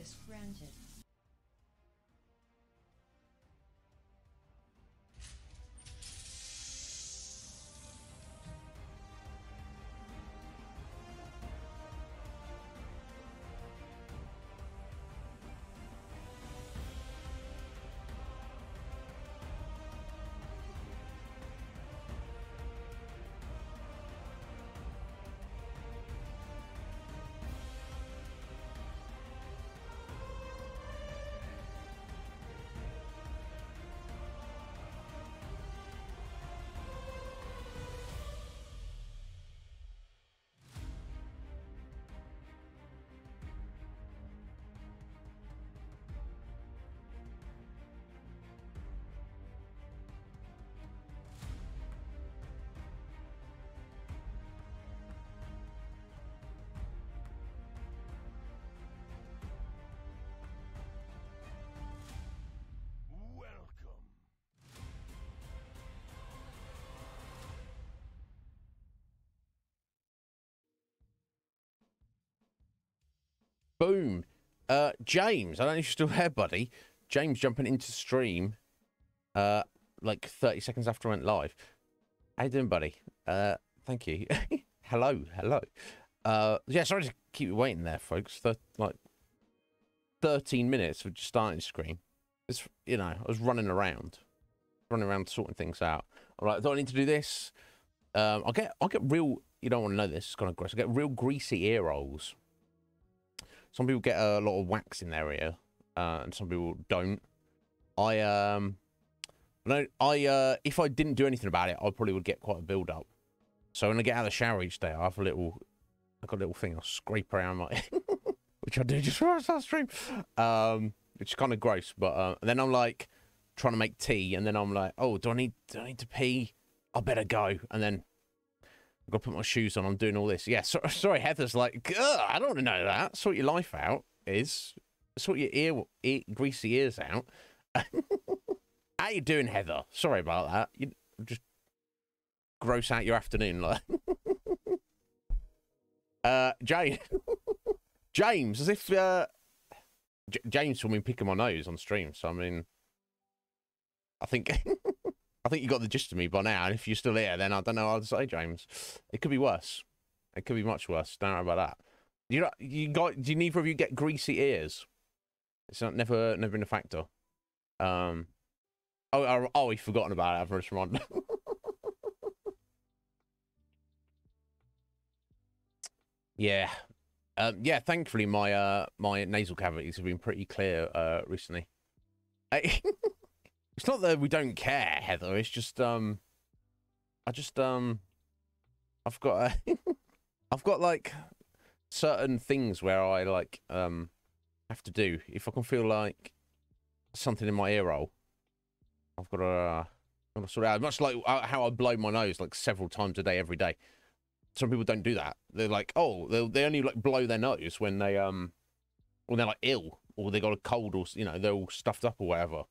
Request granted. Boom. James, I don't know if you're still there, buddy. James jumping into stream like 30 seconds after I went live. How you doing, buddy? Thank you. Hello. Yeah, sorry to keep you waiting there, folks. Like 13 minutes of just starting to stream. It's, you know, I was running around sorting things out. I'm like, do I need to do this? I'll get real, you don't want to know this, it's kind of gross. I get real greasy ear rolls. Some people get a lot of wax in their ear, and some people don't. If I didn't do anything about it, I probably would get quite a build up. So when I get out of the shower each day, I got a little thing I'll scrape around my, which I do just before I start stream, which is kind of gross. But then I'm like trying to make tea, and then I'm like, oh, do I need to pee? I better go, and then I've got to put my shoes on. I'm doing all this. Yeah, sorry, Heather's like, I don't want to know that. Sort your life out is sort your greasy ears out. How you doing, Heather? Sorry about that. You just gross out your afternoon, like. James, as if James saw me picking my nose on stream. So I mean, I think. I think you got the gist of me by now, and if you're still here, then I don't know how to say, James. It could be worse. It could be much worse. Don't worry about that. Do neither of you get greasy ears? It's never been a factor. Oh, we've forgotten about it. I've just reminded. Yeah. Yeah, thankfully my my nasal cavities have been pretty clear recently. It's not that we don't care, Heather. It's just I've got I've got like certain things where I like have to do. If I can feel like something in my ear roll, I've got to sort it out. Much like how I blow my nose like several times a day, every day. Some people don't do that. They're like, oh, they only like blow their nose when they're like ill or they got a cold or, you know, they're all stuffed up or whatever.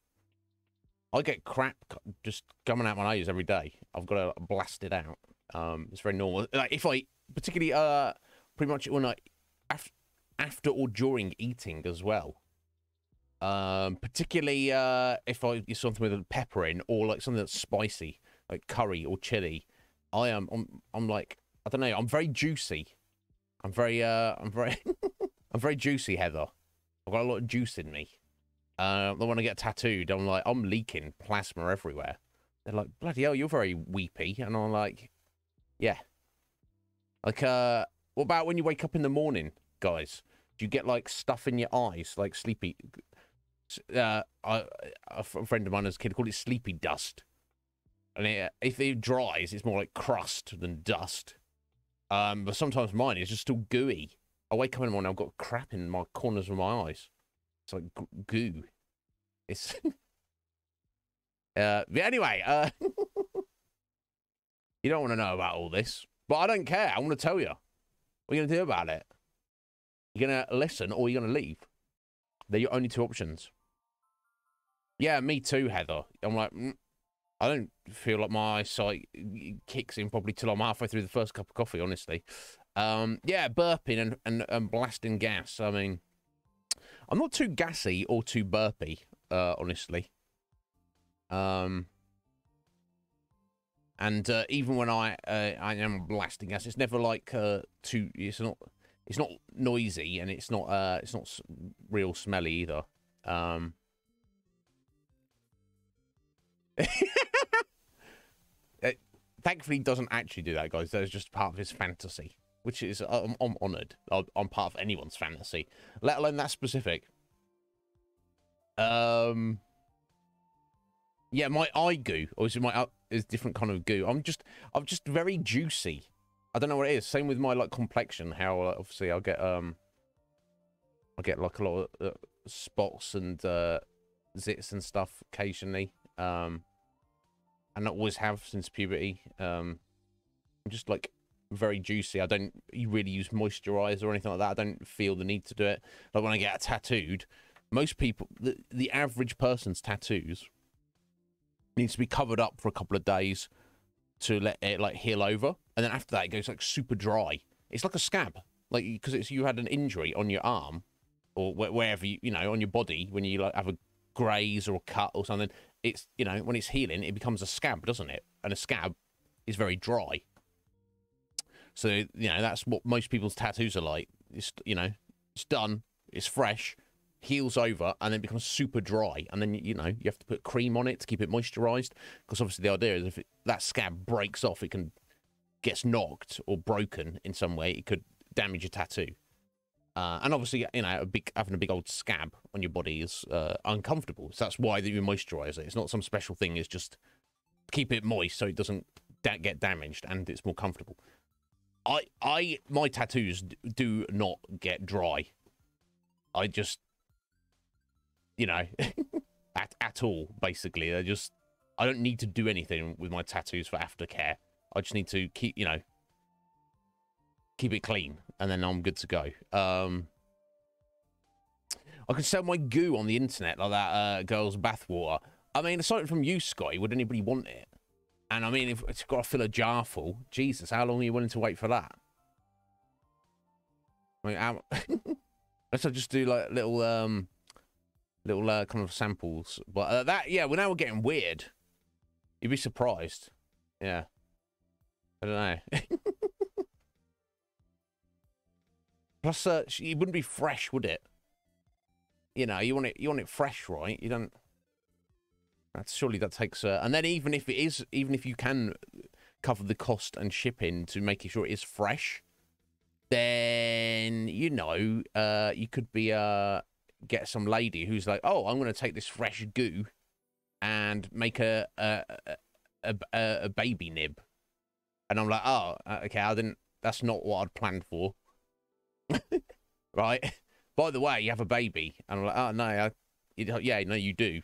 I get crap just coming out my nose every day. I've got to blast it out. It's very normal. Like if I, particularly, pretty much when after or during eating as well. Particularly if I eat something with a pepper in or like something that's spicy, like curry or chili. I'm like, I don't know. I'm very juicy. I'm very I'm very juicy, Heather. I've got a lot of juice in me. When I get tattooed, I'm leaking plasma everywhere. They're like, bloody hell, you're very weepy. And I'm like, yeah. Like, what about when you wake up in the morning, guys? Do you get like stuff in your eyes, like sleepy? A friend of mine as a kid called it sleepy dust. And if it dries, it's more like crust than dust. But sometimes mine is just still gooey. I wake up in the morning, I've got crap in my corners of my eyes. It's like goo. It's but anyway, you don't want to know about all this, but I don't care. I want to tell you. What are you gonna do about it? You're gonna listen or you're gonna leave. They're your only two options. Yeah, me too, Heather. I'm like, I don't feel like my eyesight kicks in probably till I'm halfway through the first cup of coffee, honestly. Yeah, burping and blasting gas. I mean, I'm not too gassy or too burpy, honestly. And even when I am blasting gas, it's never like too. It's not noisy, and it's not real smelly either. Thankfully, he doesn't actually do that, guys. That's just part of his fantasy, which is I'm honoured. I'm part of anyone's fantasy, let alone that specific. Yeah, my eye goo, or is it my is different kind of goo? I'm just very juicy. I don't know what it is. Same with my like complexion. How obviously I get like a lot of spots and zits and stuff occasionally. And I always have since puberty. I'm just like very juicy. I don't really use moisturizer or anything like that. I don't feel the need to do it. Like when I get tattooed, most people, the average person's tattoos needs to be covered up for a couple of days to let it like heal over, and then after that it goes like super dry. It's like a scab, like because you had an injury on your arm or wherever you know on your body when you like have a graze or a cut or something. It's, you know, when it's healing, it becomes a scab, doesn't it? And a scab is very dry. So, you know, that's what most people's tattoos are like. It's, you know, it's done, it's fresh, heals over, and then becomes super dry. And then, you know, you have to put cream on it to keep it moisturized. Because obviously the idea is if that scab breaks off, it gets knocked or broken in some way, it could damage your tattoo. And obviously, you know, having a big old scab on your body is uncomfortable. So that's why you moisturize it. It's not some special thing. It's just keep it moist so it doesn't get damaged and it's more comfortable. My tattoos do not get dry. I just, you know, at all, basically. I don't need to do anything with my tattoos for aftercare. I just need to keep, you know, keep it clean, and then I'm good to go. I can sell my goo on the internet like that girl's bathwater. I mean, aside from you, Scotty, would anybody want it? And I mean, if it's got to fill a jar full, Jesus, how long are you willing to wait for that? I mean, let's just do like little kind of samples. But yeah, well, now we're getting weird. You'd be surprised. Yeah. I don't know. Plus, it wouldn't be fresh, would it? You know, you want it fresh, right? You don't. Surely that takes. And then even if you can cover the cost and shipping to making sure it is fresh, then you know, you could be get some lady who's like, oh, I'm going to take this fresh goo and make a baby nib, and I'm like, oh, okay, that's not what I'd planned for. Right, by the way, you have a baby, and I'm like, oh no, yeah, no, you do.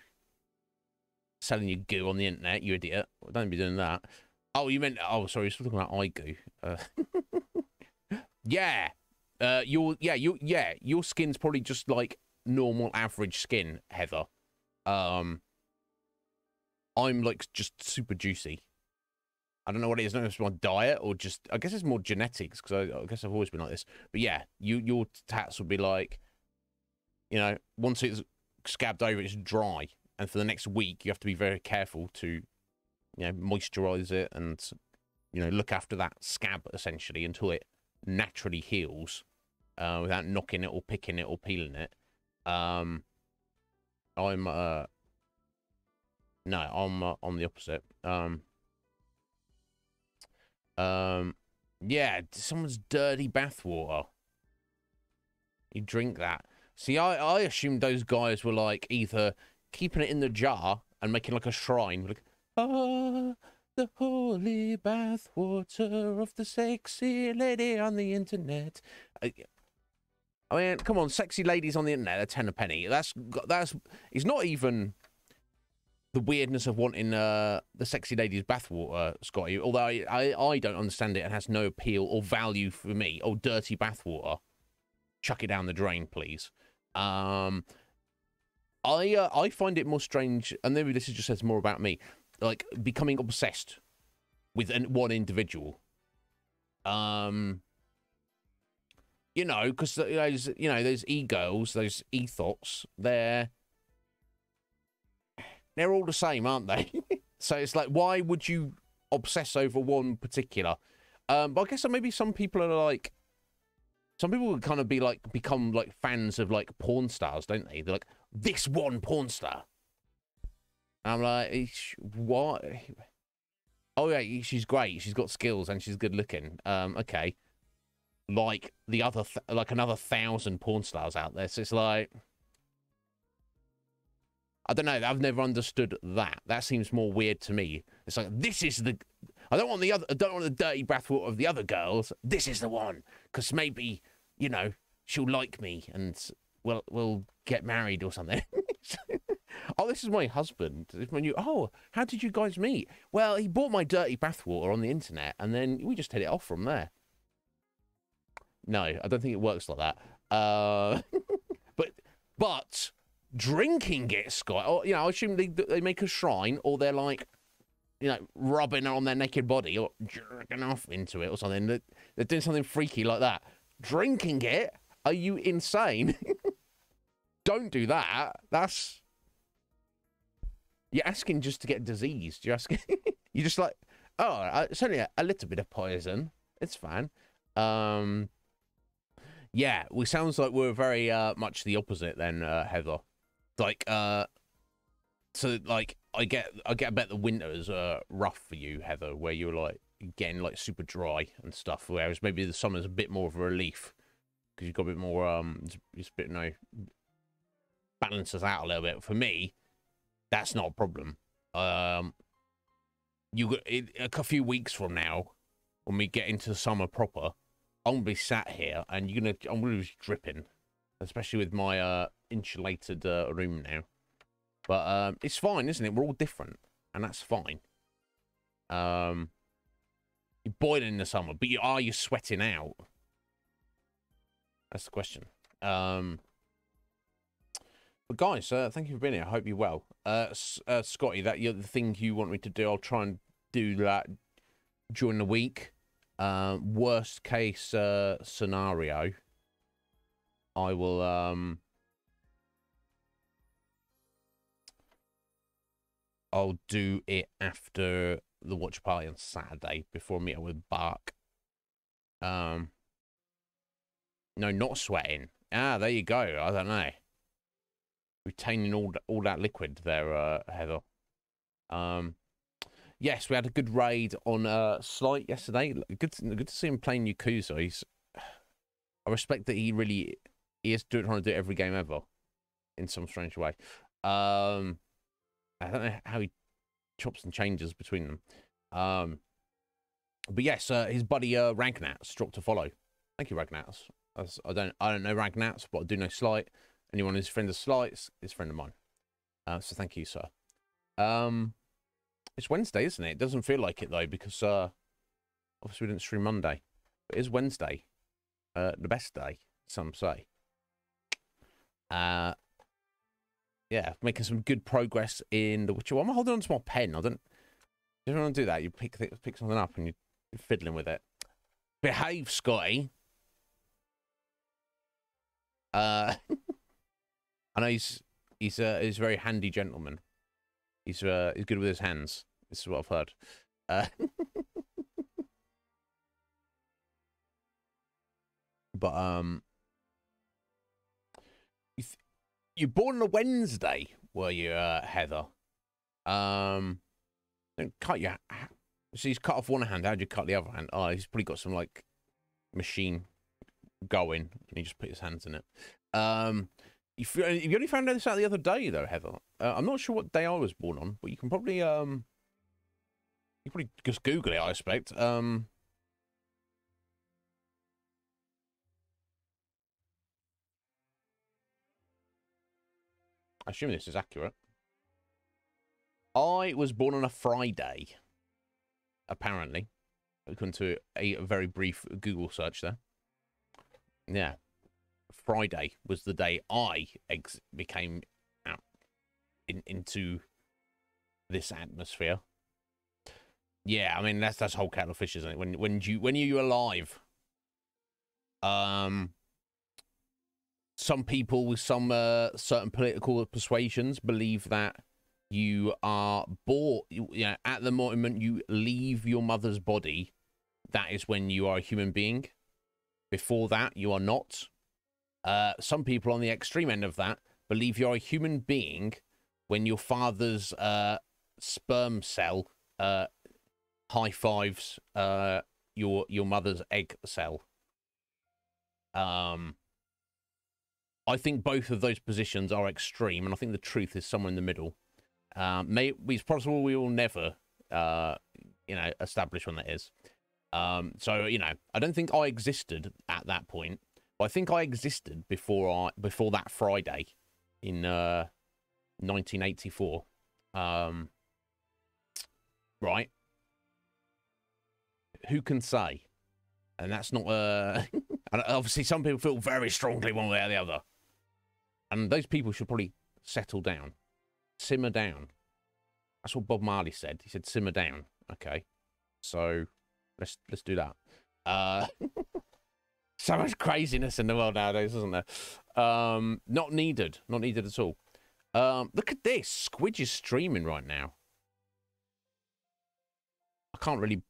Selling your goo on the internet, you idiot. Don't be doing that. Oh, you meant, oh, sorry, you're talking about eye goo. Yeah, your skin's probably just like normal average skin, Heather. I'm like just super juicy. I don't know what it is. I don't know if it's my diet or just, I guess it's more genetics, because I guess I've always been like this. But yeah, your tats would be like, you know, once it's scabbed over, it's dry. And for the next week, you have to be very careful to, you know, moisturize it and, you know, look after that scab, essentially, until it naturally heals without knocking it or picking it or peeling it. I'm on the opposite. Yeah, someone's dirty bathwater. You drink that. See, I assumed those guys were like either keeping it in the jar and making like a shrine, like, ah, the holy bathwater of the sexy lady on the internet. I mean, come on, sexy ladies on the internet, they're 10 a penny. That's it's not even the weirdness of wanting the sexy lady's bathwater, Scotty, although I don't understand it and has no appeal or value for me. Oh, dirty bathwater. Chuck it down the drain, please. I find it more strange, and maybe this just says more about me, like becoming obsessed with one individual. You You know, because those, you know, those e-girls, those e-thots, they're all the same, aren't they? So it's like, why would you obsess over one particular? But I guess maybe some people are like, some people would kind of be like, become like fans of like porn stars, don't they? They're like, this one porn star. And I'm like, what? Oh yeah, she's great. She's got skills and she's good looking. Okay. Like the other, like another 1,000 porn stars out there. So it's like, I don't know. I've never understood that. That seems more weird to me. It's like, this is the, I don't want the dirty bathwater of the other girls. This is the one. Because maybe, you know, she'll like me and we'll get married or something. Oh, this is my husband. When you, oh, how did you guys meet? Well, he bought my dirty bathwater on the internet and then we just hit it off from there. No, I don't think it works like that. But drinking it, Scott, or, you know, I assume they make a shrine, or they're like, you know, rubbing it on their naked body or jerking off into it or something. They're doing something freaky like that. Drinking it? Are you insane? Don't do that. That's, you're asking just to get diseased. You're asking, you're just like, oh, it's only a little bit of poison. It's fine. Yeah, we sounds like we're very much the opposite then, Heather. Like, so like I get a bet the winter is rough for you, Heather, where you're like getting like super dry and stuff, whereas maybe the summer's a bit more of a relief because you've got a bit more it's a bit, you know, balances out a little bit. For me, that's not a problem. You got a few weeks from now, when we get into summer proper, I'm gonna be sat here and I'm gonna be dripping, especially with my insulated room now. But it's fine, isn't it? We're all different, and that's fine. You're boiling in the summer, but are you sweating out? That's the question. But guys, thank you for being here. I hope you're well. Scotty, the thing you want me to do, I'll try and do that during the week. Worst case scenario, I will I'll do it after the watch party on Saturday before I meet up with Bark. No, not sweating. Ah, there you go. I don't know. Retaining all that liquid there, Heather. Yes, we had a good raid on Slight yesterday. Good to see him playing Yakuza. I respect that he is trying to do it every game ever, in some strange way. I don't know how he chops and changes between them. But yes, his buddy Ragnats dropped a follow. Thank you, Ragnats. I don't know Ragnats, but I do know Slight. Anyone who's a friend of Slight's is a friend of mine. So thank you, sir. It's Wednesday, isn't it? It doesn't feel like it though, because obviously we didn't stream Monday. But it is Wednesday. The best day, some say. Yeah, making some good progress in The Witcher 1. I'm holding on to my pen. I don't want to do that. You pick something up and you're fiddling with it. Behave, Scotty. I know he's a very handy gentleman. He's good with his hands. This is what I've heard. But you're born on a Wednesday, were you, Heather? Don't cut your. So he's cut off one hand. How'd you cut the other hand? Oh, he's probably got some like machine going, and he just put his hands in it. You only found this out the other day, though, Heather. I'm not sure what day I was born on, but you can probably just Google it, I expect. I assume this is accurate. I was born on a Friday, apparently. According to a very brief Google search there. Yeah. Friday was the day I became out into this atmosphere. Yeah, I mean that's whole kettle of fish, isn't it? When you're alive. some people with some certain political persuasions believe that you are born, at the moment you leave your mother's body, that is when you are a human being. Before that, you are not. Some people on the extreme end of that believe you're a human being when your father's sperm cell high fives your mother's egg cell. I think both of those positions are extreme, and I think the truth is somewhere in the middle. It's possible we will never, establish when that is. So, I don't think I existed at that point, but I think I existed before that Friday in 1984. Right? Who can say? And that's not and obviously some people feel very strongly one way or the other. And those people should probably settle down. Simmer down. That's what Bob Marley said. He said simmer down. Okay. So let's do that. So much craziness in the world nowadays, isn't there? Not needed. Not needed at all. Look at this. Squidge is streaming right now. I can't really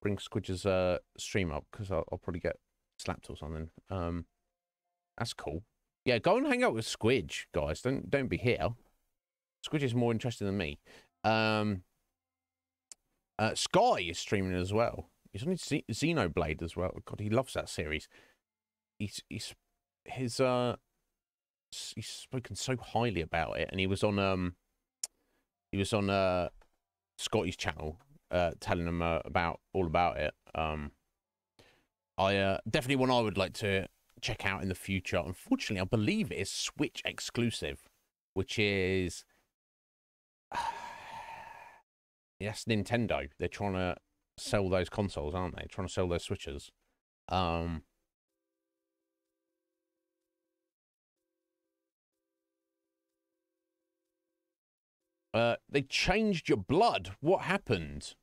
bring Squidge's stream up because I'll probably get slapped or something. That's cool. Yeah, go and hang out with Squidge, guys. Don't be here. Squidge is more interesting than me. Sky is streaming as well. He's on his Xenoblade as well. God, he loves that series. He's spoken so highly about it, and he was on Scotty's channel, telling him all about it. Definitely one I would like to check out in the future. Unfortunately, I believe it is Switch exclusive, which is yes, Nintendo. They're trying to sell those consoles, aren't they? Trying to sell those Switches. They changed your blood. What happened?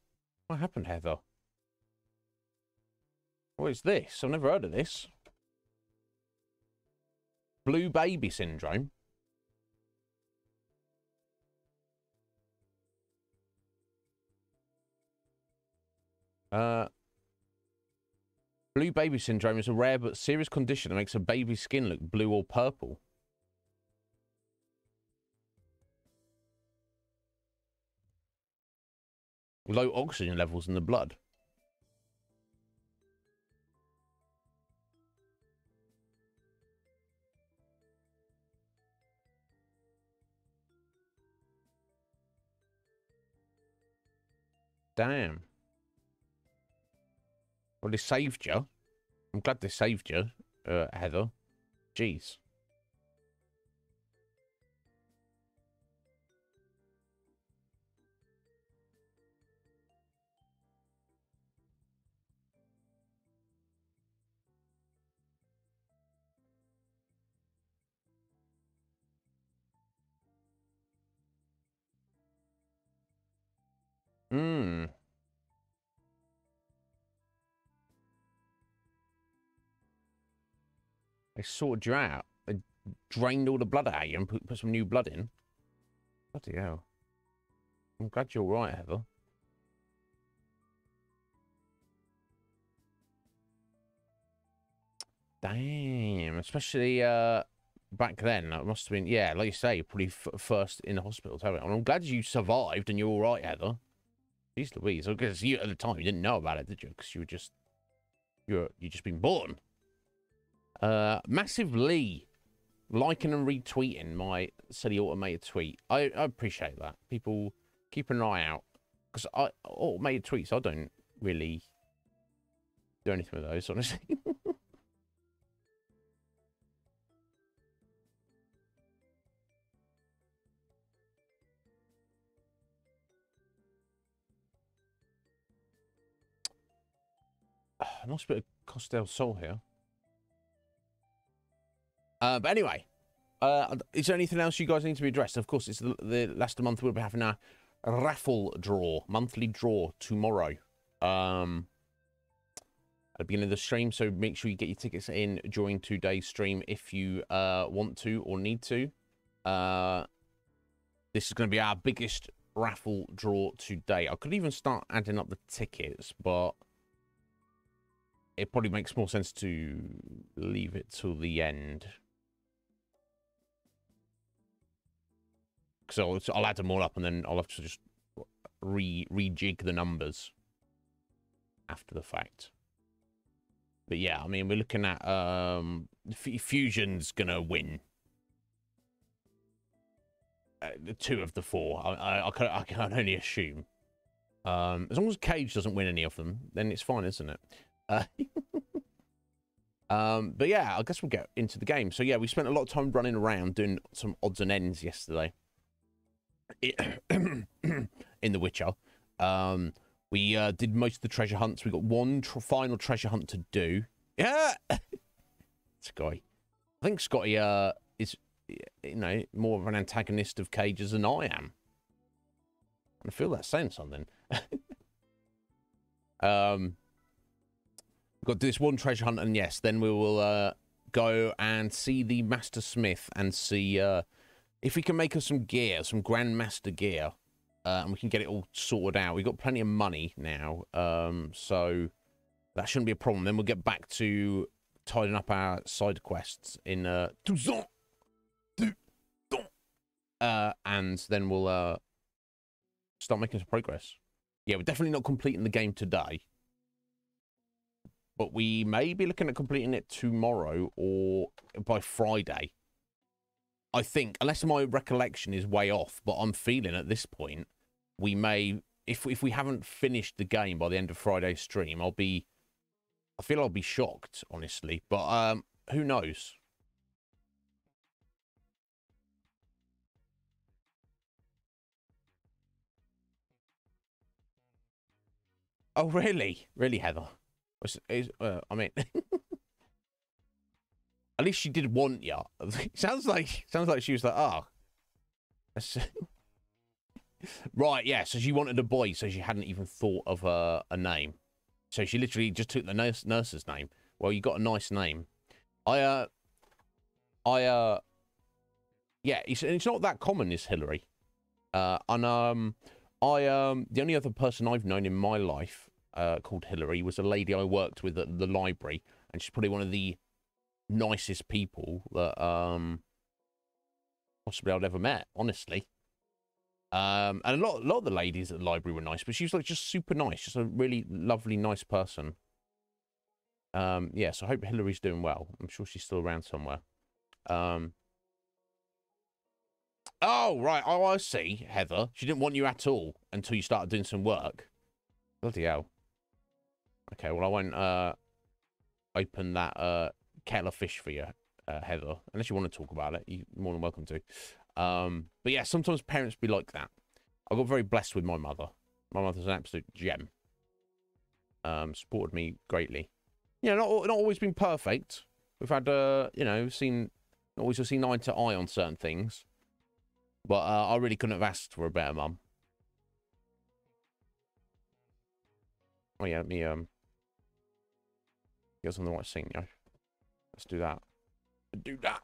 What happened, Heather? What is this? I've never heard of this. Blue baby syndrome. Blue baby syndrome is a rare but serious condition that makes a baby's skin look blue or purple. Low oxygen levels in the blood. Damn. Well, they saved you. I'm glad they saved you, Heather. Jeez. Hmm. They sorted you out. They drained all the blood out of you and put some new blood in. Bloody hell. I'm glad you're right, Heather. Damn. Especially back then. It must have been, yeah, like you say, probably first in the hospital. I'm glad you survived and you're all right, Heather. Jeez Louise. Because you, at the time, you didn't know about it, did you? Because you were just... you just been born. Massive Lee liking and retweeting my silly automated tweet. I appreciate that. People keep an eye out, because automated tweets, I don't really do anything with those, honestly. Nice bit of Costel Sol here. But anyway, is there anything else you guys need to be addressed? Of course, it's the last of the month. We'll be having a raffle draw, monthly draw tomorrow. at the beginning of the stream. So make sure you get your tickets in during today's stream if you want to or need to. This is going to be our biggest raffle draw today. I could even start adding up the tickets, but it probably makes more sense to leave it till the end. Because I'll add them all up and then I'll have to just rejig the numbers after the fact. But yeah, I mean, we're looking at Fusion's gonna win 2 of the 4. I can only assume. As long as Cage doesn't win any of them, then it's fine, isn't it? But yeah, I guess we'll get into the game. So yeah, we spent a lot of time running around doing some odds and ends yesterday in The Witcher. We did most of the treasure hunts. We got one final treasure hunt to do. Yeah, Scotty. I think Scotty is, you know, more of an antagonist of Cage's than I am. I feel that's saying something. We've got this one treasure hunt, and yes, then we will go and see the Master Smith and see if we can make us some gear, some Grandmaster gear, and we can get it all sorted out. We've got plenty of money now, so that shouldn't be a problem. Then we'll get back to tidying up our side quests in and then we'll start making some progress. Yeah, we're definitely not completing the game today, but we may be looking at completing it tomorrow or by Friday. I think, unless my recollection is way off, but I'm feeling at this point, we may, if we haven't finished the game by the end of Friday's stream, I feel I'll be shocked, honestly, but who knows? Oh, really? Really, Heather? I mean, at least she did want you. sounds like she was like, oh, right, yeah. So she wanted a boy, so she hadn't even thought of a name. So she literally just took the nurse's name. Well, you got a nice name. Yeah, it's not that common, is Hillary. The only other person I've known in my life called Hillary was a lady I worked with at the library, and she's probably one of the nicest people that possibly I'd ever met, honestly. And a lot of the ladies at the library were nice, but she was like just super nice, just a really lovely, nice person. Yeah, so I hope Hillary's doing well. I'm sure she's still around somewhere. Oh, right. Oh, I see, Heather. She didn't want you at all until you started doing some work. Bloody hell. Okay, well, I won't open that kettle of fish for you, Heather. Unless you want to talk about it, you're more than welcome to. But yeah, sometimes parents be like that. I got very blessed with my mother. My mother's an absolute gem. Supported me greatly. Yeah, not always been perfect. We've had, you know, not always seen eye to eye on certain things. But I really couldn't have asked for a better mum. Oh yeah, let me get us on the right scene, yo. Let's do that. Do that.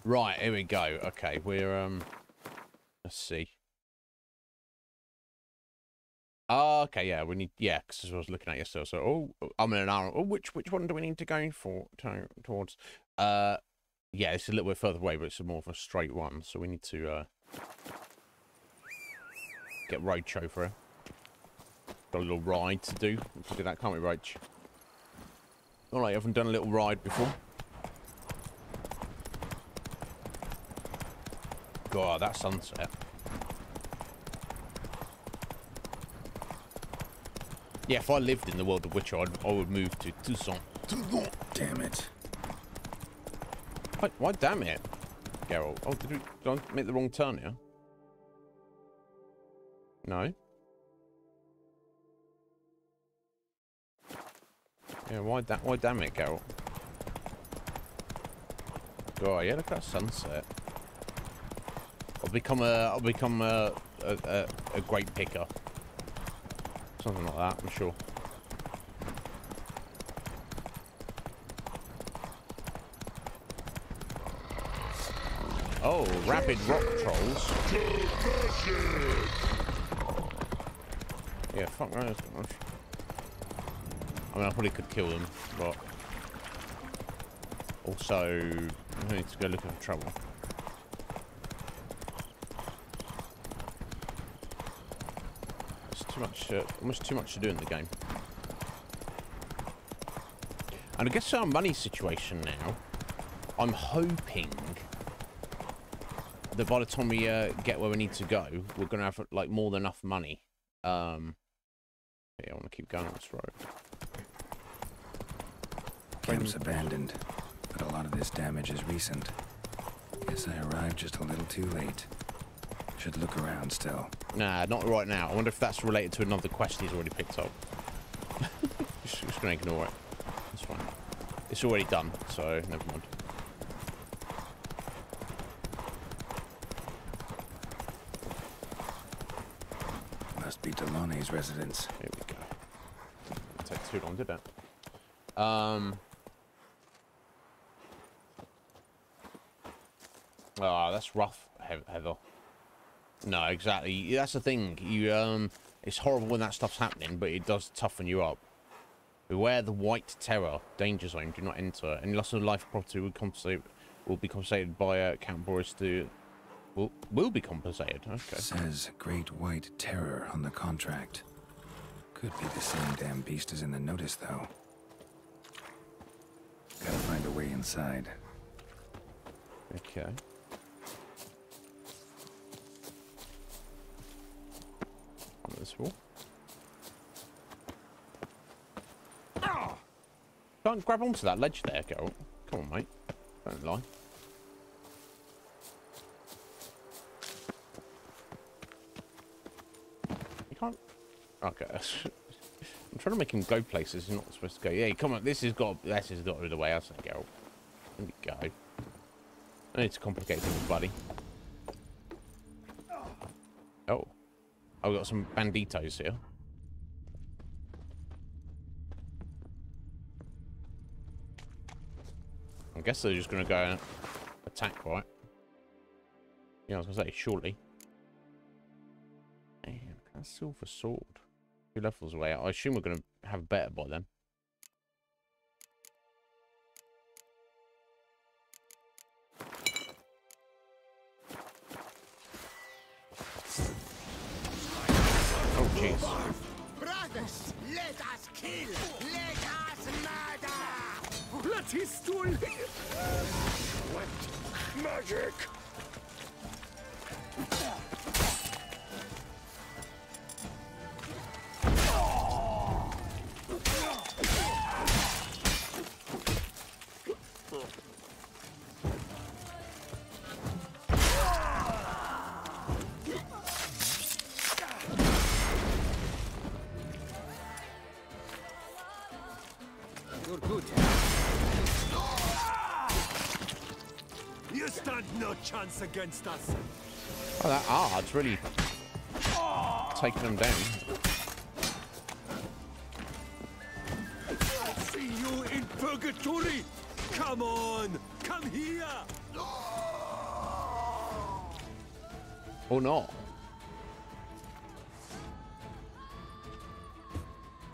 Right, here we go. Okay, we're let's see. Oh, okay, yeah, we need, yeah, because I was looking at yesterday. So, oh, I'm in an hour. Oh, which one do we need to go for towards? Yeah, it's a little bit further away, but it's more of a straight one. So we need to get Roadshow for her. Got a little ride to do. We can do that, can't we, Roach? All right, I haven't done a little ride before. God, that sunset. Yeah, if I lived in the world of Witcher, I would move to Tucson. Damn it. Why damn it, Geralt? Oh, did I make the wrong turn here? No. Yeah, why damn it, Geralt? Oh yeah, look at that sunset. I'll become a great picker. Something like that, I'm sure. Oh, rabid rock trolls. Yeah, fuck knows. I mean, I probably could kill them, but also I need to go looking for trouble. It's too much, almost too much to do in the game. And I guess our money situation now, I'm hoping that by the time we get where we need to go, we're gonna have like more than enough money. Yeah, I want to keep going on this road. Camp's abandoned, but a lot of this damage is recent. Guess I arrived just a little too late. Should look around still. Nah, not right now. I wonder if that's related to another quest he's already picked up. just gonna ignore it. That's fine. It's already done, so never mind. Must be Delonne's residence. Here we go. Didn't take too long, did it? Ah, that's rough, Heather. No, exactly. That's the thing. You, it's horrible when that stuff's happening, but it does toughen you up. Beware the white terror. Danger zone. Do not enter. Any loss of life or property will be compensated by Count Boris to... Will be compensated. Okay. Says Great White Terror on the contract. Could be the same damn beast as in the notice, though. Gotta find a way inside. Okay. On this wall. Can't grab onto that ledge there, Geralt. Come on, mate. Don't lie. You can't. Okay. I'm trying to make him go places he's not supposed to go. Yeah, come on. This has got to be the way, hasn't it, Geralt? There we go. I need to complicate things, buddy. Oh. Oh, we've got some banditos here. I guess they're just going to go and attack, right? Yeah, I was going to say, surely. Damn, that's silver sword. 2 levels away. I assume we're going to have better by then. Oh, jeez. Brothers, let us kill, let us murder. Let his stool. What magic? You're good. You stand no chance against us. Oh, that Ard's really taking them down. I see you in purgatory. Come on, come here. Or not.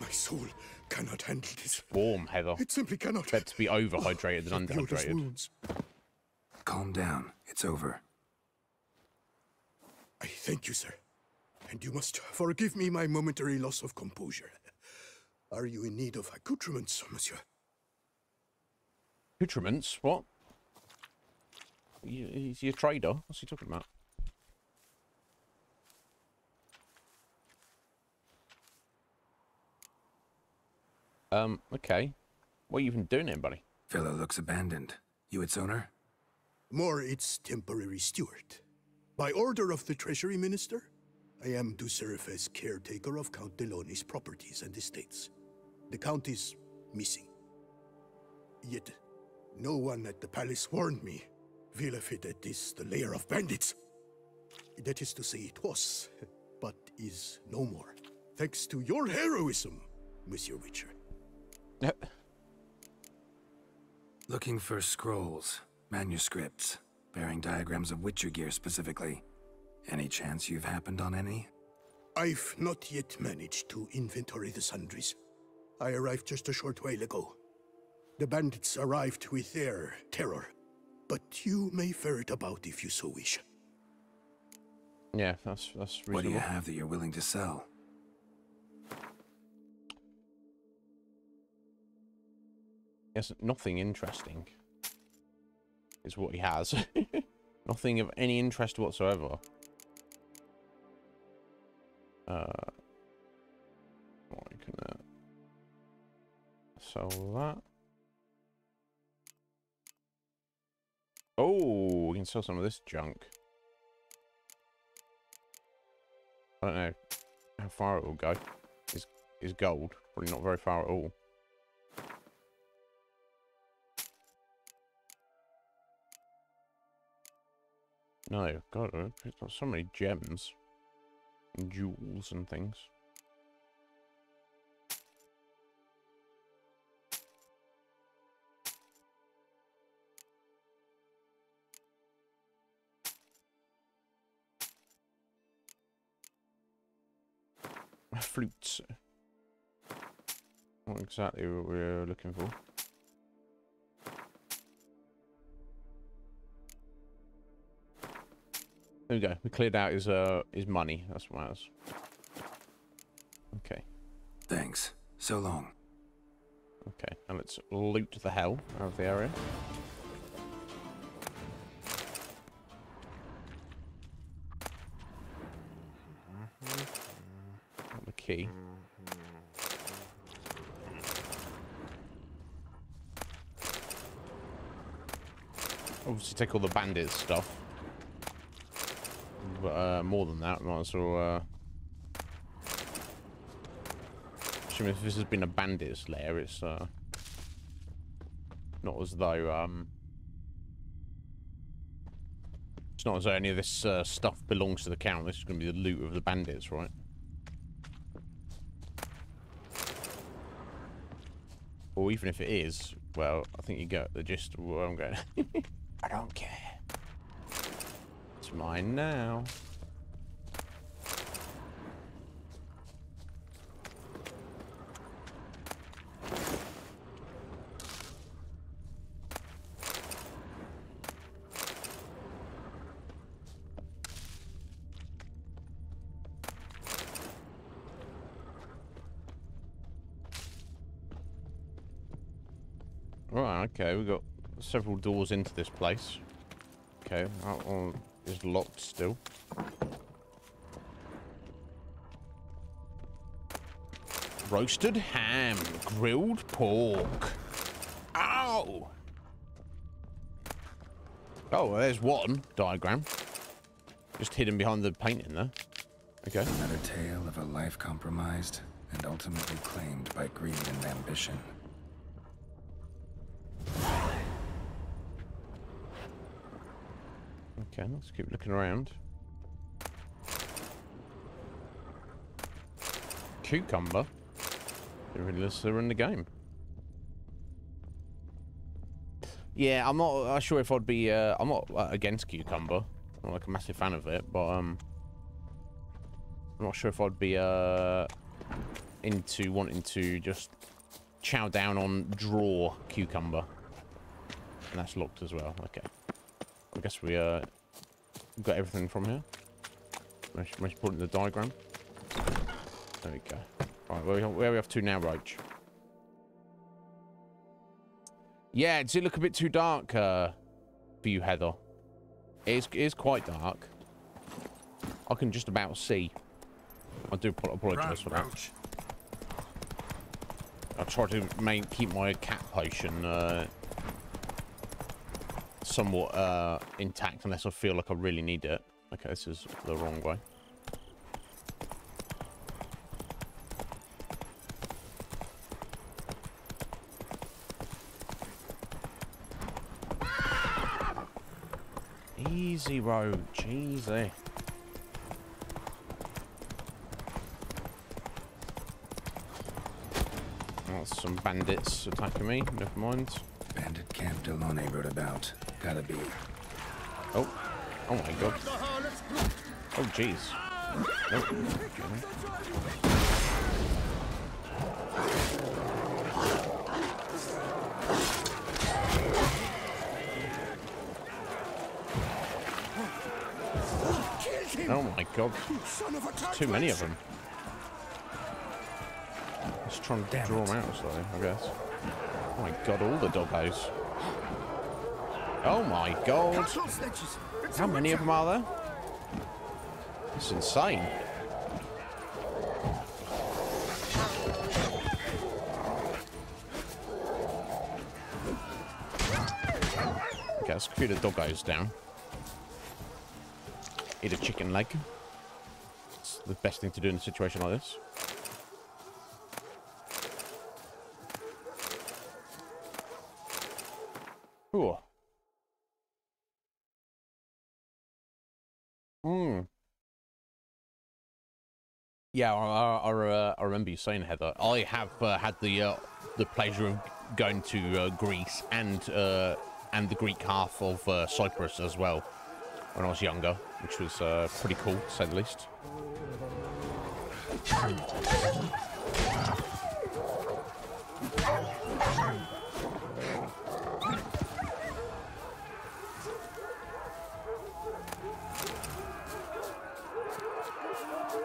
My soul cannot handle this. Warm, Heather. It simply cannot. Better to be overhydrated than Beautiful underhydrated. wounds. Calm down. It's over. I thank you, sir. And you must forgive me my momentary loss of composure. Are you in need of accoutrements, monsieur? Accoutrements? What? He's your trader? What's he talking about? Okay. What are you even doing here, buddy? Fellow looks abandoned. You its owner? More its temporary steward. By order of the Treasury Minister, I am to serve as caretaker of Count Delonne's properties and estates. The Count is missing. Yet, no one at the palace warned me. Villafitted is the lair of bandits. That is to say, it was, but is no more. Thanks to your heroism, Monsieur Witcher. Looking for scrolls, manuscripts, bearing diagrams of Witcher gear specifically. Any chance you've happened on any? I've not yet managed to inventory the sundries. I arrived just a short while ago. The bandits arrived with their terror, but you may ferret about if you so wish. Yeah, that's reasonable. What do you have that you're willing to sell? Yes, nothing interesting is what he has. Nothing of any interest whatsoever. I can sell that. Oh, we can sell some of this junk. I don't know how far it will go. Is gold probably not very far at all. No, God, it's got so many gems and jewels and things. Flutes. Not exactly what we're looking for. There we go. We cleared out his money. That's what matters. Okay. Thanks. So long. Okay, and let's loot the hell out of the area. Got the key. Obviously take all the bandit stuff. But more than that, might as well assuming if this has been a bandit's lair, it's not as though it's not as though any of this stuff belongs to the count. This is going to be the loot of the bandits, right? Or even if it is, well, I think you get the gist of where I'm going. I don't care. It's mine now. Right, okay, we've got several doors into this place. Okay, that one is locked still. Roasted ham, grilled pork. Ow! Oh, well, there's one diagram. Just hidden behind the painting there. Okay. Another tale of a life compromised and ultimately claimed by greed and ambition. Okay, let's keep looking around. Cucumber. Didn't really list her in the game. Yeah, I'm not sure if I'd be. I'm not against cucumber. I'm not like a massive fan of it, but I'm not sure if I'd be into wanting to just chow down on draw cucumber. And that's locked as well. Okay. I guess we got everything from here. Most important, the diagram. There we go. Right, where are we off to now, Roach? Yeah, does it look a bit too dark for you, Heather? It is quite dark. I can just about see. I do apologise for that. I try to keep my cat potion somewhat intact unless I feel like I really need it. Okay, this is the wrong way. Easy, Roach. Easy. That's some bandits attacking me. Never mind. Bandit camp Delone wrote about. Gotta be. Oh. Oh my god. Oh jeez. Nope. Oh my god. There's too many of them. Let's try and draw them out slightly, I guess. Oh my god, all the doggos. Oh my god. How many of them are there? It's insane. Okay, let's feed the doggos down. Eat a chicken leg. It's the best thing to do in a situation like this. Ooh. Yeah, I remember you saying, Heather. I have had the pleasure of going to Greece and the Greek half of Cyprus as well when I was younger, which was pretty cool, to say the least.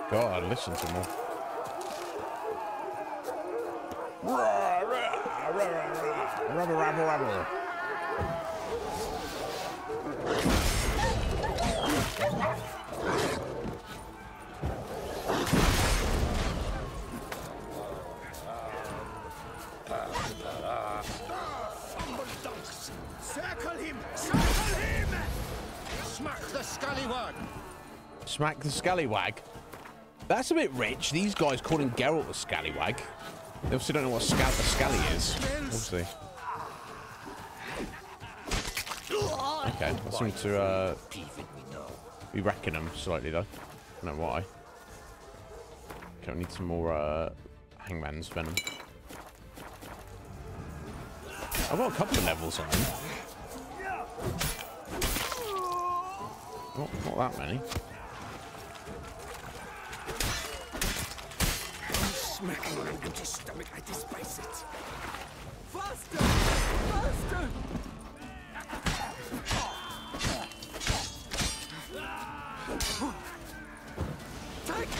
God, listen to more. Circle him! Circle him! Smack the scallywag! Smack the scallywag? That's a bit rich. These guys calling Geralt the scallywag. They obviously don't know what a scally is. Obviously. Okay, I seem to be wrecking them slightly though. I don't know why. Okay, I need some more Hangman's Venom. I've got a couple of levels on them. Not that many. Smacking my empty stomach, I despise it. Faster! Faster! Take!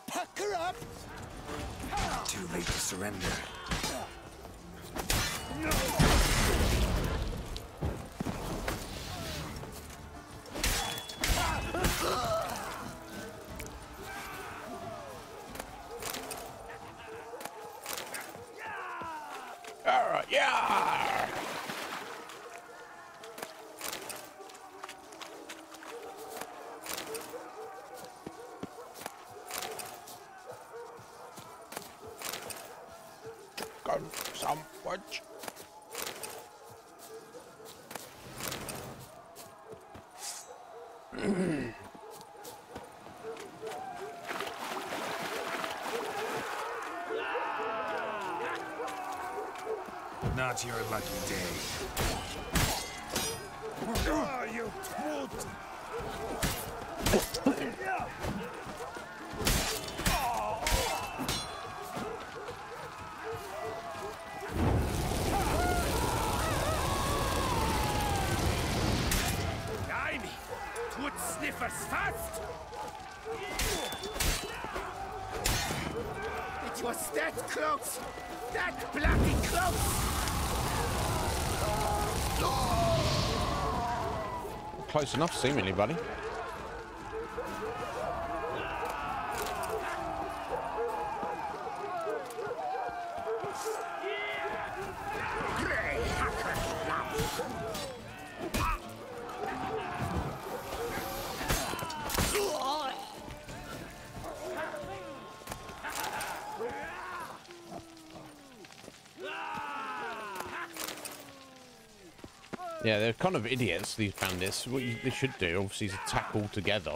Pack her up! Too late to surrender. Yeah! Got some punch. Not your lucky day. Oh, you twat! Blimey! Twit sniffers fast! It was that close! That bloody close! Close enough, seemingly, buddy. Yeah, they're kind of idiots, these bandits. What they should do, obviously, is attack all together.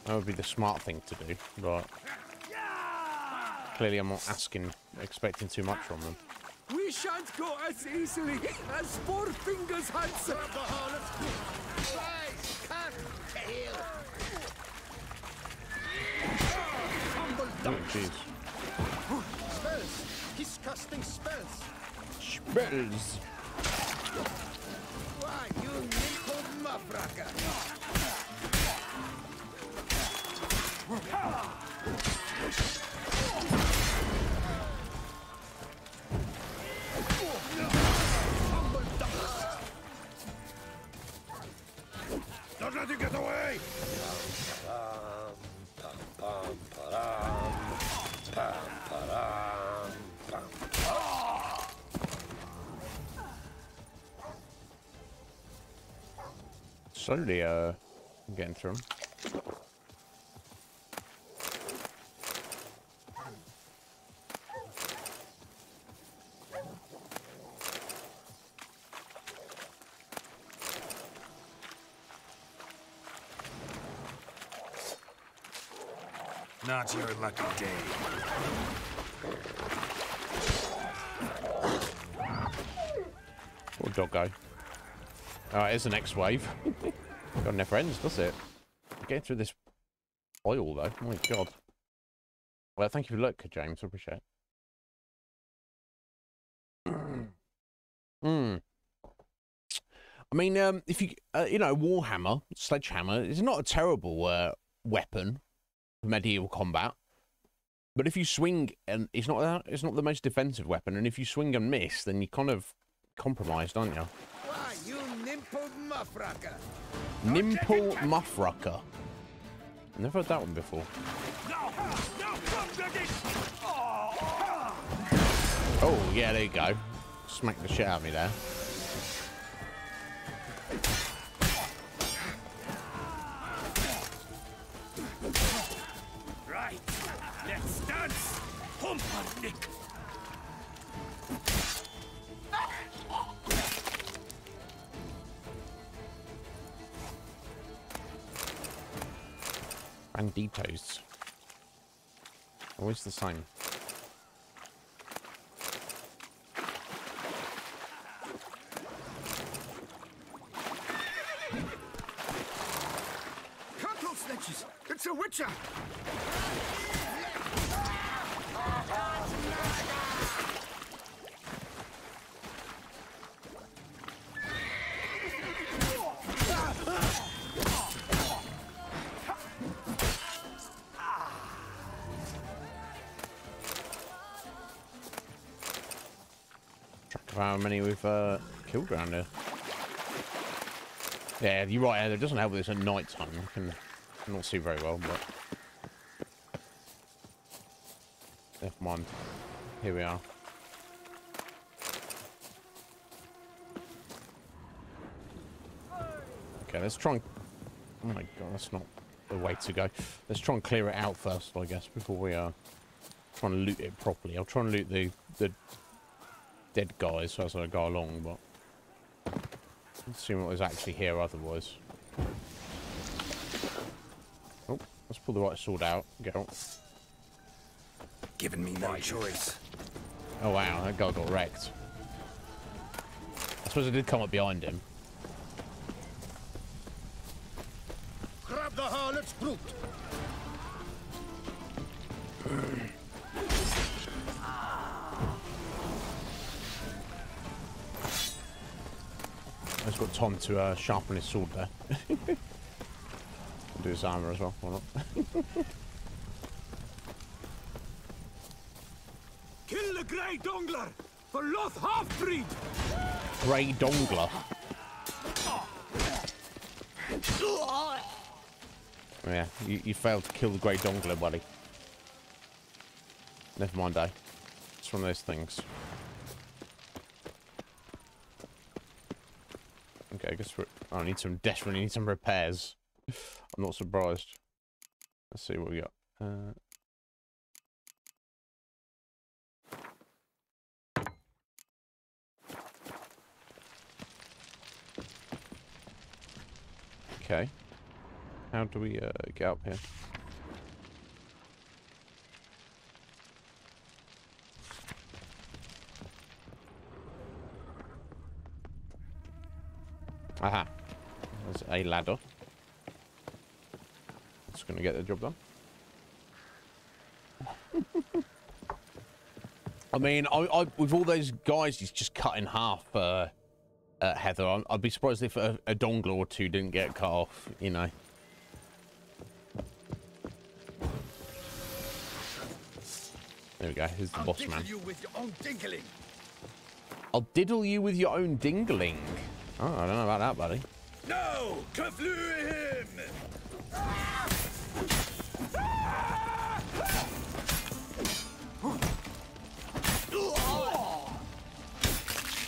That would be the smart thing to do, but clearly I'm not expecting too much from them. We shan't go as easily as Four Fingers Hansen. Oh, jeez. Spells! He's casting spells! Spells! Why, you nimble muffracker! Don't let him get away! Slowly, I'm getting through them. Not your lucky day. Poor doggo. Alright, here's the next wave. God, never ends, does it? Getting through this oil, though. Oh my god. Well, thank you for the look, James. I appreciate it. I mean, if you, you know, Warhammer, sledgehammer, is not a terrible weapon for medieval combat. But if you swing, and it's not the most defensive weapon, and if you swing and miss, then you're kind of compromised, aren't you? Why, you nimble muffracker! Nimple Muffrucker. Never heard that one before. Oh, yeah, there you go. Smack the shit out of me there. Right, let's dance! Pumpernick! Banditos. Always the same. Cattle snatches! It's a witcher! How many we've killed around here. Yeah, you're right, it doesn't help with this at night time. I can not see very well, but never mind. Here we are. Okay, let's try and... Oh my god, that's not the way to go. Let's try and clear it out first, I guess, before we try and loot it properly. I'll try and loot the dead guys as I go along, but let's see what is actually here otherwise. Oh, let's pull the right sword out, Geralt. Given me no choice. Oh wow, that guy got wrecked. I suppose I did come up behind him. Grab the harlot's brute! He's got time to sharpen his sword there. Do his armor as well, why not? Kill the Grey Dongler for Loth Half-Breed! Grey Dongler. Yeah, you failed to kill the Grey Dongler, buddy. Never mind, though. It's one of those things. Okay, I guess I desperately need some repairs. I'm not surprised. Let's see what we got. Okay. How do we get up here? Aha. There's a ladder. It's going to get the job done. I mean, with all those guys he's just cut in half, Heather, I'd be surprised if a dongle or two didn't get cut off, you know. There we go, here's the boss man. You with your own dingling. I'll diddle you with your own dingling. Oh, I don't know about that, buddy. No! Kaflu him!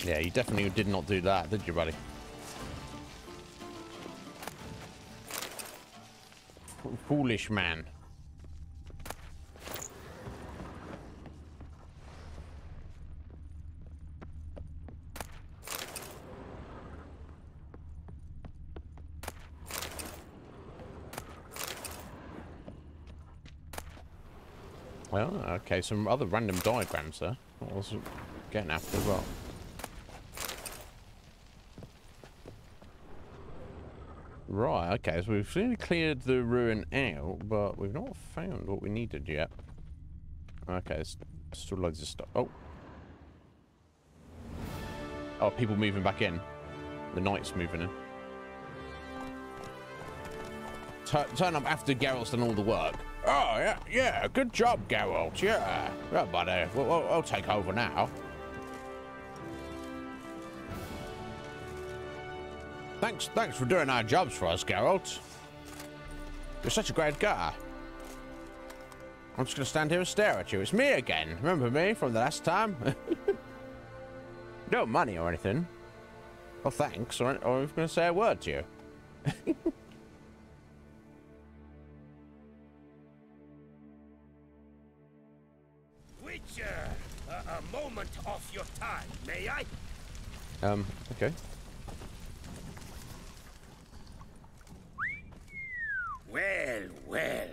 Yeah, you definitely did not do that, did you, buddy? Foolish man. Well, okay, some other random diagrams there. What was it getting after as well? Right, okay, so we've really cleared the ruin out, but we've not found what we needed yet. Okay, there's still loads of stuff. Oh. Oh, people moving back in. The knight's moving in. Turn up after Geralt's done all the work. Oh, yeah, yeah, good job, Geralt, yeah. Yeah, buddy, we'll take over now. Thanks for doing our jobs for us, Geralt. You're such a great guy. I'm just gonna stand here and stare at you. It's me again. Remember me from the last time? No money or anything. Well, thanks, or I'm gonna say a word to you. Witcher, a moment of your time, may I? Okay. Well, well.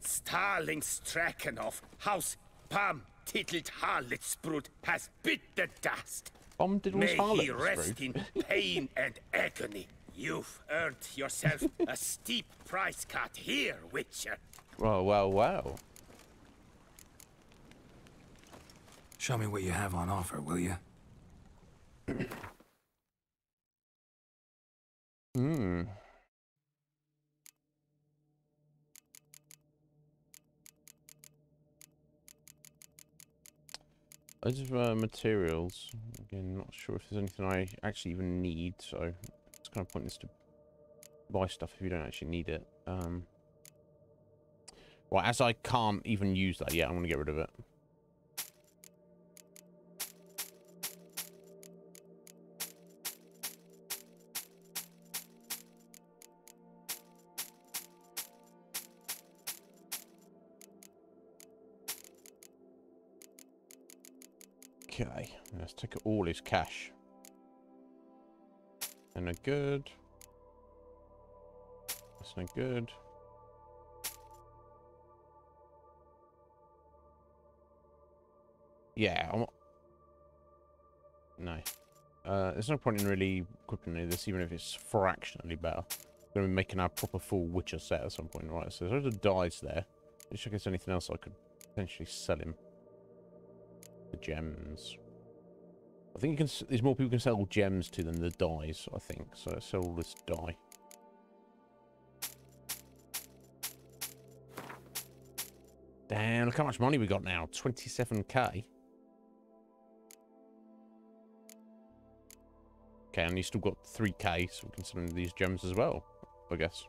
Starling Strakenhoff, House Pam Tittled Harlotsbrut has bit the dust. May he rest in pain and agony. You've earned yourself a steep price cut here, Witcher. Well. Show me what you have on offer, will you? Loads of materials. Again, not sure if there's anything I actually even need, so it's kind of pointless to buy stuff if you don't actually need it. Right, as I can't even use that yet, I'm going to get rid of it. Okay, let's take all his cash. And no good. That's no good. Yeah, no. There's no point in really equipping this, even if it's fractionally better. We're going to be making our proper full Witcher set at some point, right? So there's loads of dice there. Let's check if there's anything else I could potentially sell him. The gems. I think you can. There's more people can sell gems to than the dies, I think. So let's sell all this die. Damn, look how much money we got now. 27k. Okay, and you still got 3k, so we can sell these gems as well, I guess.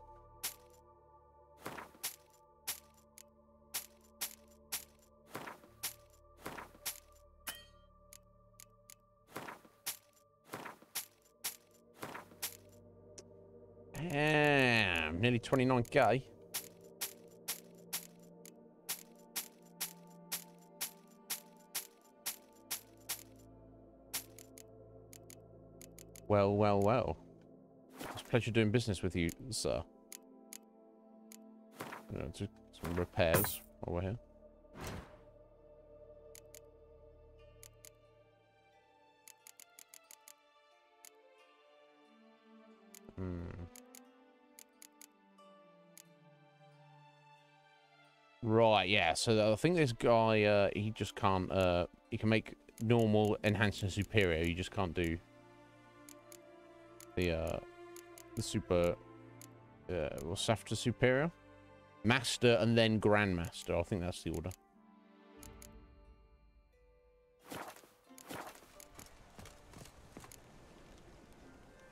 Damn, nearly 29k. Well. Pleasure doing business with you, sir. Just some repairs while we're here. Right, yeah. So I think this guy, he just can't. He can make normal, enhanced, and superior. You just can't do the super. What's after superior? Master and then Grandmaster. I think that's the order.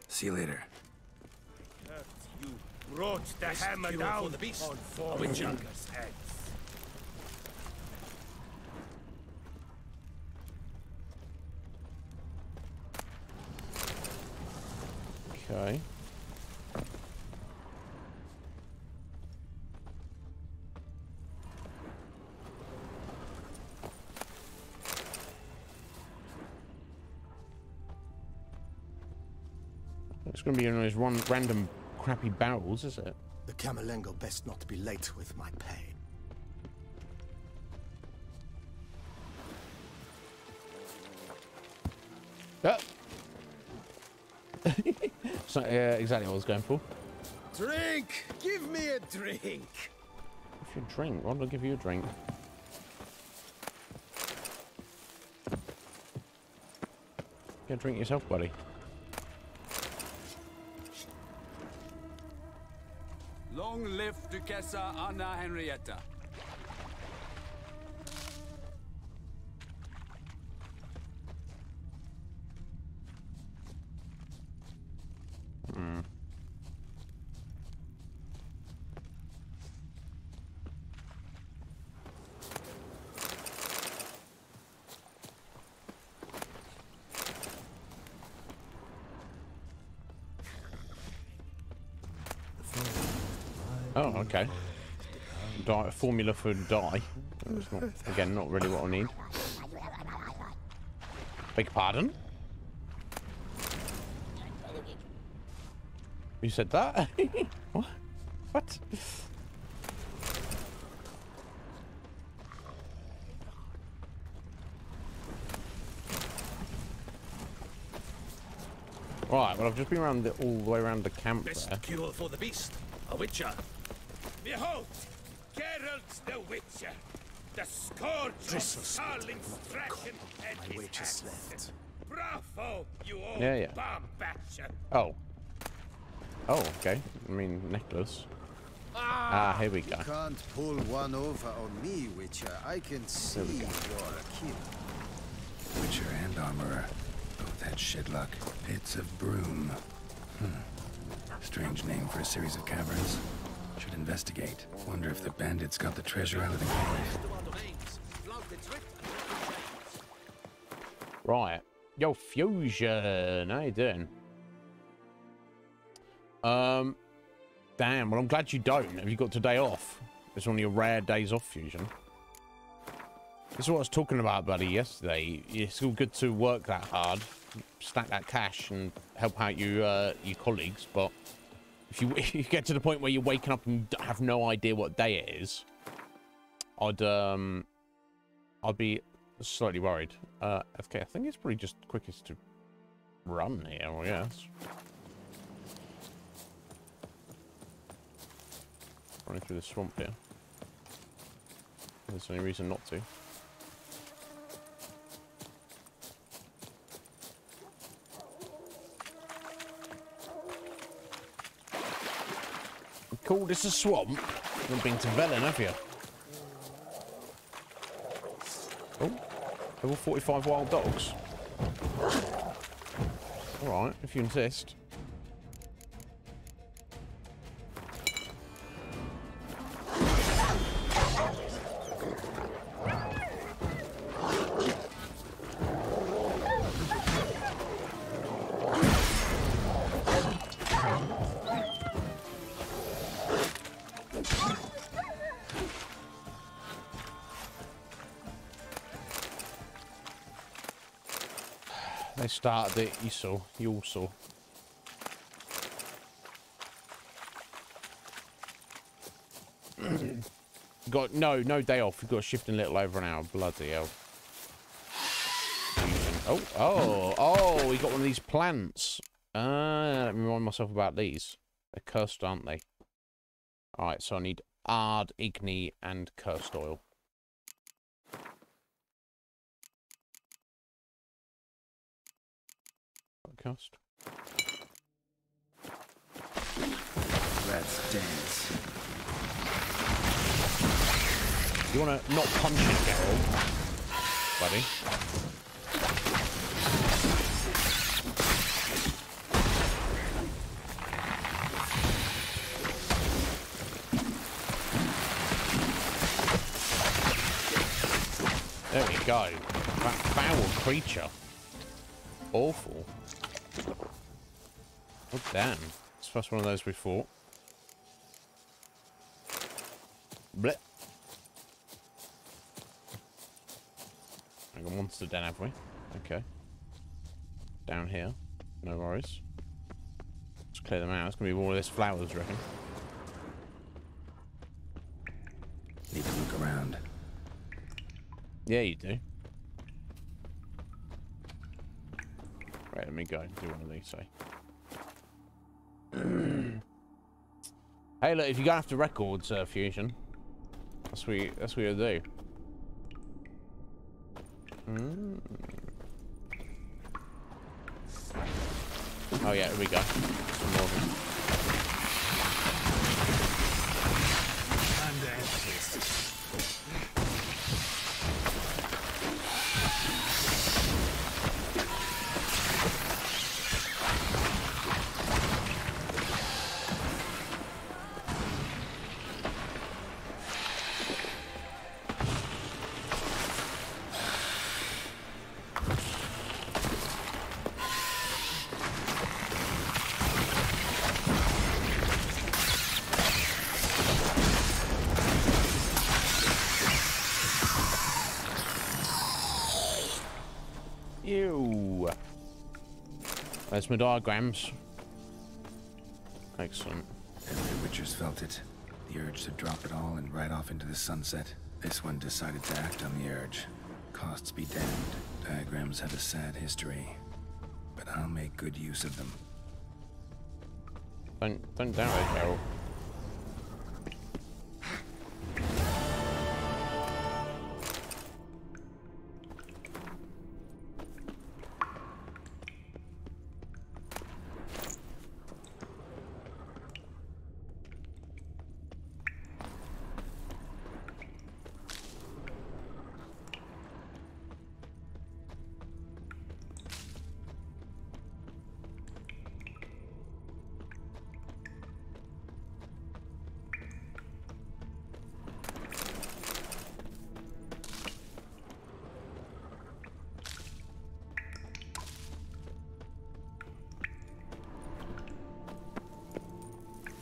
See you later. You brought the hammer down for the beast. On four fingers' heads. Okay. It's going to be one of those random crappy barrels, is it? The Camerlengo best not be late with my pay. It's not exactly what I was going for. Drink! Give me a drink! Give you a drink? Why don't I give you a drink? Get a drink yourself, buddy. Long live Duchessa Anna Henrietta. Oh, okay. Formula for dye. That's not, again, not really what I need. Beg your pardon? You said that? What? What? Right, well, I've just been around all the way around the camp Best there. cure for the beast, a witcher. Behold, Geralt the Witcher, the scourge of Starling's dragon and his hands. Bravo, you old bomb basher. Oh. Oh, okay. I mean, necklace. Here we go. You can't pull one over on me, Witcher. I can see you're a kid. Witcher and armorer. Both had shit luck. Pits of Broom. Strange name for a series of caverns. Should investigate. Wonder if the bandits got the treasure out of the cave. Right. Yo, Fusion. How you doing? Damn. Well, I'm glad you don't. Have you got today off? It's one of your rare days off, Fusion. This is what I was talking about, buddy, yesterday. It's all good to work that hard, stack that cash, and help out your colleagues, but if you get to the point where you're waking up and have no idea what day it is, I'd be slightly worried. Okay, I think it's probably just quickest to run here, I guess. Running through the swamp here. There's any reason not to. Call this a swamp? You've been to Velen, have you? Oh, level 45 wild dogs. Alright, if you insist. They started it, you all saw. Got no day off. We've got a shift in a little over an hour. Bloody hell. Oh, we got one of these plants. Let me remind myself about these. They're cursed, aren't they? Alright, so I need Ard, Igni, and cursed oil. Cursed. Let's dance. You want to not punch it, Geralt, buddy? There we go. That foul creature. Awful. Oh, damn. It's the first one of those we fought. Blech. Hang on, monster den, have we? Okay. Down here. No worries. Let's clear them out. It's going to be all of this flowers, I reckon. Need to look around. Yeah, you do. Right, let me go and do one of these, say. Hey, look, if you go after records, Fusion, that's what you do. Oh yeah, here we go. Some more of them. Ew. There's my diagrams. Excellent. Every Witcher's felt it. The urge to drop it all and ride off into the sunset. This one decided to act on the urge. Costs be damned. Diagrams have a sad history. But I'll make good use of them. Don't doubt it, Geralt.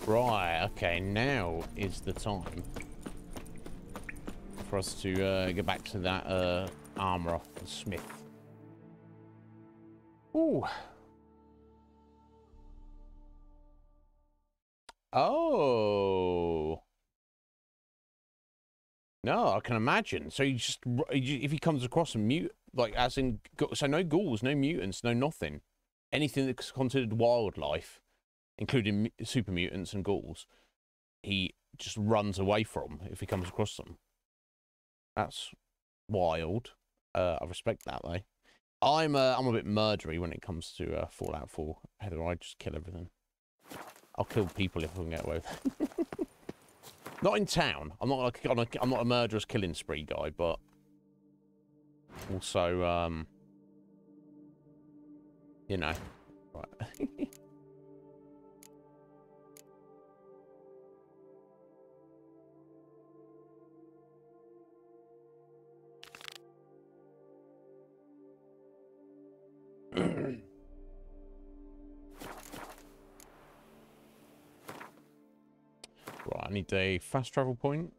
Right, okay, now is the time for us to get back to that armourer, the smith. Ooh. Oh. No, I can imagine. So you just, if he comes across a like as in, so no ghouls, no mutants, no nothing. Anything that's considered wildlife, including super mutants and ghouls, he just runs away from if he comes across them. That's wild. I respect that though. I'm a bit murdery when it comes to Fallout 4. Heather, I just kill everything. I'll kill people if I can get away with it. Not in town. I'm not a murderous killing spree guy, but also you know, right. Right, I need a fast travel point.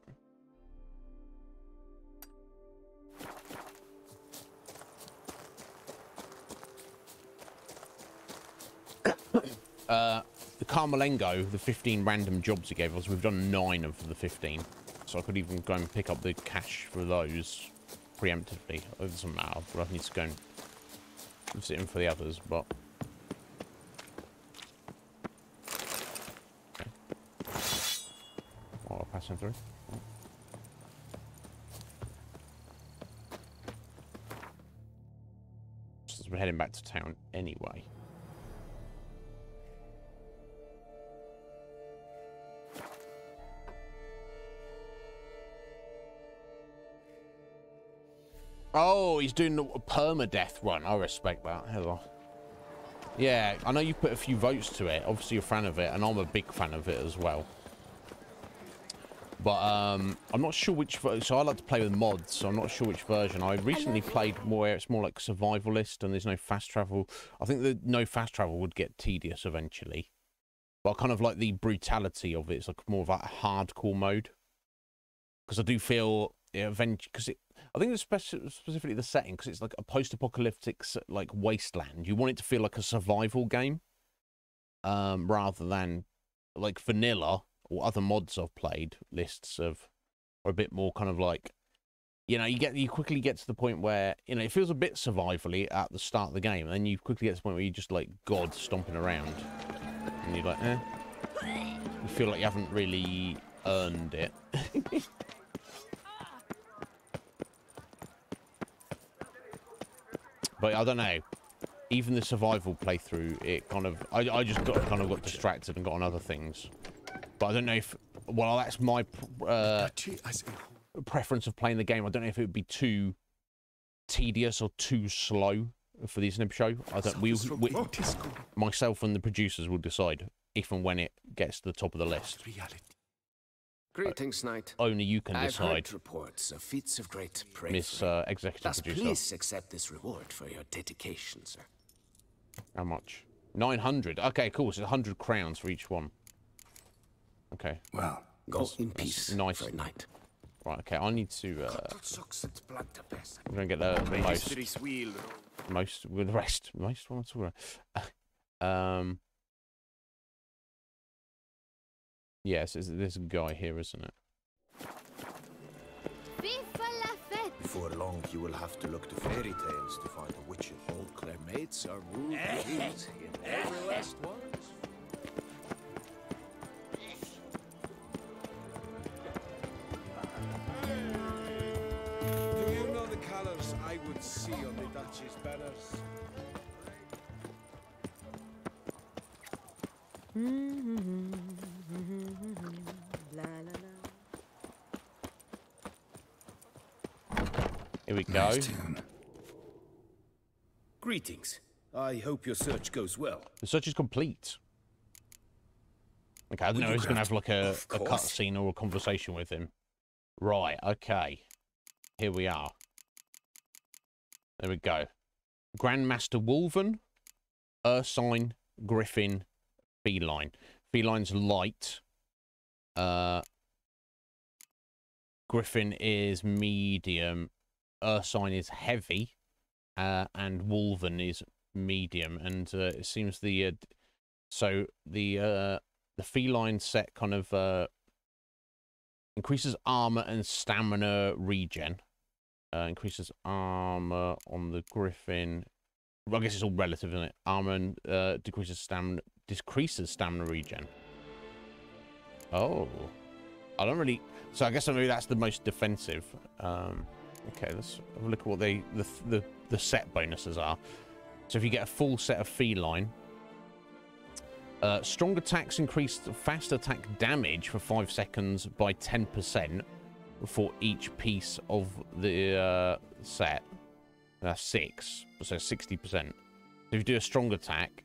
the Carmelengo, the 15 random jobs it gave us, we've done 9 of the 15. So I could even go and pick up the cash for those preemptively. It doesn't matter, but I need to go and sit in for the others, but... Okay. Oh, I'll pass him through. Oh. So we're heading back to town anyway. Oh, he's doing a permadeath run. I respect that. Hello. Yeah, I know you put a few votes to it. Obviously, you're a fan of it, and I'm a big fan of it as well. But I'm not sure which. So I like to play with mods. So I'm not sure which version. I recently played more. It's more like survivalist, and there's no fast travel. I think that no fast travel would get tedious eventually. But I kind of like the brutality of it. It's like more of a hardcore mode. Because I do feel eventually, because I think it's specifically the setting, because it's like a post-apocalyptic like wasteland. You want it to feel like a survival game, rather than like vanilla or other mods I've played. Lists of are a bit more kind of like, you know, you quickly get to the point where, you know, it feels a bit survivally at the start of the game, and then you quickly get to the point where you're just like God stomping around, and you're like, you feel like you haven't really earned it. But I don't know. Even the survival playthrough, it kind of... I just got distracted and got on other things. But I don't know if... Well, that's my preference of playing the game. I don't know if it would be too tedious or too slow for the Iznib Show. I don't... myself and the producers will decide if and when it gets to the top of the list. Greetings, Knight. Only you can decide. I've heard reports of feats of great bravery. Miss Executive Producer. Please accept this reward for your dedication, sir. How much? 900. Okay, cool. So 100 crowns for each one. Okay. Well, go in peace. Nice. For a night. Right. Okay. I need to. I'm gonna get the most with the rest. Most. What am I talking about? Yes, there's a guy here, isn't it? Before long, you will have to look to fairy tales to find a witch. All Claire mates are rude things in every last one. Do you know the colors I would see on the Duchy's banners? Here we go. Nice tune. Greetings. I hope your search goes well. The search is complete. Okay, I don't know if he's going to have like a cutscene or a conversation with him. Right, okay. Here we are. There we go. Grandmaster Wolven, Ursine, Griffin, Feline. Feline's light. Griffin is medium. Ursine is heavy. And Wolven is medium. And it seems the feline set kind of increases armor and stamina regen. Increases armor on the Griffin. Well, I guess it's all relative, isn't it? Armor and decreases stamina regen. Oh, I don't really. So I guess maybe that's the most defensive. Okay, let's have a look at what the set bonuses are. So if you get a full set of feline, strong attacks increase fast attack damage for 5 seconds by 10% for each piece of the set. That's 6, so 60%. So if you do a strong attack,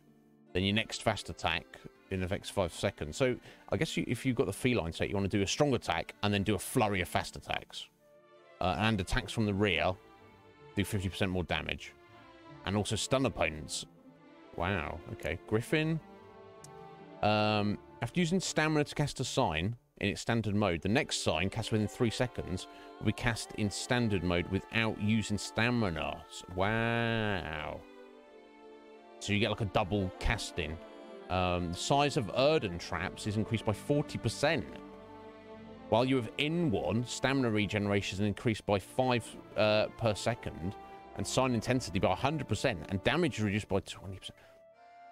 then your next fast attack in the next 5 seconds. So I guess if you've got the feline set, you want to do a strong attack and then do a flurry of fast attacks. And attacks from the rear do 50% more damage. And also stun opponents. Wow, okay. Griffin. After using stamina to cast a sign in its standard mode, the next sign cast within 3 seconds will be cast in standard mode without using stamina. Wow. So you get like a double casting Size of Erden traps is increased by 40%. While you have in one, stamina regeneration is increased by 5 per second, and sign intensity by 100%, and damage is reduced by 20%.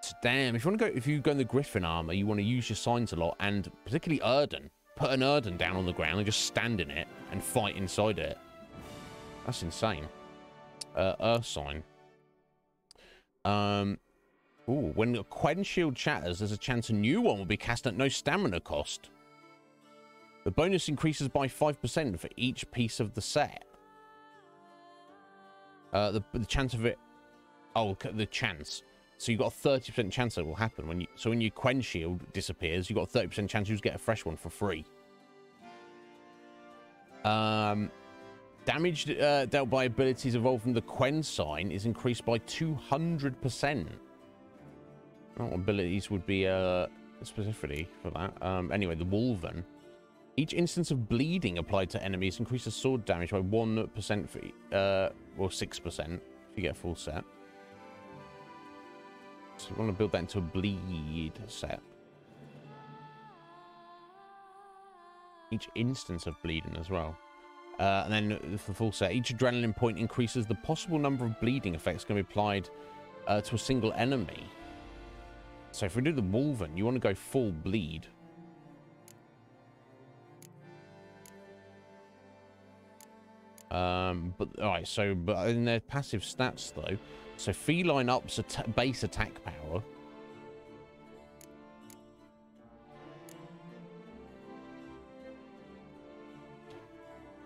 So damn, if you go in the Griffin armor, you want to use your signs a lot, and particularly Erden. Put an Erden down on the ground and just stand in it and fight inside it. That's insane. Earth sign. Ooh, when a Quen shield shatters, there's a chance a new one will be cast at no stamina cost. The bonus increases by 5% for each piece of the set. The chance of it... Oh, the chance. So you've got a 30% chance that will happen. When your Quen shield disappears, you've got a 30% chance you just get a fresh one for free. Damage dealt by abilities evolved from the Quen sign is increased by 200%. What abilities would be specifically for that? Anyway, the Wolven. Each instance of bleeding applied to enemies increases sword damage by 1% for, or 6% if you get a full set. So you want to build that into a bleed set. Each instance of bleeding as well. And then for the full set, each adrenaline point increases the possible number of bleeding effects can be applied to a single enemy. So if we do the Wolven, you want to go full bleed. But alright, so but in their passive stats though, so feline ups base attack power.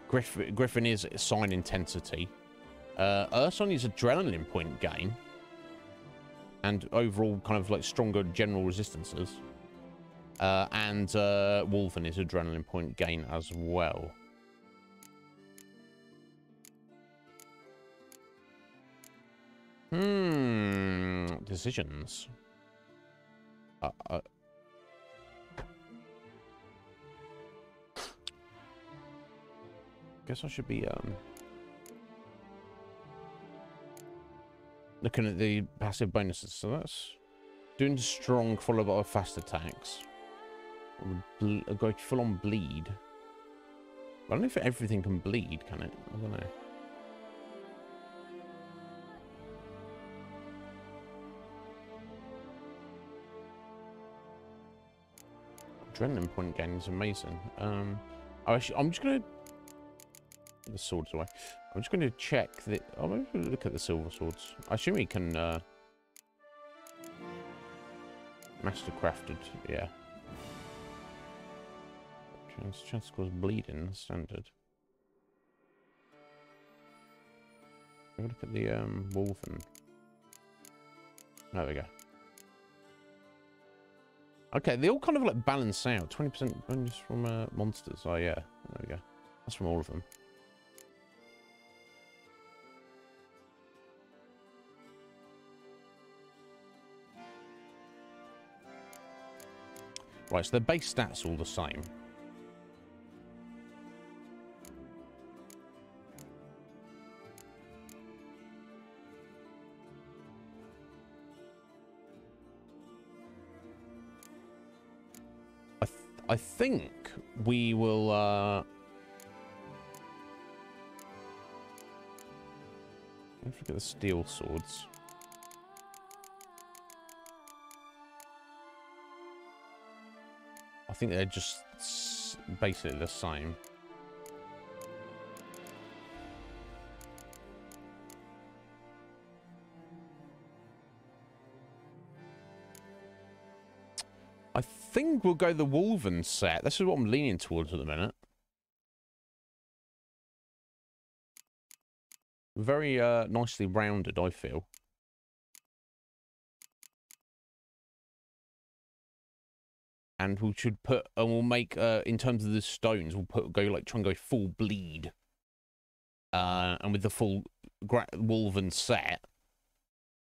Griffin is sign intensity. Urson is adrenaline point gain. And overall kind of like stronger general resistances. And Wolven is adrenaline point gain as well. Decisions. Guess I should be looking at the passive bonuses. So that's doing strong followed by fast attacks. Go full on bleed. I don't know if everything can bleed, can it? I don't know. Adrenaline point gain is amazing. I'm just gonna the swords away. I'm just gonna check the. Oh, maybe look at the silver swords. I assume he can master crafted. Yeah. Chance to cause bleeding. Standard. Have a look at the Wolven. There we go. Okay, they all kind of like balance out. 20% bonus from monsters. Oh yeah, there we go. That's from all of them. Right, so the base stats are all the same. I think we will let's look at the steel swords. I think they're just basically the same. I think we'll go the Wolven set. This is what I'm leaning towards at the minute. Very nicely rounded, I feel. And we should put, and we'll make, in terms of the stones, we'll try and go full bleed. And with the full Wolven set,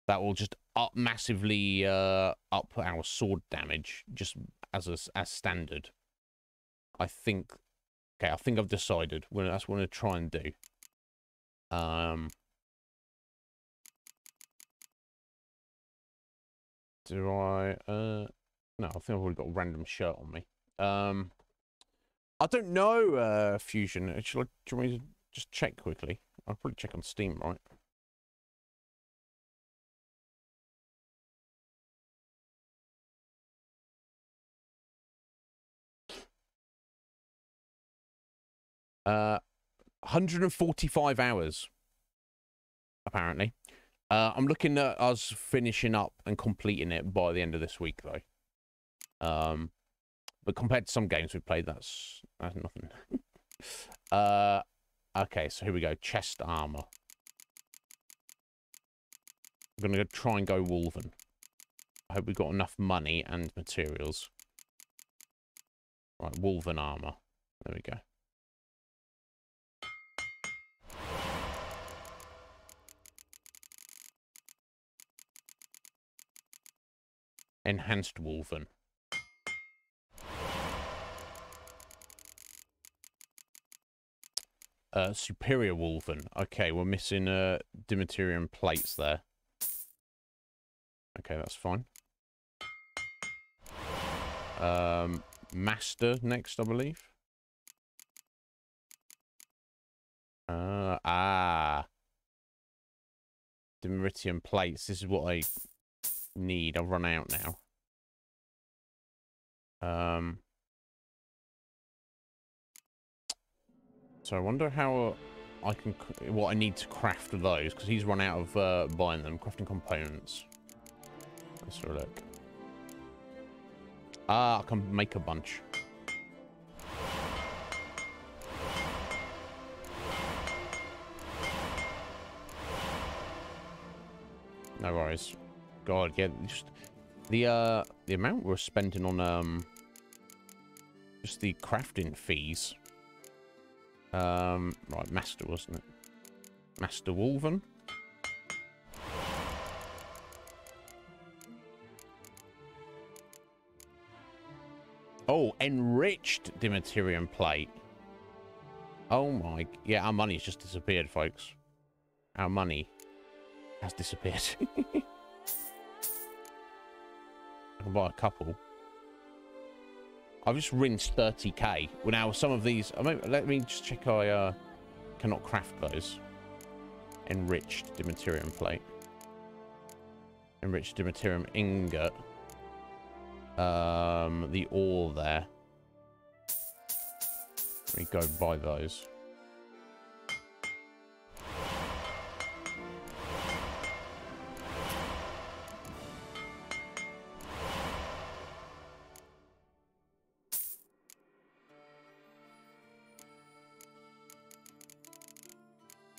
that will just massively up our sword damage, just as standard. I think. Okay, I think I've decided. That's what I'm gonna try and do. Do I? No, I think I've already got a random shirt on me. I don't know, Fusion. Do you want me to just check quickly? I'll probably check on Steam, right? Uh, 145 hours, apparently. I'm looking at us finishing up and completing it by the end of this week, though. But compared to some games we've played, that's nothing. Okay, so here we go. Chest armor. I'm gonna try and go Wolven. I hope we've got enough money and materials. Right, Wolven armor. There we go. Enhanced Wolven. Superior Wolven. Okay, we're missing Dimeterium plates there. Okay, that's fine. Master next, I believe. Dimeritium plates. This is what I need. I've run out now. So I wonder how I can, what I need to craft those, because he's run out of buying them. Crafting components. Let's have a look. I can make a bunch. No worries. God, yeah, just the amount we're spending on just the crafting fees. Right, Master, wasn't it? Master Wolven. Oh, enriched Dimeterium plate. Oh my, yeah, our money's just disappeared, folks. Our money has disappeared. I can buy a couple. I've just rinsed 30k. Well, now some of these, let me just check I cannot craft those. Enriched Dimeterium plate. Enriched Dimeterium ingot. The ore there. Let me go buy those.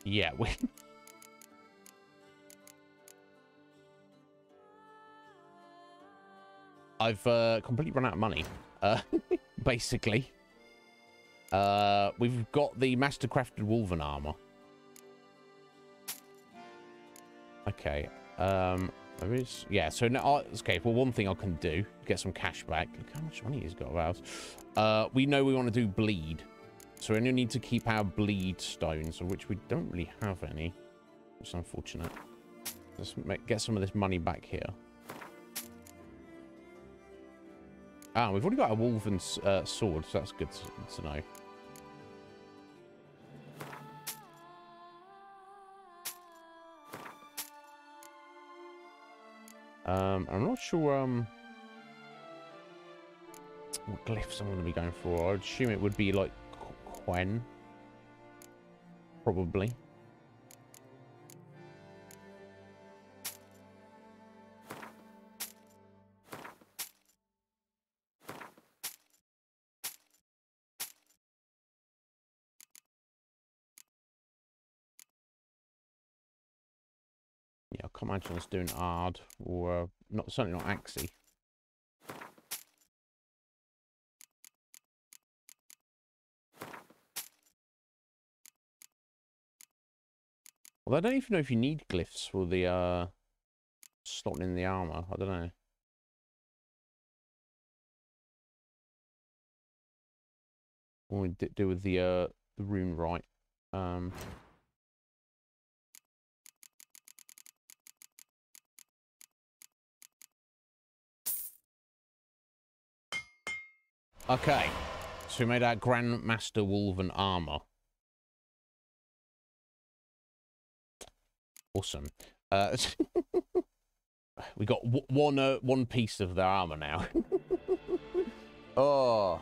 Yeah, we... I've completely run out of money, basically. We've got the master-crafted Wolven armor. Okay, there is... Yeah, so now... Okay, well, one thing I can do, get some cash back. Look how much money he's got of ours. We know we want to do bleed. So we only need to keep our bleed stones, of which we don't really have any. It's unfortunate. Let's get some of this money back here. Ah, we've already got a Wolven sword, so that's good to know. I'm not sure what glyphs I'm going to be going for. I'd assume it would be like Quen. Probably. Yeah, I can't imagine us doing Ard or certainly not Axie. Well, I don't even know if you need glyphs for the slotting in the armor. I don't know. What we do with the rune right. Okay. So we made our Grandmaster Wolven armor. Awesome. We got one piece of their armor now. Oh.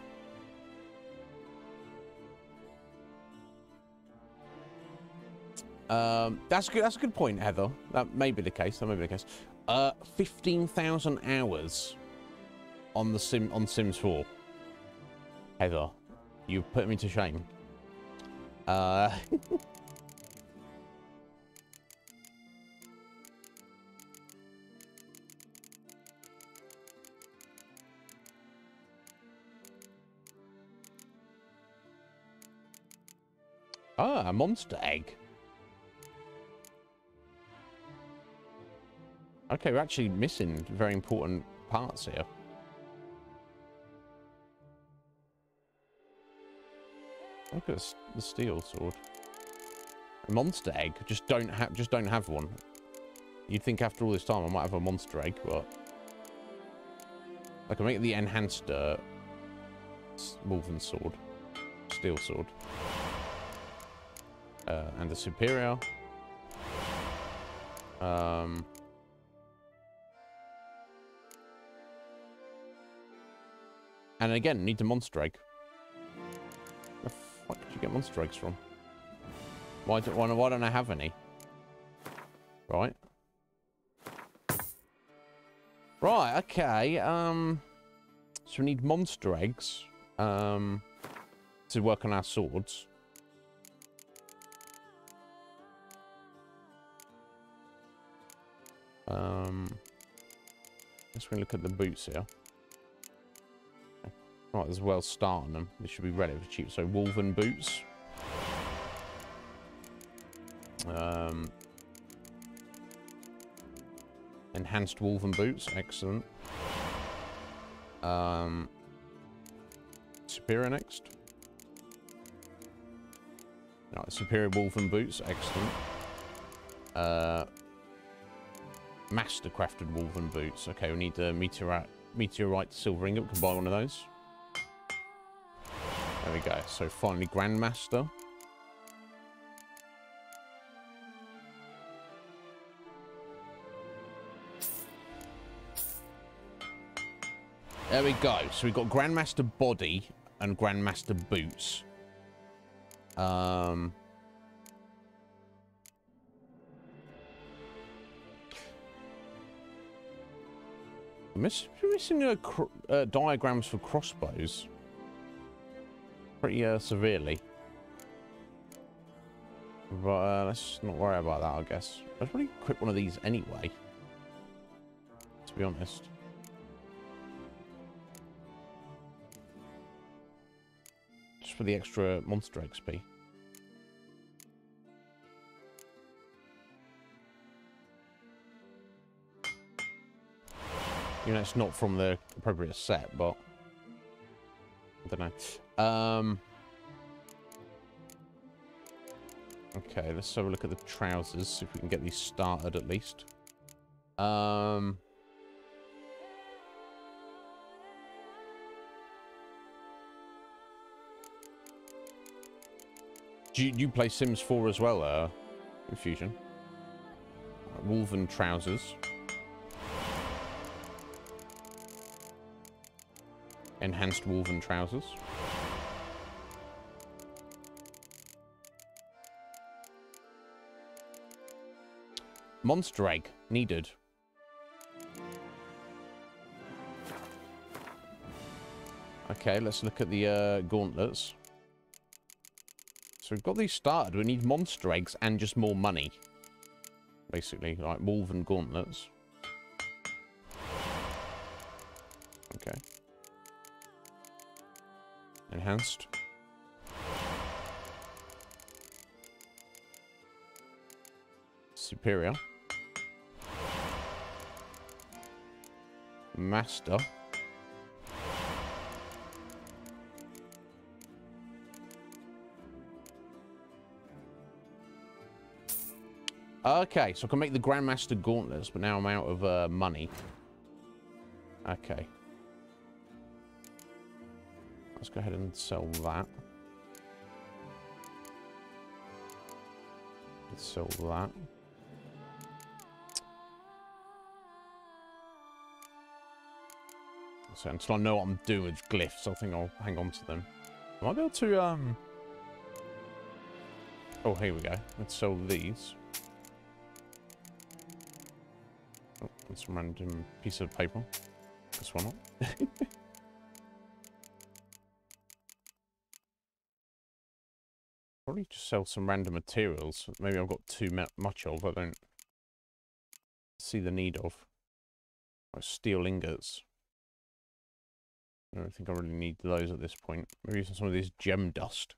That's good. That's a good point, Heather. That may be the case. That may be the case. 15,000 hours on Sims 4. Heather, you've put me to shame. A monster egg. Okay, we're actually missing very important parts here. Look at the steel sword. A monster egg. Just don't have one. You'd think after all this time I might have a monster egg, but I can make the enhanced Wolven sword, steel sword, and the superior. And again, need the monster egg. Where the fuck did you get monster eggs from? Why don't I have any? Right. Right, okay. So we need monster eggs to work on our swords. Let's look at the boots here. Right, as well start on them. They should be relatively cheap. So Wolven boots. Enhanced Wolven boots, excellent. Superior next. Right, superior Wolven boots, excellent. Master crafted Wolven boots. Okay, we need the meteorite silver ingot. We can buy one of those. There we go. So finally, Grandmaster. There we go. So we've got Grandmaster body and Grandmaster boots. Missing diagrams for crossbows. Pretty severely. But let's not worry about that, I guess. I'd probably equip one of these anyway, to be honest. Just for the extra monster XP. You know, it's not from the appropriate set, but I don't know. Okay, let's have a look at the trousers, see if we can get these started at least. Do you play Sims 4 as well, Infusion? Wolven trousers. Enhanced Wolven trousers. Monster egg needed. Okay, let's look at the gauntlets. So we've got these started. We need monster eggs and just more money. Basically, like Wolven gauntlets. Okay. Enhanced. Superior. Master. Okay, so I can make the Grandmaster gauntlets, but now I'm out of money. Okay. let's go ahead and sell that. Let's sell that. So until I know what I'm doing with glyphs, I think I'll hang on to them. I might be able to, oh, here we go. Let's sell these. Oh, that's a random piece of paper. This one not. Probably just sell some random materials. Maybe I've got too much of. I don't see the need of. Like steel ingots. I don't think I really need those at this point. Maybe some of this gem dust.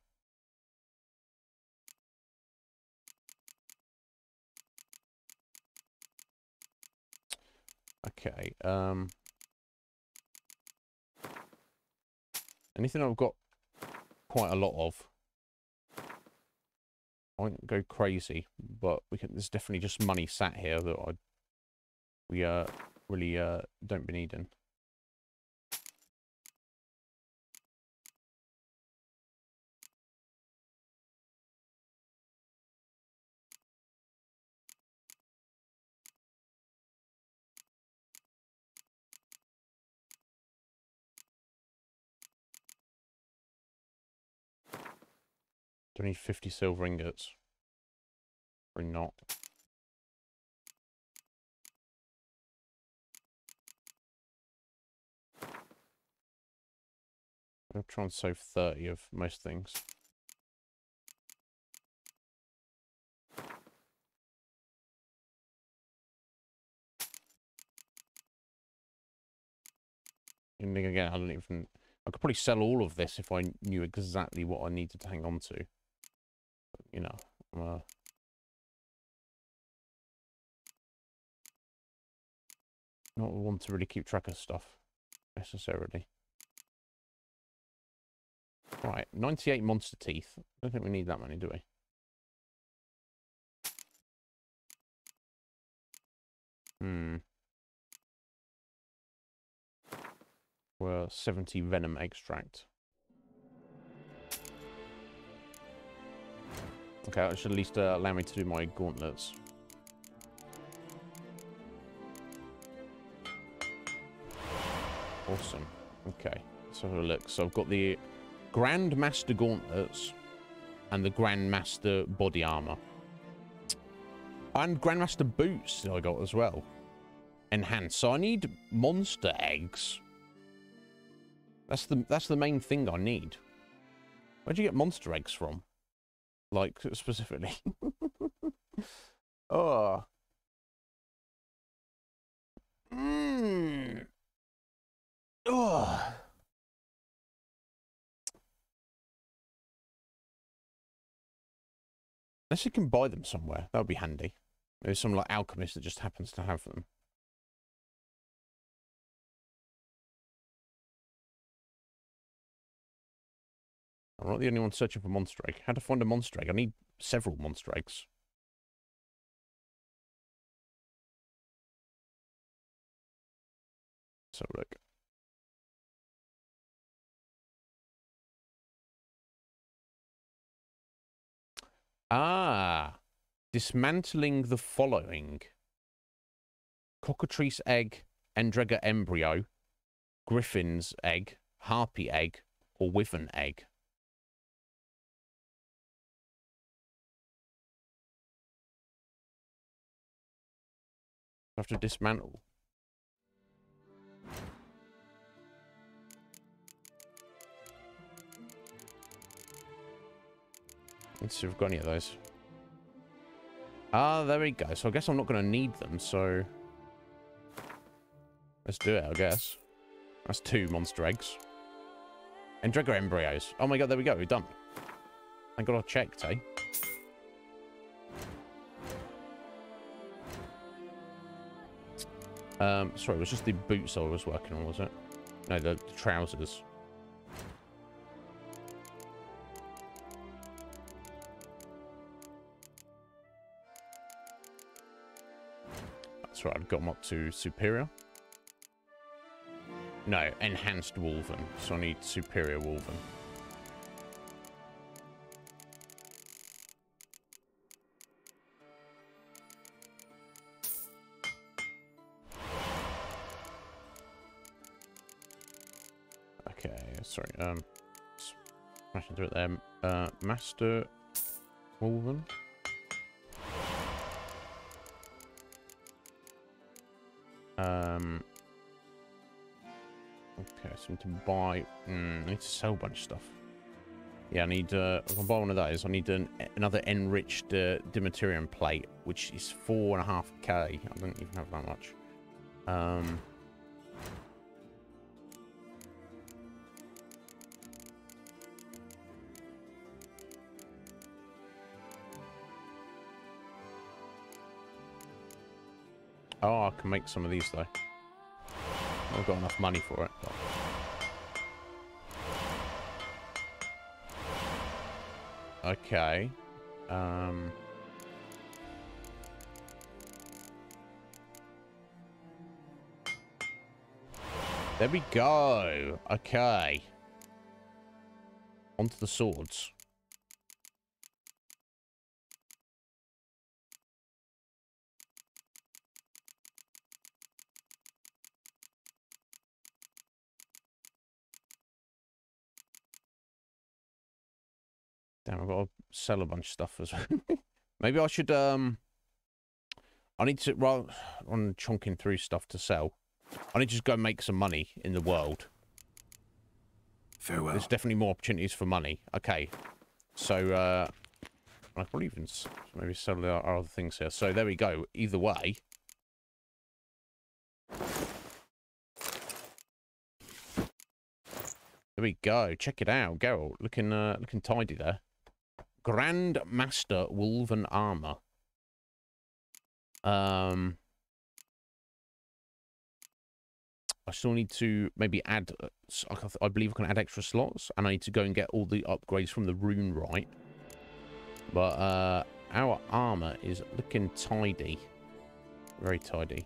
Okay. Anything I've got quite a lot of. I won't go crazy, but we can. There's definitely just money sat here that we really don't be needing. Do I need 50 silver ingots? Probably not. I'll try and save 30 of most things. And again, I don't even... I could probably sell all of this if I knew exactly what I needed to hang on to. But, you know, I'm not one to really keep track of stuff, necessarily. Right, 98 monster teeth. I don't think we need that many, do we? Well, 70 venom extract. Okay, that should at least allow me to do my gauntlets. Awesome. Okay, let's have a look. So I've got the Grandmaster gauntlets and the Grandmaster body armor. And Grandmaster boots I got as well. Enhanced. So I need monster eggs. That's the main thing I need. Where'd you get monster eggs from? Like, specifically. Oh. Oh. Unless you can buy them somewhere. That would be handy. Maybe some, like, alchemist that just happens to have them. I'm not the only one searching for monster egg. How to find a monster egg? I need several monster eggs. So look. Ah, dismantling the following: cockatrice egg, Endrega embryo, griffin's egg, harpy egg, or wyvern egg. I have to dismantle. Let's see if we've got any of those. Ah, there we go. So I guess I'm not going to need them, so... let's do it, I guess. That's 2 monster eggs. Endrega embryos. Oh my god, there we go. We're done. Thank god I checked, eh? Sorry, it was just the boots I was working on, was it? No, the trousers. That's right, I've got them up to superior. No, enhanced Wolven. So I need superior Wolven. Okay, sorry, smashing through it there. Master Wolven. Okay, so I need to buy. I need to sell a bunch of stuff. Yeah, I need. If I buy one of those, I need another enriched Dimaterium plate, which is 4.5k. I don't even have that much. Oh, I can make some of these though. I've got enough money for it. But... Okay. There we go. Okay. Onto the swords. Damn, I've got to sell a bunch of stuff as well. Maybe I should, I need to, rather than chonking through stuff to sell, I need to just go make some money in the world. Farewell. There's definitely more opportunities for money. Okay. So, I probably even maybe sell our other things here. So there we go. Either way. There we go. Check it out. Geralt, looking tidy there. Grand Master Wolven Armor. I still need to maybe add, I believe I can add extra slots, and I need to go and get all the upgrades from the rune right. But our armor is looking tidy. Very tidy.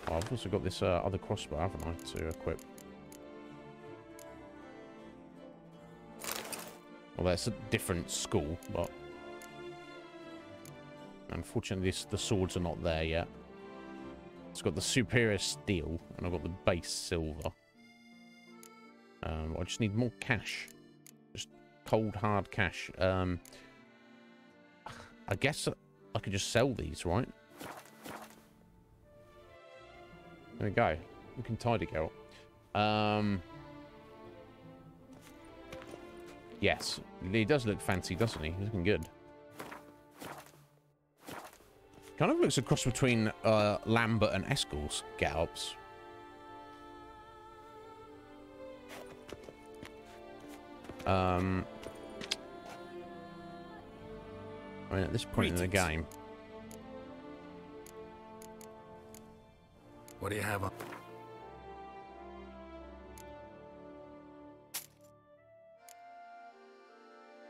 Oh, I've also got this other crossbow, haven't I, to equip. Well, that's a different school, but unfortunately the swords are not there yet. It's got the superior steel, and I've got the base silver. I just need more cash. Just cold, hard cash. I guess I could just sell these, right? There we go. Looking tidy, Geralt. Yes, he does look fancy, doesn't he? He's looking good. Kind of looks a cross between Lambert and Eskel's Gallops. I mean, at this point in the game. What do you have on?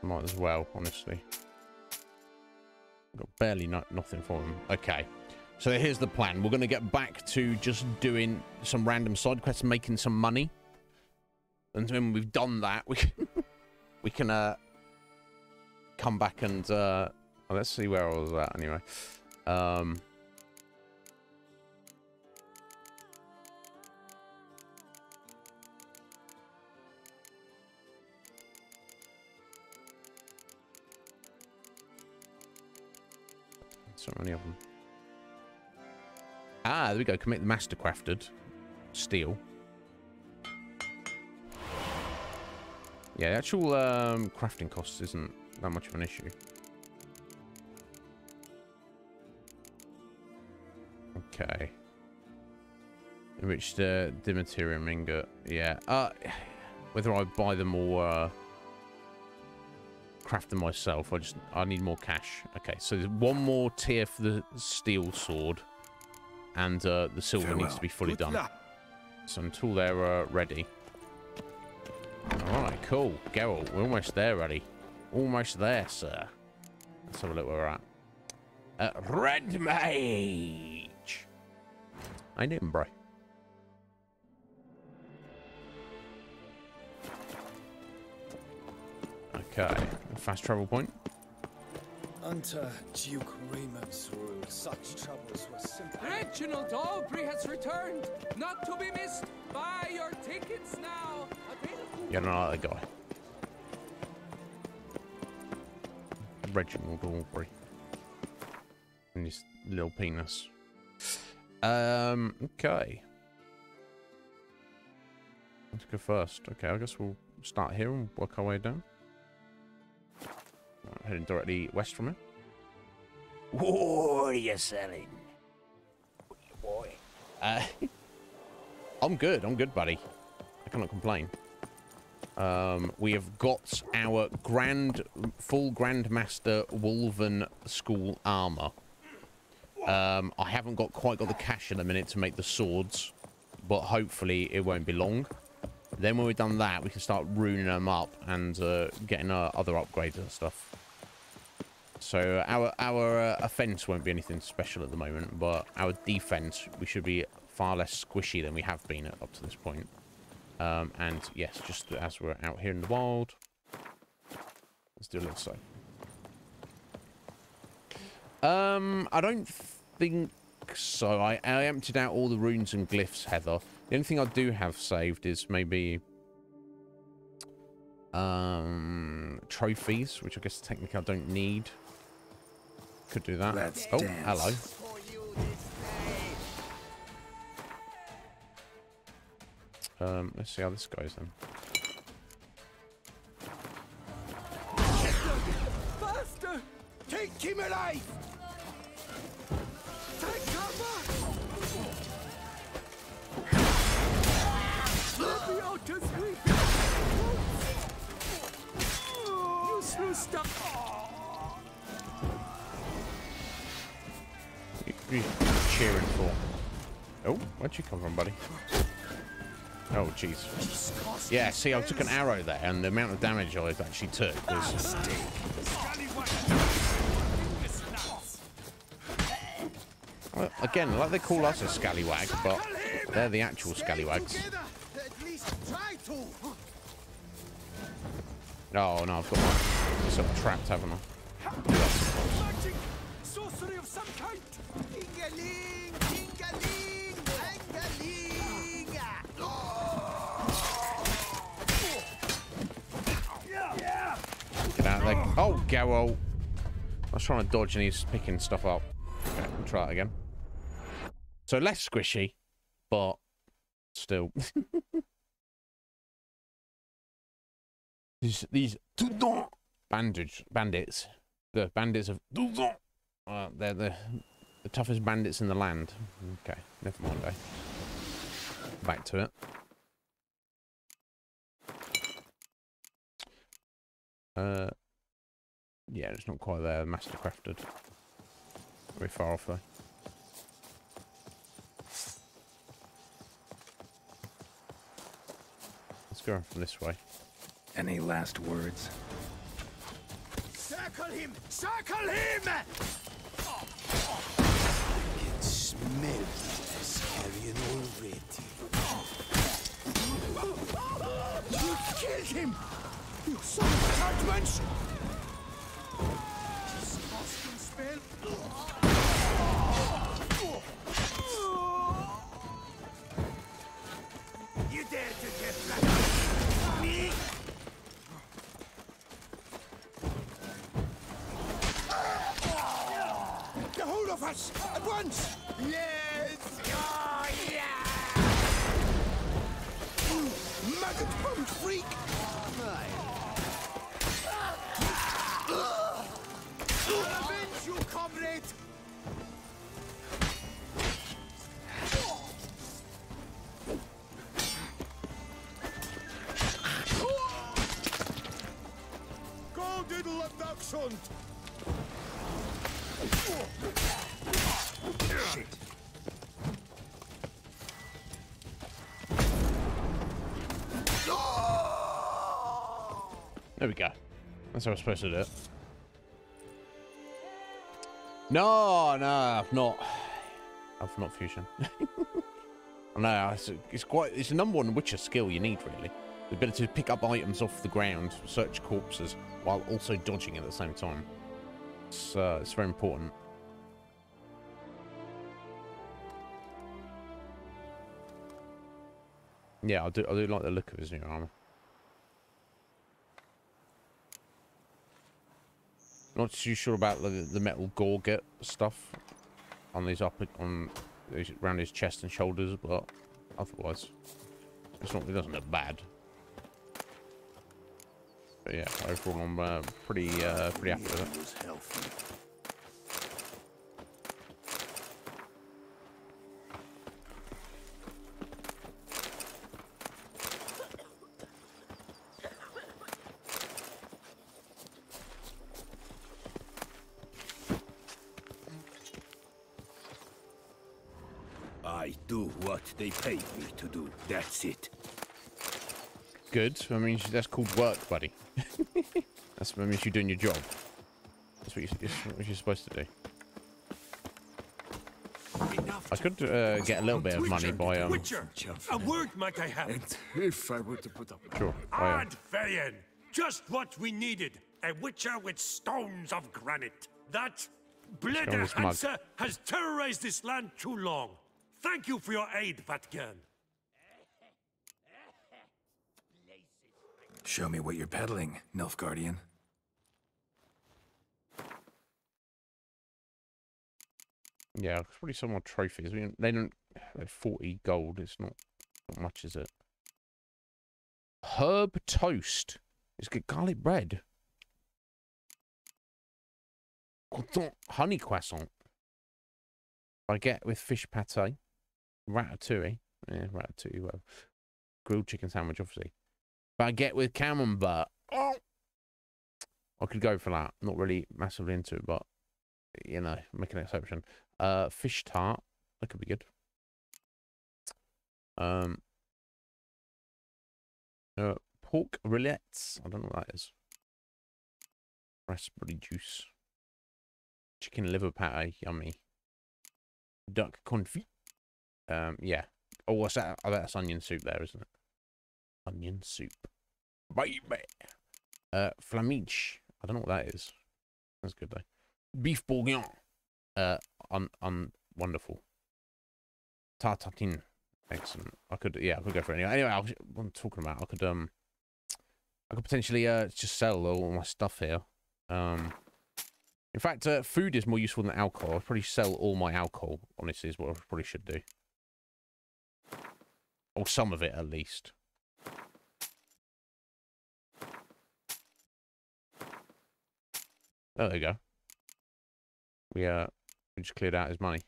Might as well, honestly. Got barely nothing for him. Okay. So here's the plan. We're going to get back to just doing some random side quests, making some money. And when we've done that, we can come back and well, let's see where I was at anyway. So many of them. Ah, there we go. Can make the master crafted steel. Yeah, the actual crafting cost isn't that much of an issue. Okay. Enriched Dimaterium ingot. Yeah. Whether I buy them or craft them myself, I need more cash. Okay, so there's one more tier for the steel sword, and the silver needs to be fully done. So until they're ready. All right, cool. Geralt, we're almost there, buddy. Almost there, sir. Let's have a look where we're at. Red Mage. I knew him, bro. Okay, fast travel point. Under Duke Raymond's rule, such troubles were simple. Reginald Aubrey has returned, not to be missed. Buy your tickets now. Yeah, no, that guy. Reginald Aubrey. And his little penis. Okay. Let's go first. Okay, I guess we'll start here and work our way down. Heading directly west from it. What are you selling? Boy. I'm good, buddy. I cannot complain. We have got our full Grandmaster Wolven School armor. I haven't quite got the cash in a minute to make the swords, but hopefully it won't be long. Then when we've done that, we can start ruining them up and getting other upgrades and stuff. So our offense won't be anything special at the moment, but our defense, we should be far less squishy than we have been up to this point. And yes, just as we're out here in the wild, let's do a little so. I don't think so. I emptied out all the runes and glyphs, Heather. The only thing I do have saved is maybe trophies, which I guess technically I don't need. Could do that. Let's oh, dance. Hello. Let's see how this goes then. Faster! Take him alive! Take cover! Let me out to sleep! You slew stuff! What are you cheering for? Oh, where'd you come from, buddy? Oh, jeez. Yeah, see, I took an arrow there, and the amount of damage I actually took was... Well, again, like they call us a scallywag, but they're the actual scallywags. Oh, no, I've got myself trapped, haven't I? Magic! Sorcery of some kind! Ding-a-ling! Ding-a-ling! Dang-a-ling! Get out of there. Oh, Geralt. I was trying to dodge and he's picking stuff up. Okay, we'll try it again. So less squishy, but still. these bandits, the bandits of they're the toughest bandits in the land. Okay, never mind. Back to it. Yeah, it's not quite there. Master crafted. Very far off though. Let's go from this way. Any last words? Circle him! Circle him! I can smell this carrion already. You killed him! You son of a judgment! Disgusting spell! You dare to get back me? The whole of us at once! Let's go! Yeah! Maggot-bomb freak! Avenge you, comrade! Go diddle of Dachshund! Shit. There we go. That's how we're supposed to do it. No, I've not fusion. I know it's the number one Witcher skill you need really. The ability to pick up items off the ground, search corpses, while also dodging at the same time. It's very important. Yeah, I do like the look of his new armor. Not too sure about the metal gorget stuff on these around his chest and shoulders, but otherwise, it doesn't look bad. But yeah, overall, I'm pretty happy with it. I do what they paid me to do. That's it. Good. I mean, that's called work, buddy. That means you're doing your job. That's what you're supposed to do. I could get a little bit of money by Witcher, a word might I have? And if I were to put up... Sure. Advayan, just what we needed. A witcher with stones of granite. That Blederhansa has terrorized this land too long. Thank you for your aid, Vatgan. Show me what you're peddling, Nilfgaardian. Yeah, it's probably some more trophies. I mean, they don't have 40 gold. It's not much, is it? Herb toast. It's got garlic bread. Honey croissant. Baguette with fish pate. Ratatouille. Yeah, ratatouille. Well, grilled chicken sandwich, obviously. Baguette with camembert. Oh! I could go for that. Not really massively into it, but, you know, make an exception. Fish tart. That could be good. Pork rillettes. I don't know what that is. Raspberry juice. Chicken liver pate. Yummy. Duck confit. Yeah. Oh, what's that? Oh, that's onion soup there, isn't it? Onion soup. Baby. Flamige. I don't know what that is. That's good though. Beef bourguignon. Wonderful. Tartatine. Excellent. I could go for it anyway. Anyway, what I'm talking about, I could potentially just sell all my stuff here. In fact, food is more useful than alcohol. I'll probably sell all my alcohol, honestly, is what I probably should do. Or some of it, at least. Oh, there you go. We just cleared out his money.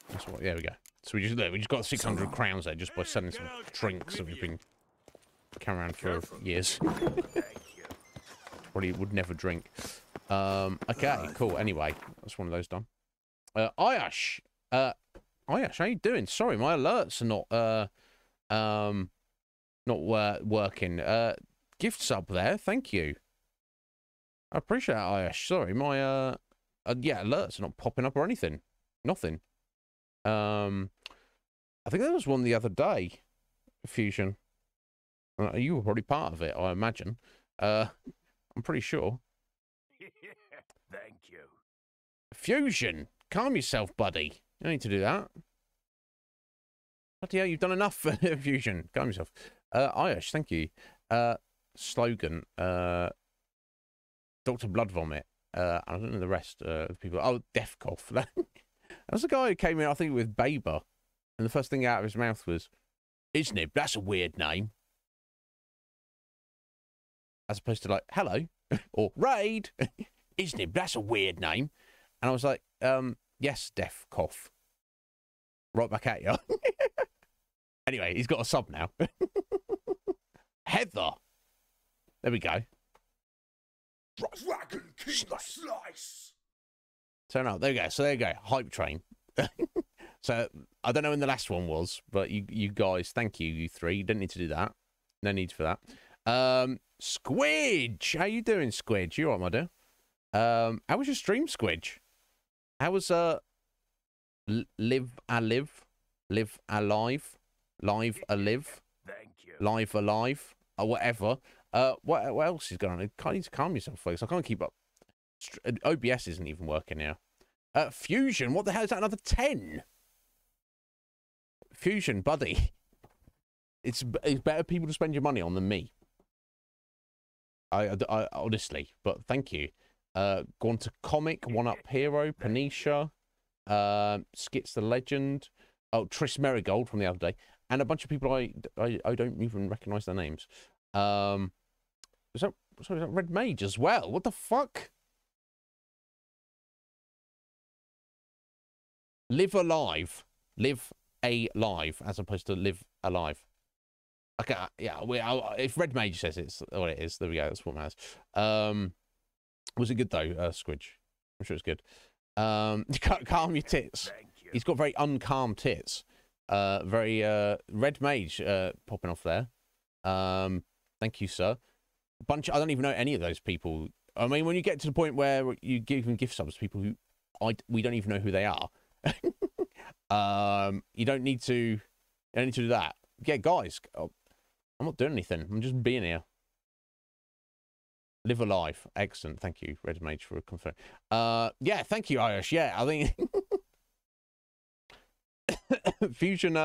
That's what. There we go. So we just got 600 crowns there just by selling some drinks that we've been carrying around for years. Probably would never drink. Okay, cool. Anyway, that's one of those done. Ayash, Ayash, how you doing? Sorry, my alerts are not working. Gift sub there, thank you. I appreciate that, Ayash. Sorry, my yeah, alerts are not popping up or anything. Nothing. I think there was one the other day. Fusion. You were probably part of it, I imagine. I'm pretty sure. Thank you. Fusion, calm yourself, buddy. You don't need to do that. Bloody hell, you've done enough for Fusion. Calm yourself. Ayash, thank you. Slogan. Dr. Blood Vomit. I don't know the rest of the people. Oh, Death Cough. That's the guy who came in, I think, with Baber. And the first thing out of his mouth was, Iznib, that's a weird name. As opposed to like, hello, or raid. Iznib, that's a weird name. And I was like, yes, Death Cough. Right back at you. Anyway, he's got a sub now. Heather. There we go. Dragon King Slice. So no, there we go. So there you go. Hype train. So I don't know when the last one was, but you guys, thank you, you three. You didn't need to do that. No need for that. Squidge, how you doing, Squidge? You all right, my dear? How was your stream, Squidge? How was Live alive. Live alive. Live alive. Thank you. Live alive. Or whatever. What else is going on? I need to calm yourself, folks. I can't keep up. OBS isn't even working now. Fusion, what the hell is that? Another 10? Fusion, buddy. It's better people to spend your money on than me. I honestly, but thank you. Gone to Comic, One Up Hero, Panisha, Skits the Legend, oh, Tris Merigold from the other day, and a bunch of people I don't even recognise their names. Was that Red Mage as well? What the fuck? Live alive. Live alive as opposed to live alive. Okay, yeah, if Red Mage says it's what it is, there we go, that's what matters. Was it good though, Squidge? I'm sure it's good. Calm your tits. Thank you. He's got very uncalm tits. Very Red Mage popping off there. Thank you, sir. I don't even know any of those people. I mean, when you get to the point where you give them gift subs to people who we don't even know who they are. You don't need to do that. Yeah, guys, I'm not doing anything. I'm just being here. Live alive. Excellent. Thank you, Red Mage, for confirming. Yeah, thank you, Irish. Yeah, I think Fusion.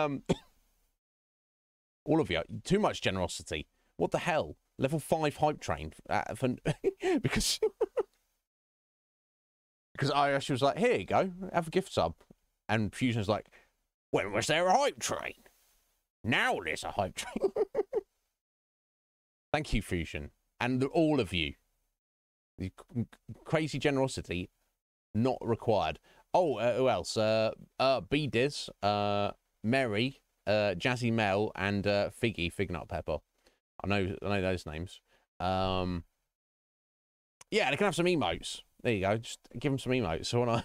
All of you, too much generosity. What the hell? Level 5 hype train because Irish was like, here you go, have a gift sub, and Fusion's like, when was there a hype train? Now there's a hype train. Thank you, Fusion, and all of you. The crazy generosity, not required. Oh, who else? B-Diz, Mary, Jazzy Mel, and Figgy Nut Pepper. I know those names. Yeah, they can have some emotes. There you go. Just give them some emotes. So when I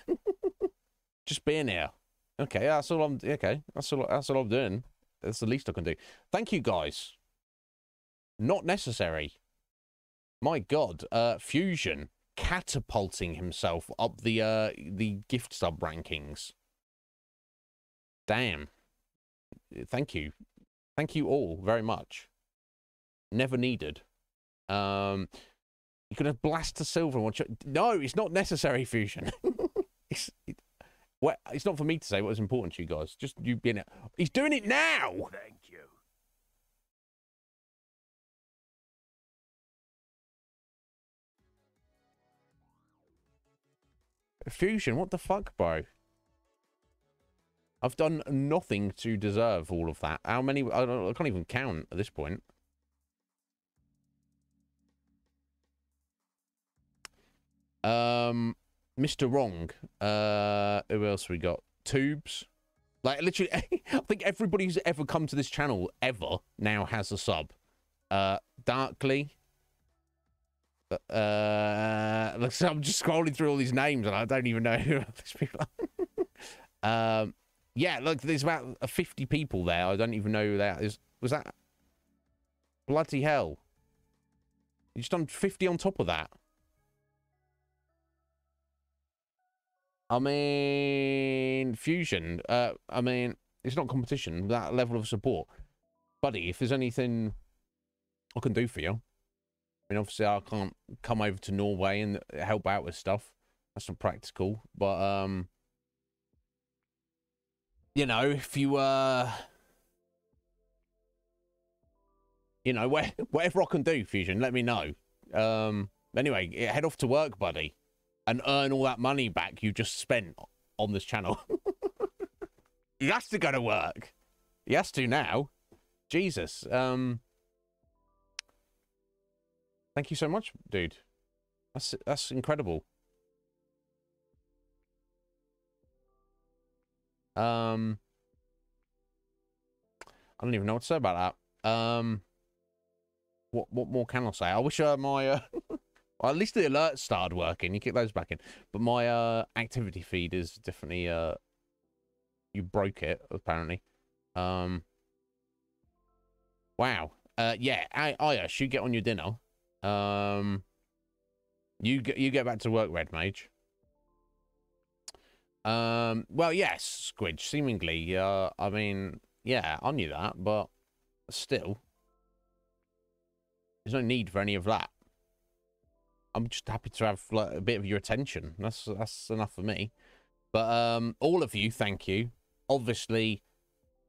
just being here. Okay, that's all I'm. Okay, that's all I'm doing. That's the least I can do. Thank you, guys. Not necessary. My God, Fusion catapulting himself up the gift sub rankings. Damn. Thank you all very much. Never needed. You could have blast to silver and watch it. No, it's not necessary, Fusion. It's not for me to say what is important to you guys. Just you being it. He's doing it now. Thank you. Fusion, what the fuck, bro? I've done nothing to deserve all of that. How many? I can't even count at this point. Mr. Wrong. Who else we got? Tubes. Like, literally, I think everybody who's ever come to this channel ever now has a sub. Darkly. So I'm just scrolling through all these names and I don't even know who these people are. Yeah, look, there's about 50 people there. I don't even know who that is. Was that? Bloody hell. You just done 50 on top of that. I mean, Fusion. I mean, it's not competition. That level of support, buddy. If there's anything I can do for you, I mean, obviously I can't come over to Norway and help out with stuff. That's not practical. But you know, if you you know, whatever I can do, Fusion, let me know. Anyway, head off to work, buddy. And earn all that money back you just spent on this channel. He has to go to work. He has to now. Jesus. Thank you so much, dude. That's incredible. I don't even know what to say about that. What more can I say? I wish my well, at least the alerts started working. You kick those back in. But my activity feed is definitely you broke it, apparently. Wow. Yeah, Ayash, you get on your dinner. You get back to work, Red Mage. Well, yes, Squidge, seemingly. I mean, yeah, I knew that, but still, there's no need for any of that. I'm just happy to have like a bit of your attention. That's enough for me. But all of you, thank you. Obviously,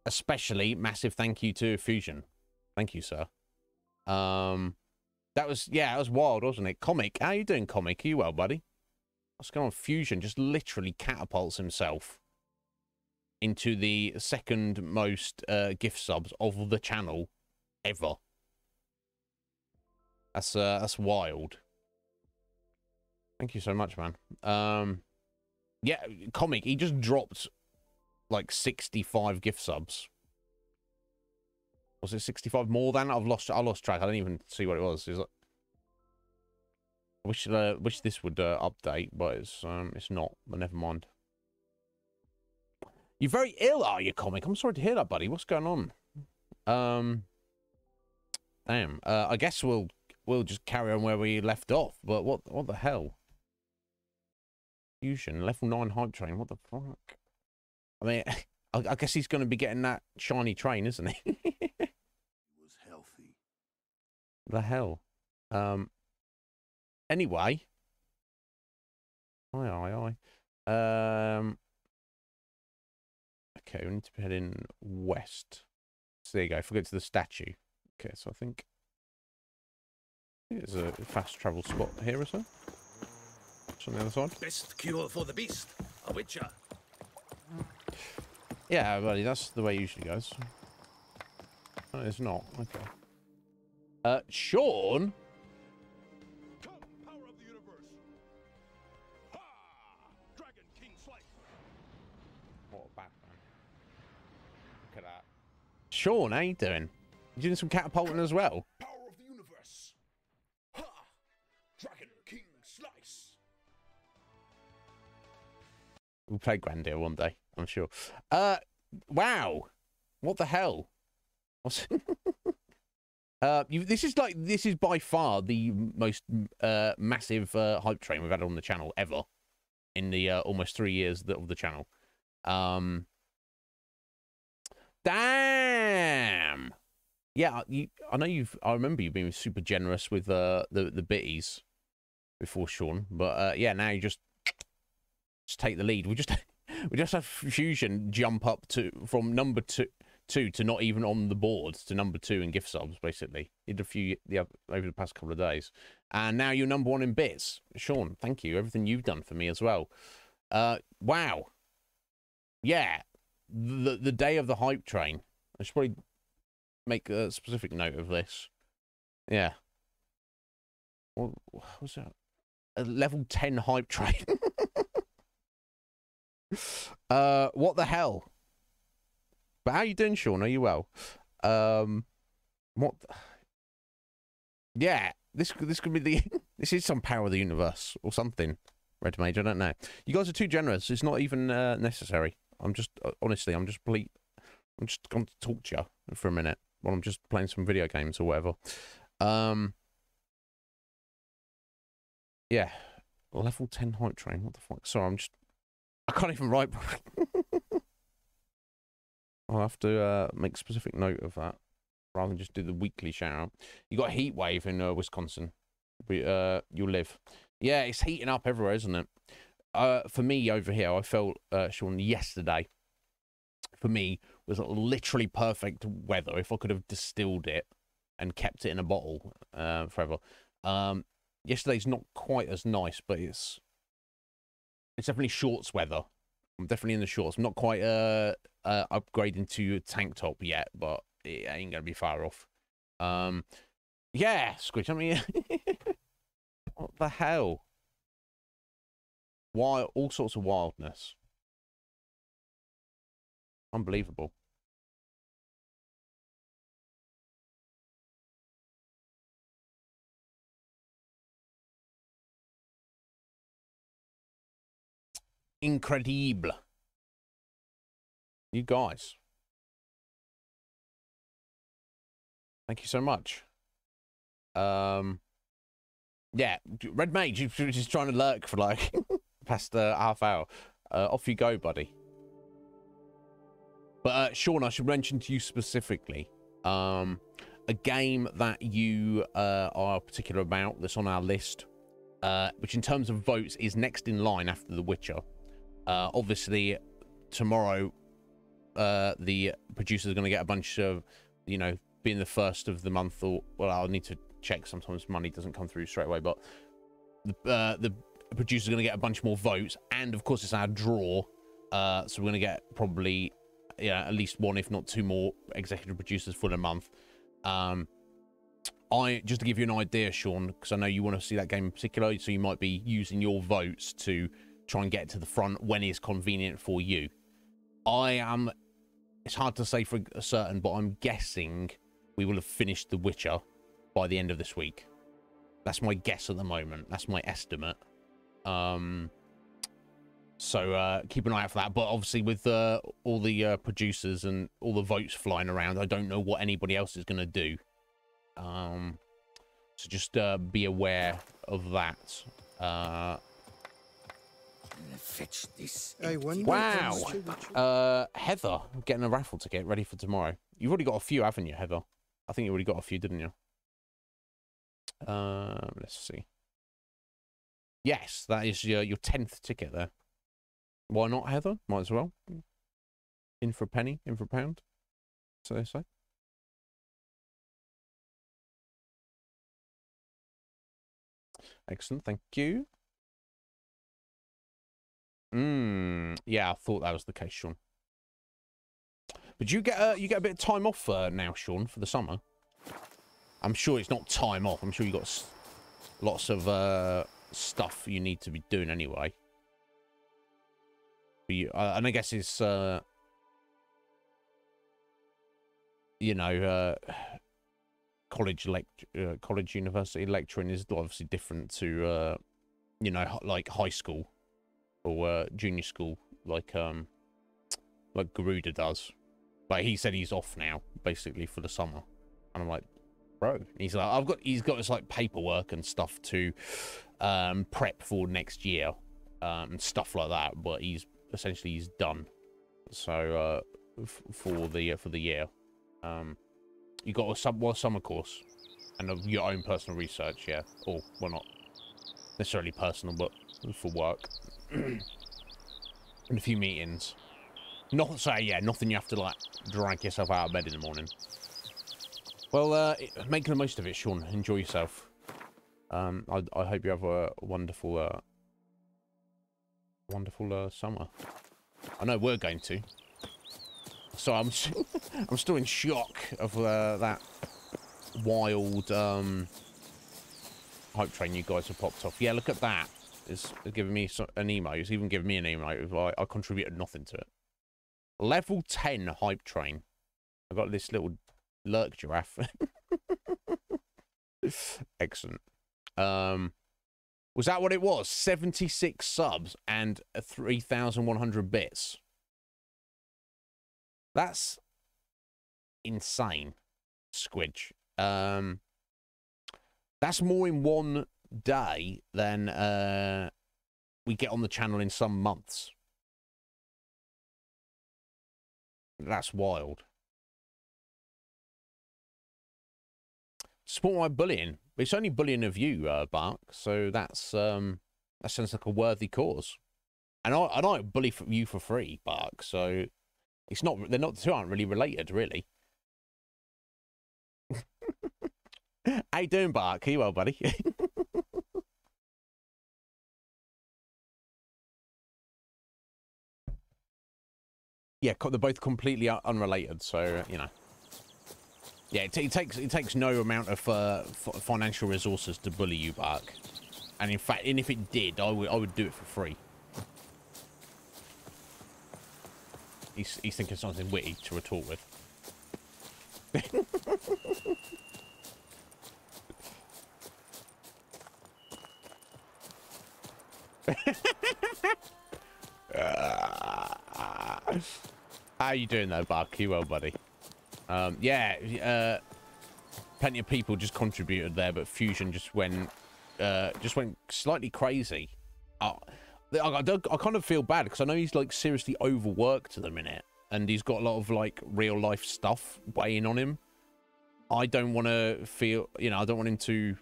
especially massive thank you to Fusion. Thank you, sir. That was wild, wasn't it? Comic, how you doing, Comic? Are you well, buddy? What's going on? Fusion just literally catapults himself into the second most gift subs of the channel ever. That's wild. Thank you so much, man. Yeah, Comic, he just dropped like 65 gift subs. Was it 65 more than? I lost track. I didn't even see what it was. Is it? I wish this would update, but it's not. But never mind. You're very ill, are you, Comic? I'm sorry to hear that, buddy. What's going on? Damn. I guess we'll just carry on where we left off. But what the hell? Fusion level 9 hype train. What the fuck? I mean, I guess he's going to be getting that shiny train, isn't he? Was healthy. The hell. Anyway. Aye. Okay, we need to be heading west. So there you go. If we go to the statue. Okay, so I think there's a fast travel spot here or so. It's on the other side. Best cure for the beast, a witcher. Yeah, buddy, that's the way it usually goes. No, it's not. Okay. Sean? Come, power of the universe. Ha! Dragon King Slice. What a bad man. Look at that. Sean, how you doing? You doing some catapulting as well? Power of the universe. Ha! Dragon King Slice. We'll play Grandia one day, I'm sure. Wow. What the hell? What's this is by far the most massive hype train we've had on the channel ever in the almost 3 years of the channel. Damn. Yeah, I know I remember you being super generous with the bitties before, Sean, but yeah, now you just take the lead. We just have Fusion jump up from number two to not even on the board to number 2 in gift subs. Basically, he did a few over the past couple of days, and now you're number 1 in bits. Sean, thank you. Everything you've done for me as well. Wow. Yeah, the day of the hype train. I should probably make a specific note of this. Yeah. What was that? A level 10 hype train. What the hell? But how you doing, Sean? Are you well? What? Yeah, this could be the. This is some power of the universe or something. Red Mage, I don't know. You guys are too generous. It's not even necessary. I'm just honestly, I'm just going to talk to you for a minute while I'm just playing some video games or whatever. Yeah, level 10 hype train. What the fuck? Sorry, I can't even write. I'll have to make specific note of that rather than just do the weekly shout out. You got a heat wave in Wisconsin. You'll live. Yeah, it's heating up everywhere, isn't it? For me over here, I felt, Sean, yesterday, for me, was literally perfect weather. If I could have distilled it and kept it in a bottle forever. Yesterday's not quite as nice, but it's definitely shorts weather. I'm definitely in the shorts. I'm not quite upgrading to a tank top yet, but it ain't gonna be far off. Yeah, Squidge. I mean, what the hell? Why all sorts of wildness? Unbelievable. Incredible. You guys. Thank you so much. Yeah, Red Mage, you're just trying to lurk for like past half hour. Off you go, buddy. But Sean, I should mention to you specifically a game that you are particular about that's on our list, which in terms of votes is next in line after The Witcher. Obviously, tomorrow the producers are going to get a bunch of, you know, being the first of the month, or, well, I'll need to check. Sometimes money doesn't come through straight away, but the producers are going to get a bunch more votes, and of course it's our draw, so we're going to get probably, yeah, at least one, if not two more executive producers for the month. Just to give you an idea, Sean, because I know you want to see that game in particular, so you might be using your votes to try and get to the front when it's convenient for you. It's hard to say for certain, but I'm guessing we will have finished The Witcher by the end of this week. That's my guess at the moment. That's my estimate. So keep an eye out for that. But obviously with all the producers and all the votes flying around, I don't know what anybody else is going to do. So just be aware of that. Fetch this. Wow. Heather, getting a raffle ticket ready for tomorrow. You've already got a few, haven't you, Heather? I think you already got a few, didn't you? Let's see. Yes, that is your 10th ticket there. Why not, Heather? Might as well. In for a penny, in for a pound. So they say. Excellent, thank you. Yeah, I thought that was the case, Sean. But you get a bit of time off now, Sean, for the summer. I'm sure it's not time off. I'm sure you got lots of stuff you need to be doing anyway. But and I guess it's you know, college university lecturing is obviously different to you know, like high school or junior school, like Garuda does. Like he said he's off now, basically for the summer, and I'm like, bro, he's like, he's got this like paperwork and stuff to prep for next year, and stuff like that. But he's done. So for the year, you got a summer course and your own personal research, yeah, or well, not necessarily personal, but for work. And a few meetings. Nothing you have to like drag yourself out of bed in the morning. Well, make the most of it, Sean. Enjoy yourself. I hope you have a wonderful summer. I know we're going to. So I'm still in shock of that wild hype train you guys have popped off. Yeah, look at that. It's giving me an email. It's even giving me an email. I contributed nothing to it. Level 10 hype train. I got this little lurk giraffe. Excellent. Was that what it was? 76 subs and 3,100 bits. That's insane, Squidge. That's more in one day than we get on the channel in some months. That's wild. Support my bullying. But it's only bullying of you, Bark. So that sounds like a worthy cause. And I bully you for free, Bark. So it's not. The two aren't really related, really. How you doing, Bark? Are you well, buddy? Yeah, they're both completely unrelated, so you know. Yeah, it takes no amount of financial resources to bully you, Bark. And in fact, if it did, I would do it for free. He's thinking something witty to retort with. How you doing though, Bark? You well, buddy? Yeah, plenty of people just contributed there, but Fusion just went slightly crazy. I kind of feel bad because I know he's like seriously overworked at the minute, and he's got a lot of like real life stuff weighing on him. I don't want to feel, you know, I don't want him to.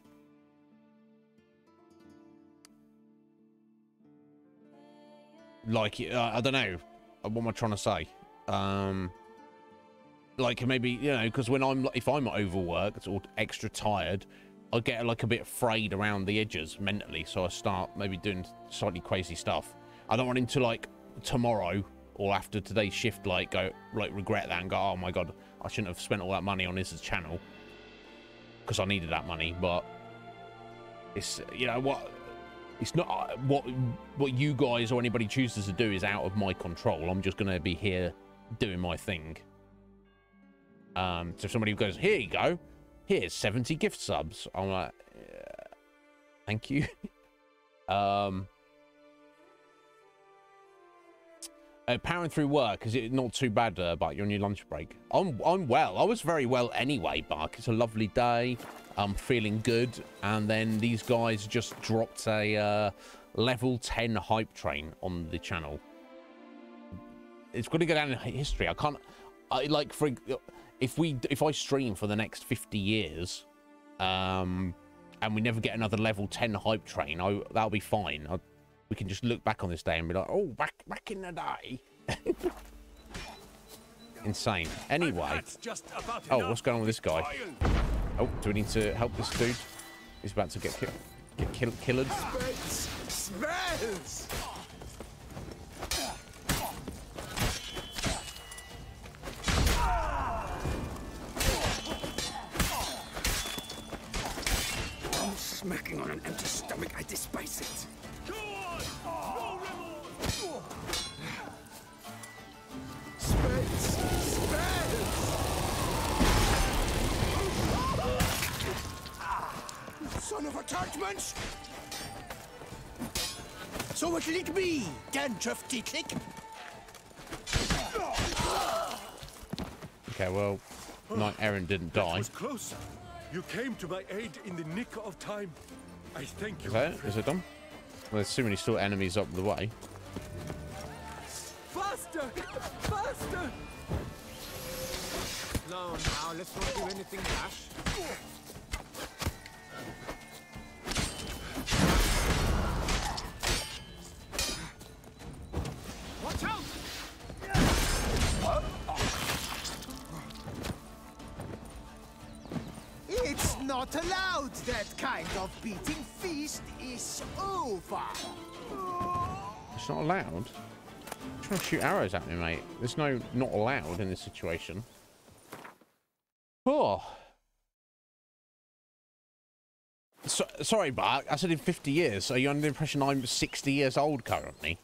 Like, I don't know. What am I trying to say? Like maybe, you know, because if I'm overworked or extra tired, I get like a bit frayed around the edges mentally, so I start maybe doing slightly crazy stuff. I don't want him to like tomorrow or after today's shift like go like regret that and go, oh my god, I shouldn't have spent all that money on his channel because I needed that money. But it's, you know what, it's not what you guys or anybody chooses to do is out of my control. I'm just gonna be here doing my thing. So if somebody goes, here you go, here's 70 gift subs, I'm like, thank you. Powering through work, is it not too bad, Buck? You're on your lunch break. I'm well. I was very well anyway, Buck. It's a lovely day. I'm feeling good. And then these guys just dropped a level 10 hype train on the channel. It's going to go down in history. If I stream for the next 50 years, and we never get another level 10 hype train, that'll be fine. We can just look back on this day and be like, oh, back in the day. Insane. Anyway. Oh, what's going on with this guy? Oh, do we need to help this dude? He's about to get killed. Smells! Smacking on an empty stomach, I despise it. Spells! Son of a tartmunch! So what'll it be, Dandruff Titlick? Okay, well, Knight Aaron didn't die. That was close. You came to my aid in the nick of time. I thank you. Is that it? Is it done? Well, there's too many still enemies up the way. Faster! Faster! Slow now, let's not do anything rash. Watch out! It's not allowed. That kind of beating feast is over. It's not allowed? You're trying to shoot arrows at me, mate. There's no not allowed in this situation. Oh. Sorry, Bart. I said in 50 years. Are you under the impression I'm 60 years old currently?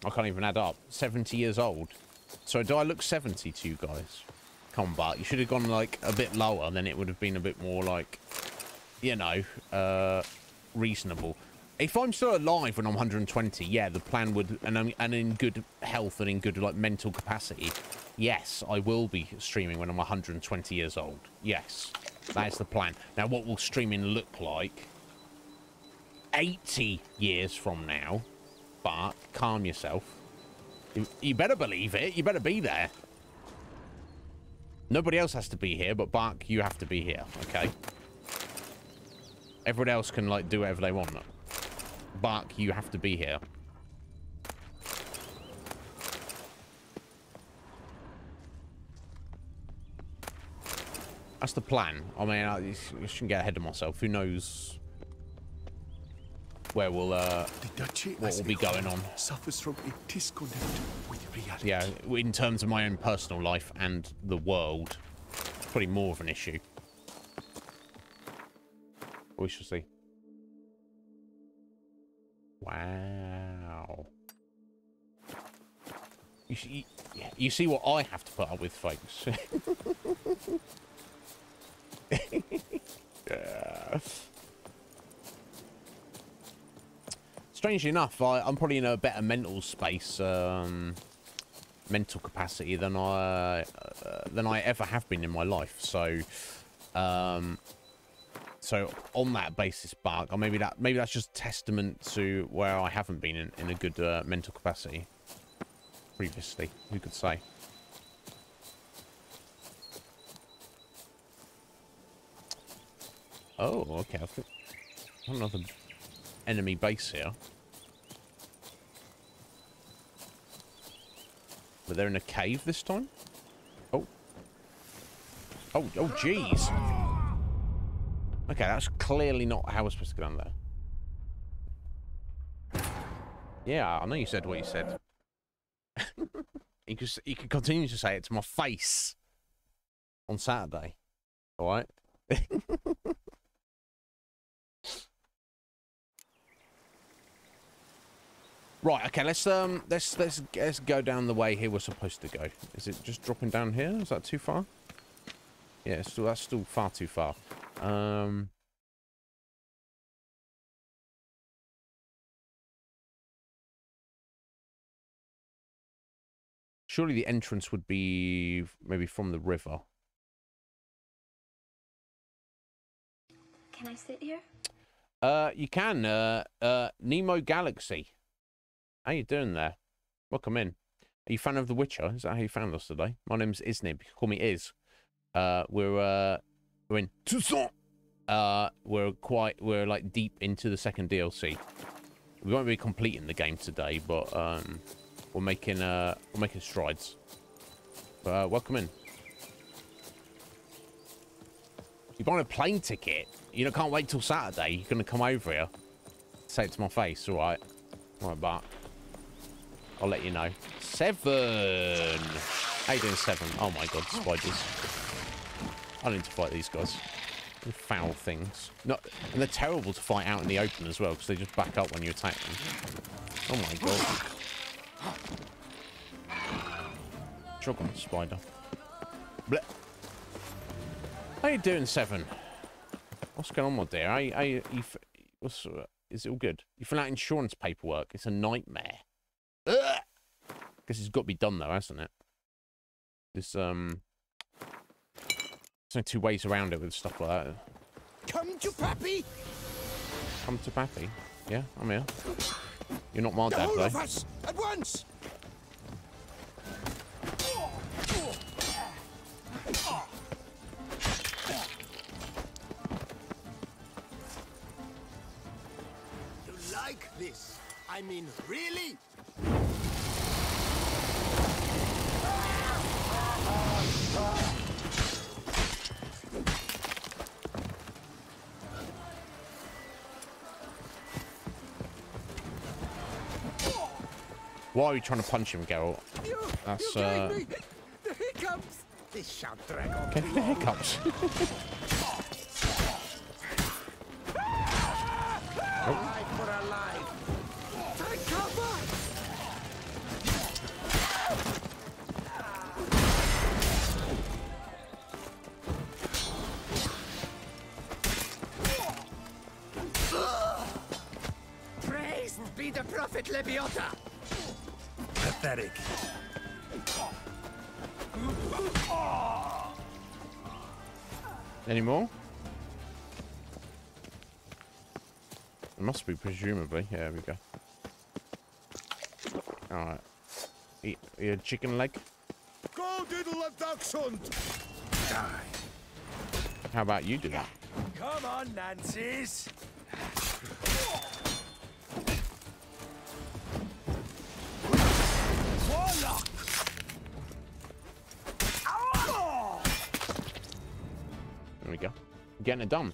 I can't even add up. 70 years old. So do I look 70 to you guys? Come on, Bart. You should have gone like a bit lower, then it would have been a bit more like, you know, reasonable. If I'm still alive when I'm 120, yeah, the plan would, and in good health and in good like mental capacity, yes, I will be streaming when I'm 120 years old. Yes, that is the plan. Now, what will streaming look like 80 years from now? But calm yourself. You better believe it. You better be there. Nobody else has to be here, but Bark, you have to be here, okay? Everyone else can, like, do whatever they want. Bark, you have to be here. That's the plan. I mean, I shouldn't get ahead of myself. Who knows where we'll, what will be going on. Suffers from a disconnect with reality. Yeah, in terms of my own personal life and the world, it's probably more of an issue. We shall see. Wow. You see what I have to put up with, folks. Yeah. Strangely enough, I'm probably in a better mental space, mental capacity than I ever have been in my life. So, So on that basis, Bark, or maybe that's just testament to where I haven't been in a good mental capacity previously. Who could say? Oh, okay. I think another enemy base here. But they're in a cave this time? Oh. Oh, jeez. Okay, that's clearly not how we're supposed to get down there. Yeah, I know you said what you said. You could continue to say it to my face on Saturday. All right? Right, okay, let's go down the way here we're supposed to go. Is it just dropping down here? Is that too far? Yeah, that's still far too far. Surely the entrance would be maybe from the river. Can I sit here? You can. Nemo Galaxy. How you doing there? Welcome in. Are you a fan of The Witcher? Is that how you found us today? My name's Iznib. You can call me Iz. We're in Toussaint. We're like deep into the second DLC. We won't be completing the game today, but we're making strides. Welcome in. You buying a plane ticket? You can't wait till Saturday. You're gonna come over here. Say it to my face, all right? All right, Bart. I'll let you know. 7. How you doing, 7? Oh my God, spiders. I need to fight these guys. They're foul things. And they're terrible to fight out in the open as well, because they just back up when you attack them. Oh my God. Choke on the spider. Blech. How you doing, 7? What's going on, my dear? Is it all good? You fill out insurance paperwork. It's a nightmare. Ugh! Guess it's got to be done though, hasn't it? There's no 2 ways around it with stuff like that. Come to Pappy. Come to Pappy? Yeah, I'm here. You're not my dad, though. All of us at once. You like this? I mean, really? Why are you trying to punch him, Geralt? That's The hiccups. This shan't drag on. Okay, the hiccups. Alive for alive. Take cover. Praised be the prophet Lebiota. Pathetic. Any more? It must be, presumably. Yeah, there we go. Alright. Eat a chicken leg. Go diddle a dachshund! Die. How about you do that? Come on, Nancy's! Warlock. There we go. Getting it done.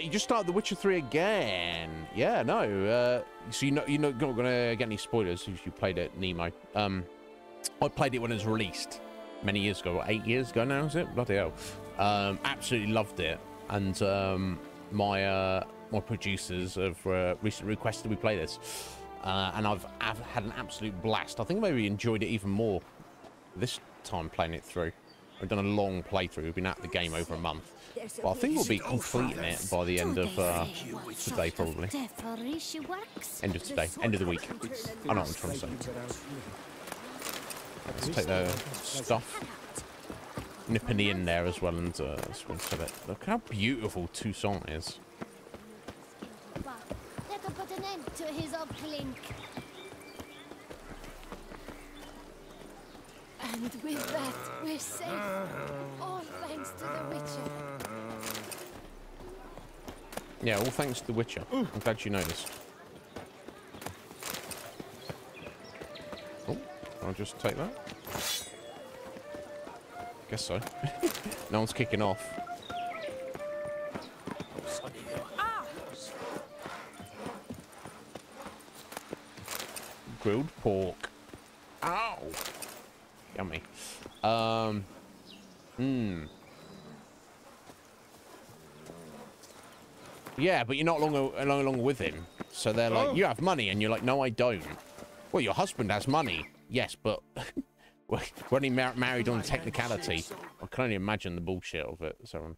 You just started The Witcher 3 again. Yeah, no. So you're not gonna get any spoilers if you played it, Nemo. I played it when it was released many years ago. What, 8 years ago now, is it? Bloody hell. Absolutely loved it. And my producers have recently requested we play this. And I've had an absolute blast. I think maybe enjoyed it even more this time playing it through. We've done a long playthrough. We've been at the game over a month. Well, I think we'll be completing it by the end of today, probably. End of today. End of the week. I know what I'm trying to say. Let's take the stuff. nipping in there as well and sell it. Look how beautiful Toussaint is. That'll put an end to his old clink. And with that, we're safe. All thanks to the Witcher. Yeah, all thanks to the Witcher. I'm glad you noticed. Oh, I'll just take that. Guess so. No one's kicking off. Grilled pork. Ow! Yummy. Yeah, but you're not longer with him. So they're like, you have money, and you're like, no, I don't. Well, your husband has money. Yes, but we're only married on technicality. I can only imagine the bullshit of it. So,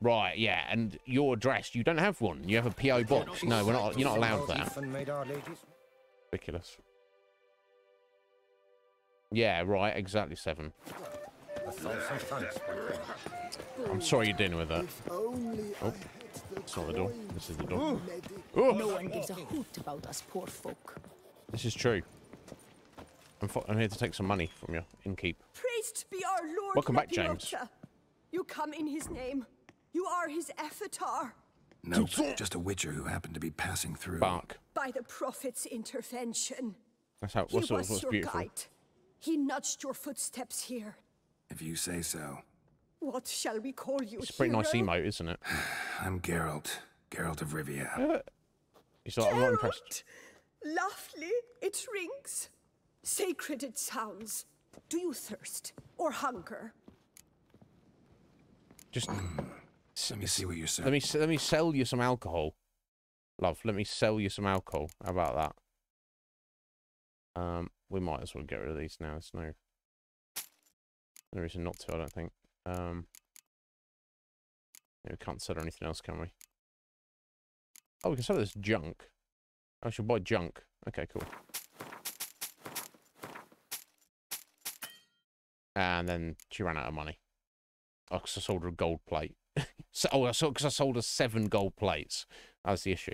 right, yeah, and your address, you don't have one. You have a PO box. No, we're not. You're not allowed that. Ridiculous. Yeah, right, exactly 7. I'm sorry you're dealing with that. Oh, it's not the door. This is the door. Oh. No one gives a hoot about us poor folk. This is true. I'm here to take some money from you, innkeep. Praised be our Lord. Welcome back, James. You come in his name. You are his avatar. Nope, just a witcher who happened to be passing through. Bark. By the prophet's intervention. That's how. What's beautiful. Guide. He nudged your footsteps here. If you say so. What shall we call you? It's a pretty nice emote, isn't it? I'm Geralt. Geralt of Rivia. He's like, I'm not impressed. Lovely. It rings. Sacred it sounds. Do you thirst or hunger? Just let me see what you're saying. Let me sell you some alcohol, love. Let me sell you some alcohol. How about that? We might as well get rid of these now. There's no reason not to. I don't think. Yeah, we can't sell anything else, can we? Oh, we can sell this junk. I should buy junk. Okay, cool. And then she ran out of money. Oh, because I sold her a gold plate. Because I sold her 7 gold plates. That's the issue.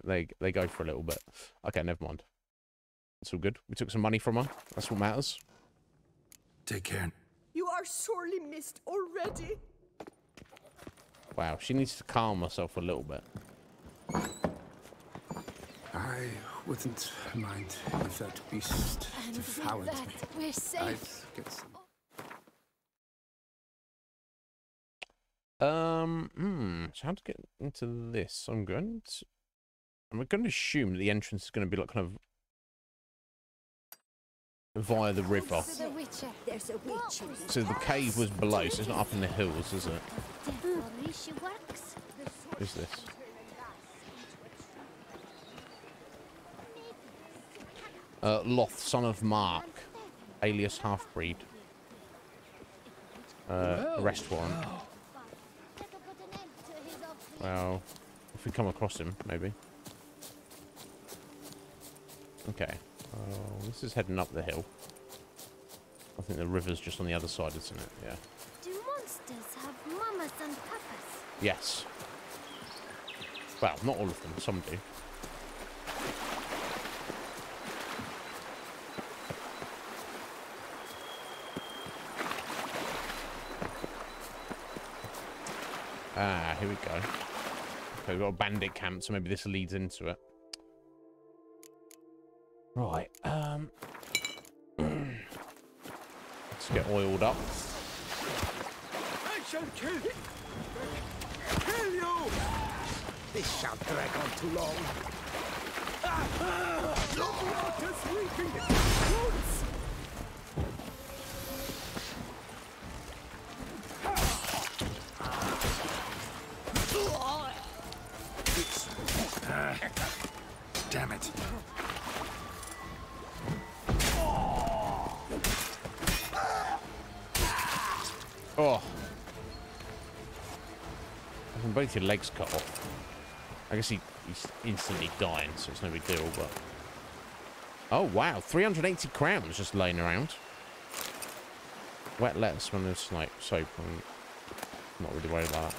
they go for a little bit. Okay, never mind. It's all good. We took some money from her. That's what matters. Take care. You are sorely missed already. Wow, she needs to calm herself a little bit. I wouldn't mind if that beast devoured me. We're safe. So how to get into this? I'm going to assume that the entrance is going to be like kind of via the river. There's a witch. So the cave was below, so it's not up in the hills, is it? Who's this? Loth, son of Mark, alias half-breed. Arrest warrant. Well, if we come across him, maybe. Okay. This is heading up the hill. I think the river's just on the other side, isn't it? Yeah. Do monsters have mamas and papas? Yes. Well, not all of them. Some do. Ah, here we go. Okay, we've got a bandit camp, so maybe this leads into it. Right, let's get oiled up. I shall kill you! Kill you! This shan't drag on too long. The water's leaking! Roots! Damn it. Oh. I can both your legs cut off. I guess he's instantly dying, so it's no big deal, but... Oh, wow. 380 crowns just laying around. Wet lettuce when there's like soap. I'm not really worried about that.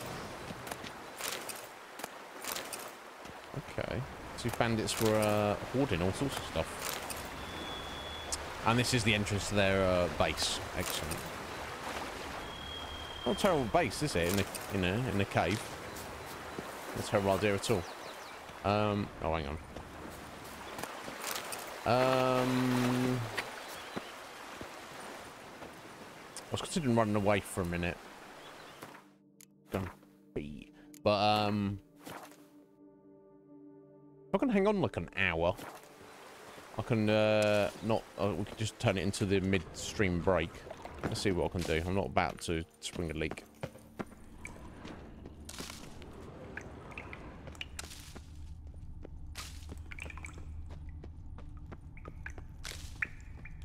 Okay. So these bandits were hoarding all sorts of stuff. And this is the entrance to their base. Excellent. Not a terrible base, is it? In the cave. Not a terrible idea at all. Oh, hang on. I was considering running away for a minute. Don't be. But I can hang on like an hour. I can not. We can just turn it into the midstream break. Let's see what I can do. I'm not about to spring a leak.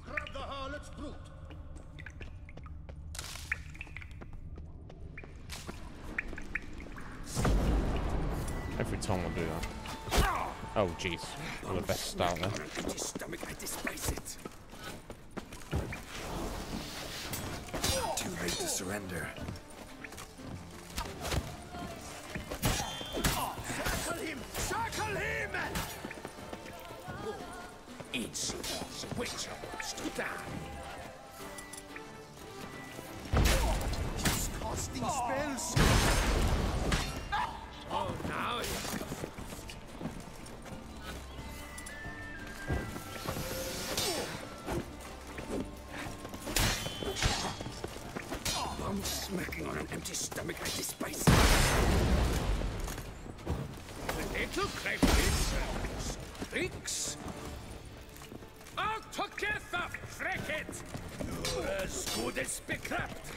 Grab the harlot's brute. Every time I do that. Oh, jeez. I'm the best start there. Stomach, I despise it. Too late to surrender. Circle him! Circle him! Each witcher wants to die. He's casting spells. Oh, now he's I'm smacking on an empty stomach. I despise it. The little crayfish stinks. All together, Frecket! You're as good as beklapped.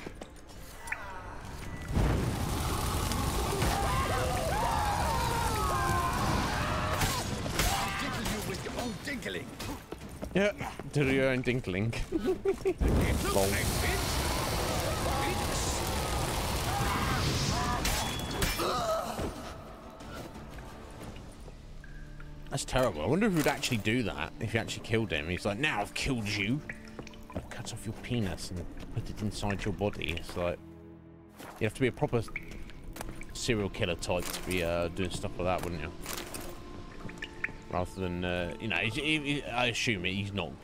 I'll tickle you with your own tinkling. Yeah, do your own dinkling. Lol. That's terrible. I wonder if he would actually do that if you actually killed him. He's like, now I've killed you. I cut off your penis and put it inside your body. It's like, you have to be a proper serial killer type to be doing stuff like that, wouldn't you? Rather than, you know, I assume he wasn't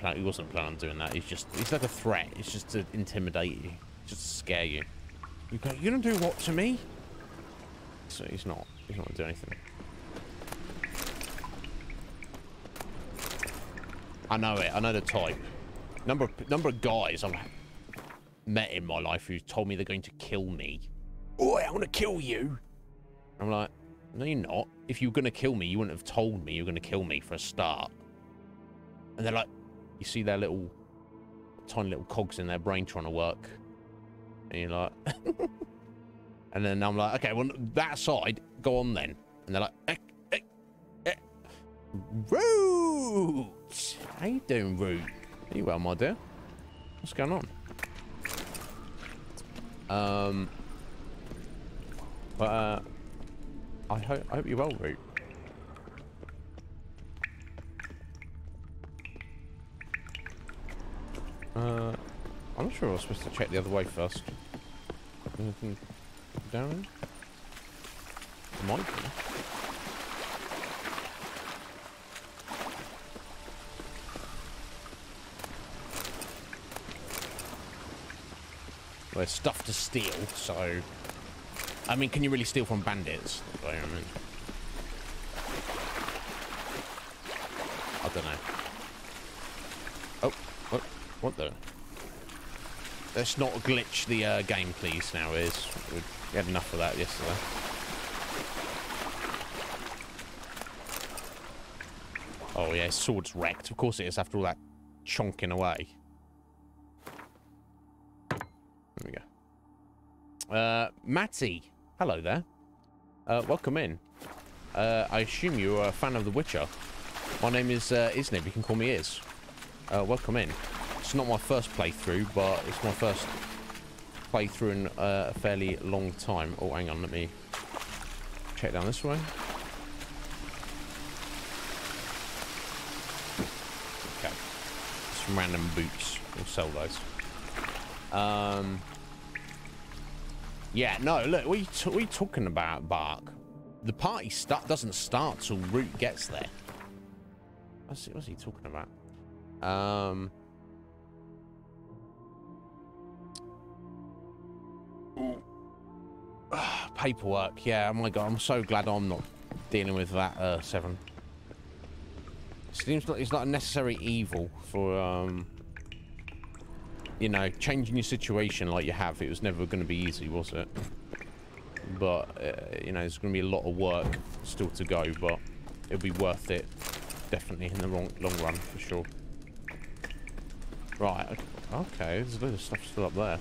planning on doing that. He's like a threat. It's just to intimidate you, just to scare you. You go, you don't do what to me? So he's not gonna do anything. I know it. I know the type. Number of guys I've met in my life who told me they're going to kill me. Oh, I want to kill you. I'm like, no, you're not. If you were going to kill me, you wouldn't have told me you were going to kill me for a start. And they're like, you see their little, tiny little cogs in their brain trying to work. And you're like, and then I'm like, okay, well, that aside, go on then. And they're like, Root! How you doing, Root? Are you well, my dear? What's going on? But I hope you're well, Root. I'm not sure I was supposed to check the other way first. Anything down here? Might be. Well, there's stuff to steal, so... I mean, can you really steal from bandits? I mean, I don't know. Oh, what the? Let's not glitch the game, please, now, we had enough of that yesterday. Oh, yeah, his sword's wrecked. Of course it is, after all that chonking away. There we go. Matty. Hello there. Welcome in. I assume you're a fan of The Witcher. My name is Iznib. You can call me Iz. Welcome in. It's not my first playthrough, but it's my first playthrough in a fairly long time. Oh, hang on. Let me check down this way. Okay. some random boots. We'll sell those. Yeah, no, look, what are you talking about, Bark? The party doesn't start till Root gets there. What's he talking about? Paperwork, yeah, oh my god, I'm so glad I'm not dealing with that, Seven. Seems like it's not a necessary evil for, you know, changing your situation like you have. It was never going to be easy, was it? But, you know, there's going to be a lot of work still to go, but it'll be worth it. Definitely in the long run, for sure. Right, okay, there's a load of stuff still up there.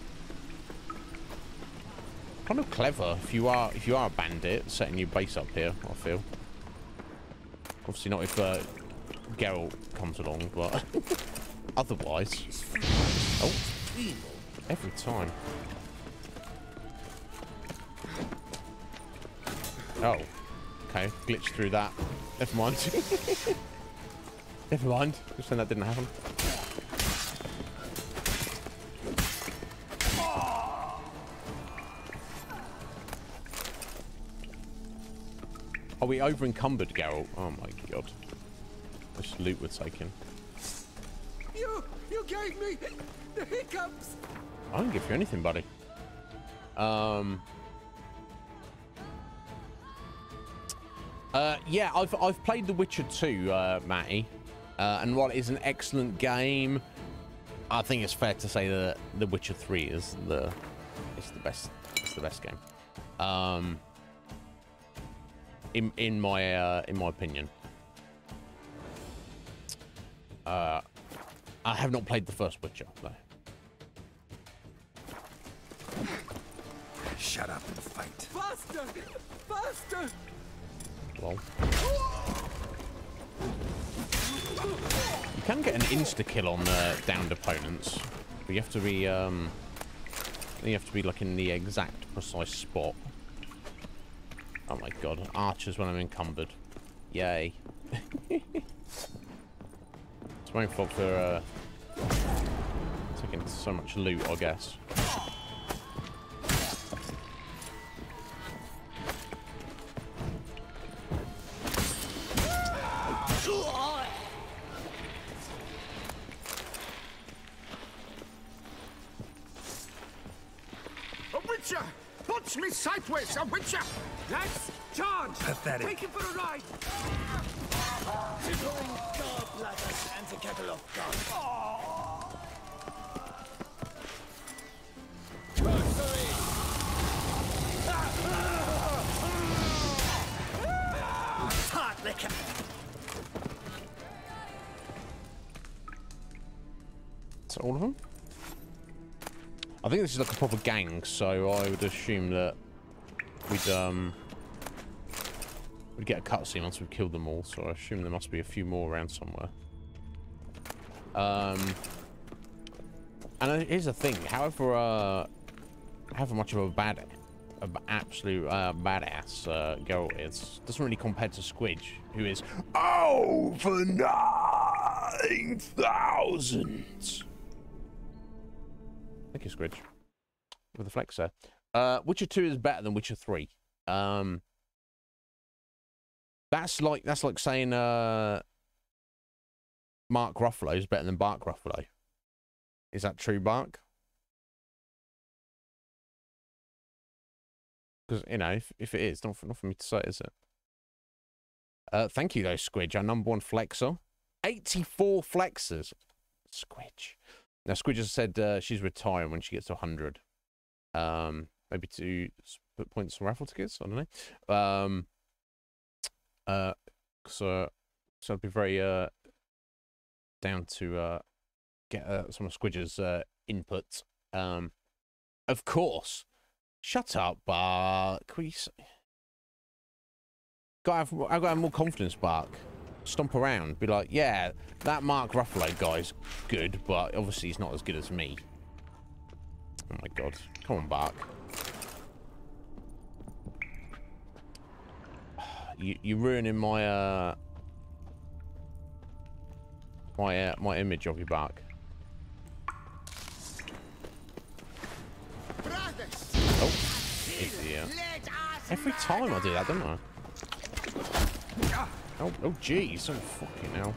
Kind of clever if you are a bandit setting your base up here, I feel. Obviously not if Geralt comes along, but otherwise. Oh, every time. Oh, okay, glitched through that. Never mind. Never mind. Just saying that didn't happen. Are we over encumbered, Geralt? Oh my god. This loot we're taking. You gave me the hiccups. I didn't give you anything, buddy. Yeah, I've played The Witcher 2, Matty, and while it is an excellent game, I think it's fair to say that The Witcher 3 is the best game. In my opinion. I have not played the first Witcher, though. Shut up and fight. Faster! Faster! Well. You can get an insta-kill on downed opponents, but you have to be like in the exact precise spot. Oh my god, archers when I'm encumbered. Yay. It's my fault for taking so much loot, I guess. A witcher! Punch me sideways, a witcher! Let's charge! Pathetic. Take him for a ride! Tickling gallbladders and the kettle of God. Hard liquor. Is that all of them? I think this is like a proper gang, so I would assume that we'd get a cutscene once we've killed them all. So I assume there must be a few more around somewhere. And here's the thing: however much of an absolute badass Geralt is, doesn't really compare to Squidge, who is over 9,000. Thank you, Squidge, with the flex there. Witcher 2 is better than Witcher 3. That's like saying Mark Ruffalo is better than Bark Ruffalo. Is that true, Bark? Because, you know, if it is, not for me to say, is it? Thank you, though, Squidge, our #1 flexer. 84 flexers. Squidge. Now, Squidge has said she's retiring when she gets to 100. Maybe to put points on raffle tickets. I don't know. So I'd be very down to get some of Squidge's input. Of course. Shut up, Bark. I've got to have more confidence, Bark. Stomp around, be like, yeah, that Mark Ruffalo guy's good, but obviously he's not as good as me. Oh my god. Come on, Bark. You're ruining my my image of you, Bark. Idiot. Every time I do that, don't I? Oh, oh, jeez. Oh, fucking hell.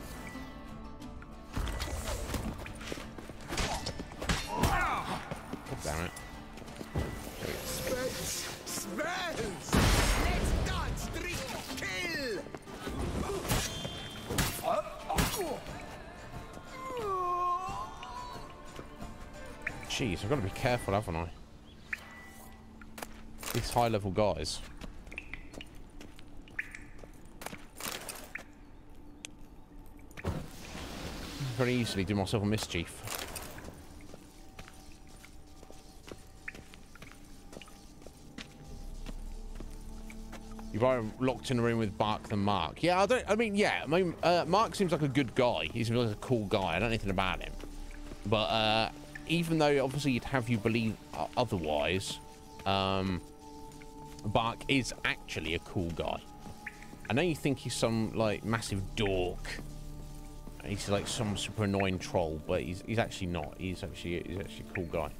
God damn it. Smells! Let's dance, drink, kill! Jeez, I've got to be careful, haven't I? These high-level guys. Very easily do myself a mischief. You're either locked in a room with Bark than Mark. Yeah, Mark seems like a good guy. He seems like a cool guy. I don't know anything about him. But even though obviously you'd have you believe otherwise, Bark is actually a cool guy. I know you think he's some like massive dork. He's like some super annoying troll, but he's actually not. He's actually a cool guy.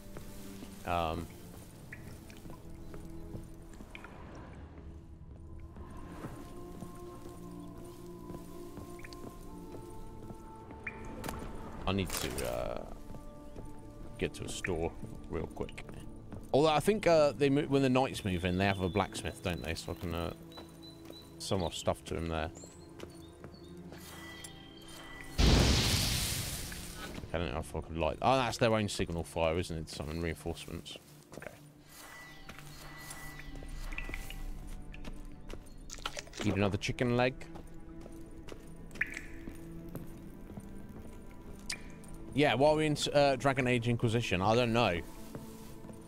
I need to get to a store real quick. Although I think when the knights move in, they have a blacksmith, don't they? So I can sell my stuff to him there. I don't know if I could light. Oh, that's their own signal fire, isn't it? Summon reinforcements. Okay. Need another chicken leg. Yeah, while we're in Dragon Age Inquisition, I don't know.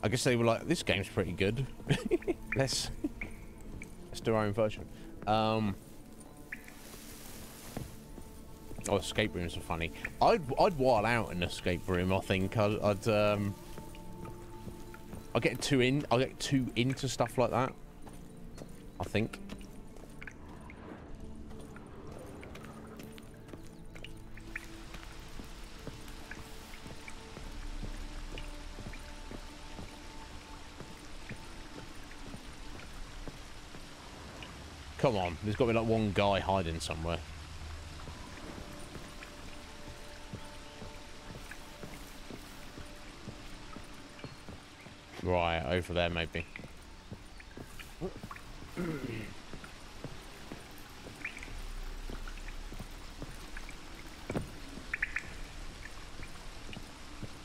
I guess they were like, this game's pretty good. let's do our own version. Oh, escape rooms are funny. I'd while out in an escape room. I think I'd get too into stuff like that. I think. Come on, there's got to be like one guy hiding somewhere. Right, over there maybe.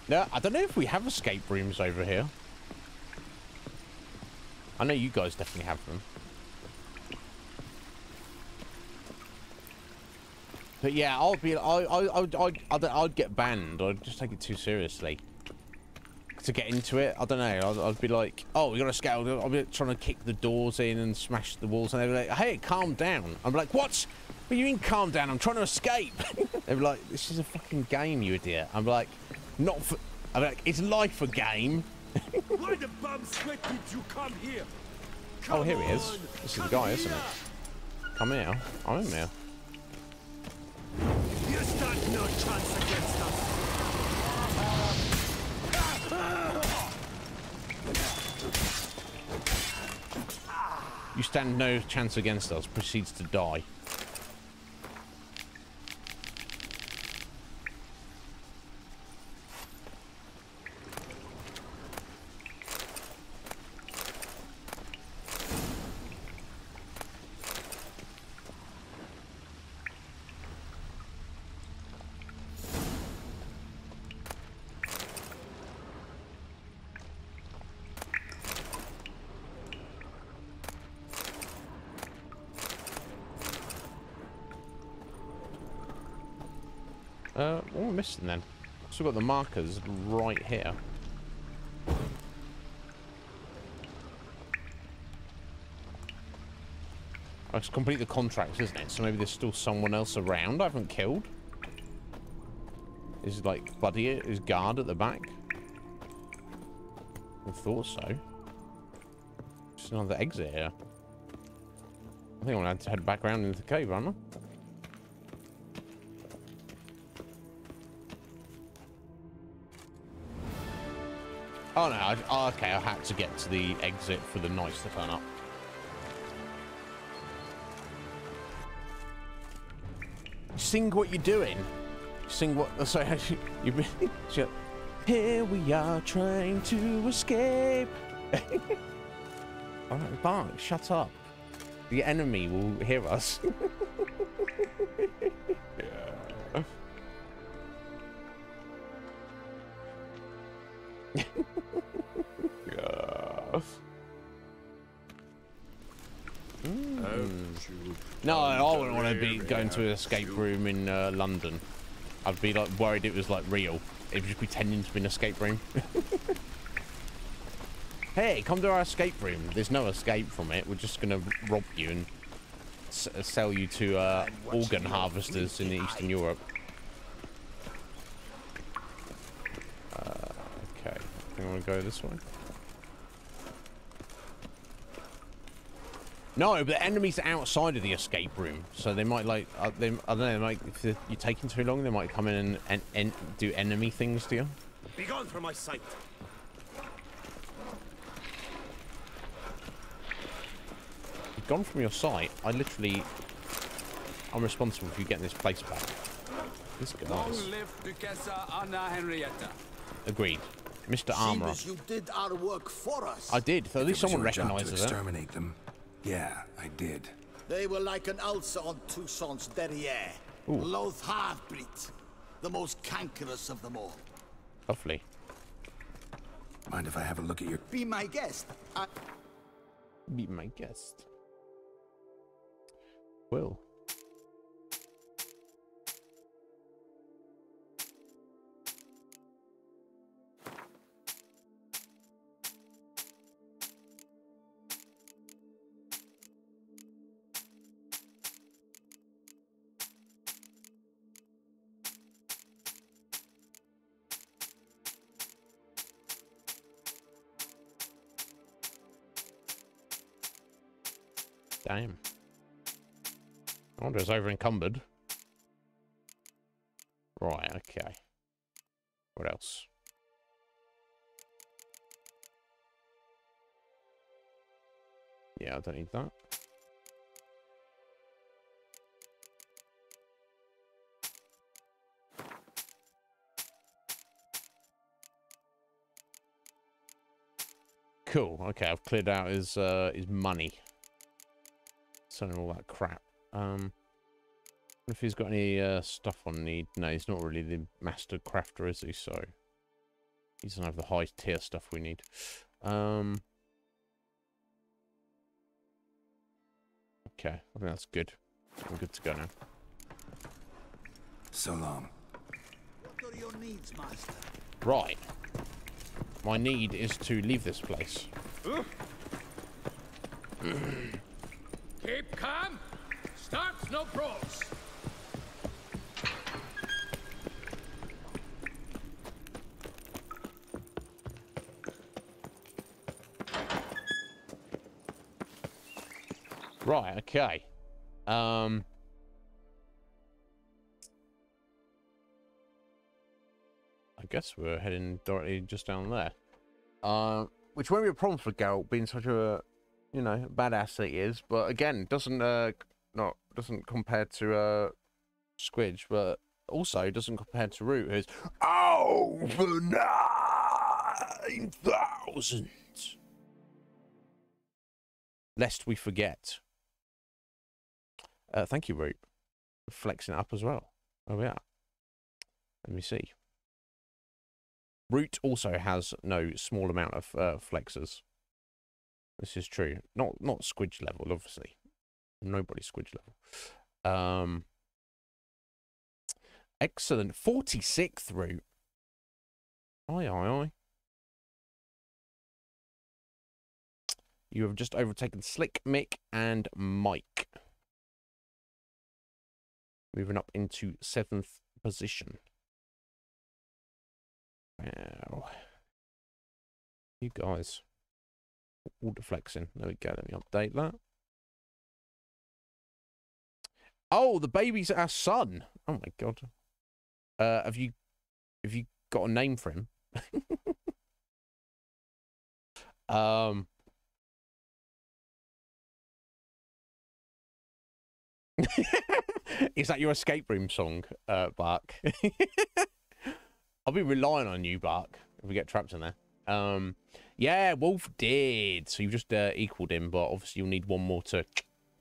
No, I don't know if we have escape rooms over here. I know you guys definitely have them. But yeah, I'd get banned. I'd just take it too seriously to get into it. I don't know. I'd be like, oh, we got to scale. I'll be trying to kick the doors in and smash the walls, and they'd be like, hey, calm down. I'm like, what? What do you mean, calm down? I'm trying to escape. They'd be like, this is a fucking game, you idiot. I'm like, not for. I'm like, is life a game? Why the bum sweat did you come here? Oh, here he is. This is the guy, isn't it? Come here. I'm in here. You stand no chance against us. You stand no chance against us. Proceeds to die. What am I missing then? So we've got the markers right here. Oh, it's complete the contracts, isn't it? So maybe there's still someone else around I haven't killed. Is like Buddy, his guard at the back? I thought so. Just another exit here. I think I'm gonna have to head back around into the cave, aren't I? Oh, no. Okay, I had to get to the exit for the knights to turn up. Sing what you're doing. Sing what... Sorry, you... Here we are trying to escape. All right, Bart, shut up. The enemy will hear us. Yeah. Yeah. No, I wouldn't want to be going to an escape room in London. I'd be like worried it was like real. It was just pretending to be an escape room. Hey, come to our escape room. There's no escape from it. We're just gonna rob you and sell you to organ harvesters in Eastern Europe. Okay, I think I want to go this way. No, but the enemies are outside of the escape room, so they might like I don't know, like if you're taking too long, they might come in and do enemy things to you. Be gone from my sight. Gone from your sight. I'm responsible for you getting this place back. This guy's. Agreed. Mr. Armorer. You did our work for us. I did. So at least someone recognizes it. Exterminate them. Yeah, I did. They were like an ulcer on Toussaint's derriere. Loath half-breeds. The most cankerous of them all. Lovely. Mind if I have a look at your... Be my guest. Be my guest. Will. Damn. I wonder it's over encumbered. Right, okay. What else? Yeah, I don't need that. Cool. Okay, I've cleared out his money. Selling all that crap. If he's got any stuff on need. No, he's not really the master crafter, is he? So he doesn't have the high tier stuff we need. Okay, I think that's good. I'm good to go now. So long. What are your needs, master? Right. My need is to leave this place. Keep calm. Starts no pros. Right, okay. I guess we're heading directly just down there. Which won't be a problem for Geralt, being such a, you know, badass that he is. But again, doesn't compare to Squidge, but also doesn't compare to Root, who's over 9,000. Lest we forget. Thank you, Root. Flexing it up as well. Oh yeah. Let me see. Root also has no small amount of flexors. This is true. Not Squidge level, obviously. Nobody's Squidge level. Excellent. 46th Root. Aye, aye, aye. You have just overtaken Slick, Mick, and Mike. Moving up into 7th position. Wow. You guys. Auto flexing. There we go. Let me update that. Oh, the baby's our son. Oh my god. Have you got a name for him? Is that your escape room song, Bark? I'll be relying on you, Bark, if we get trapped in there. Yeah, Wolf did. So you've just equaled him, but obviously you'll need one more to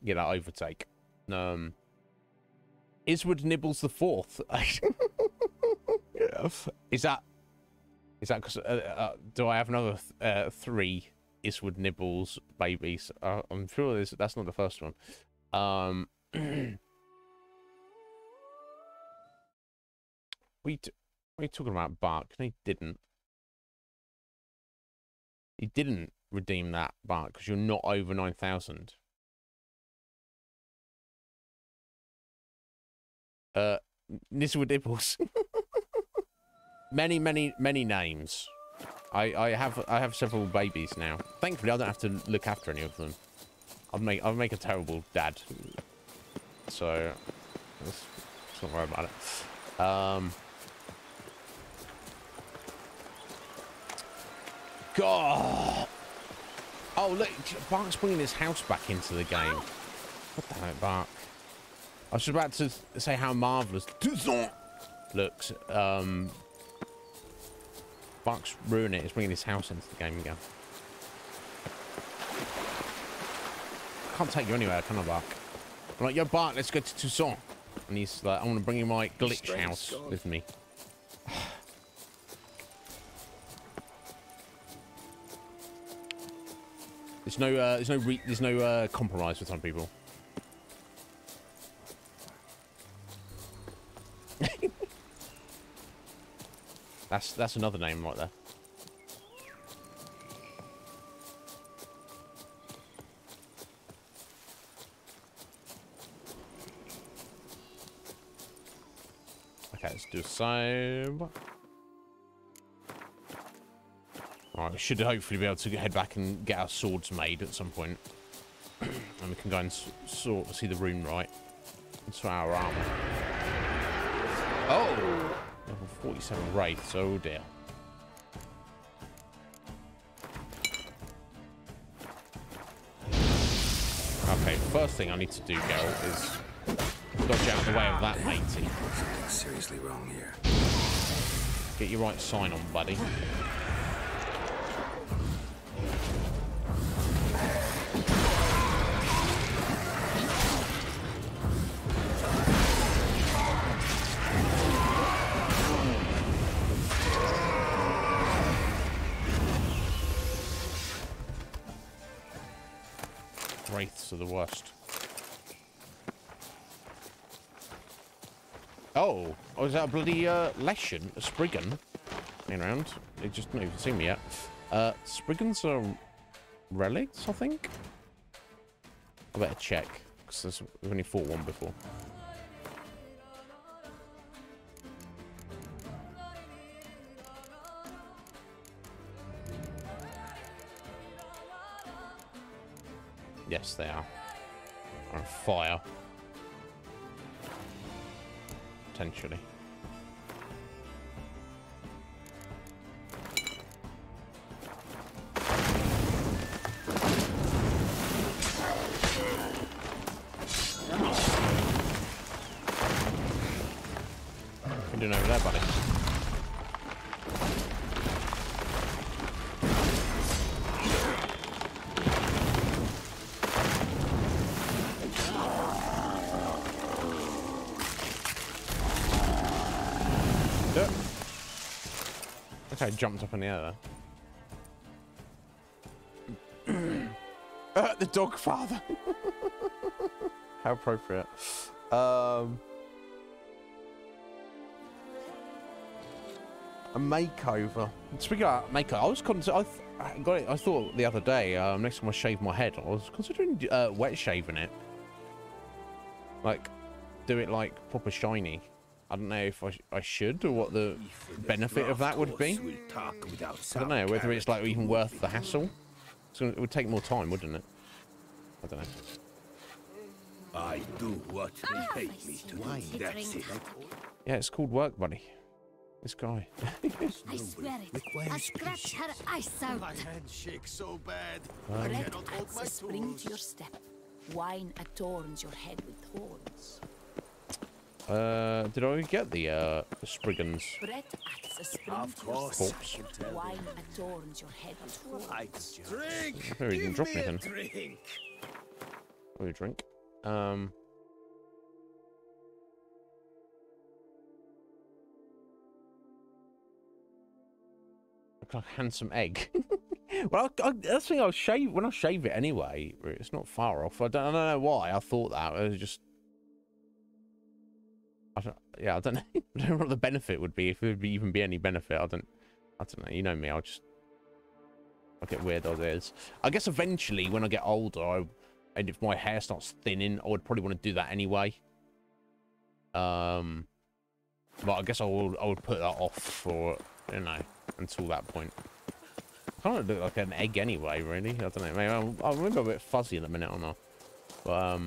get that overtake. Iznib Nibbles the fourth. Is that because do I have another 3 Iznib Nibbles babies? I'm sure that's not the first one. What are you talking about, Bark? No, he didn't. He didn't redeem that, Bark, because you're not over 9,000. Iznib Nibbles. many names. I have several babies now. Thankfully, I don't have to look after any of them. I'll make a terrible dad. So let's not worry about it. God. Oh look, Bark's bringing his house back into the game. What the heck, Bark? I was just about to say how marvelous looks. Bark's ruining it. He's bringing his house into the game again. I can't take you anywhere, can I, Bark? I'm like, yo, Bark, let's go to Toussaint. And he's like, I want to bring you my glitch house with me. There's no compromise with some people. That's another name right there. Okay, let's do the same. Alright, we should hopefully be able to head back and get our swords made at some point. And we can go and see the rune right. That's our armor. Oh! Level 47 wraiths, oh dear. Okay, first thing I need to do, Geralt, is dodge out of the way of that matey. Something's seriously wrong here. Get your right sign on, buddy. Wraiths are the worst. Oh, is that a bloody Leshen? A Spriggan? Hang around. They just not even seen me yet. Spriggans are relics, I think? I better check, because we've only fought one before. Yes, they are. On fire. Potentially. What are you doing over there, buddy? Okay, jumped up in the air there. The dog father. How appropriate. A makeover. Speaking of makeover, I thought the other day, next time I shave my head, I was considering wet shaving it. Like, do it like proper shiny. I don't know if I should, or what the benefit of that would be. I don't know whether it's like even worth the hassle. So it would take more time, wouldn't it? I don't know. I do what they pay me to do. That's it. Yeah, it's called work, buddy. This guy. I swear it. I'll scratch her eyes out. My hand shakes so bad. I Red cannot hold my axe spring tools. to your step. Wine adorns your head with thorns. Did I get the Spriggans? Red axe spring Of to your course. step. Wine adorns your head with thorns. Drink! Maybe we didn't drop Give me a anything. drink! What do we drink? Like a handsome egg. Well, that's the thing. I'll shave when I shave it anyway. It's not far off. I don't know why I thought that. It was just. I don't know. I don't know what the benefit would be, if there would even be any benefit. I don't know. You know me. I'll get weird ideas. I guess eventually, when I get older, and if my hair starts thinning, I would probably want to do that anyway. But I guess I would put that off for, you know, until that point. I kind of look like an egg anyway, really. I don't know. Maybe I'll remember a bit fuzzy in a minute or not. But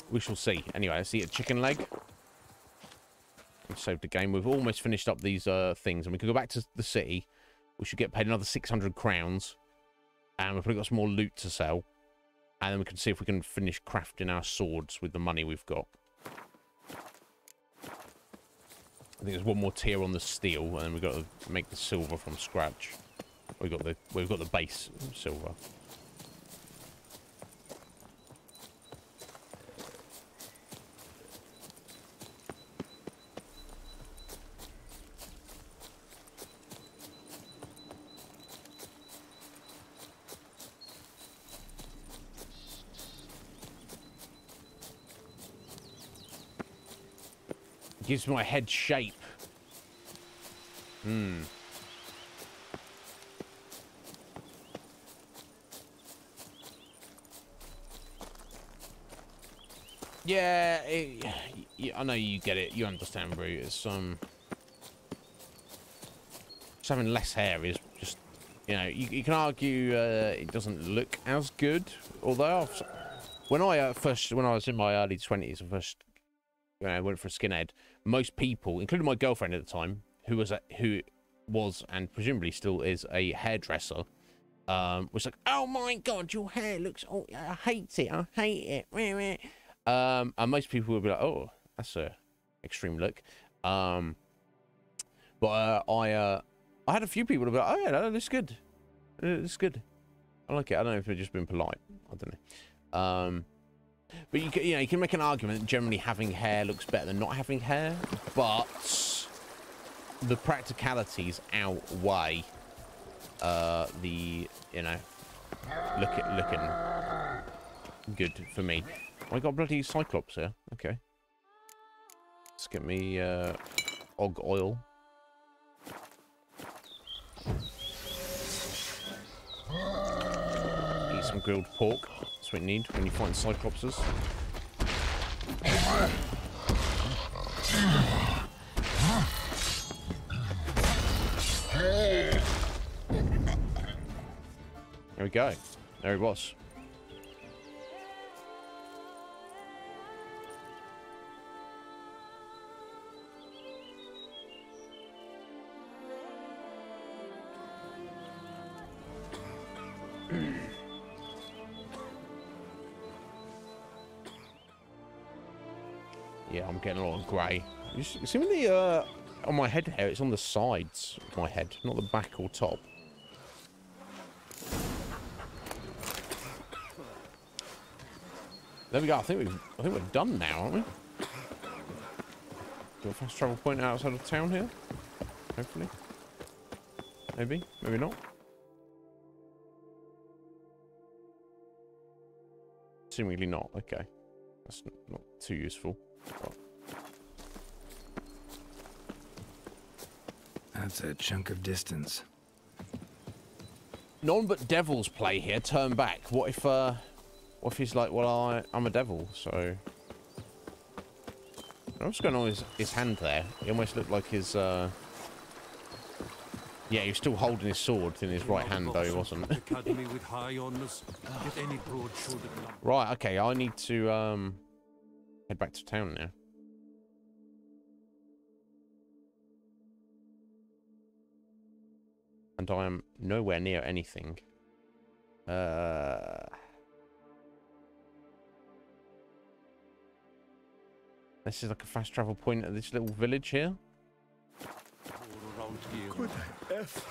we shall see. Anyway, let's eat a chicken leg. We've saved the game. We've almost finished up these things, and we can go back to the city. We should get paid another 600 crowns, and we've probably got some more loot to sell, and then we can see if we can finish crafting our swords with the money we've got. I think there's one more tier on the steel, and then we've got to make the silver from scratch. We've got the base silver. Gives my head shape. Yeah, I know you get it. You understand, Brew. It's just having less hair is just, you know, you can argue it doesn't look as good. Although when I was in my early 20s, I first went for a skinhead. Most people, including my girlfriend at the time, who was and presumably still is a hairdresser, was like, "Oh my god, your hair looks, oh, I hate it." And most people would be like, "Oh, that's a extreme look." But I had a few people who were like, "Oh yeah, that looks good. It looks good. I like it." I don't know if they've just been polite. I don't know. But you can make an argument that generally having hair looks better than not having hair, but the practicalities outweigh the, you know, looking good for me. Oh, I got bloody Cyclops here. Okay, let's get me og oil. Eat some grilled pork. That's what you need when you find Cyclopses. There we go. There he was. Yeah, I'm getting a lot of grey. You see the on my head hair, it's on the sides of my head, not the back or top. There we go. I think we're done now, aren't we? Do a fast travel point outside of town here? Hopefully. Maybe. Maybe not. Seemingly not. Okay. That's not too useful. But... That's a chunk of distance. None but devils play here. Turn back. What if he's like, well, I'm a devil, so... What's going on with his hand there? He almost looked like his, Yeah, he was still holding his sword in his right hand, though he wasn't. Right, okay, I need to, head back to town now. And I am nowhere near anything. This is like a fast travel point at this little village here. Good F.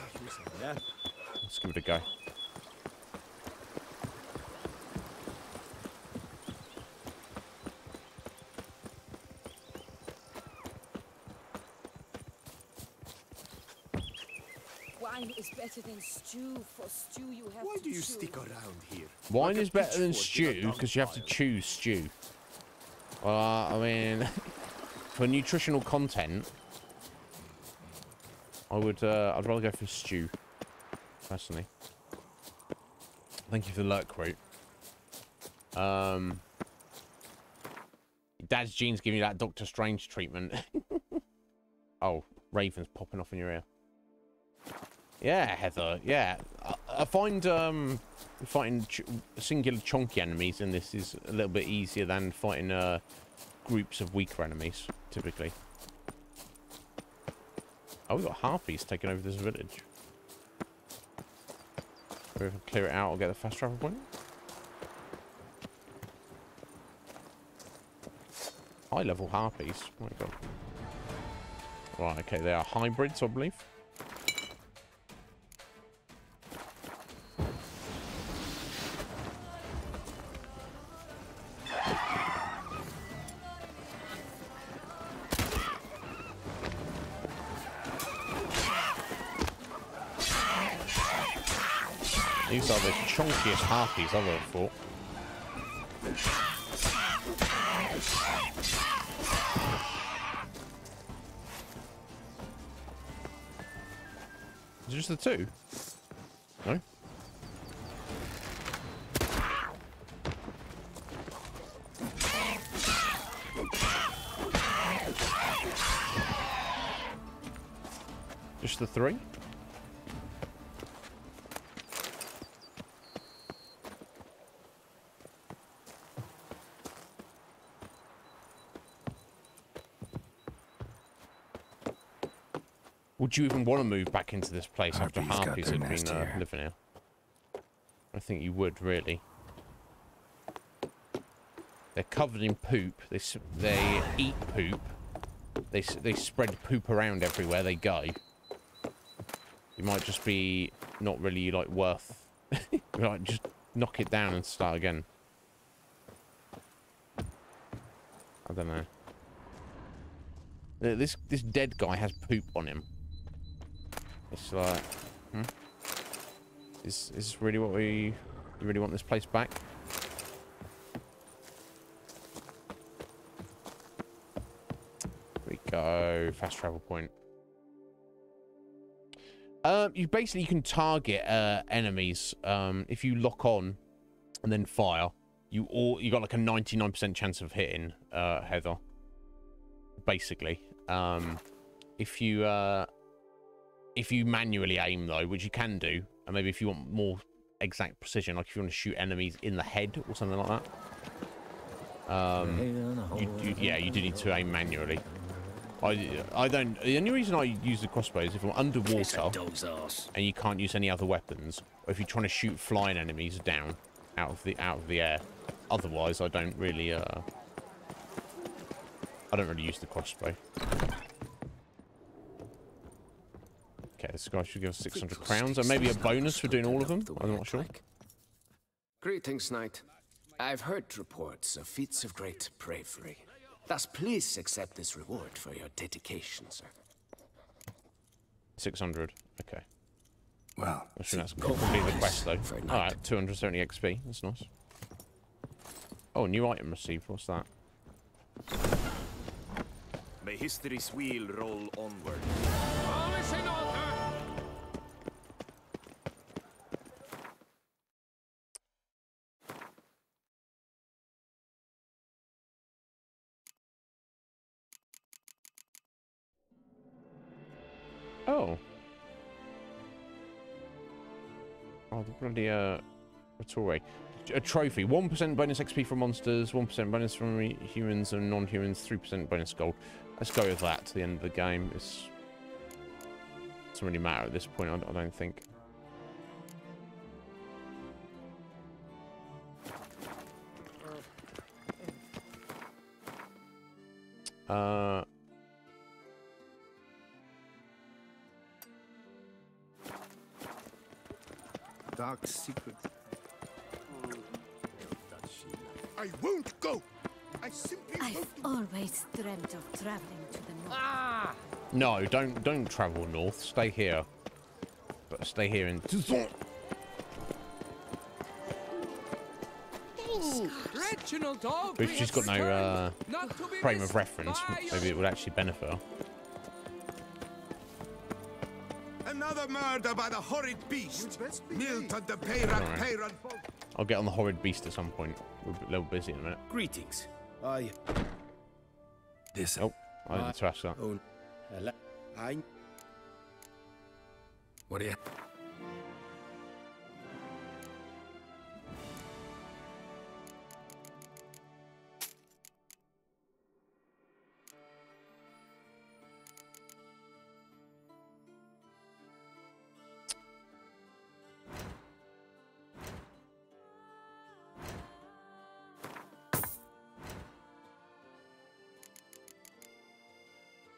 Let's give it a go. Wine is better than stew. For stew you have Why to do you chew. stick around here? Wine Like a is better than pitchfork in a stew because you have to gunfire. choose stew. Well, I mean, for nutritional content, I'd rather go for stew, personally. Thank you for the lurk route. Dad's genes giving you that Doctor Strange treatment. Oh, Raven's popping off in your ear. Yeah, Heather. Yeah, I find fighting singular chunky enemies in this is a little bit easier than fighting groups of weaker enemies, typically. Oh, we've got harpies taking over this village. If we can clear it out, I'll get the fast travel point. High level harpies. Oh my god. Right, okay, they are hybrids, I believe. These are the chunkiest harpies I've ever fought. Is it just the two? No? Just the three? Would you even want to move back into this place after harpies had been living here? I think you would, really. They're covered in poop. They eat poop. They spread poop around everywhere they go. You might just be not really like worth. Like just knock it down and start again. I don't know. This dead guy has poop on him. It's like, is this really what you really want this place back? Here we go, fast travel point. You can target enemies if you lock on and then fire. You got like a 99% chance of hitting Heather. Basically, if you manually aim though, which you can do, and maybe if you want more exact precision, like if you want to shoot enemies in the head or something like that, you do need to aim manually. I don't. The only reason I use the crossbow is if I'm underwater and you can't use any other weapons, or if you're trying to shoot flying enemies down out of the air. Otherwise, I don't really use the crossbow. Okay, this guy should give us 600 crowns, and maybe a bonus for doing all of them. I'm not sure. Greetings, knight. I've heard reports of feats of great bravery. Thus, please accept this reward for your dedication, sir. 600. Okay. Well, I think that's probably the quest, though. Alright, 270 XP. That's nice. Oh, new item received. What's that? May history's wheel roll onward. Oh. Oh, the bloody, Ratory. A trophy. 1% bonus XP from monsters, 1% bonus from humans and non-humans, 3% bonus gold. Let's go with that to the end of the game. Doesn't really matter at this point, I don't think. Dark secret. I won't go. I simply I've always dreamt of traveling to the north. Ah! No, don't travel north. Stay here. But stay here in. But she's got no frame of reference. Maybe it would actually benefit her. Another murder by the horrid beast. Milton the Peyran. I'll get on the horrid beast at some point. We're a little busy in a minute. Greetings. This. Oh, I didn't trash that. Oh, What do you?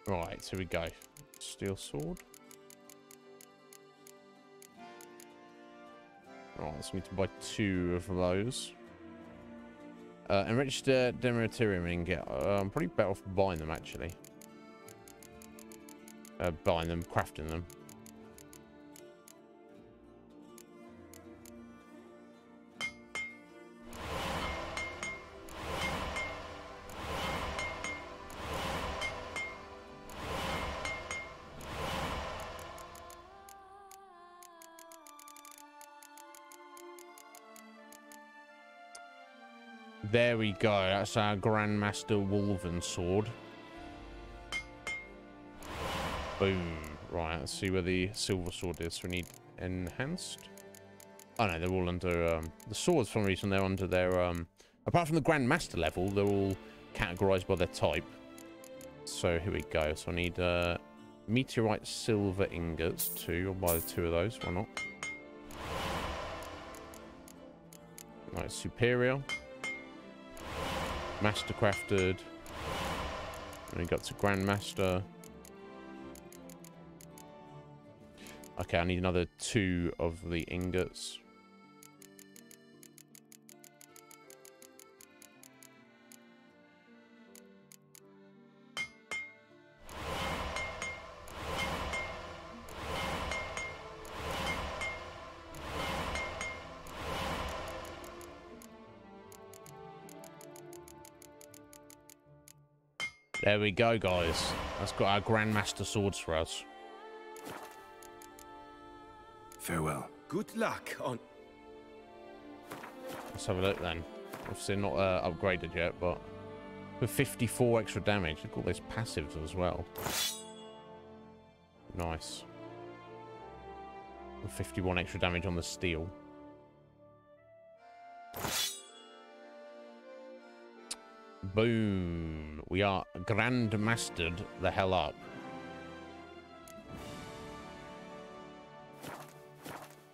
Right, so we go. Steel sword. Alright, so we need to buy 2 of those. Enriched Demeritium ingot. I'm probably better off buying them, actually. Buying them, crafting them. There we go. That's our Grandmaster Wolven sword. Boom. Right, let's see where the silver sword is. We need enhanced. Oh no, they're all under the swords. For some reason, they're under their apart from the Grandmaster level, they're all categorized by their type. So here we go. So I need meteorite silver ingots. 2. I'll buy 2 of those. Why not? Right, superior. Mastercrafted. And we got to Grandmaster. Okay, I need another 2 of the ingots. There we go, guys. That's got our Grandmaster swords for us. Farewell. Good luck on. Let's have a look then. Obviously not upgraded yet, but with 54 extra damage. Look at all those passives as well. Nice. With 51 extra damage on the steel. Boom. We are Grandmastered the hell up.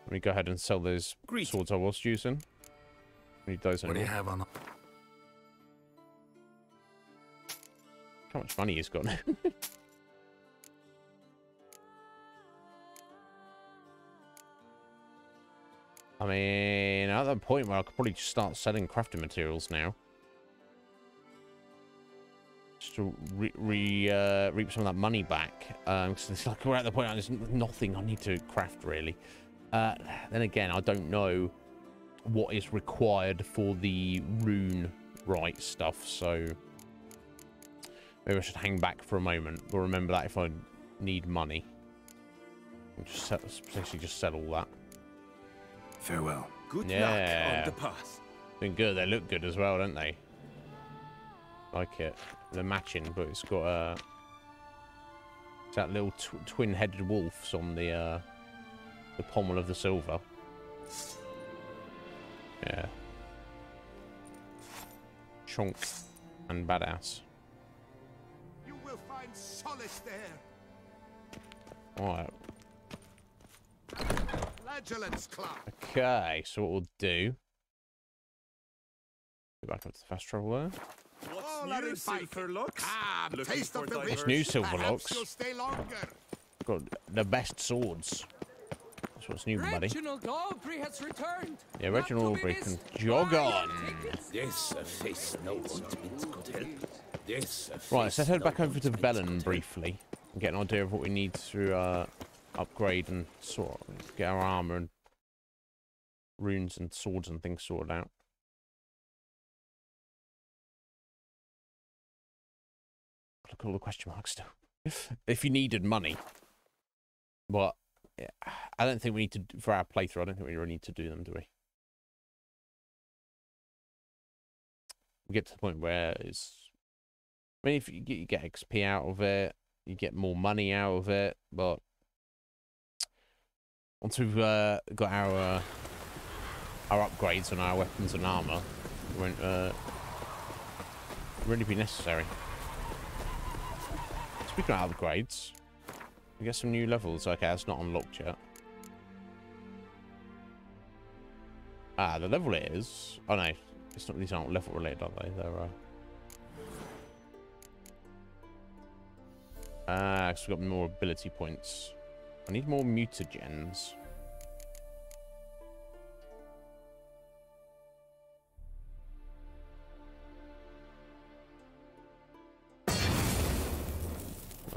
Let me go ahead and sell those swords I was using. Need those anymore. What do you have on? How much money he's got? I mean, at that point where I could probably just start selling crafting materials now. Just to reap some of that money back. Because it's like we're at the point where there's nothing I need to craft, really. Then again, I don't know what is required for the rune right stuff, so maybe I should hang back for a moment. But remember that if I need money, I'll just potentially just sell all that. Farewell. Good luck on the path. Been good. They look good as well, don't they? Like it. They're matching, but it's got it's that little twin-headed wolves on the pommel of the silver. Yeah. Chunk and badass. You will find solace there. Alright. Okay, so what we'll do... Go back up to the fast travel there. What's new, Silverlocks? Taste of the It's new Perhaps Silverlocks. you'll stay longer. Got the best swords. That's what's new, buddy. Reginald Aubrey has returned. Yeah, Reginald Aubrey can jog on. This face no ointment could help. This Right, so let's head back over to Bellin briefly and get an idea of what we need to upgrade and sort of get our armor and runes and swords and things sorted out. Look at all the question marks still. If you needed money. But yeah, I don't think we need to, for our playthrough, I don't think we really need to do them, do we? We get to the point where it's... I mean, if you get XP out of it, you get more money out of it, but once we've got our upgrades on our weapons and armor, it won't really be necessary. Speaking of upgrades, we get some new levels. Okay, that's not unlocked yet. Ah, the level it is. Oh no, it's not. These aren't level related, are they? They're. So we've got more ability points. I need more mutagens.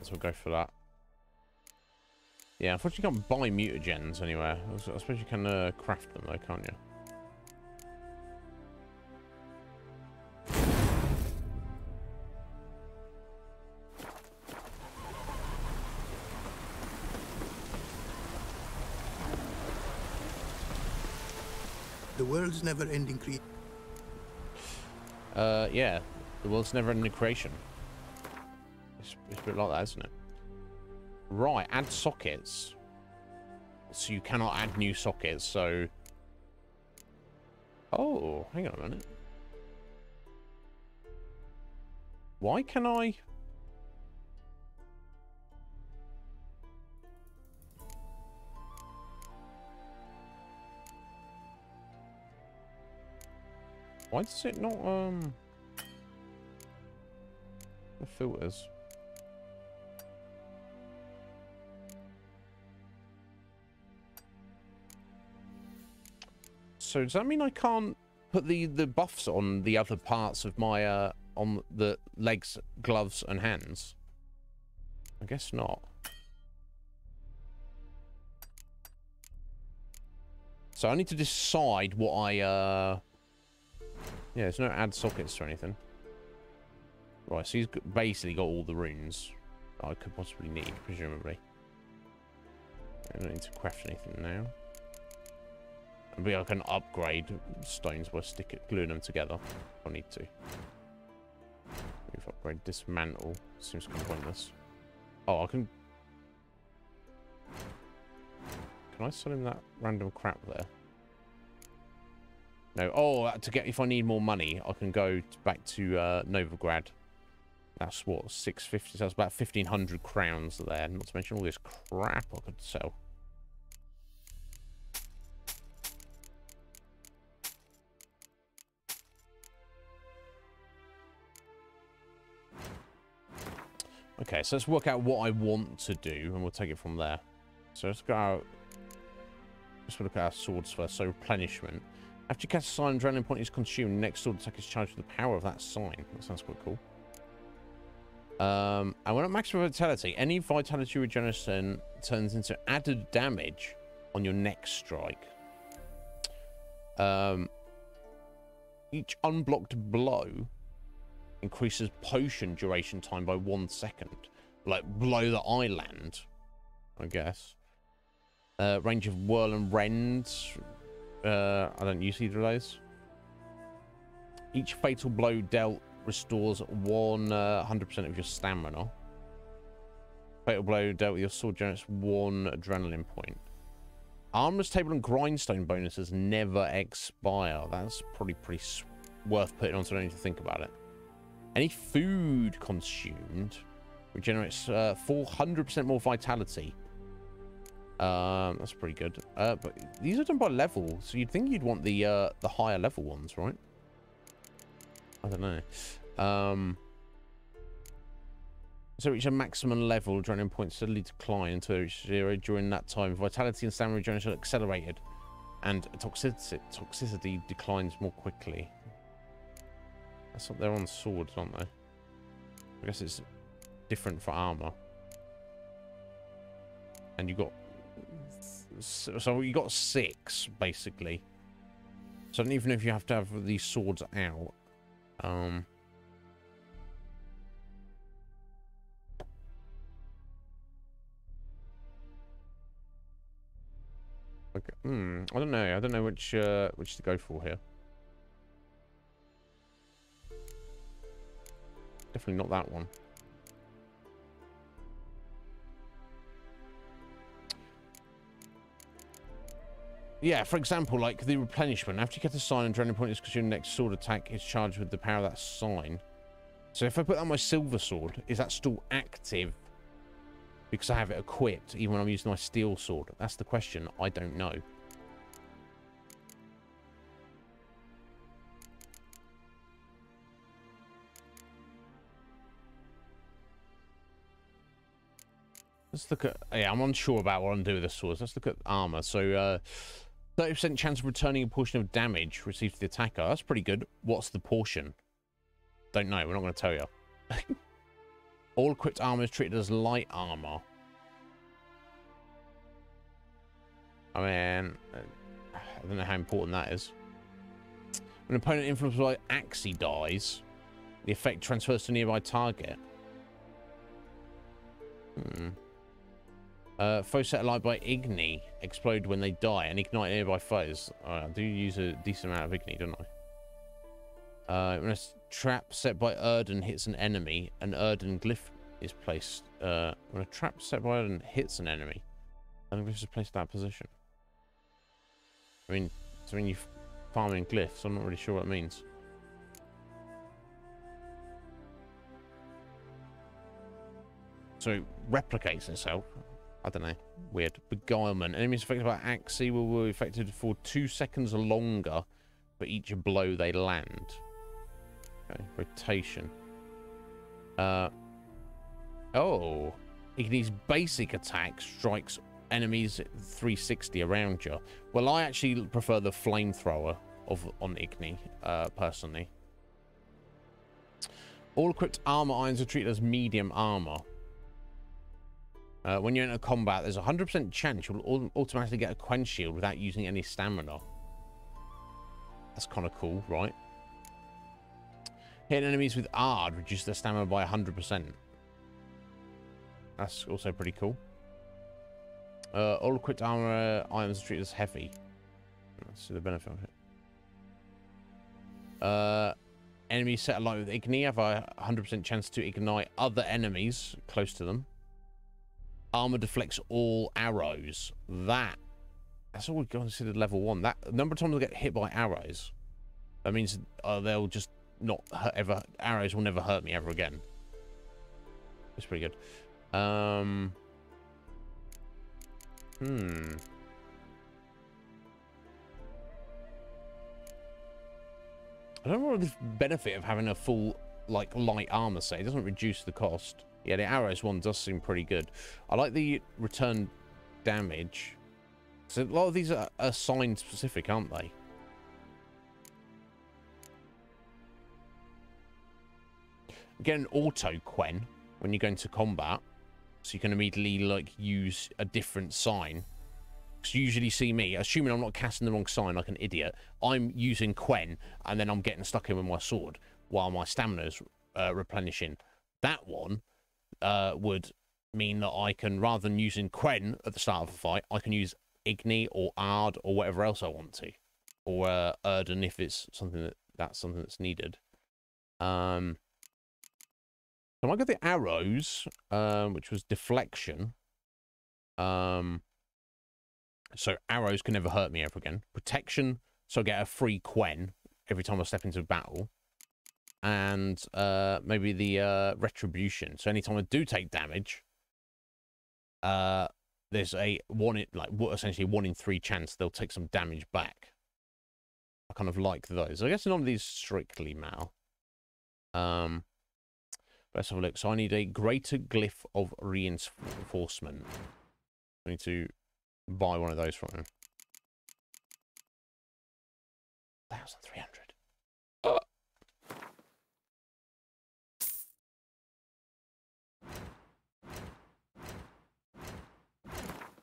So we'll go for that. Yeah, unfortunately you can't buy mutagens anywhere. I suppose you can craft them though, can't you? The world's never-ending creation. Yeah. The world's never-ending creation. It's a bit like that, isn't it? Right, add sockets. So you cannot add new sockets, so... Oh, hang on a minute. Why can I... Why does it not, the filters? So does that mean I can't put the buffs on the other parts of my, on the legs, gloves, and hands? I guess not. So I need to decide what I, yeah, there's no add sockets or anything. Right, so he's basically got all the runes that I could possibly need, presumably. I don't need to craft anything now. Maybe I can upgrade stones by gluing them together if I need to. Move, upgrade, dismantle. Seems kind of pointless. Oh, I can... Can I sell him that random crap there? No. Oh, to get... If I need more money, I can go back to Novigrad. That's what, 650? So that's about 1,500 crowns there. Not to mention all this crap I could sell. Okay, so let's work out what I want to do, and we'll take it from there. So let's go out. Let's look at our swords first. So replenishment. After you cast a sign, adrenaline point is consumed. Next sword attack is charged with the power of that sign. That sounds quite cool. And when at maximum vitality, any vitality regeneration turns into added damage on your next strike. Each unblocked blow increases potion duration time by 1 second. Like blow that I land, I guess. Range of whirl and rend. I don't use either of those. Each fatal blow dealt restores 100% of your stamina. Fatal blow dealt with your sword generates 1 adrenaline point. Armor's table and grindstone bonuses never expire. That's probably pretty worth putting on, so I don't need to think about it. Any food consumed regenerates 400% more vitality. That's pretty good. But these are done by level, so you'd think you'd want the higher level ones, right? I don't know. So reach a maximum level, adrenaline points steadily decline until it reaches 0. During that time, vitality and stamina regeneration are accelerated, and toxicity declines more quickly. That's what they're on swords, aren't they? I guess it's different for armor. And you got, so you got 6 basically. So I don't even know if you have to have these swords out. Okay. I don't know. I don't know which to go for here. Definitely not that one. Yeah, for example, like the replenishment. After you get a sign, adrenaline point is because your next sword attack is charged with the power of that sign. So if I put that on my silver sword, is that still active? Because I have it equipped, even when I'm using my steel sword. That's the question. I don't know. Let's look at... Yeah, I'm unsure about what I'm doing with the swords. Let's look at armor. So, 30% chance of returning a portion of damage received to the attacker. That's pretty good. What's the portion? Don't know. We're not going to tell you. All equipped armor is treated as light armor. I mean, I don't know how important that is. When an opponent influenced by Axie dies, the effect transfers to a nearby target. Foes set alight by Igni explode when they die and ignite nearby foes. I do use a decent amount of Igni, don't I? When a trap set by Erden hits an enemy, an Erden glyph is placed. When a trap set by Erden hits an enemy, an glyph is placed in that position. I mean, so when you farming glyphs, I'm not really sure what it means. So it replicates itself. I don't know. Weird. Beguilement. Enemies affected by Axie will be affected for 2 seconds longer for each blow they land. Okay. Rotation. Oh. Igni's basic attack strikes enemies at 360 around you. Well, I actually prefer the flamethrower on Igni, personally. All equipped armor irons are treated as medium armor. When you're in a combat, there's a 100% chance you'll automatically get a quench shield without using any stamina. That's kind of cool, right? Hitting enemies with Ard reduces their stamina by 100%. That's also pretty cool. All equipped armor items are treated as heavy. Let's see the benefit of it. Enemies set alight with Igni have a 100% chance to ignite other enemies close to them. Armor deflects all arrows. That's all we've considered level 1. That number of times they'll get hit by arrows. That means they'll just not hurt ever. Arrows will never hurt me ever again. It's pretty good. I don't know what the benefit of having a full like light armor set. It doesn't reduce the cost. Yeah, the arrows one does seem pretty good. I like the return damage. So a lot of these are sign specific, aren't they? Get an auto quen when you go into combat, so you can immediately like use a different sign. Because you usually see me, assuming I'm not casting the wrong sign like an idiot, I'm using quen and then I'm getting stuck in with my sword while my stamina's replenishing. That one would mean that I can, rather than using quen at the start of a fight, I can use Igni or Ard or whatever else I want to, or Erden if it's something that's something that's needed. So I got the arrows, which was deflection. So arrows can never hurt me ever again. Protection, so I get a free quen every time I step into battle. And maybe the retribution. So anytime I do take damage, the there's a essentially 1 in 3 chance they'll take some damage back. I kind of like those. I guess none of these strictly matter. Let's have a look. So I need a greater glyph of reinforcement. I need to buy one of those from him. 1,300.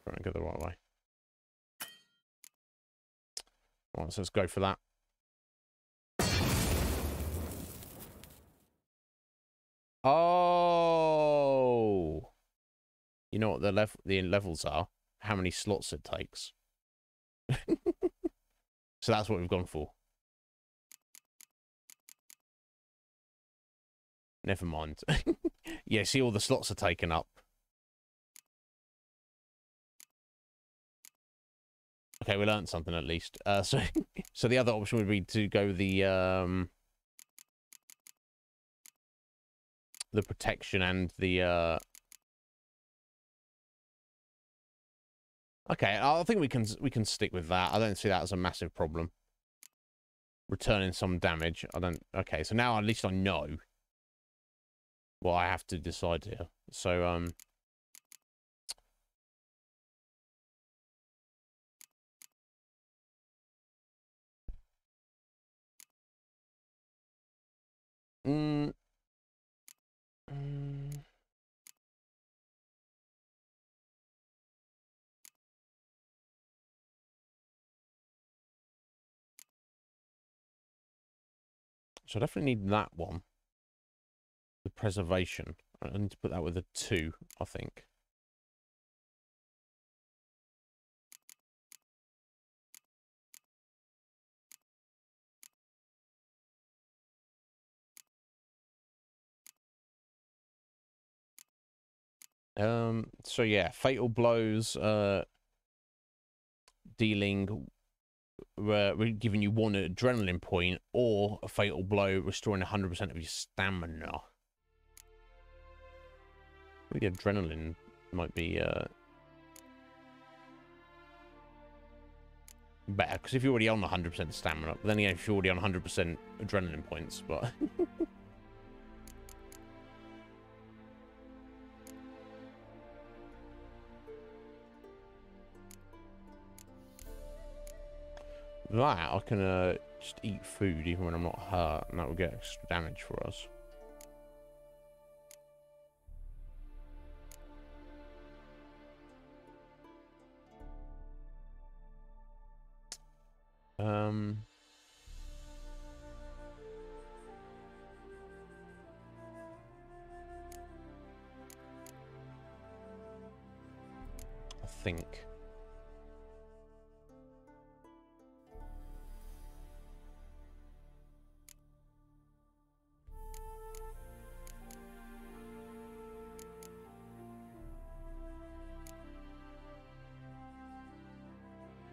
Trying to go the right way. Right, so let's go for that. Oh, you know what the levels are? How many slots it takes. So that's what we've gone for. Never mind. Yeah, see, all the slots are taken up. Okay, we learned something at least. So the other option would be to go the protection and the Okay, I think we can stick with that. I don't see that as a massive problem. Returning some damage. I don't. Okay, so now at least I know what I have to decide here. So So I definitely need that one. The preservation. I need to put that with a 2, I think. So yeah, fatal blows, dealing, we're giving you 1 adrenaline point, or a fatal blow, restoring 100% of your stamina. I think the adrenaline might be better, because if you're already on 100% stamina, but then again, if you're already on 100% adrenaline points, but that I can just eat food even when I'm not hurt, and that will get extra damage for us. I think.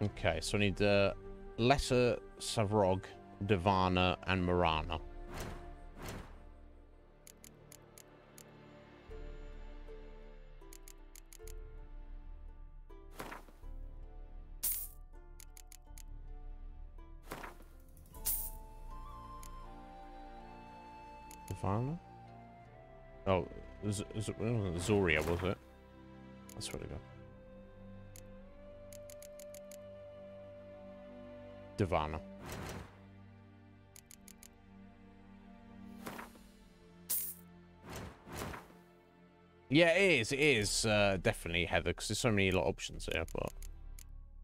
Okay, so I need Lesser Savrog, Divana, and Marana. Divana? Oh, Zoria, was it? I swear to God. Divana. Yeah, it is definitely Heather, because there's so many options here, but...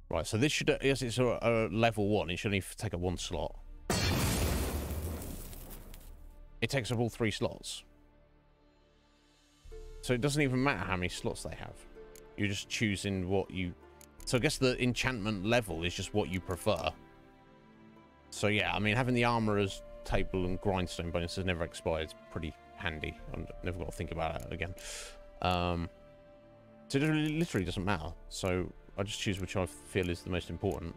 Right, so this should, yes, it's a level 1, it should only take up 1 slot. It takes up all 3 slots. So it doesn't even matter how many slots they have. You're just choosing what you... So I guess the enchantment level is just what you prefer. So yeah, I mean, having the armorer's table and grindstone bonuses never expired. It's pretty handy. I've never got to think about it again. So it literally doesn't matter. So I just choose which I feel is the most important.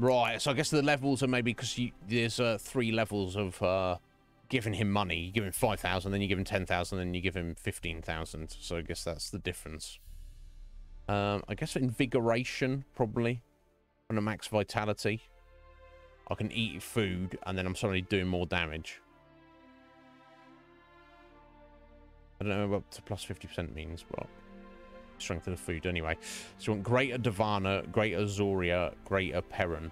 Right, so I guess the levels are maybe because there's 3 levels of giving him money. You give him 5,000, then you give him 10,000, then you give him 15,000. So I guess that's the difference. I guess invigoration, probably. And a max vitality. I can eat food, and then I'm suddenly doing more damage. I don't know what up to plus 50% means, but strength of the food anyway. So you want Greater Divana, Greater Zoria, Greater Perrin.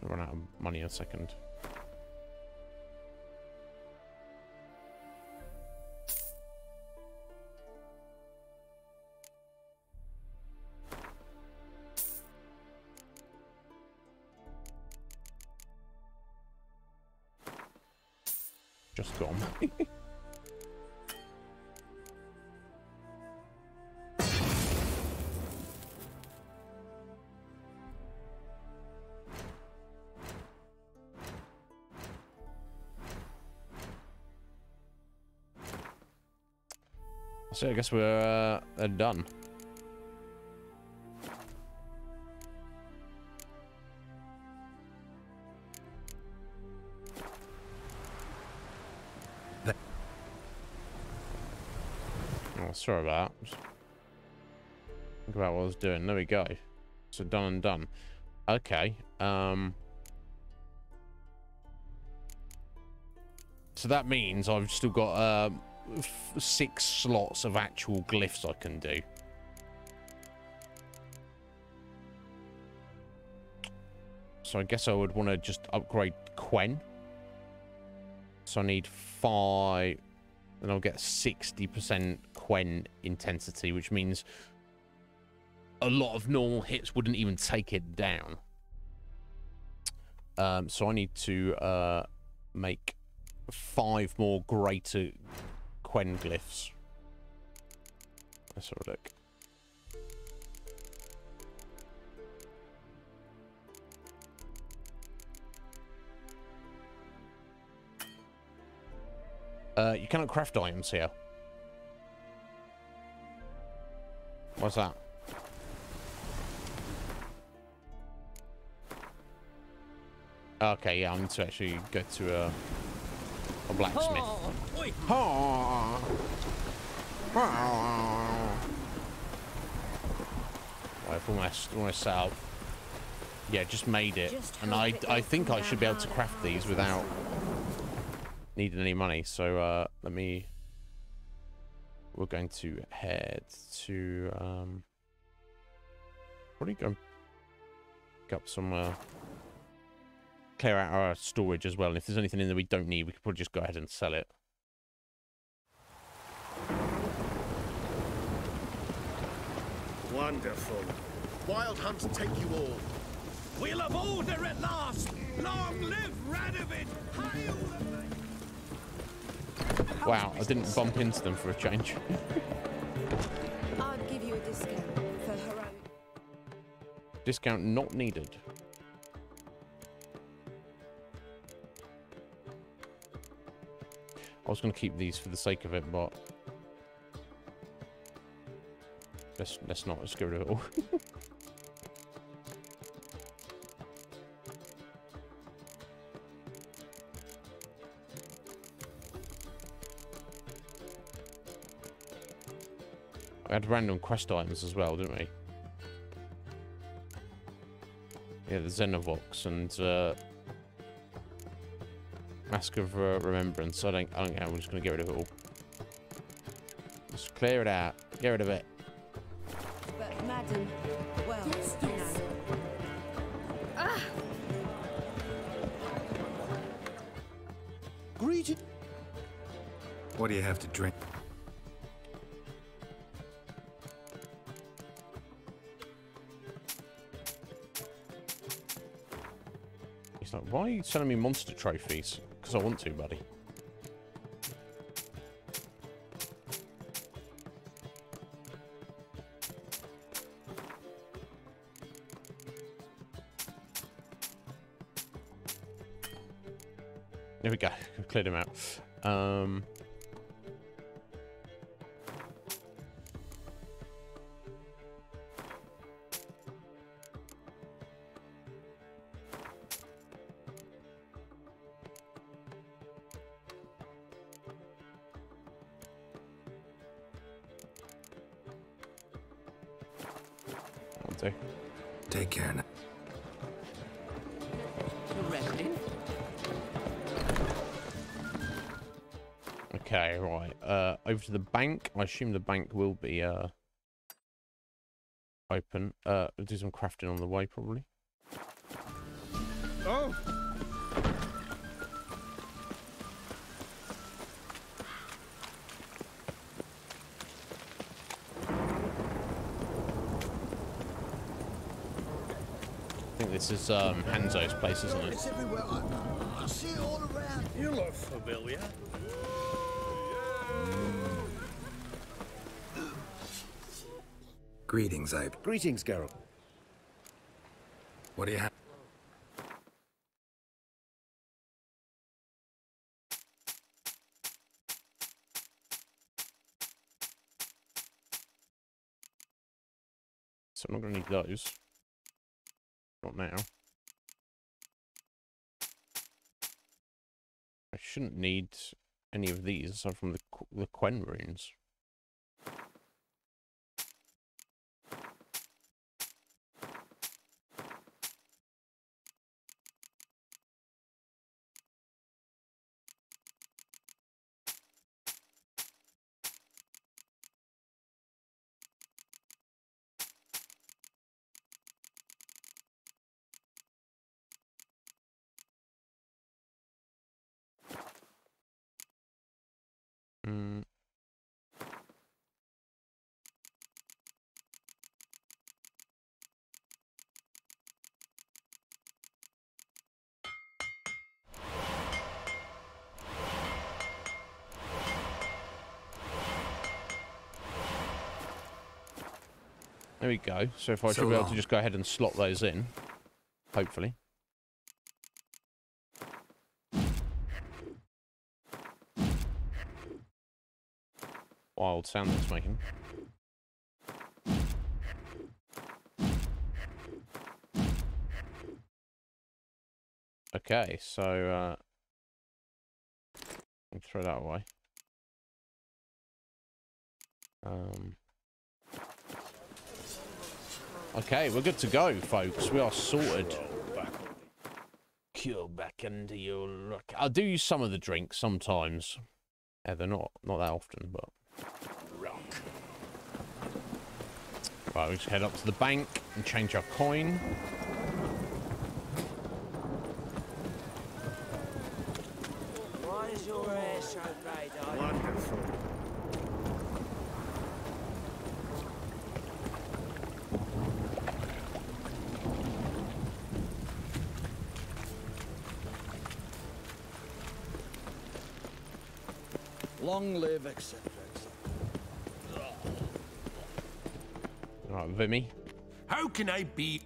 I'll run out of money in a second. Just gone. So I guess we're done. Oh, sorry about that. Just think about what I was doing. There we go. So done and done. Okay. So that means I've still got 6 slots of actual glyphs I can do. So I guess I would want to just upgrade Quen. So I need 5. Then I'll get 60% Quen intensity, which means a lot of normal hits wouldn't even take it down. So I need to make 5 more greater Quen glyphs. Let's have a look. You cannot craft items here. What's that? Okay, yeah, I need to actually go to a blacksmith. Oh. I've almost set up. Yeah, just made it. And I think I should be able to craft these without needing any money. So we're going to head to probably go pick up some clear out our storage as well, and if there's anything in there we don't need, we could probably just go ahead and sell it. Wonderful. Wild hunts take you all. We'll have order at last. Long live Radovid. Wow, I didn't bump into them for a change. I'll give you a discount for her own. Discount not needed. I was going to keep these for the sake of it, but let's not. Let's get rid of it all. We had random quest items as well, didn't we? Yeah, the Xenovox and Mask of Remembrance. I don't care. I'm just going to get rid of it all. Just clear it out. Get rid of it. But, madam, well, yes. Greeting. What do you have to drink? He's like, why are you selling me monster trophies? Because I want to, buddy. There we go. I've cleared him out. do. Take care now. Okay, right. Over to the bank. I assume the bank will be open. We'll do some crafting on the way, probably. Oh! I think this is Hanzo's place, isn't it? It's everywhere. I see it all around. You look familiar. Greetings, Ibe. Greetings, Geralt. What do you have? So I'm not going to need those. Not now. I shouldn't need any of these aside from the Quen runes. There we go. So if I should be able to just go ahead and slot those in, hopefully. Wild sound it's making. Okay, so I'll throw that away. Okay, we're good to go, folks. We are sorted. Cure back into your luck. I do use some of the drinks sometimes. Yeah, they're not that often, but. Right, we just head up to the bank and change our coin. Why is your hair so bright? Wonderful. Long live, etc. Right, Vimy. How can I be?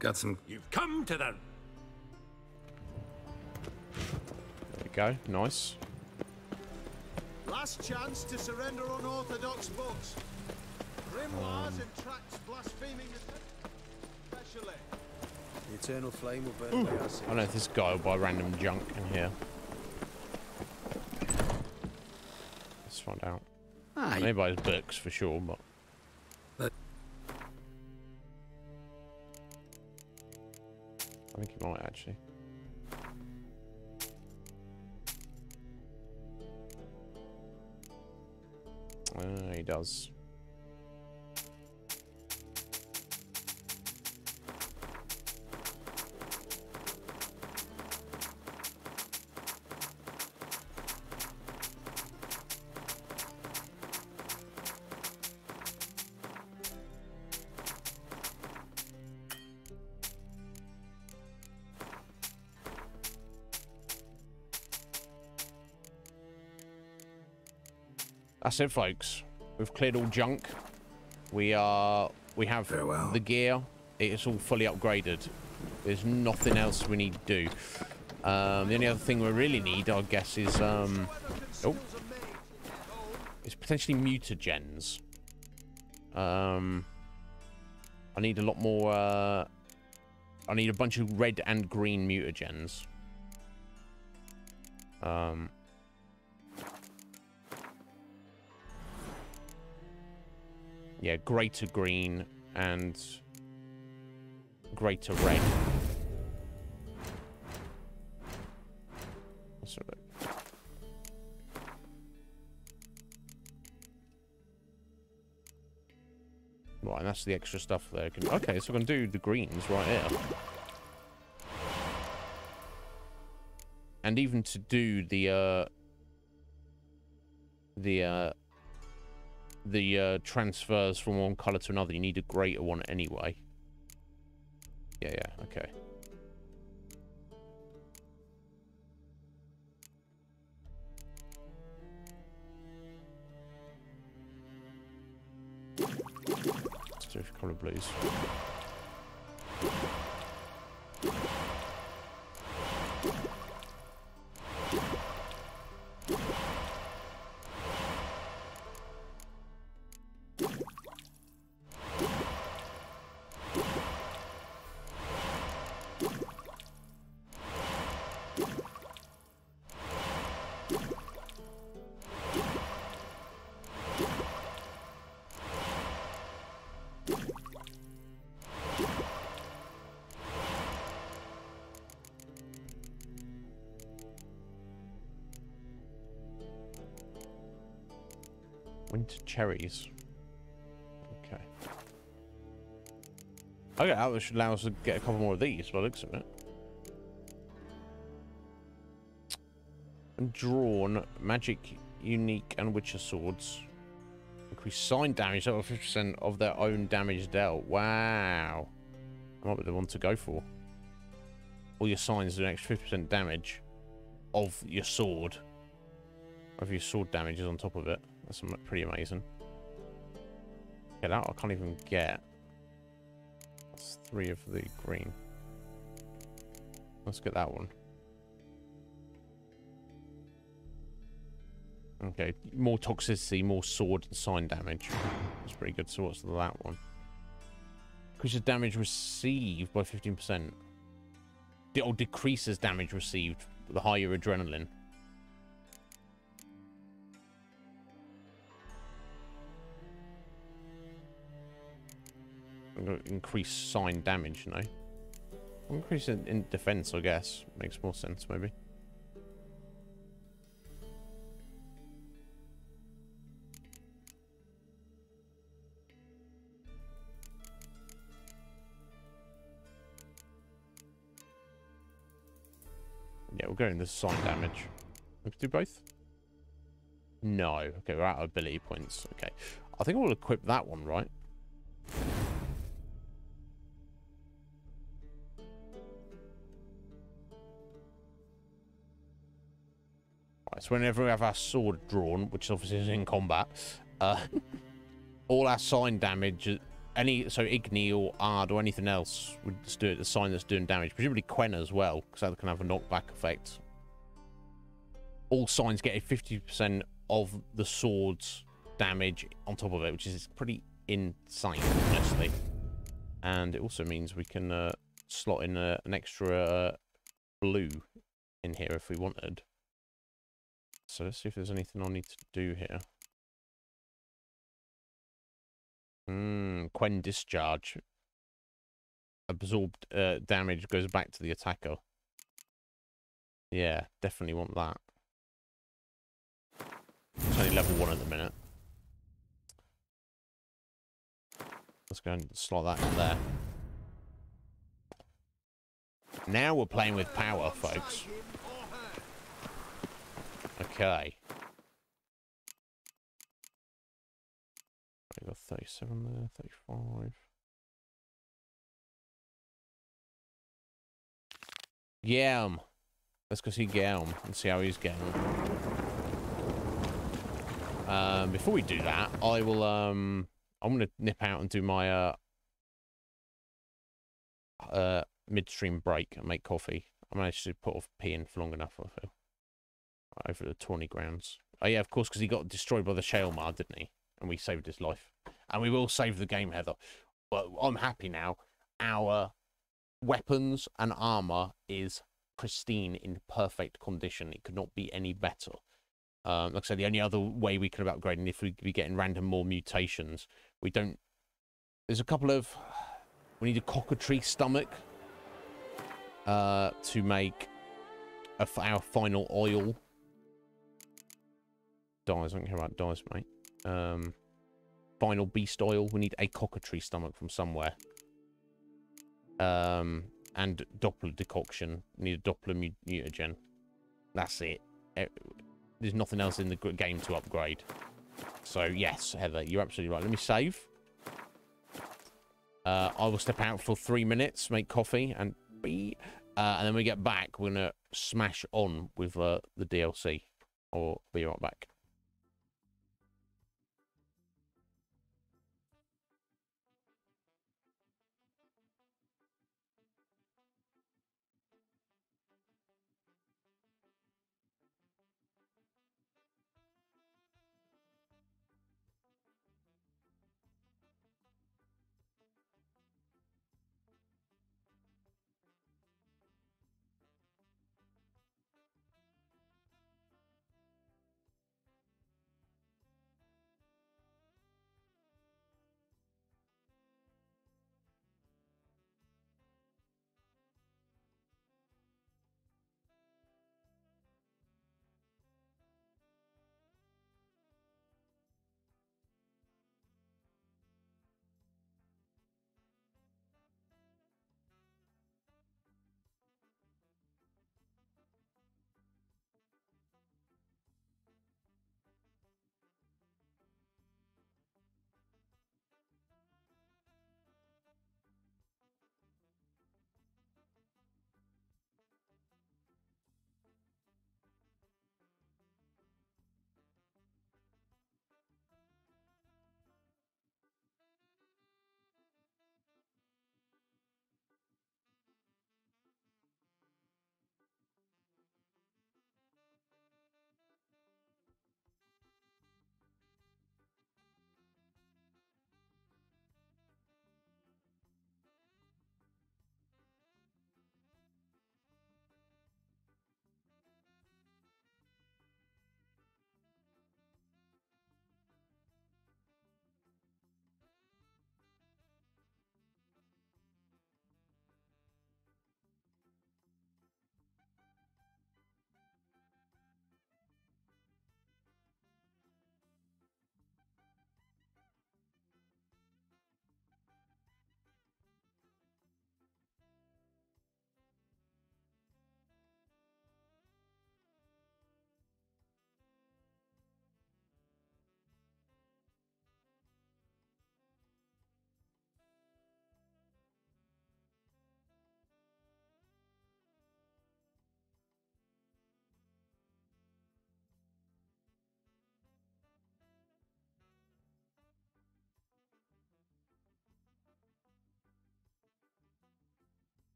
Got some. You've come to the. There we go. Nice. Last chance to surrender unorthodox books. Grimoires and tracts blaspheming the especially. The eternal flame will burn away our sins. I don't know if this guy will buy random junk in here. Let's find out. Maybe buy his books for sure, but. I think he might actually. He does. That's it, folks. We've cleared all junk. We have the gear. It's all fully upgraded. There's nothing else we need to do. The only other thing we really need, I guess, is it's potentially mutagens. I need a lot more. I need a bunch of red and green mutagens. Yeah, greater green and greater red. Let's have a look. Right, and that's the extra stuff there. Okay, so we're going to do the greens right here. And even to do the transfers from one color to another, you need a greater one anyway. Yeah, okay. Let's do a couple of blues. Winter cherries. Okay. Okay, that should allow us to get a couple more of these by the looks of it. And drawn, magic, unique, and witcher swords. Increase sign damage up to 50% of their own damage dealt. Wow. That might be the one to go for. All your signs do an extra 50% damage of your sword. Of your sword damage is on top of it. That's pretty amazing. Okay, that I can't even get. That's 3 of the green. Let's get that one. Okay, more toxicity, more sword and sign damage. That's pretty good. So what's that one? Increases damage received by 15%. Or decreases damage received with the higher adrenaline. Increase sign damage, no? Increase it in defense, I guess. Makes more sense, maybe. Yeah, we'll go in the sign damage. We can do both? No. Okay, we're out of ability points. Okay. I think we'll equip that one, right? So whenever we have our sword drawn, which obviously is in combat, all our sign damage, so Igni or Ard or anything else would just do it, the sign that's doing damage. Presumably Quen as well, because that can have a knockback effect. All signs get a 50% of the sword's damage on top of it, which is pretty insane, honestly. And it also means we can slot in an extra blue in here if we wanted. So let's see if there's anything I need to do here. Quen discharge. Absorbed damage goes back to the attacker. Yeah, definitely want that. It's only level 1 at the minute. Let's go and slot that in there. Now we're playing with power, folks. Okay. I got 37 there, 35. Guillaume. Let's go see Guillaume and see how he's getting on. Before we do that, I will I'm gonna nip out and do my midstream break and make coffee. I managed to put off peeing for long enough, I feel. Over the tourney grounds. Oh yeah, of course, because he got destroyed by the shale mar, didn't he? And we saved his life. And we will save the game, Heather. But I'm happy now. Our weapons and armor is pristine, in perfect condition. It could not be any better. Like I said, the only other way we could have upgraded if we could be getting random more mutations. We don't there's a couple of... We need a cockatrice stomach to make our final oil. Dyes, I don't care about dyes, mate. Final beast oil. We need a cockatrice stomach from somewhere. And Doppler decoction. We need a Doppler mutagen. That's it. There's nothing else in the game to upgrade. So, yes, Heather, you're absolutely right. Let me save. I will step out for 3 minutes, make coffee, and then when we get back, we're going to smash on with the DLC. I'll be right back.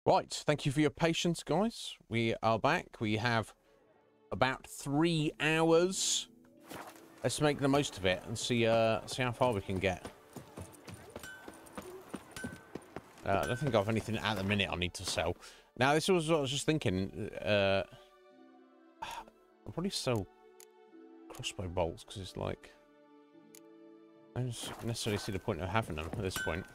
Right, thank you for your patience, guys. We are back. We have about 3 hours. Let's make the most of it and see how far we can get. I don't think I have anything at the minute I need to sell. Now, this was what I was just thinking. I'll probably sell crossbow bolts because it's like I don't necessarily see the point of having them at this point.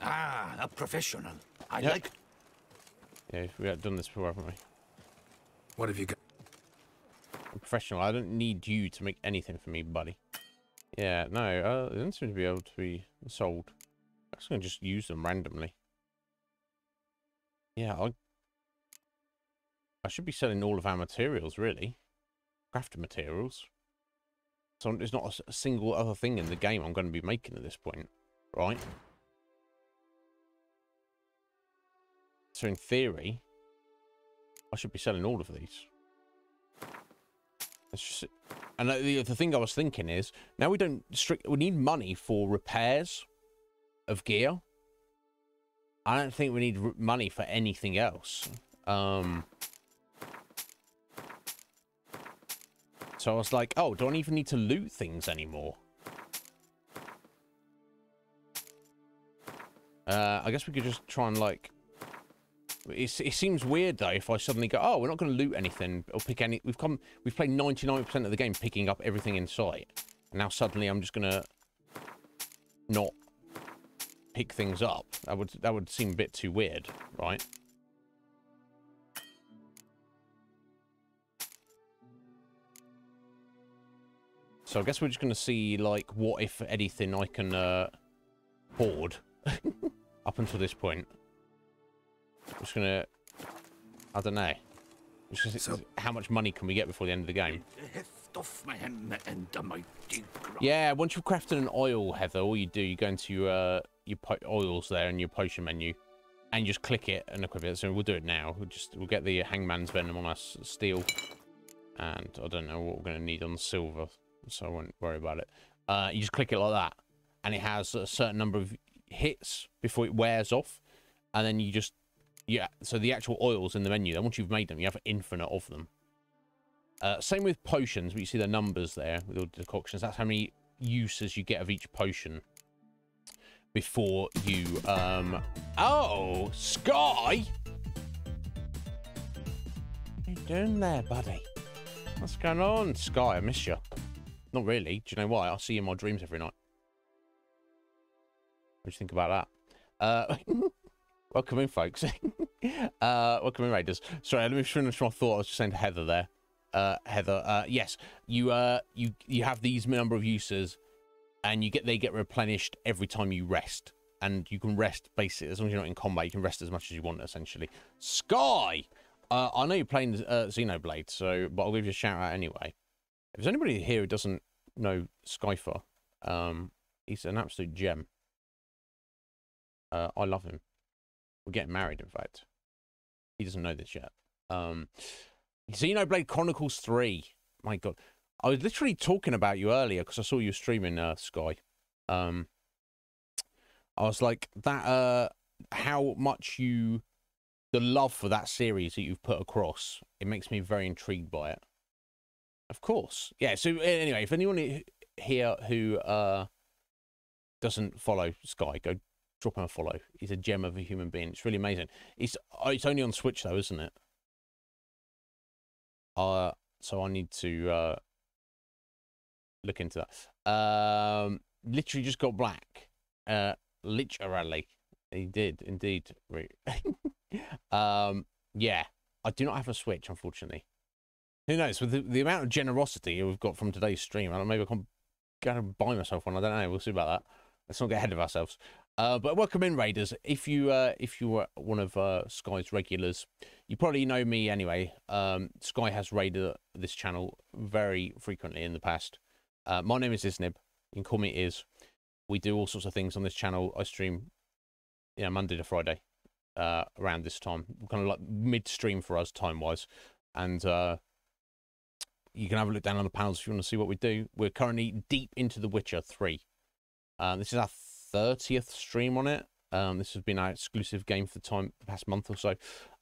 Ah, a professional. I Yep. like. Yeah, we have done this before, haven't we? What have you got? I'm professional. I don't need you to make anything for me, buddy. Yeah, no, it doesn't seem to be able to be sold. I'm just going to just use them randomly. Yeah, I should be selling all of our materials, really. Crafting materials. So there's not a single other thing in the game I'm going to be making at this point, right? So in theory, I should be selling all of these. It's just, and the thing I was thinking is, now we don't we need money for repairs of gear. I don't think we need money for anything else. So I was like, oh, don't even need to loot things anymore. I guess we could just try and like. It seems weird though if I suddenly go, oh, we're not going to loot anything or pick any. We've played 99% of the game picking up everything in sight, and now suddenly I'm just gonna not pick things up. That would seem a bit too weird, right? So I guess we're just gonna see like what, if anything, I can hoard up until this point. I'm just gonna, I don't know. So, how much money can we get before the end of the game? Yeah, once you've crafted an oil, Heather, all you do, you go into your oils there in your potion menu, and you just click it and equip it. So we'll do it now. We'll get the Hangman's Venom on our steel, and I don't know what we're gonna need on the silver, so I won't worry about it. You just click it like that, and it has a certain number of hits before it wears off, and then you just. Yeah, so the actual oils in the menu, then once you've made them, you have infinite of them. Same with potions, but you see the numbers there with all the decoctions. That's how many uses you get of each potion before you... Oh, Sky! What are you doing there, buddy? What's going on, Sky? I miss you. Not really. Do you know why? I see you in my dreams every night. What do you think about that? Welcome in, folks. Welcome in, Raiders. Sorry, let me finish my thought. I was just saying to Heather there. Heather, yes, you have these number of uses, and they get replenished every time you rest, and you can rest basically as long as you're not in combat. You can rest as much as you want, essentially. Sky, I know you're playing Xenoblade, but I'll give you a shout out anyway. If there's anybody here who doesn't know Skyfer, he's an absolute gem. I love him. We're getting married, in fact. He doesn't know this yet. Xenoblade Chronicles 3. My God. I was literally talking about you earlier because I saw you streaming, Sky. I was like, how much the love for that series that you've put across, it makes me very intrigued by it. Of course. Yeah, so anyway, if anyone here who doesn't follow Sky, go drop him a follow. He's a gem of a human being. It's really amazing. It's only on Switch though, isn't it? So I need to look into that. Literally just got black. Literally, he did indeed. Yeah, I do not have a Switch, unfortunately. Who knows? With the amount of generosity we've got from today's stream, I don't know, maybe I can go and buy myself one. I don't know. We'll see about that. Let's not get ahead of ourselves. But welcome in, Raiders. If you were one of Sky's regulars, you probably know me anyway. Sky has raided this channel very frequently in the past. My name is Iznib. You can call me Iz. We do all sorts of things on this channel. I stream, Monday to Friday, around this time, kind of like mid-stream for us time-wise, and you can have a look down on the panels if you want to see what we do. We're currently deep into The Witcher 3. This is our 30th stream on it. This has been our exclusive game for the past month or so.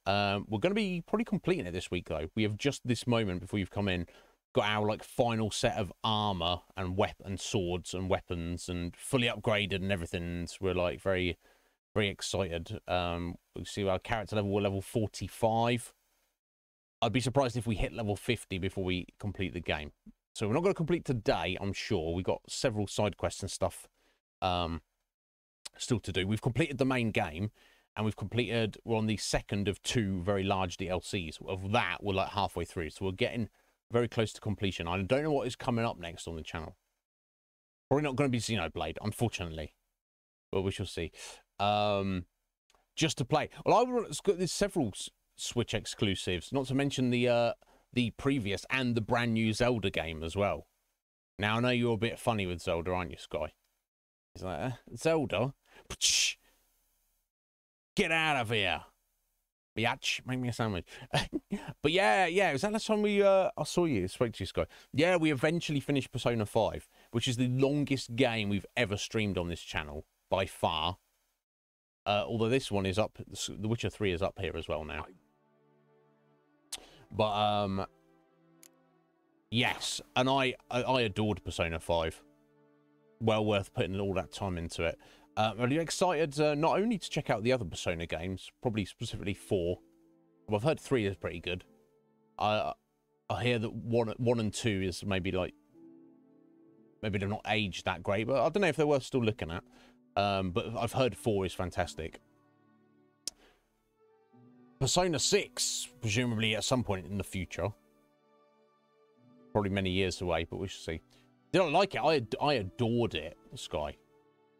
We're going to be probably completing it this week, though. We have just this moment before you've come in got our like final set of armor and swords and weapons and fully upgraded and everything. And we're like very, very excited. We see our character level, we're level 45. I'd be surprised if we hit level 50 before we complete the game. So we're not going to complete today, I'm sure. We've got several side quests and stuff still to do. We've completed the main game, and we're on the second of 2 very large DLCs. Of that, we're like halfway through. So we're getting very close to completion. I don't know what is coming up next on the channel. Probably not going to be Xenoblade, unfortunately. But we shall see. Just to play. Well, there's several Switch exclusives, not to mention the previous and the brand new Zelda game as well. Now, I know you're a bit funny with Zelda, aren't you, Sky? He's like, Zelda? Get out of here. Biatch, make me a sandwich. But yeah, was that last time I saw you, spoke to you, Sky? Yeah, we eventually finished Persona 5, which is the longest game we've ever streamed on this channel, by far. Although this one is up, The Witcher 3 is up here as well now. But, yes, and I adored Persona 5. Well worth putting all that time into it. Are you excited not only to check out the other Persona games, probably specifically 4. Well, I've heard 3 is pretty good. I hear that 1 and 2 is maybe like, maybe they're not aged that great, but I don't know if they're worth still looking at. But I've heard 4 is fantastic. Persona 6, presumably at some point in the future. Probably many years away, but we shall see. Did I like it? I adored it, Sky.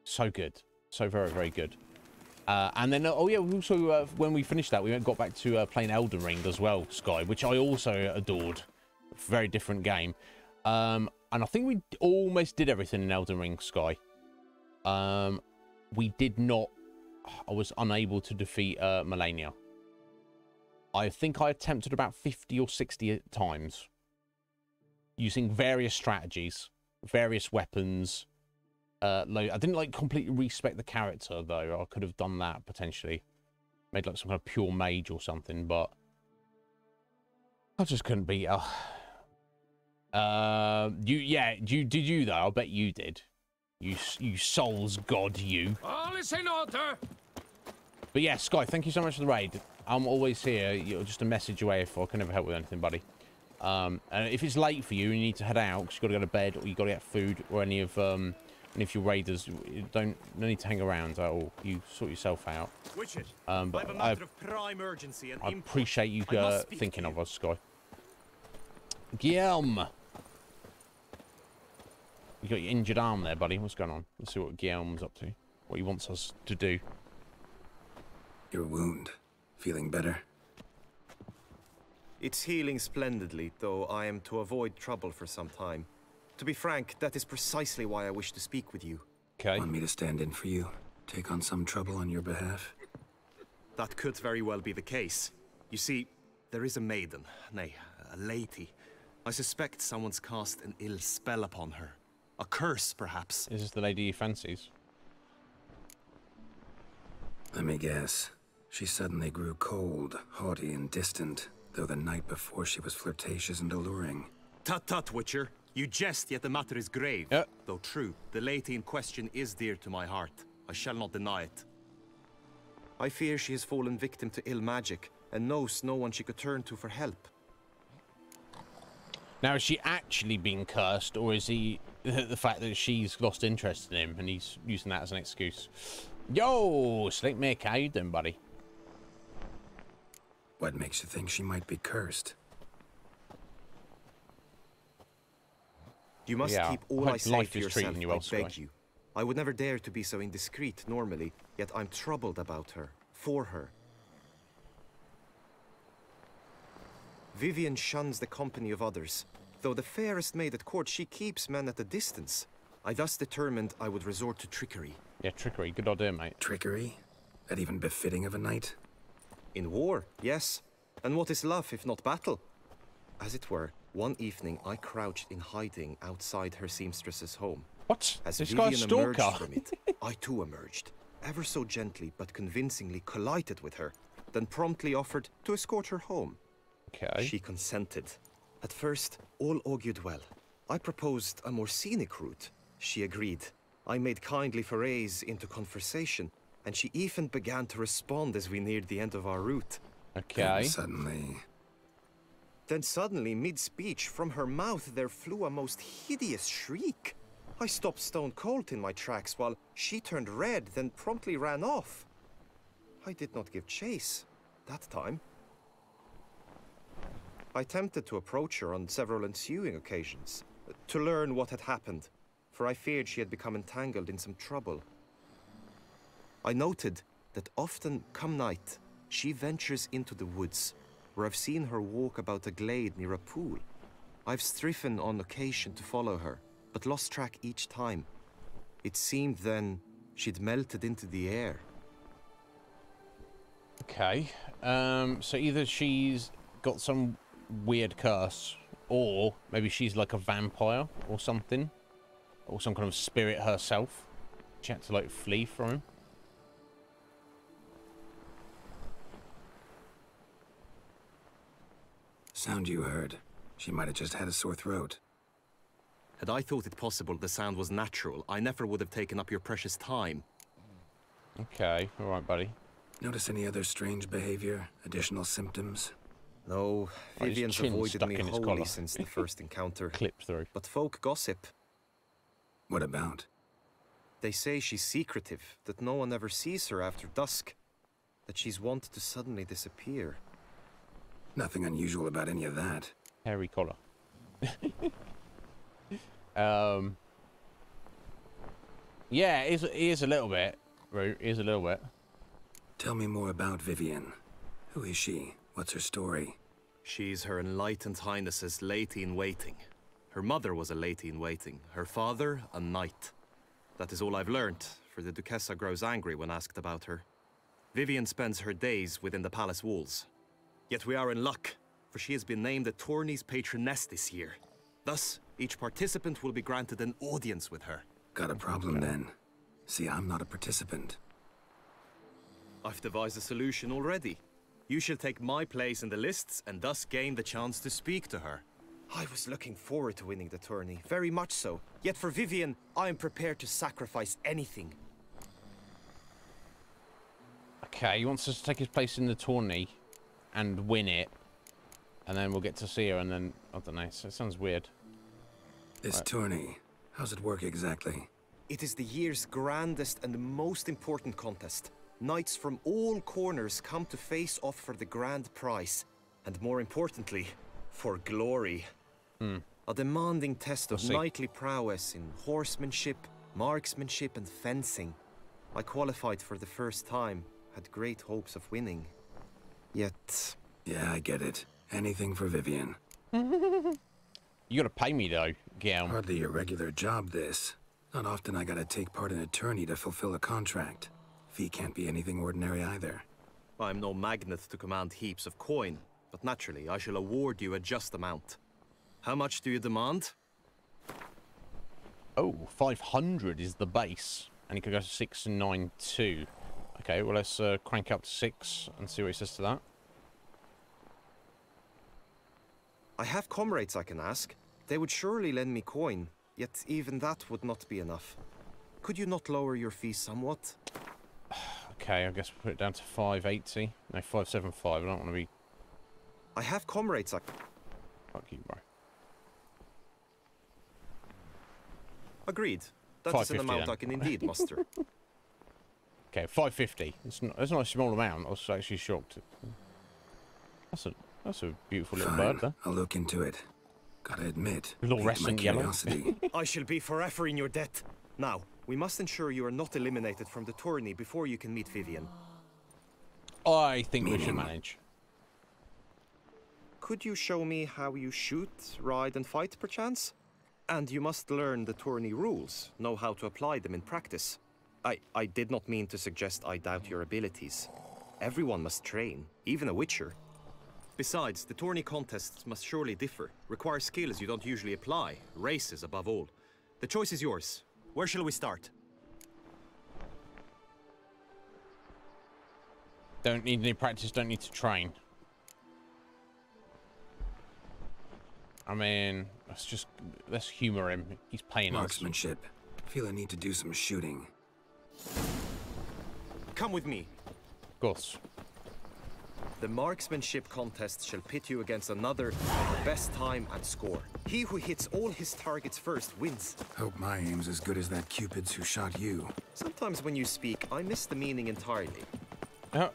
So good. So very, very good. And then, oh yeah, we also, when we finished that, we got back to playing Elden Ring as well, Sky, which I also adored. Very different game. And I think we almost did everything in Elden Ring, Sky. We did not... I was unable to defeat Melania. I think I attempted about 50 or 60 times. Using various strategies, various weapons. I didn't like completely respec the character though. I could have done that potentially, made like some kind of pure mage or something, but I just couldn't beat her. Did you though? I bet you did. You soul's god, you. All is in order. But yeah, Sky, thank you so much for the raid. I'm always here. You're just a message away if I can ever help with anything, buddy. And if it's late for you and you need to head out because you've got to go to bed or you've got to get food or any of your raiders, no need to hang around at all. You sort yourself out. But I appreciate you thinking of us, Sky. Guillaume! You got your injured arm there, buddy. What's going on? Let's see what Guillaume's up to. What he wants us to do. Your wound. Feeling better? It's healing splendidly, though I am to avoid trouble for some time. To be frank, that is precisely why I wish to speak with you. Okay. Want me to stand in for you? Take on some trouble on your behalf? That could very well be the case. You see, there is a maiden, nay, a lady. I suspect someone's cast an ill spell upon her. A curse, perhaps. Is this the lady he fancies? Let me guess. She suddenly grew cold, haughty, and distant, though the night before she was flirtatious and alluring. Tut tut, Witcher. You jest, yet the matter is grave. Yep. Though true, the lady in question is dear to my heart. I shall not deny it. I fear she has fallen victim to ill magic, and knows no one she could turn to for help. Now, is she actually being cursed, or is he the fact that she's lost interest in him and he's using that as an excuse? Yo, Slickmake, how you doing, buddy? What makes you think she might be cursed? You must keep all I say to yourself, I beg you. I would never dare to be so indiscreet normally, yet I'm troubled about her, for her. Vivian shuns the company of others. Though the fairest maid at court, she keeps men at a distance. I thus determined I would resort to trickery. Yeah, trickery. Good idea, mate. Trickery? That even befitting of a knight? In war, yes. And what is love if not battle? As it were, one evening I crouched in hiding outside her seamstress's home. What? As This Vivian guy's a stalker. emerged from it, I too emerged, ever so gently but convincingly collided with her, then promptly offered to escort her home. Okay. She consented. At first, all augured well. I proposed a more scenic route. She agreed. I made kindly forays into conversation, and she even began to respond as we neared the end of our route. Okay. Then suddenly, mid-speech, from her mouth there flew a most hideous shriek. I stopped stone cold in my tracks while she turned red, then promptly ran off. I did not give chase that time. I attempted to approach her on several ensuing occasions, to learn what had happened, for I feared she had become entangled in some trouble. I noted that often, come night, she ventures into the woods, where I've seen her walk about a glade near a pool. I've striven on occasion to follow her, but lost track each time. It seemed then she'd melted into the air. Okay. So either she's got some weird curse, or maybe she's like a vampire or something, or some kind of spirit herself. She had to like flee from him. Sound you heard. She might have just had a sore throat. Had I thought it possible the sound was natural, I never would have taken up your precious time. Okay, all right, buddy. Notice any other strange behavior? Additional symptoms? No, Vivian's avoided me wholly collar. since the first encounter. Clipped through. But folk gossip. What about? They say she's secretive, that no one ever sees her after dusk, that she's wont to suddenly disappear. Nothing unusual about any of that. Hairy collar. Yeah, it is a little bit. It is a little bit. Tell me more about Vivian. Who is she? What's her story? She's Her Enlightened Highness's lady-in-waiting. Her mother was a lady-in-waiting. Her father, a knight. That is all I've learnt, for the Duchessa grows angry when asked about her. Vivian spends her days within the palace walls. Yet we are in luck, for she has been named the tourney's patroness this year. Thus, each participant will be granted an audience with her. Got a problem then. See, I'm not a participant. I've devised a solution already. You shall take my place in the lists and thus gain the chance to speak to her. I was looking forward to winning the tourney, very much so. Yet for Vivian, I am prepared to sacrifice anything. Okay, he wants us to take his place in the tourney and win it. And then we'll get to see her and then, I don't know, so it sounds weird. This tourney, how's it work exactly? It is the year's grandest and most important contest. Knights from all corners come to face off for the grand prize. And more importantly, for glory. A demanding test of knightly prowess in horsemanship, marksmanship and fencing. I qualified for the first time, had great hopes of winning. Yet... Yeah, I get it. Anything for Vivian. You gotta pay me though, Gail. Hardly a regular job, this. Not often I gotta take part in a tourney to fulfill a contract. Fee can't be anything ordinary either. I'm no magnet to command heaps of coin, but naturally I shall award you a just amount. How much do you demand? Oh, 500 is the base. And he could go to 692. Okay, well let's crank up to 6 and see what he says to that. I have comrades I can ask. They would surely lend me coin, yet even that would not be enough. Could you not lower your fee somewhat? Okay, I guess we'll put it down to 580. No, 575. I don't want to be... I have comrades I... Fuck you, bro. Agreed. That is an amount then. I can indeed muster. Okay, 550. It's not a small amount. I was actually shocked. That's a beautiful little bird there. I'll look into it. Gotta admit, fluorescent yellow. I shall be forever in your debt. Now, we must ensure you are not eliminated from the tourney before you can meet Vivian. I think we should manage. Could you show me how you shoot, ride and fight, perchance? And you must learn the tourney rules, know how to apply them in practice. I did not mean to suggest I doubt your abilities. Everyone must train, even a witcher. Besides, the tourney contests must surely differ, require skills you don't usually apply, races above all. The choice is yours. Where shall we start? Don't need any practice, don't need to train. I mean, let's humor him. He's paying us. Marksmanship. Feel I need to do some shooting. Come with me. Of course. The marksmanship contest shall pit you against another of the best time and score. He who hits all his targets first wins. Hope my aim's as good as that Cupid's who shot you. Sometimes when you speak, I miss the meaning entirely. Oh.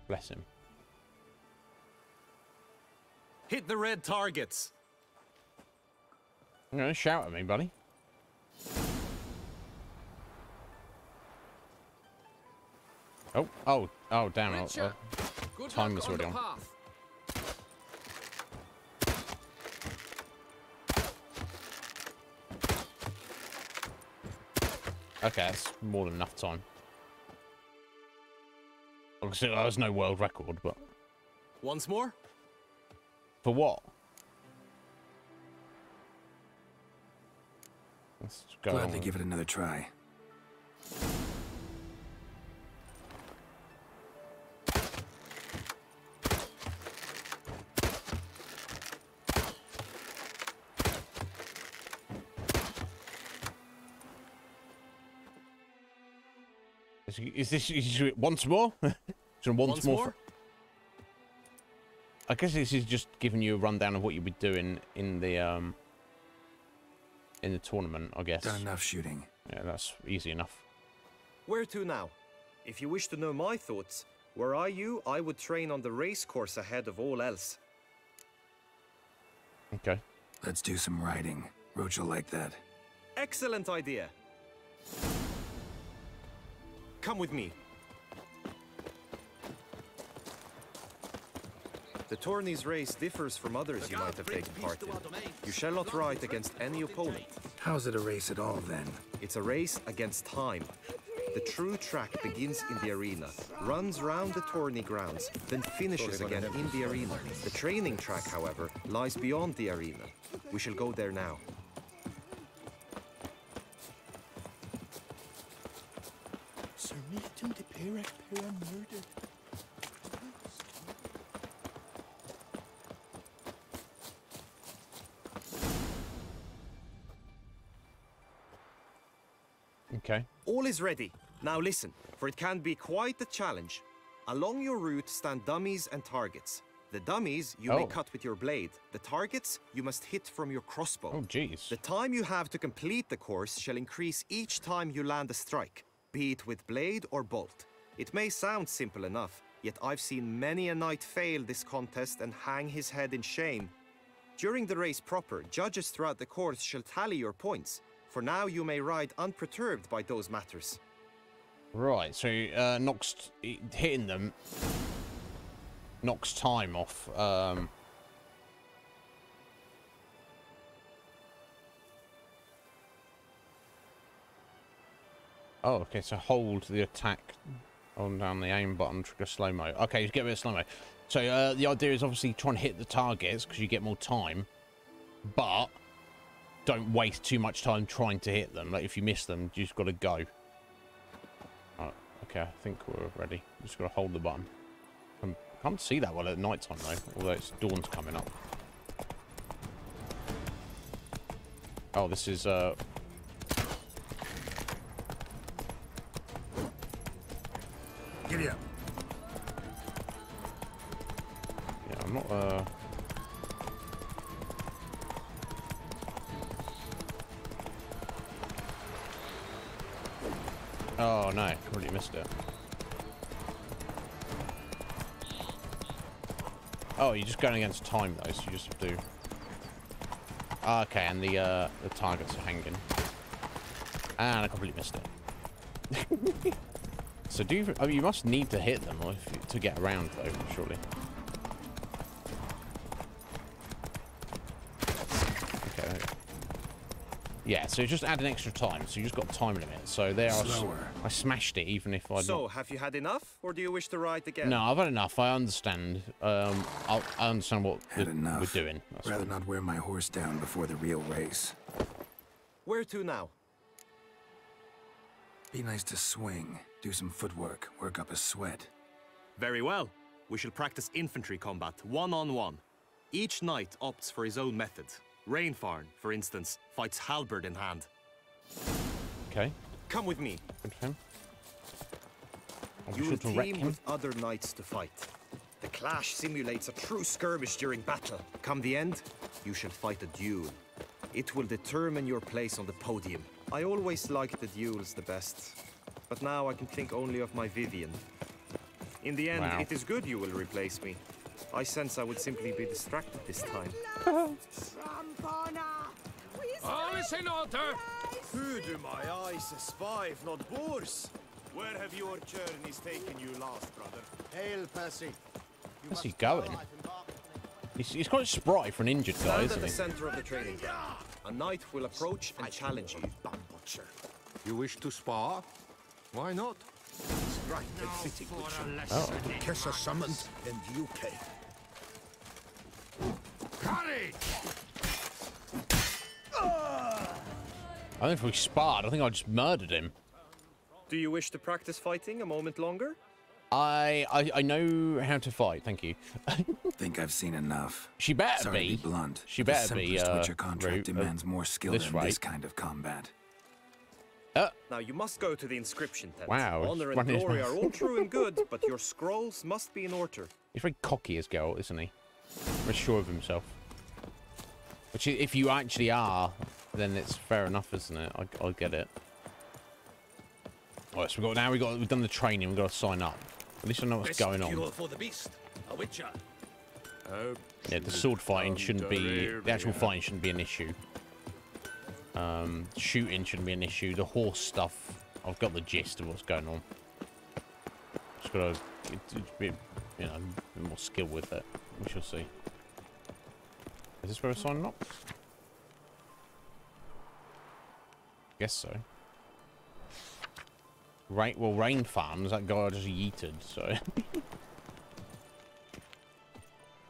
Bless him. Hit the red targets. No, shout at me, buddy. Oh, damn it. Time is already on. Okay, that's more than enough time. Obviously, there's no world record, but... Once more? For what? Let's go Gladly on. give it another try. Is this once more? once more? I guess this is just giving you a rundown of what you'll be doing in the tournament, I guess. Done enough shooting. Yeah, that's easy enough. Where to now? If you wish to know my thoughts, were I you, I would train on the race course ahead of all else. Okay. Let's do some riding. Roach will like that. Excellent idea. Come with me. The tourney's race differs from others you might have taken part in. You shall not ride against any opponent. How's it a race at all, then? It's a race against time. The true track begins in the arena, runs round the tourney grounds, then finishes again in the arena. The training track, however, lies beyond the arena. We shall go there now. Sir Milton de Perac Pera murdered. Okay. All is ready. Now listen, for it can be quite a challenge. Along your route stand dummies and targets. The dummies you may cut with your blade. The targets you must hit from your crossbow. Oh, jeez. The time you have to complete the course shall increase each time you land a strike, be it with blade or bolt. It may sound simple enough, yet I've seen many a knight fail this contest and hang his head in shame. During the race proper, judges throughout the course shall tally your points. For now, you may ride unperturbed by those matters. Right, so hitting them knocks time off. Oh, okay, so hold the attack on down the aim button, trigger slow-mo. Okay, you get a bit of slow-mo. So the idea is obviously try and hit the targets because you get more time, but don't waste too much time trying to hit them. Like, if you miss them, you just got to go. Right, okay, I think we're ready. Just got to hold the button. I can't see that well at night time, though, although it's dawn's coming up. Oh, this is, Giddy up. Yeah, I'm not, Oh, no, already missed it. Oh, you're just going against time, though, so you just have to... Okay, and the targets are hanging. And I completely missed it. So do you... I mean, you must need to hit them to get around, though, surely. Okay. Yeah, so just add an extra time. So you just got time limit. So there I smashed it, even if I. So, have you had enough, or do you wish to ride again? No, I've had enough. I understand. I understand what we're doing. That's Rather not wear my horse down before the real race. Where to now? Be nice to swing, do some footwork, work up a sweat. Very well. We shall practice infantry combat, one-on-one. Each knight opts for his own method. Rainfarn, for instance, fights halberd in hand. Okay. Come with me. Good for him. You will team with other knights to fight. The clash simulates a true skirmish during battle. Come the end, you shall fight a duel. It will determine your place on the podium. I always liked the duels the best, but now I can think only of my Vivian. In the end, it is good you will replace me. I sense I would simply be distracted this time. All is in order! Who do my eyes espy if not Boers? Where have your journeys taken you last, brother? Hail, Percy. Where's he going? He's quite spry for an injured guy, Stand isn't at the he? center of the training ground. A knight will approach and challenge you. You wish to spar? Why not? Strike and fitting with Kessa summoned and you came. Courage! I think if we sparred, I think I just murdered him. Do you wish to practice fighting a moment longer? I know how to fight, thank you. Think I've seen enough. She better Sorry be. to be blunt. She but better the be. simplest Witcher contract demands more skill this than this kind of combat. Now you must go to the inscription tent. Wow, Honor and running his glory mouth. are all true and good, but your scrolls must be in order. He's very cocky as Geralt, isn't he? Very sure of himself. Which, if you actually are, then it's fair enough, isn't it? I get it. Alright, so we've done the training. We've got to sign up. At least I know what's going on. For the beast, a witcher. Yeah, the sword fighting shouldn't be. The actual fighting shouldn't be an issue. Shooting shouldn't be an issue. The horse stuff, I've got the gist of what's going on. Just got to be, you know, a bit more skill with it. We shall see. Is this where we're signing up? Guess so. Rain farms. That guy I just yeeted, so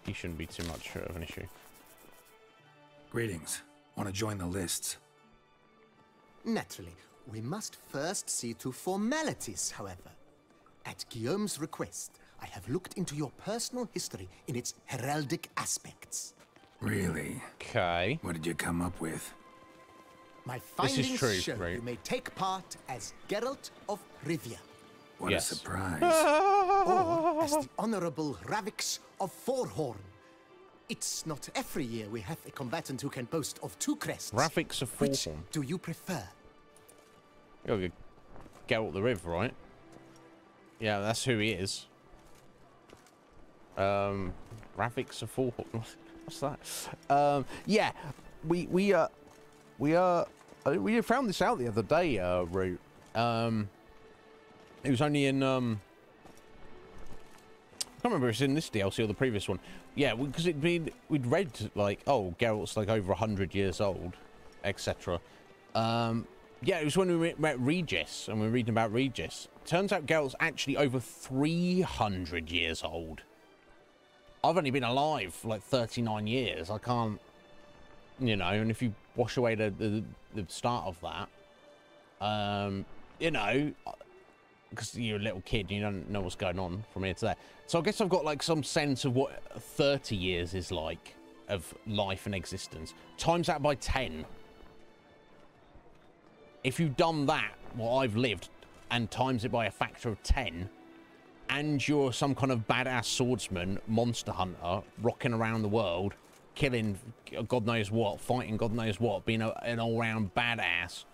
he shouldn't be too much of an issue. Greetings. Want to join the lists? Naturally, we must first see to formalities, however. At Guillaume's request, I have looked into your personal history in its heraldic aspects. Really? Okay. What did you come up with? My findings true, show right? you may take part as Geralt of Rivia. What a surprise. Or as the Honorable Ravix of Forhorn. It's not every year we have a combatant who can boast of two crests. Ravix of Which Forhorn. do you prefer? You'll Geralt the Riv, right? Yeah, that's who he is. Ravix of Forhorn. What's that? Yeah, we found this out the other day, Root. It was only in I can't remember if it's in this DLC or the previous one. Yeah, because we'd read like, oh, Geralt's like over 100 years old, etc. Yeah, it was when we met Regis and we were reading about Regis. Turns out Geralt's actually over 300 years old. I've only been alive for like 39 years. I can't, you know, and if you wash away the start of that, you know, because you're a little kid, you don't know what's going on from here to there. So I guess I've got like some sense of what 30 years is like of life and existence. Times that by 10. If you've done that, what I've lived, and times it by a factor of 10, and you're some kind of badass swordsman, monster hunter, rocking around the world, killing God knows what, fighting God knows what, being an all-round badass,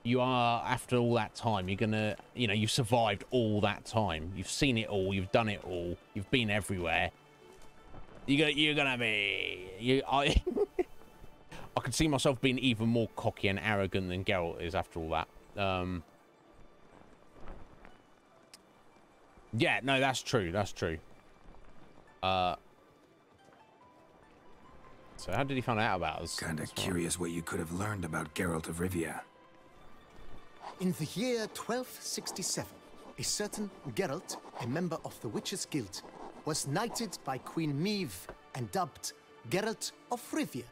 you are, after all that time, you're gonna, you know, you've survived all that time. You've seen it all, you've done it all, you've been everywhere. You're gonna be... I could see myself being even more cocky and arrogant than Geralt is after all that. Yeah, no, that's true. That's true. So how did he find out about us? Kinda curious what you could have learned about Geralt of Rivia. In the year 1267, a certain Geralt, a member of the Witches' Guild, was knighted by Queen Meve and dubbed Geralt of Rivia.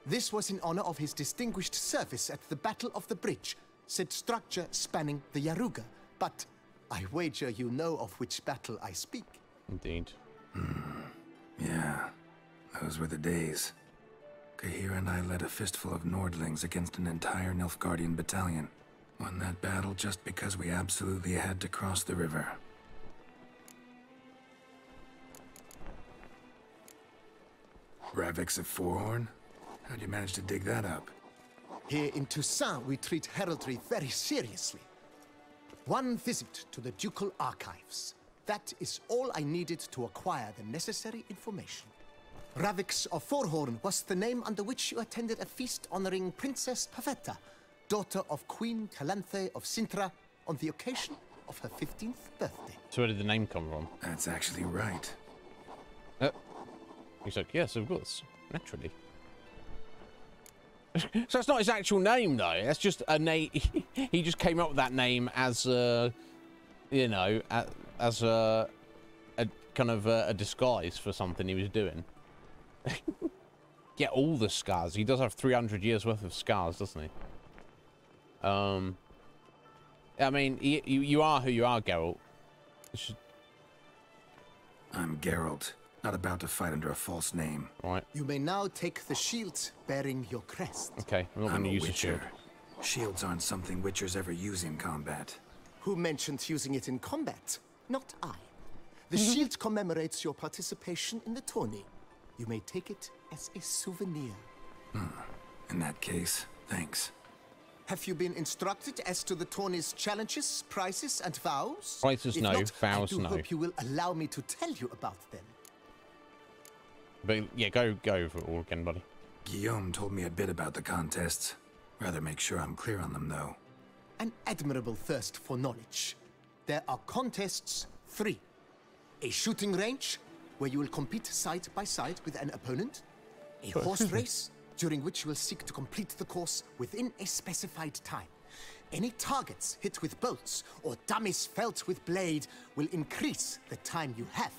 This was in honor of his distinguished service at the Battle of the Bridge, said structure spanning the Yaruga. But I wager you know of which battle I speak. Indeed. Yeah, those were the days. Kahir and I led a fistful of Nordlings against an entire Nilfgaardian battalion. Won that battle just because we absolutely had to cross the river. Ravix of Forehorn? How'd you manage to dig that up? Here in Toussaint, we treat heraldry very seriously. One visit to the ducal archives. That is all I needed to acquire the necessary information. Ravix of Forehorn was the name under which you attended a feast honoring Princess Pavetta, daughter of Queen Calanthe of Sintra, on the occasion of her 15th birthday. So where did the name come from? That's actually right. He's like, yes, of course, naturally. So that's not his actual name, though. That's just a name. He just came up with that name as, you know, as a kind of a disguise for something he was doing. Get all the scars. He does have 300 years worth of scars, doesn't he? I mean, you are who you are, Geralt. I'm Geralt, not about to fight under a false name. Right. You may now take the shield bearing your crest. Okay, I'm not going to use the shield. Shields aren't something Witchers ever use in combat. Who mentioned using it in combat? Not I. The shield commemorates your participation in the tourney. You may take it as a souvenir. In that case, thanks. Have you been instructed as to the tourney's challenges, prizes, and vows? Prizes, no. Vows, no. I hope you will allow me to tell you about them. But yeah, go over it all again, buddy. Guillaume told me a bit about the contests. Rather make sure I'm clear on them, though. An admirable thirst for knowledge. There are contests 3. A shooting range, where you will compete side by side with an opponent. A horse race, during which you will seek to complete the course within a specified time. Any targets hit with bolts or dummies felt with blade will increase the time you have.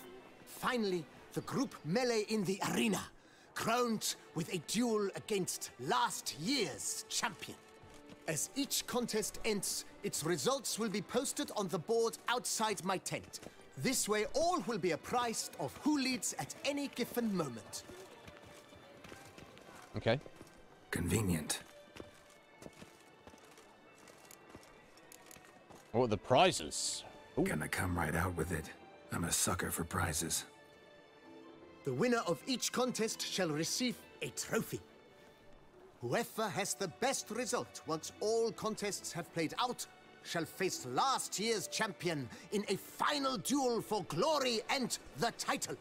Finally, the group melee in the arena, crowned with a duel against last year's champion. As each contest ends, its results will be posted on the board outside my tent. This way, all will be apprised of who leads at any given moment. Okay. Convenient. What are the prizes? Ooh. Gonna come right out with it. I'm a sucker for prizes. The winner of each contest shall receive a trophy. Whoever has the best result once all contests have played out shall face last year's champion in a final duel for glory and the title.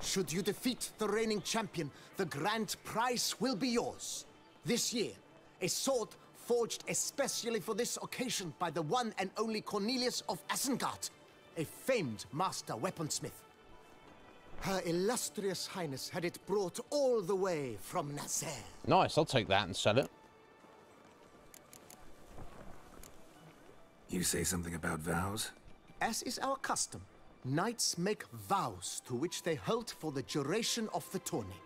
Should you defeat the reigning champion, the grand prize will be yours. This year, a sword forged especially for this occasion by the one and only Cornelius of Isengard, a famed master weaponsmith. Her illustrious highness had it brought all the way from Nazaire. Nice, I'll take that and sell it. You say something about vows? As is our custom, knights make vows to which they hold for the duration of the tourney.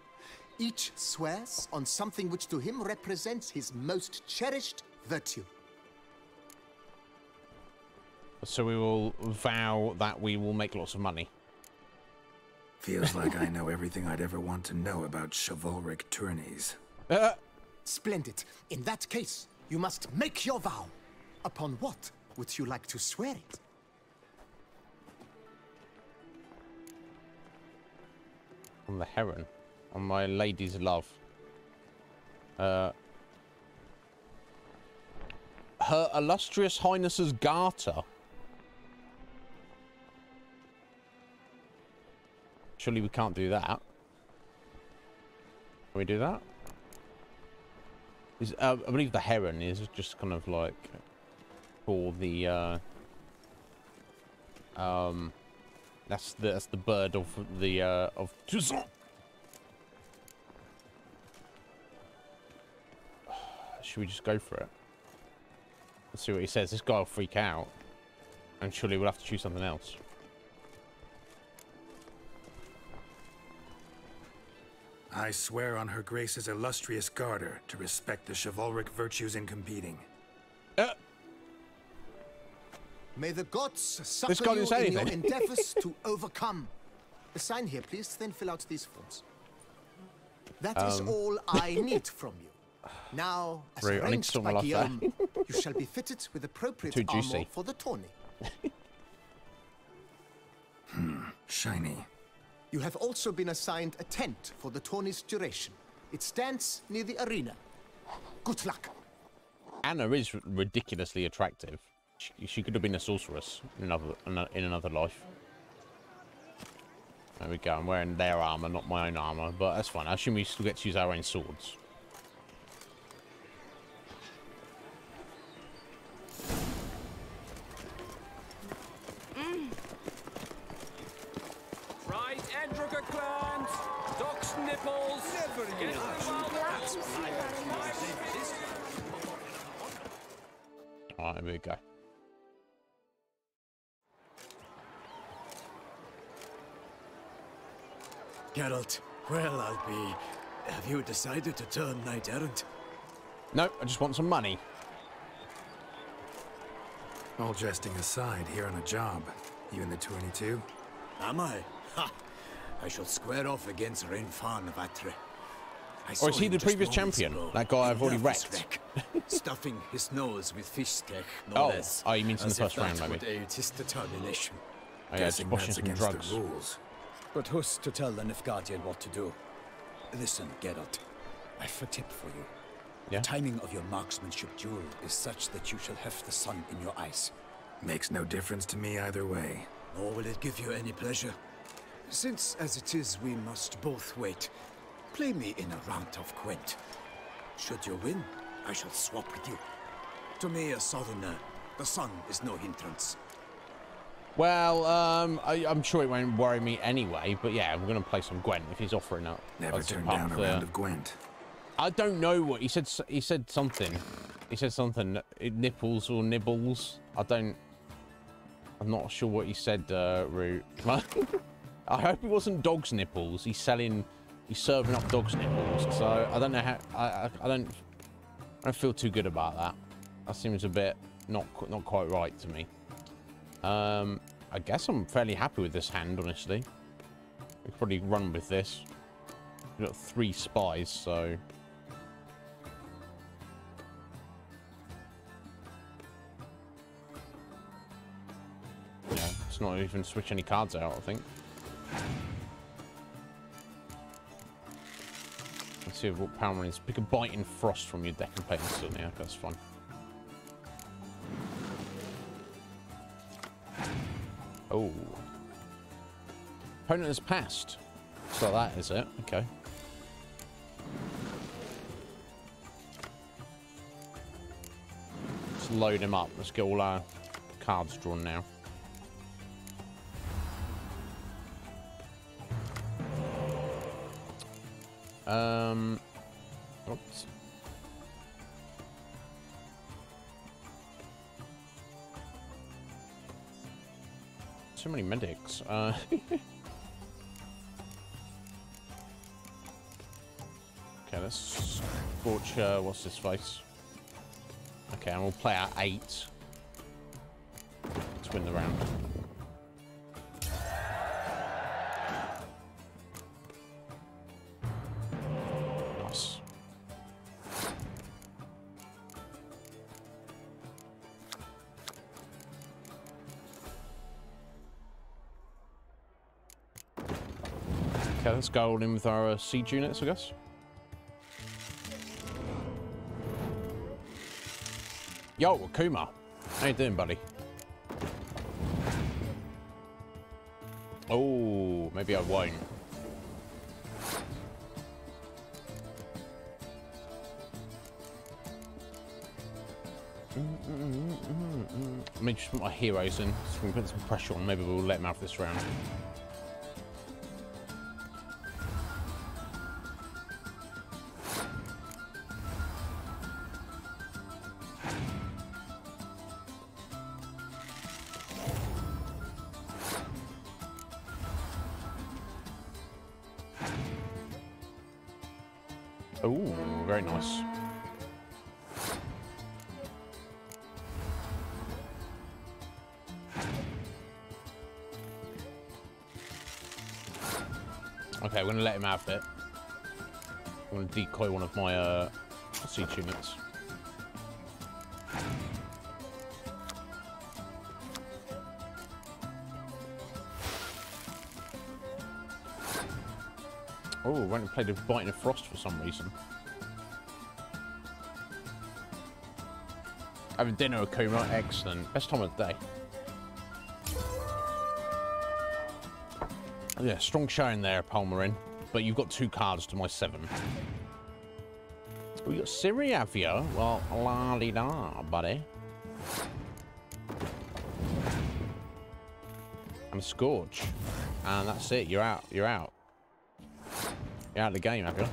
Each swears on something which to him represents his most cherished virtue. So we will vow that we will make lots of money. Feels like I know everything I'd ever want to know about chivalric tourneys. Splendid. In that case, you must make your vow. Upon what would you like to swear it? On the heron. On my lady's love. Her illustrious highness's garter. Surely we can't do that. Can we do that? I believe the heron is just kind of like for the that's the bird of the of Toussaint. Should we just go for it? Let's see what he says. This guy will freak out. And surely we'll have to choose something else. I swear on her grace's illustrious garter to respect the chivalric virtues in competing. May the gods succor you in your endeavors to overcome. Sign here, please, then fill out these forms. That is all I need from you. Now, as arranged by Guillaume, you shall be fitted with appropriate armor for the tourney. Shiny. You have also been assigned a tent for the tourney's duration. It stands near the arena. Good luck. Anna is ridiculously attractive. She could have been a sorceress in another life. There we go. I'm wearing their armor, not my own armor, but that's fine. I assume we still get to use our own swords. Right, Edrica clans, ducks nipples. Alright, here we go. Geralt, well, I'll be... Have you decided to turn knight-errant? No, I just want some money. All jesting aside, here on a job. You in the 22? Am I? Ha! I shall square off against Rainfan of Atre. Or is he the previous champion? That guy I've already wrecked. Stuffing his nose with fish steak, no less. Oh, you mean in the first round, maybe? Aid his determination. Oh yeah, just washing some drugs. But who's to tell the Nilfgaardian what to do? Listen, Geralt, I've a tip for you. Yeah? The timing of your marksmanship duel is such that you shall have the sun in your eyes. Makes no difference to me either way. Nor will it give you any pleasure. Since, as it is, we must both wait, play me in a round of Gwent. Should you win, I shall swap with you. To me, a southerner, the sun is no hindrance. Well, I'm sure it won't worry me anyway, but yeah, we're going to play some Gwent if he's offering up. Never turn down a round of Gwent. I don't know what he said. He said something. He said something. Nipples or nibbles. I'm not sure what he said, Root. I hope it wasn't dog's nipples. He's serving up dog's nipples. So I don't know how. I don't feel too good about that. That seems a bit not quite right to me. I guess I'm fairly happy with this hand, honestly. We could probably run with this. We've got 3 spies, so. Yeah, let's not even switch any cards out, I think. Let's see what power is. Pick a biting frost from your deck and play instant. Yeah, that's fun. Oh. Opponent has passed. So that is it. Okay. Let's load him up. Let's get all our cards drawn now. Oops. So many medics. Okay, let's scorch, what's his face? Okay, and we'll play our 8 to win the round. Nice. Okay, let's go all in with our siege units, I guess. Yo, Akuma. How you doing, buddy? Oh, maybe I won't. Let me just put my heroes in, so we can put some pressure on. Maybe we'll let them have this round. Oh, very nice. Okay, we're gonna let him have it. I'm gonna decoy one of my siege units. Oh, went and played a Bite in the Frost for some reason. Having dinner with Kuma, excellent. Best time of the day. Yeah, strong showing there, Palmerin. But you've got 2 cards to my 7. We got Syriavia. Well, la-di-da, buddy. And a Scourge. And that's it. You're out. You're out. You're out of the game, have you?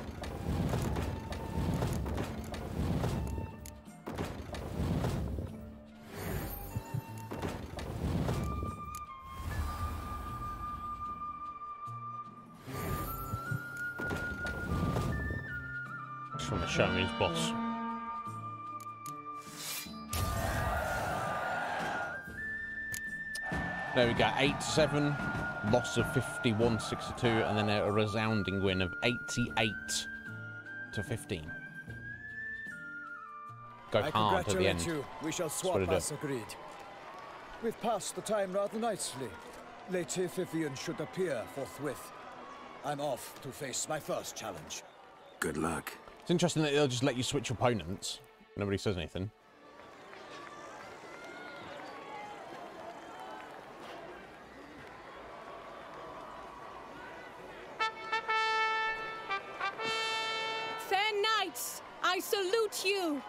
Just want to show me his boss. There we go, 8-7, loss of 51-62, and then a resounding win of 88-15. Go hard at the end. You. We shall swap as agreed. We've passed the time rather nicely. Lady Vivian should appear forthwith. I'm off to face my first challenge. Good luck. It's interesting that they'll just let you switch opponents. Nobody says anything. I salute you.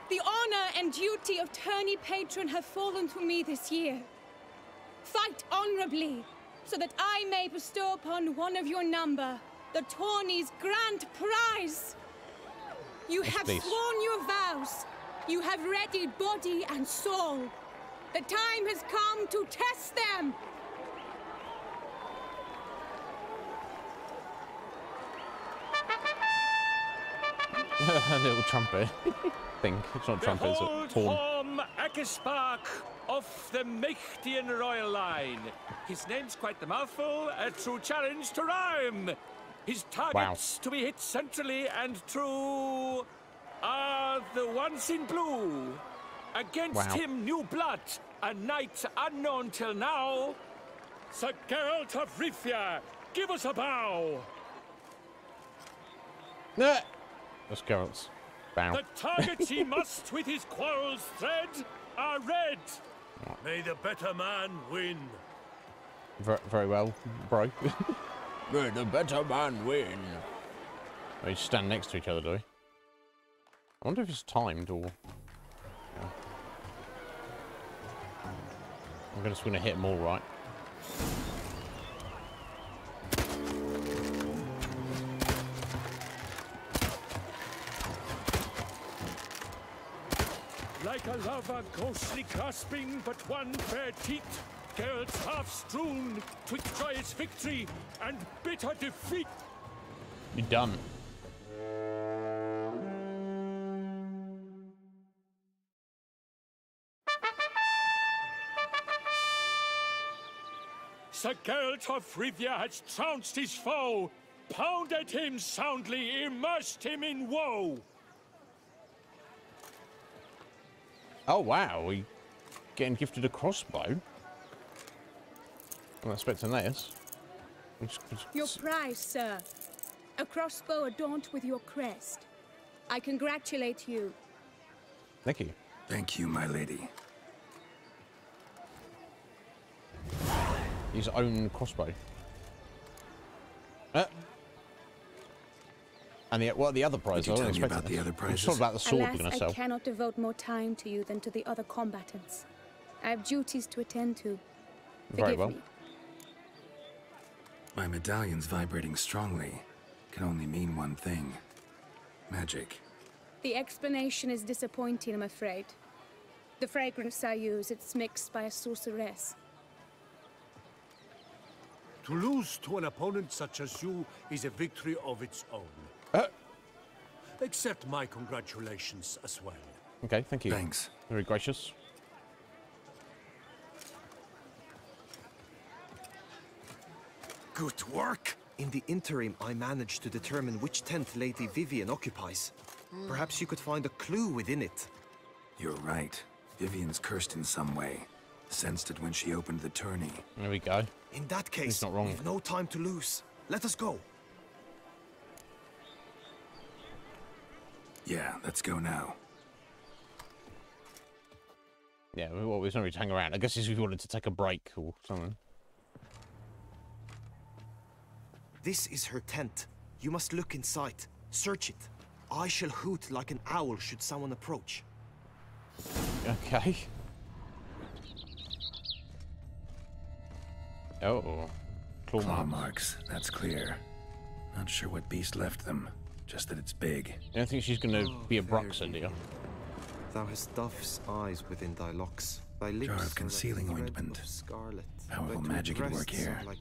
The honor and duty of tourney patron have fallen to me this year. Fight honorably, so that I may bestow upon one of your number the tourney's grand prize. You have sworn your vows. You have readied body and soul. The time has come to test them. A little trumpet thing. It's not a trumpet, it's a horn. Akispark of the Mächtigen royal line. His name's quite the mouthful, a true challenge to rhyme. His targets to be hit centrally and true are the ones in blue. Against him, new blood, a knight unknown till now. Sir Geralt of Rivia, give us a bow. Nah. That's Geralt's bow. The targets he must with his quarrels thread are red. May the better man win. Very well, bro. May the better man win. They just stand next to each other, do we? I wonder if it's timed or... Yeah. I'm just going to hit them all right. Like a lover ghostly grasping but one fair teeth, Geralt's half strewn twixt joyous victory and bitter defeat. You're done. Sir Geralt of Rivia has trounced his foe, pounded him soundly, immersed him in woe. Oh wow, we getting gifted a crossbow. I'm not expecting this. Your prize, sir. A crossbow adorned with your crest. I congratulate you. Thank you. Thank you, my lady. His own crossbow. And what are the other prizes? Did you tell me about the other prizes? Talk about the sword Alas, we're going to sell. I cannot devote more time to you than to the other combatants. I have duties to attend to. Very well. Me. My medallion's vibrating strongly. Can only mean one thing. Magic. The explanation is disappointing, I'm afraid. The fragrance I use, it's mixed by a sorceress. To lose to an opponent such as you is a victory of its own. accept my congratulations as well. Okay, thank you. Thanks. Very gracious. Good work! In the interim, I managed to determine which tent Lady Vivian occupies. Perhaps you could find a clue within it. You're right. Vivian's cursed in some way. Sensed it when she opened the tourney. There we go. In that case, He's not wrong. we've no time to lose. Let us go. Yeah, let's go now. Yeah, well, we don't really hang around. I guess if we wanted to take a break or something. This is her tent. You must look inside. Search it. I shall hoot like an owl should someone approach. Okay. Oh. Claw marks, that's clear. Not sure what beast left them. Just that it's big. I don't think she's going to be a Bruxa, do you? Thou hast dove's eyes within thy locks. Thy lips Jar of concealing ointment. Scarlet. Powerful magic at work here. Like...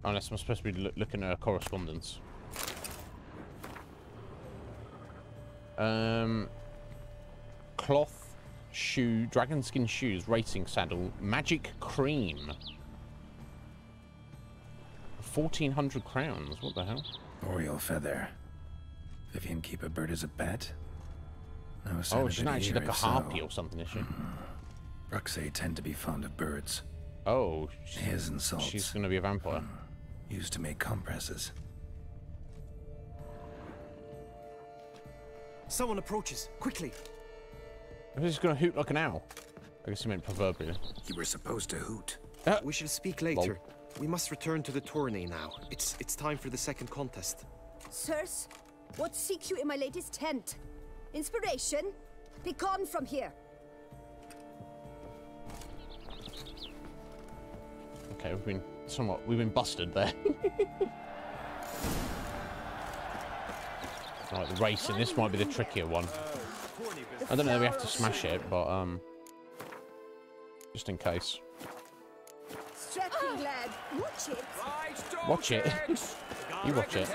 Unless I'm supposed to be looking at her correspondence. Cloth, shoe, dragon skin shoes, racing saddle, magic cream. 1,400 crowns. What the hell? Oriole feather. Vivian keep a bird as a pet? No sign Oh, of she's it not actually here, like a if so. harpy or something, is she? Bruxae tend to be fond of birds. Oh, His and salts. she's going to be a vampire. Used to make compresses. Someone approaches. Quickly. Who's going to hoot like an owl? I guess he meant proverbially. You were supposed to hoot. We shall speak later. We must return to the tourney now. It's time for the second contest. Sirs, what seek you in my lady's tent? Inspiration? Be gone from here. Okay, we've been busted there. Right, the racing, this might be the trickier one. I don't know if we have to smash it, but just in case. Strapping lad, watch it. Watch it. You watch it.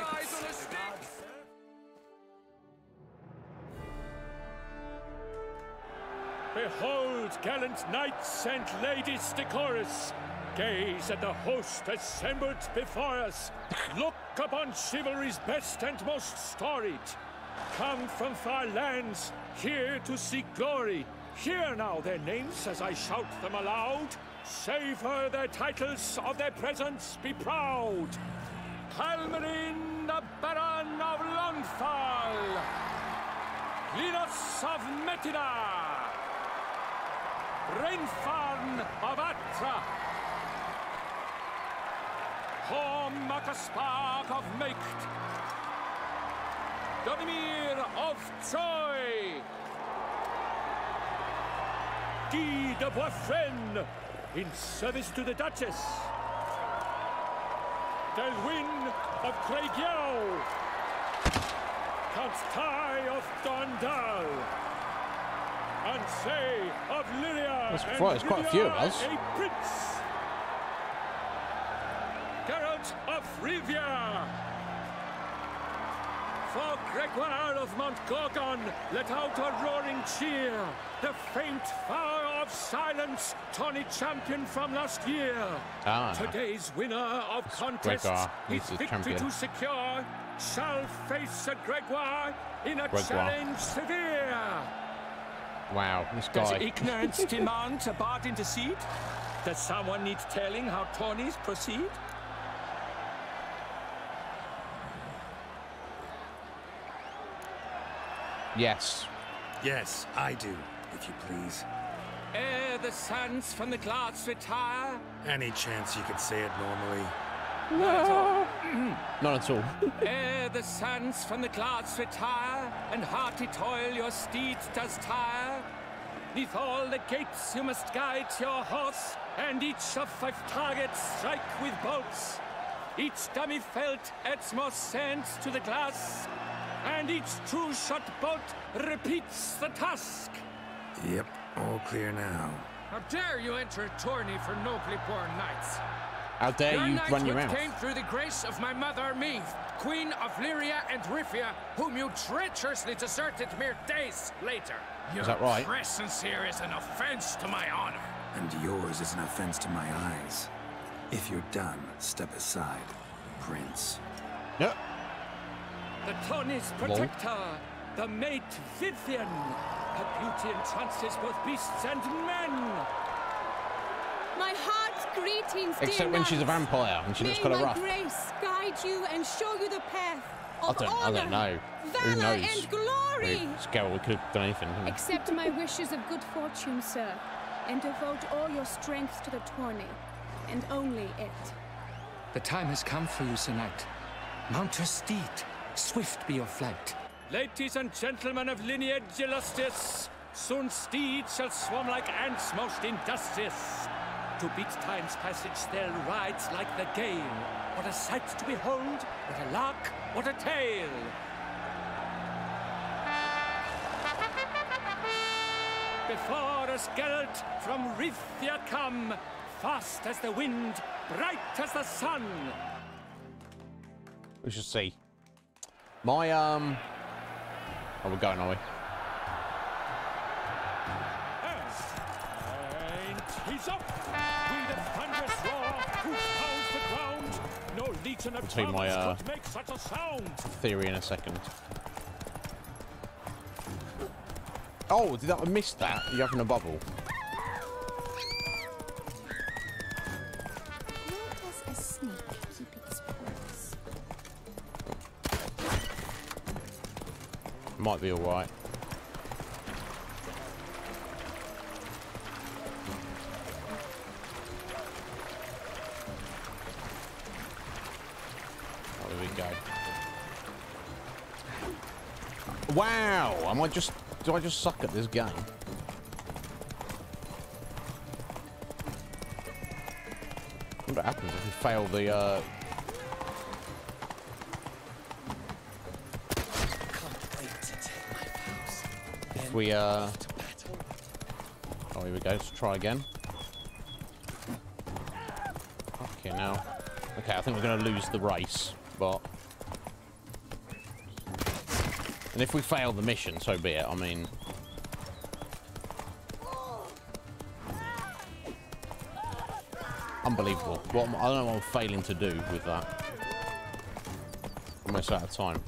Behold, gallant knights and ladies decorous. Gaze at the host assembled before us. Look upon chivalry's best and most storied. Come from far lands, here to seek glory. Hear now their names as I shout them aloud. Savor their titles, of their presence be proud. Halmarin, the Baron of Lonfal. Linos of Metina. Rainfarn of Atra. Hom Makaspark of Meikt. Donimir of Troy. Guy de Boisfren, in service to the Duchess. Delwyn of Craigiau. Count Tai of Dondal. Ansay of Lyria. That's quite a few of us. A prince. Geralt of Rivia. For Gregoire of Montgorgon, let out a roaring cheer. The faint fire of silence, Tawny champion from last year. Today's winner of contests, his victory champion. to secure, shall face Sir Gregoire in a challenge severe. Wow, this Does guy. ignorance demand a bard intercede? Does someone need telling how tourneys proceed? Yes. Yes, I do, if you please. Ere the sands from the glass retire. Any chance you could say it normally? No. Not at all. Ere the sands from the glass retire, and hearty toil your steed does tire. Neath all the gates you must guide your horse, and each of 5 targets strike with bolts. Each dummy felt adds more sand to the glass, and each true-shot bolt repeats the task. Yep, all clear now. How dare you enter a tourney for nobly born knights? How dare you run your mouth? came through the grace of my mother, Meve, Queen of Lyria and Rifia, whom you treacherously deserted mere days later. Is that right? Your presence here is an offense to my honor. And yours is an offense to my eyes. If you're done, step aside, Prince. Yep. The Tony's protector, the mate Vivian. Her beauty entrances both beasts and men. My heart's greetings, Except dear when she's a knights. vampire and she looks May kind of my rough. grace guide you and show you the path of I don't know. Who valor knows? and glory. It's Geralt, we could have done anything. couldn't we? Accept my wishes of good fortune, sir, and devote all your strength to the tourney, and only it. The time has come for you, Sir Knight. Mount your steed. Swift be your flight. Ladies and gentlemen of lineage illustrious, soon steeds shall swarm like ants most industrious. To beat time's passage, they'll ride like the gale. What a sight to behold, what a lark, what a tale. Before us Geralt from Rithia come, fast as the wind, bright as the sun. We should see. My Oh, we're going, are we? And he's up. We the thunderous roar, who pounds the ground. No legion of Between my drums could make such a sound. theory in a second. Oh, did I miss that? You're having a bubble. Where does a snake keep its paws? Might be alright. Oh, there we go. Wow! Do I just suck at this game? What happens if we fail the if we oh, here we go, let's try again. Okay, now. Okay, I think we're gonna lose the race, but and if we fail the mission, so be it. I mean, unbelievable. I don't know what I'm failing to do with that. Almost out of time.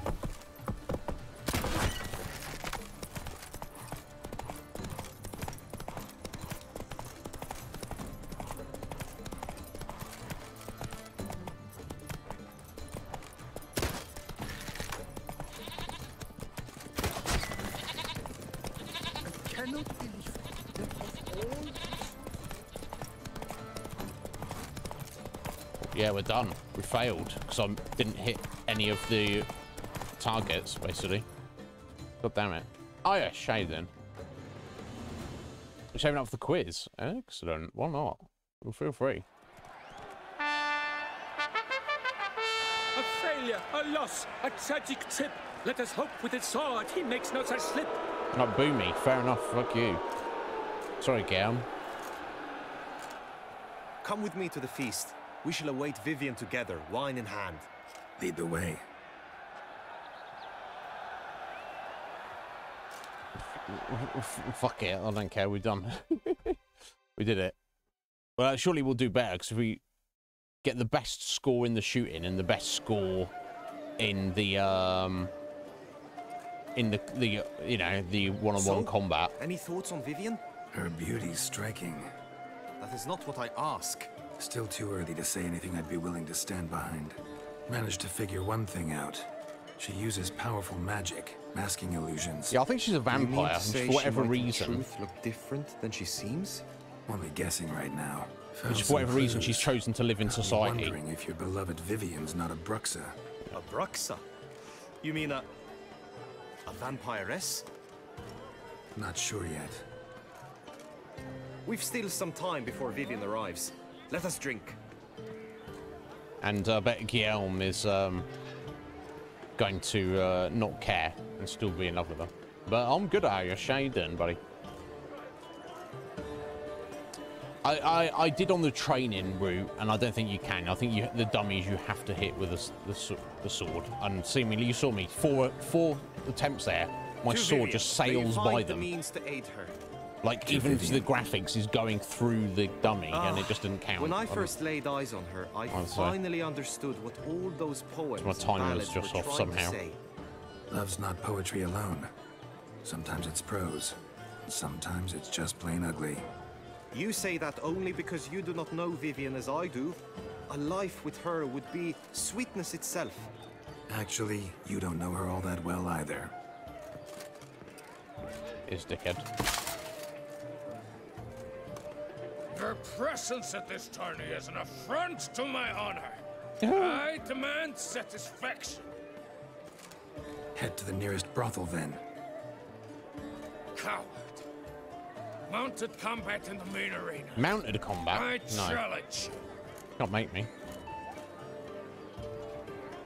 Yeah, we're done. We failed because I didn't hit any of the targets, basically. God damn it. Oh yeah, shade then. We're shaving up for the quiz. Excellent. Why not? Well, feel free. A failure, a loss, a tragic trip. Let us hope with his sword he makes no such slip. Not boo me. Fair enough. Fuck you. Sorry, Gaum. Come with me to the feast. We shall await Vivian together, wine in hand. Lead the way. Fuck it. I don't care. We're done. We did it. Well, surely we'll do better because if we get the best score in the shooting and the best score in the you know, the one-on-one combat. Any thoughts on Vivian? Her beauty's striking. That is not what I ask. Still too early to say anything I'd be willing to stand behind. Managed to figure one thing out. She uses powerful magic, masking illusions. Yeah, I think she's a vampire, and for whatever reason. Truth look different than she seems? Only guessing right now. Which, for whatever reason, she's chosen to live in society. Wondering if your beloved Vivian's not a Bruxa. A Bruxa? You mean a vampiress? Not sure yet. We've still some time before Vivian arrives. Let us drink. And I bet Guillaume is going to not care and still be in love with her. But I'm good at how you're shading, buddy. I did on the training route, and I don't think you can. I think the dummies you have to hit with the sword. And seemingly, you saw me 4 attempts there. My sword just sails by them. Means to aid her. Like even the graphics is going through the dummy, and it just didn't count. When I first laid eyes on her, I finally understood what all those poems my timer was just off somehow. Love's not poetry alone. Sometimes it's prose. Sometimes it's just plain ugly. You say that only because you do not know Vivian as I do. A life with her would be sweetness itself. Actually, you don't know her all that well either. Is dickhead. Your presence at this tourney is an affront to my honor. I demand satisfaction. Head to the nearest brothel, then. Coward. Mounted combat in the main arena. Mounted combat? I No. challenge. Can't make me.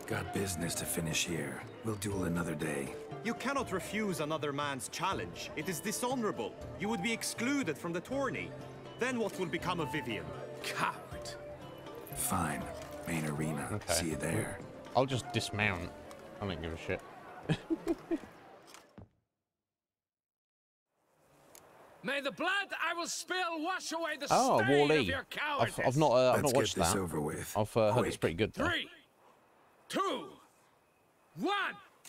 Got business to finish here. We'll duel another day. You cannot refuse another man's challenge. It is dishonorable. You would be excluded from the tourney. Then what will become of Vivian? Coward. Fine. Main arena. Okay. See you there. I'll just dismount. I don't give a shit. May the blood I will spill wash away the Oh, stain Wall-E. of your cowardice. I've not Let's watched get this that. over with. I've heard it's pretty good though. 3, 2, 1.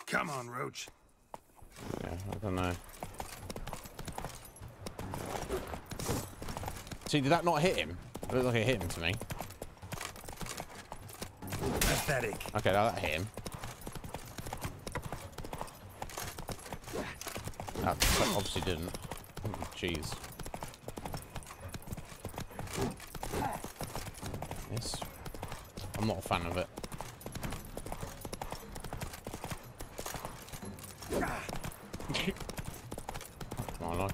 Come on, Roach. Yeah, I don't know. See, did that not hit him? It looked like it hit him to me. Pathetic. Okay, now that hit him. That obviously didn't. Oh, jeez. Yes. I'm not a fan of it. Come on, like.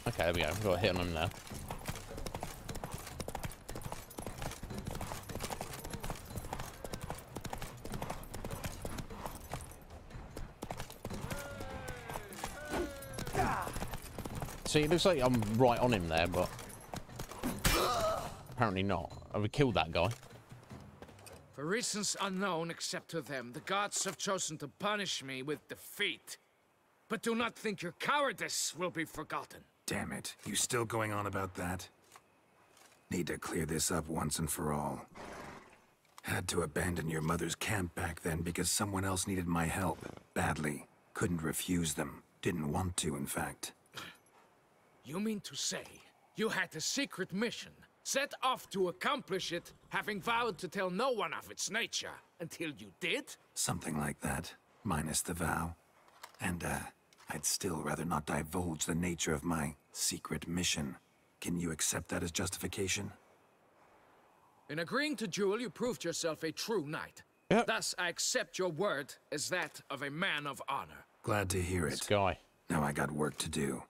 Okay, there we go. We've got a hit on him there. See, it looks like I'm right on him there, but apparently not. I would kill that guy. For reasons unknown except to them, the gods have chosen to punish me with defeat. But do not think your cowardice will be forgotten. Damn it. You still going on about that? Need to clear this up once and for all. Had to abandon your mother's camp back then because someone else needed my help. Badly. Couldn't refuse them. Didn't want to, in fact. You mean to say you had a secret mission, set off to accomplish it, having vowed to tell no one of its nature, until you did? Something like that. Minus the vow. And, I'd still rather not divulge the nature of my secret mission. Can you accept that as justification? In agreeing to duel, you proved yourself a true knight. Yep. Thus, I accept your word as that of a man of honor. Glad to hear it. This guy. Now I got work to do.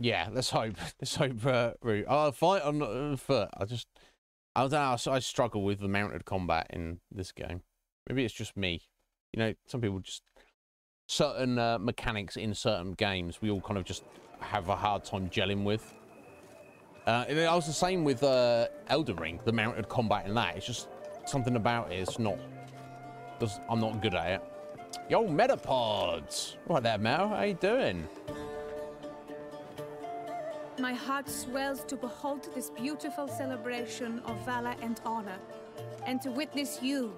Yeah, let's hope. Let's hope, Root. I'll fight on foot. I don't know. I struggle with the mounted combat in this game. Maybe it's just me. You know, some people just... Certain mechanics in certain games, we all kind of just have a hard time gelling with. I was the same with Elden Ring, the mounted combat in that. It's just something about it. It's not... I'm not good at it. Yo, Metapods! Right there, Mel. How you doing? My heart swells to behold this beautiful celebration of valor and honor, and to witness you,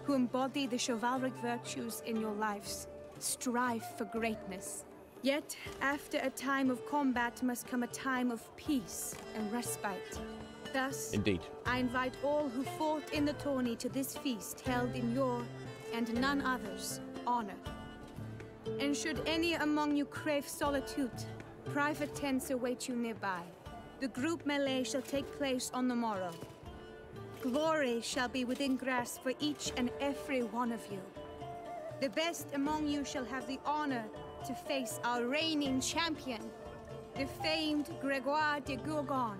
who embody the chivalric virtues in your lives, strive for greatness. Yet, after a time of combat must come a time of peace and respite. Thus, Indeed. I invite all who fought in the tourney to this feast held in your, and none other's, honor. And should any among you crave solitude, private tents await you nearby. The group melee shall take place on the morrow. Glory shall be within grasp for each and every one of you. The best among you shall have the honor to face our reigning champion, the famed Gregoire de Gourgon,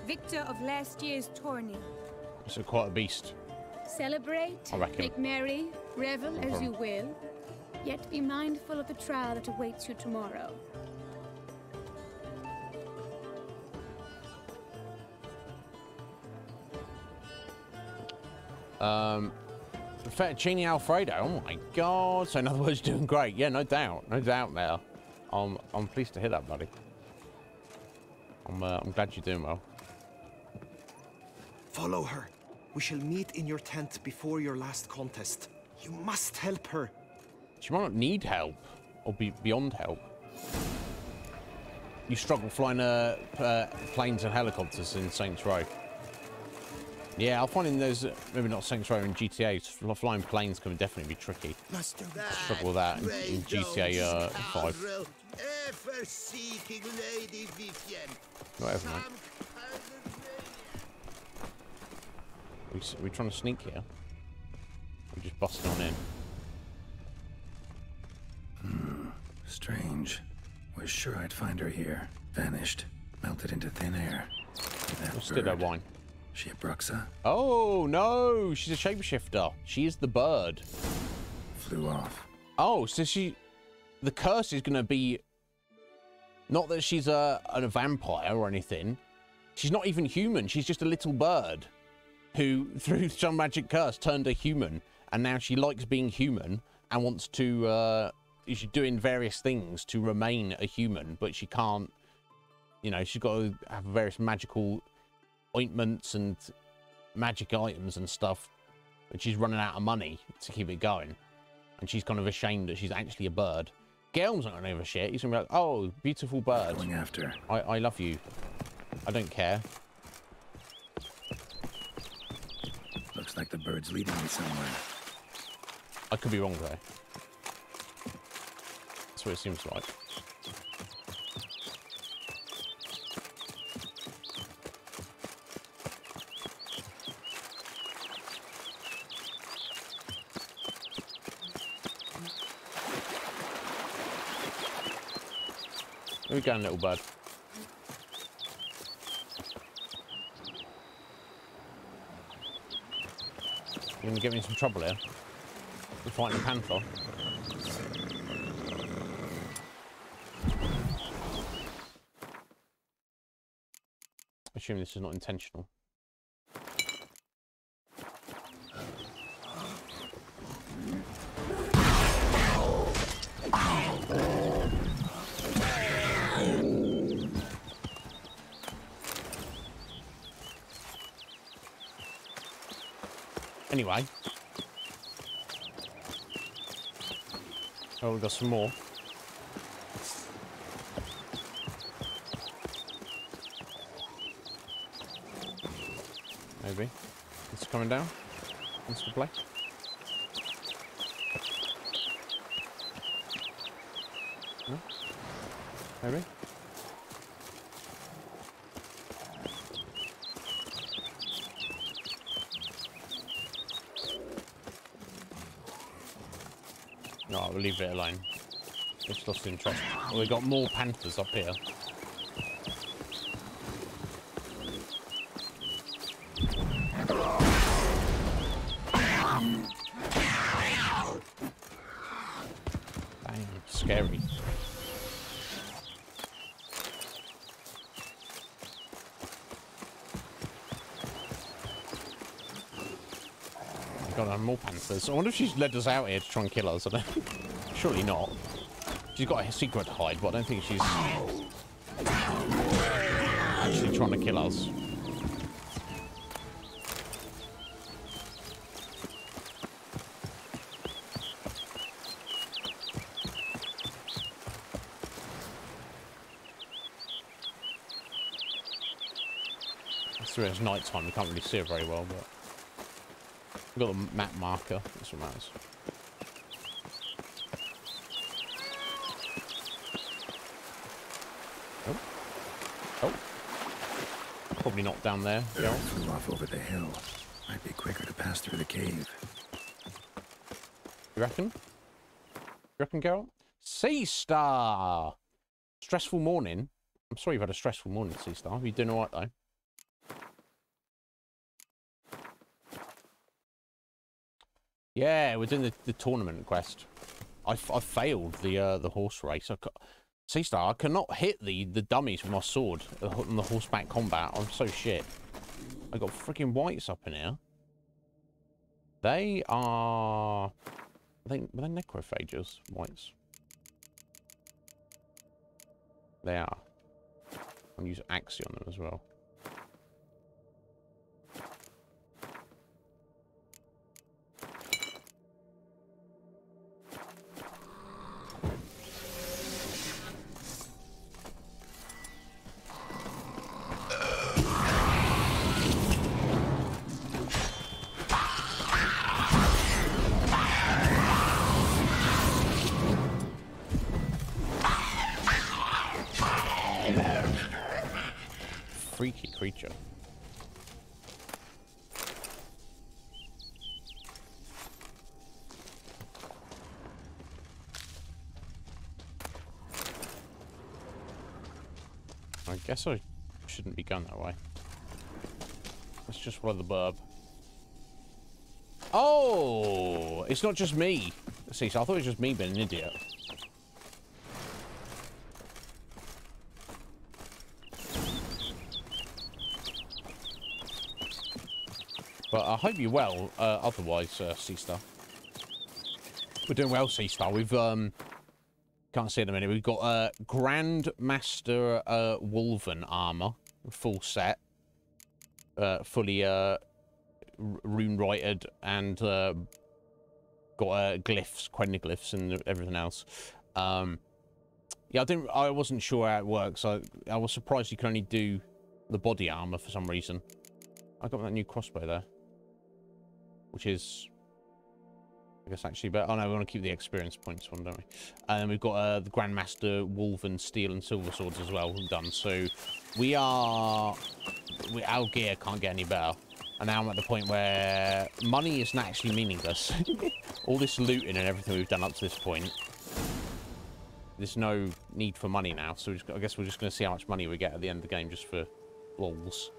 victor of last year's tourney. So quite a beast. Celebrate, I reckon. make merry, revel as you will. Yet be mindful of the trial that awaits you tomorrow. Fettuccine Alfredo. Oh my god. So in other words, doing great. Yeah, no doubt. No doubt there. I'm pleased to hear that, buddy. I'm glad you're doing well. Follow her. We shall meet in your tent before your last contest. You must help her. She might not need help, or be beyond help. You struggle flying planes and helicopters in Saints Row. Yeah, I'll find in those, maybe not Saints Row and GTA, flying planes can definitely be tricky. Struggle with that in GTA 5. Whatever, mate. We trying to sneak here? We're just busting on in. Strange. Was sure I'd find her here. Vanished. Melted into thin air. Let's do that wine. She a Bruxa? Oh, no! She's a shapeshifter. She is the bird. Flew off. Oh, so the curse is going to be... Not that she's a vampire or anything. She's not even human. She's just a little bird who, through some magic curse, turned a human. And now she likes being human and wants to... she's doing various things to remain a human, but she can't... You know, she's got to have various magical ointments and magic items and stuff. But she's running out of money to keep it going. And she's kind of ashamed that she's actually a bird. Gelm's not going to give a shit. He's going to be like, oh, beautiful bird. Going after. I love you. I don't care. Looks like the bird's leading me somewhere. I could be wrong, though. That's what it seems like. Where we going, little bird? You're gonna get me in some trouble here. We're fighting a panther. I assume this is not intentional. Anyway. Oh, we've got some more. Maybe. It's coming down. Wants to play. No? Maybe. No, we'll leave it alone. It's lost interest. Well, we've got more panthers up here. Damn, scary. God, more panthers. I wonder if she's led us out here to try and kill us. I don't. Surely not. She's got a secret to hide, but I don't think she's actually trying to kill us. It's night time. We can't really see her very well, but. We've got the map marker, that's what matters. Oh. Oh. Probably not down there. Geralt flew off over the hill. Might be quicker to pass through the cave. You reckon? You reckon, Geralt? Sea Star! Stressful morning. I'm sorry you've had a stressful morning, Sea Star. Are you doing alright, though? Yeah, we're doing the tournament quest. I failed the horse race. Seastar, I cannot hit the dummies with my sword on the horseback combat. I'm so shit. I got freaking whites up in here. They are... were they necrophages? Whites. They are. I'll use Axie on them as well. Freaky creature. I guess I shouldn't be going that way. Let's just follow the burb. Oh! It's not just me. See, so I thought it was just me being an idiot. But I hope you're well, otherwise, Seastar. We're doing well, Seastar. We've, can't see it in a minute. We've got, Grandmaster, Wolven armor, full set. Fully, rune-righted and, got, glyphs, queniglyphs and everything else. Yeah, I wasn't sure how it works. I was surprised you could only do the body armor for some reason. I got that new crossbow there. Which is, I guess, actually better. Oh no, we want to keep the experience points one, don't we? And then we've got the Grandmaster Wolven steel and silver swords as well done. So our gear can't get any better. And now I'm at the point where money isn't actually meaningless. All this looting and everything we've done up to this point, there's no need for money now. So I guess we're just going to see how much money we get at the end of the game, just for lols.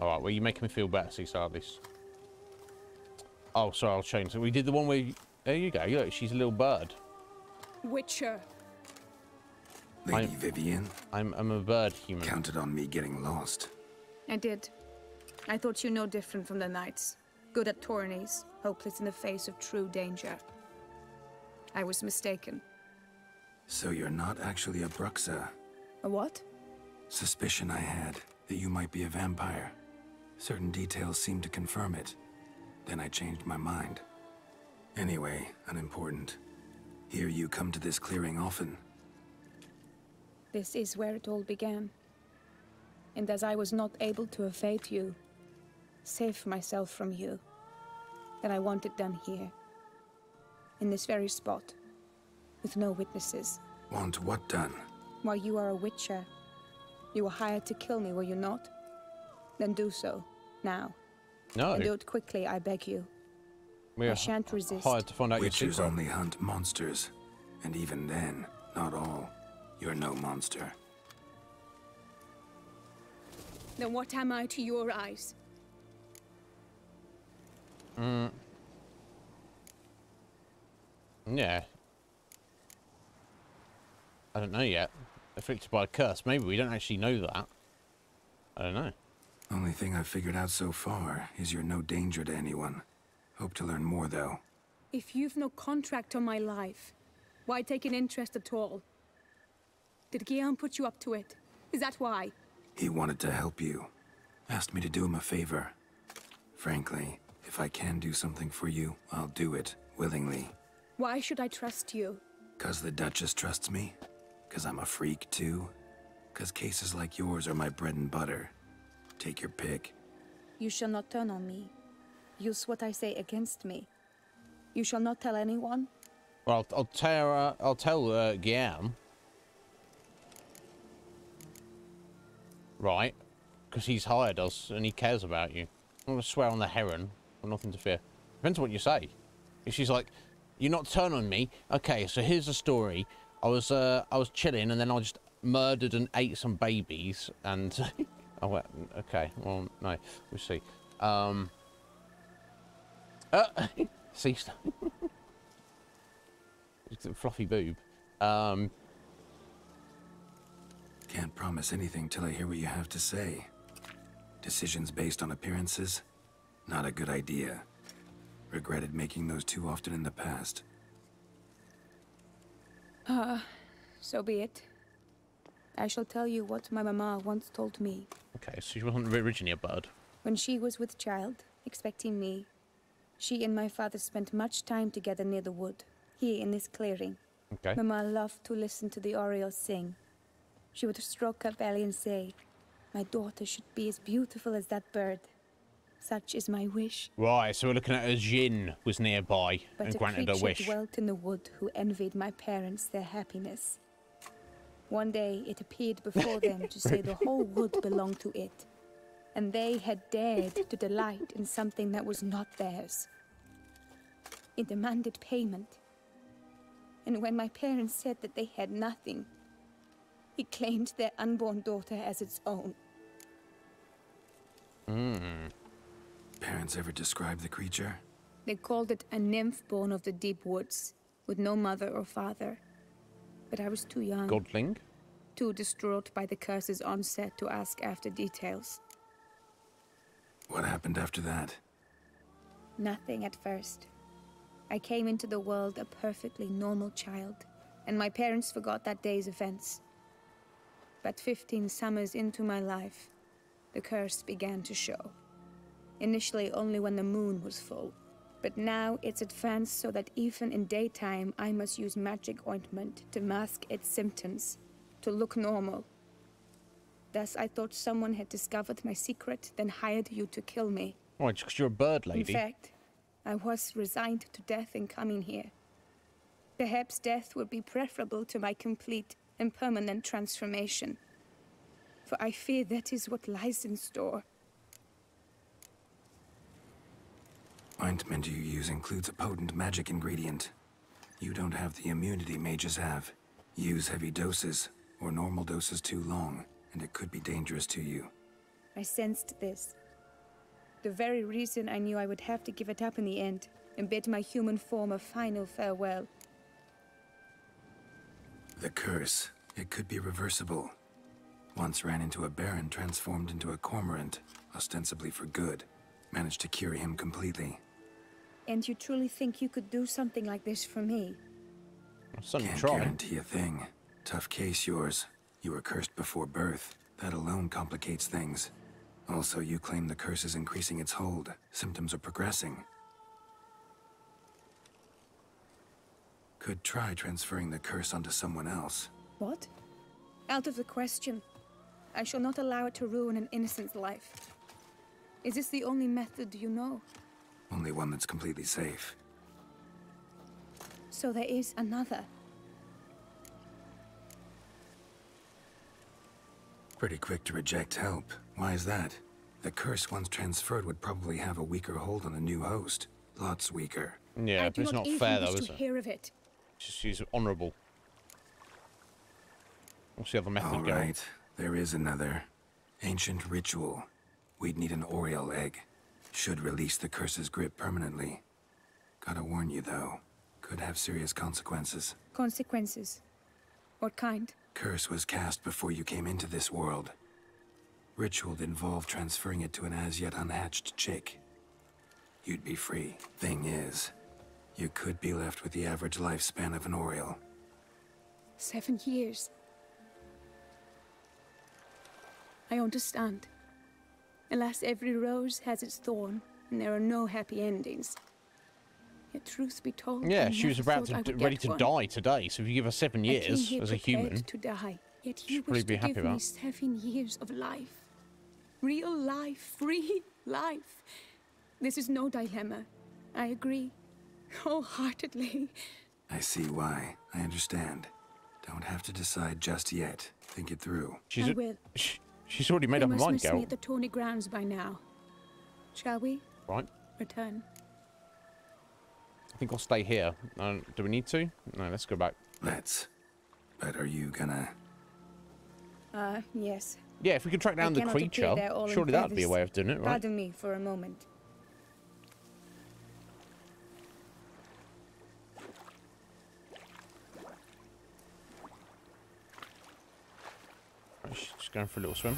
Alright, well, you making me feel better, Seastar, at least. Oh, sorry, I'll change. So we did the one where... There you go. Look, she's a little bird. Witcher. Lady Vivian. I'm a bird human. Counted on me getting lost. I did. I thought you no different from the knights. Good at tourneys, hopeless in the face of true danger. I was mistaken. So you're not actually a Bruxa. A what? Suspicion I had that you might be a vampire. Certain details seemed to confirm it. Then I changed my mind. Anyway, unimportant. Here you come to this clearing often. This is where it all began. And as I was not able to evade you, save myself from you, then I want it done here. In this very spot. With no witnesses. Want what done? While you are a witcher. You were hired to kill me, were you not? Then do so, now. No. And do it quickly, I beg you. I shan't resist. Hired to find out your Witchers secret. only hunt monsters. And even then, not all. You're no monster. Then what am I to your eyes? Yeah. I don't know yet. Afflicted by a curse. Maybe we don't actually know that. I don't know. Only thing I've figured out so far is you're no danger to anyone. Hope to learn more, though. If you've no contract on my life, why take an interest at all? Did Guillaume put you up to it? Is that why? He wanted to help you. Asked me to do him a favor. Frankly, if I can do something for you, I'll do it, willingly. Why should I trust you? 'Cause the Duchess trusts me? 'Cause I'm a freak, too? 'Cause cases like yours are my bread and butter. Take your pick. You shall not turn on me. Use what I say against me. You shall not tell anyone? Well, I'll tell Guillaume. Right. Because he's hired us and he cares about you. I'm going to swear on the heron. I've nothing to fear. Depends on what you say. If she's like, you're not turn on me. Okay, so here's the story. I was chilling and then I just murdered and ate some babies and Oh, well, okay. Well, no. We'll see. See, it's a fluffy boob. Can't promise anything till I hear what you have to say. Decisions based on appearances? Not a good idea. Regretted making those too often in the past. So be it. I shall tell you what my mama once told me. Okay, so she wasn't originally a bird. When she was with child, expecting me, she and my father spent much time together near the wood, here in this clearing. Okay. Mama loved to listen to the orioles sing. She would stroke her belly and say, "My daughter should be as beautiful as that bird. Such is my wish." Right, so we're looking at a Jinn was nearby But and a granted a creature wish. dwelt in the wood who envied my parents their happiness. One day it appeared before them to say the whole wood belonged to it, and they had dared to delight in something that was not theirs. It demanded payment, and when my parents said that they had nothing, it claimed their unborn daughter as its own. Parents ever describe the creature? They called it a nymph born of the deep woods, with no mother or father. But I was too young. Godling? Too distraught by the curse's onset to ask after details. What happened after that? Nothing at first. I came into the world a perfectly normal child, and my parents forgot that day's events. But 15 summers into my life, the curse began to show. Initially only when the moon was full. But now it's advanced so that even in daytime I must use magic ointment to mask its symptoms, to look normal. Thus I thought someone had discovered my secret, then hired you to kill me. Why, just 'cause you're a bird lady? In fact, I was resigned to death in coming here. Perhaps death would be preferable to my complete and permanent transformation. For I fear that is what lies in store. Ointment you use includes a potent magic ingredient. You don't have the immunity mages have. Use heavy doses, or normal doses too long, and it could be dangerous to you. I sensed this. The very reason I knew I would have to give it up in the end, and bid my human form a final farewell. The curse, it could be reversible. Once ran into a baron transformed into a cormorant, ostensibly for good. Managed to cure him completely. And you truly think you could do something like this for me? Can't guarantee a thing. Tough case, yours. You were cursed before birth. That alone complicates things. Also, you claim the curse is increasing its hold. Symptoms are progressing. Could try transferring the curse onto someone else. What? Out of the question. I shall not allow it to ruin an innocent's life. Is this the only method you know? Only one that's completely safe. So there is another. Pretty quick to reject help. Why is that? The curse once transferred would probably have a weaker hold on the new host. Lots weaker. Yeah, but it's not fair though, is it? Hear of it. She's honourable. What's the other method All going? right, there is another. Ancient ritual. We'd need an Oriole egg. Should release the curse's grip permanently. Gotta warn you though, could have serious consequences. Consequences? What kind? Curse was cast before you came into this world. Ritual'd involve transferring it to an as-yet unhatched chick. You'd be free. Thing is, you could be left with the average lifespan of an Oriole. 7 years. I understand. Alas, every rose has its thorn, and there are no happy endings. Yet truth be told, Yeah, I she was never about thought I to would ready get to one. die today. So if you give her 7 I came years here as a prepared human, to die, yet she'd you probably wish be to happy give about me it. 7 years of life. Real life, free life. This is no dilemma. I agree, wholeheartedly. I see why. I understand. Don't have to decide just yet. Think it through. I will. She's already made You up her must mind, miss me Geralt. at the Tawny Grounds by now. Shall we? Right. Return. I think I'll stay here. Do we need to? No, let's go back. Let's. But are you gonna... Yes. Yeah, if we could track down the creature, surely that'd be a way of doing it, right? Pardon me for a moment. Right, she's just going for a little swim.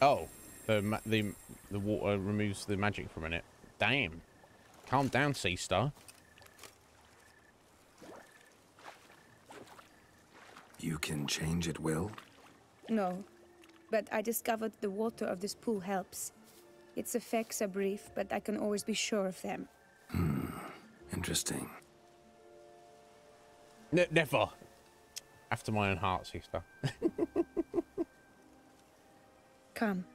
Oh, the water removes the magic from it. Damn. Calm down, Sea Star. You can change at will? No, but I discovered the water of this pool helps. Its effects are brief, but I can always be sure of them. Interesting. Never. After my own heart, Sea Star. Come.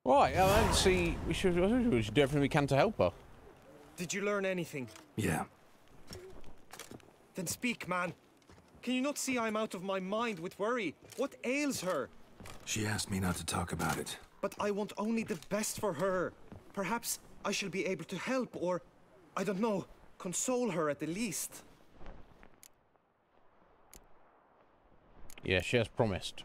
Right, let's see. We should do everything we can to help her. Did you learn anything? Yeah. Then speak, man. Can you not see I'm out of my mind with worry? What ails her? She asked me not to talk about it. But I want only the best for her. Perhaps I shall be able to help, or, I don't know, console her at the least. Yeah, she has promised.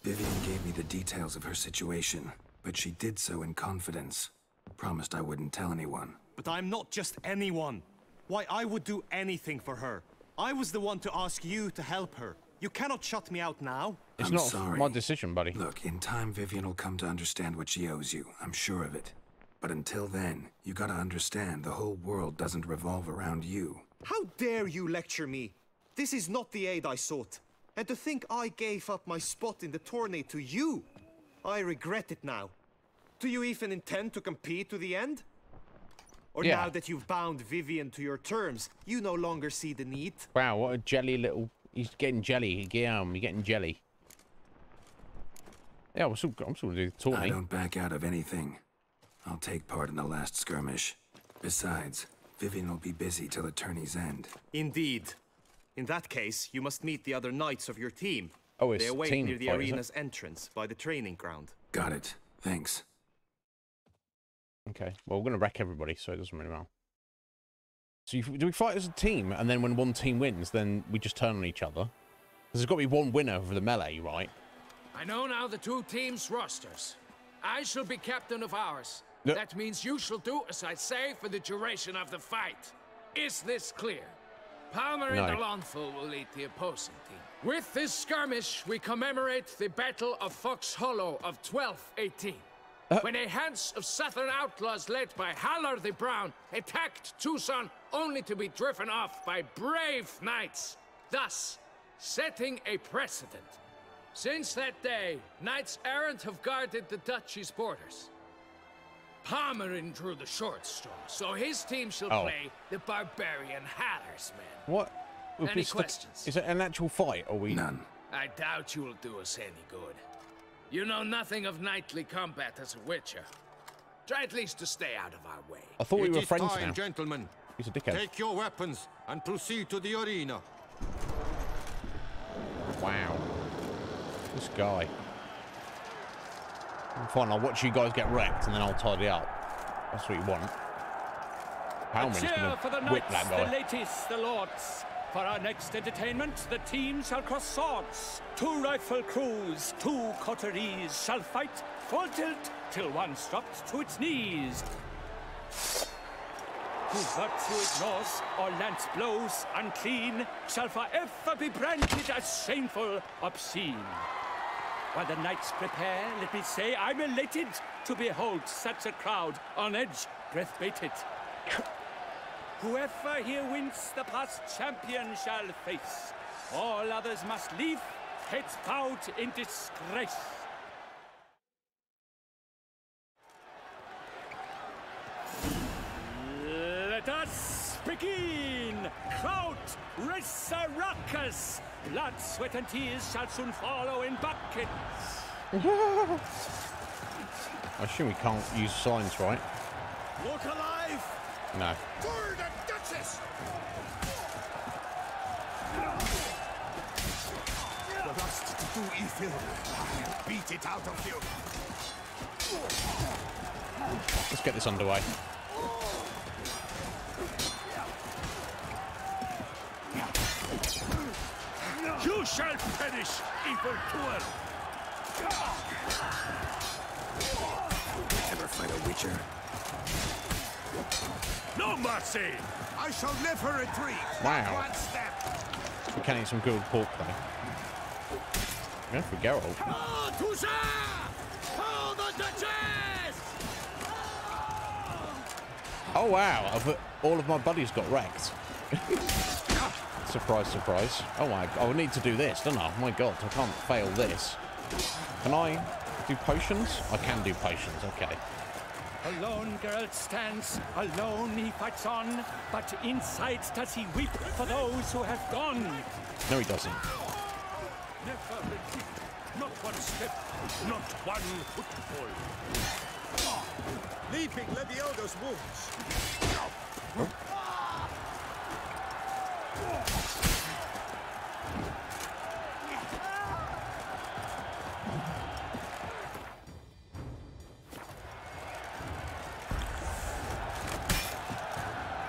Vivian gave me the details of her situation, but she did so in confidence. Promised I wouldn't tell anyone. But I'm not just anyone. Why, I would do anything for her. I was the one to ask you to help her. You cannot shut me out now. It's I'm not sorry. my decision, buddy. Look, in time Vivian will come to understand what she owes you. I'm sure of it. But until then, you gotta understand the whole world doesn't revolve around you. How dare you lecture me? This is not the aid I sought. And to think I gave up my spot in the tourney to you, I regret it now. Do you even intend to compete to the end? Or Yeah. now that you've bound Vivian to your terms, you no longer see the need? Wow, what a jelly little... He's getting jelly. Guillaume, you're getting jelly. Yeah, I'm still going to do the tourney. I don't back out of anything. I'll take part in the last skirmish. Besides, Vivian will be busy till the tourney's end. Indeed. In that case, you must meet the other knights of your team. Oh, it's they await team near the fight, is it? arena's entrance by the training ground. Got it. Thanks. Okay, well, we're going to wreck everybody, so it doesn't really matter. So do we fight as a team, and then when one team wins, then we just turn on each other? Because there's got to be one winner for the melee, right? I know now the two teams' rosters. I shall be captain of ours. Yep. That means you shall do as I say for the duration of the fight. Is this clear? Palmer No. and Alonful will lead the opposing team. With this skirmish, we commemorate the Battle of Fox Hollow of 1218. When a hands of southern outlaws led by Halar the Brown attacked Tucson only to be driven off by brave knights, thus setting a precedent. Since that day, knights errant have guarded the duchy's borders. Palmerin drew the short straw, so his team shall play the barbarian Haller's men. What? Any questions? Is it an actual fight, or we... None. I doubt you will do us any good. You know nothing of knightly combat as a witcher. Try at least to stay out of our way. I thought we were It is friends time, now. gentlemen. He's a dickhead. Take your weapons and proceed to the arena. Wow. This guy. Fine, I'll watch you guys get wrecked, and then I'll tidy up. That's what you want. Palmer's cheer for the gonna whip knights, that the guy. ladies, the lords. For our next entertainment, the team shall cross swords. 2 rifle crews, 2 coteries shall fight full tilt till one's dropped to its knees. Who virtue ignores or lance blows unclean shall forever be branded as shameful, obscene. While the knights prepare, let me say I'm elated to behold such a crowd on edge, breath-baited. Whoever here wins the past champion shall face. All others must leave, heads bowed in disgrace. Let us begin! Crowd, raise a ruckus! Blood, sweat, and tears shall soon follow in buckets. I assume we can't use signs, right? Look alive! No. For the Duchess! The last do evil, I'll beat it out of you. Let's get this underway. You shall perish, evil doer! Ever fight a witcher? No mercy! I shall never retreat. Wow. One step. We can eat some good pork though. Going for Geralt. Oh, Tusa! Oh, the Duchess! Oh wow! All of my buddies got wrecked. Surprise, surprise. Oh my! I need to do this, don't I? Oh my God! I can't fail this. Can I do potions? I can do potions. Okay. Alone Geralt stands, alone he fights on, but inside does he weep for those who have gone. No, he doesn't. Never retreat, not one step, not one footfall. Leaping Leviodo's wounds. Oh.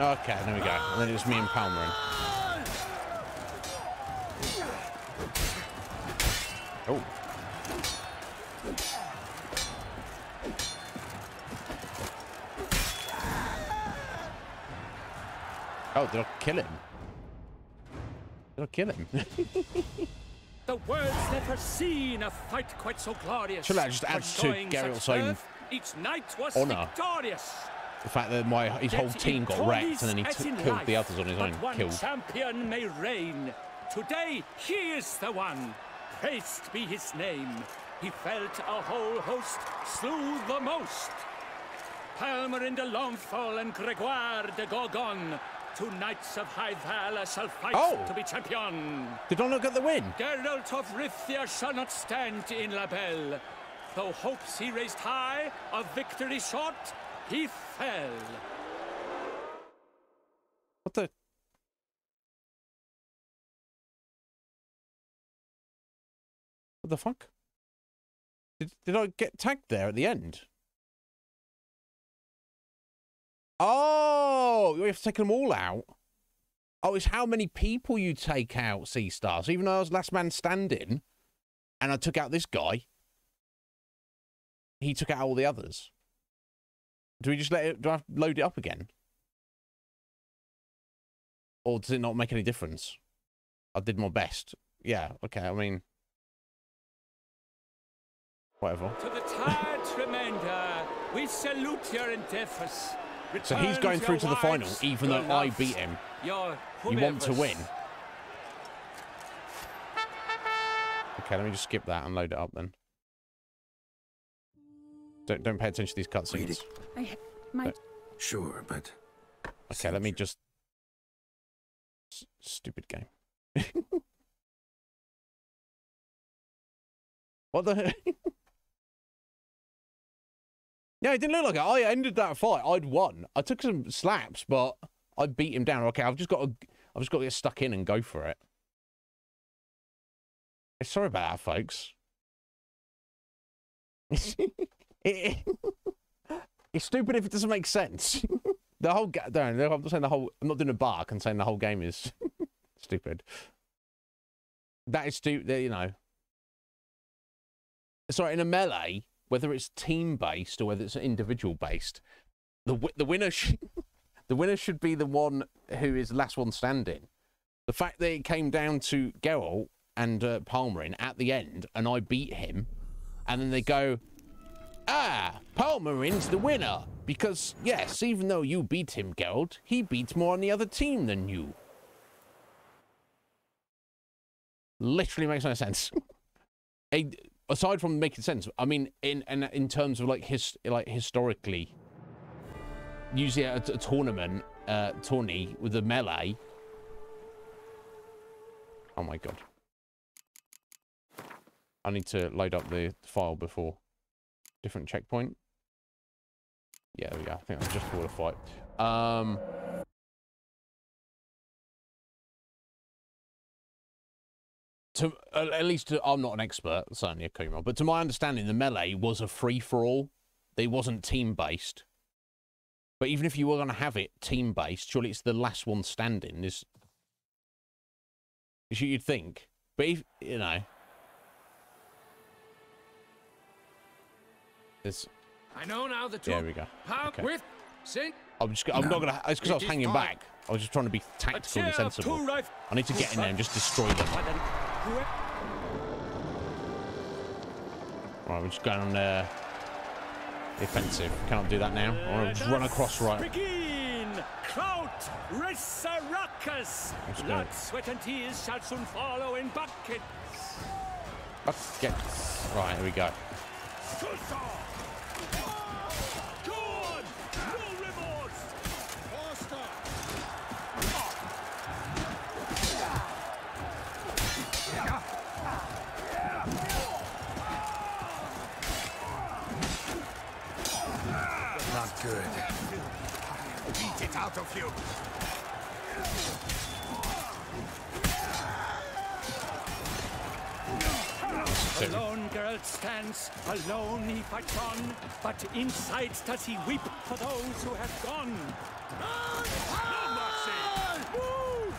Okay, there we go. And then it was me and Palmerin. Oh. Oh, did I kill him? Did I kill him? The world's never seen a fight quite so glorious. Should that just add to Geralt's own each knight was honor? Victorious. The fact that his whole team got wrecked and then he killed the others on his own. One champion may reign. Today he is the one. Praised be his name. He felt a whole host, slew the most. Palmerin de Longfall and Gregoire de Gorgon, two knights of high valor shall fight to be champion. Did I not get the win? Geralt of Rivia shall not stand in La Belle. Though hopes he raised high, of victory short, he fell. What the? What the fuck? Did I get tagged there at the end? Oh, you have to take them all out. Oh, it's how many people you take out, Sea Star. So even though I was last man standing, and I took out this guy, he took out all the others. Do we just let it? Do I have to load it up again? Or does it not make any difference? I did my best. Yeah, okay, I mean... Whatever. To the tired remainder, we salute your endeavors. So he's going through to the final, even though I beat him. You want to win? Okay, let me just skip that and load it up then. Don't pay attention to these cutscenes. Sure, but... Okay, let me just... Stupid game. What the heck? Yeah, it didn't look like it. I ended that fight. I'd won. I took some slaps, but I beat him down. Okay, I've just got to get stuck in and go for it. Sorry about that, folks. It's stupid if it doesn't make sense. The whole I'm not saying the whole. I'm not doing a bark and saying the whole game is stupid. That is stupid. You know. Sorry, in a melee, whether it's team based or whether it's individual based, the winner the winner should be the one who is the last one standing. The fact that it came down to Geralt and Palmerin at the end, and I beat him, and then they go, "Ah, Palmerin's the winner because yes, even though you beat him, Geralt, he beats more on the other team than you." Literally makes no sense. Aside from making sense, I mean, in terms of like historically, usually at a tournament, tourney with a melee. Oh my god! I need to load up the file before different checkpoint. Yeah, there we go. I think that's just for the fight. So at least I'm not an expert, certainly a Kuma, but to my understanding, the melee was a free-for-all. It wasn't team-based. But even if you were going to have it team-based, surely it's the last one standing. Is you'd think. But if, you know, there's. I know now the two. There we go. Okay. With I'm not gonna. It's because I was hanging back. I was just trying to be tactical and sensible. I need to get in there and just destroy them. Right, we're just going on the offensive. Can't do that now. I'll just run across right. Begin! Kraut, Rissaracus! Blood, sweat, and tears shall soon follow in buckets. Buckets. Right, here we go. Not good. Beat it out of you. Alone Geralt stands, alone he fights on, but inside does he weep for those who have gone. No mercy! Woo!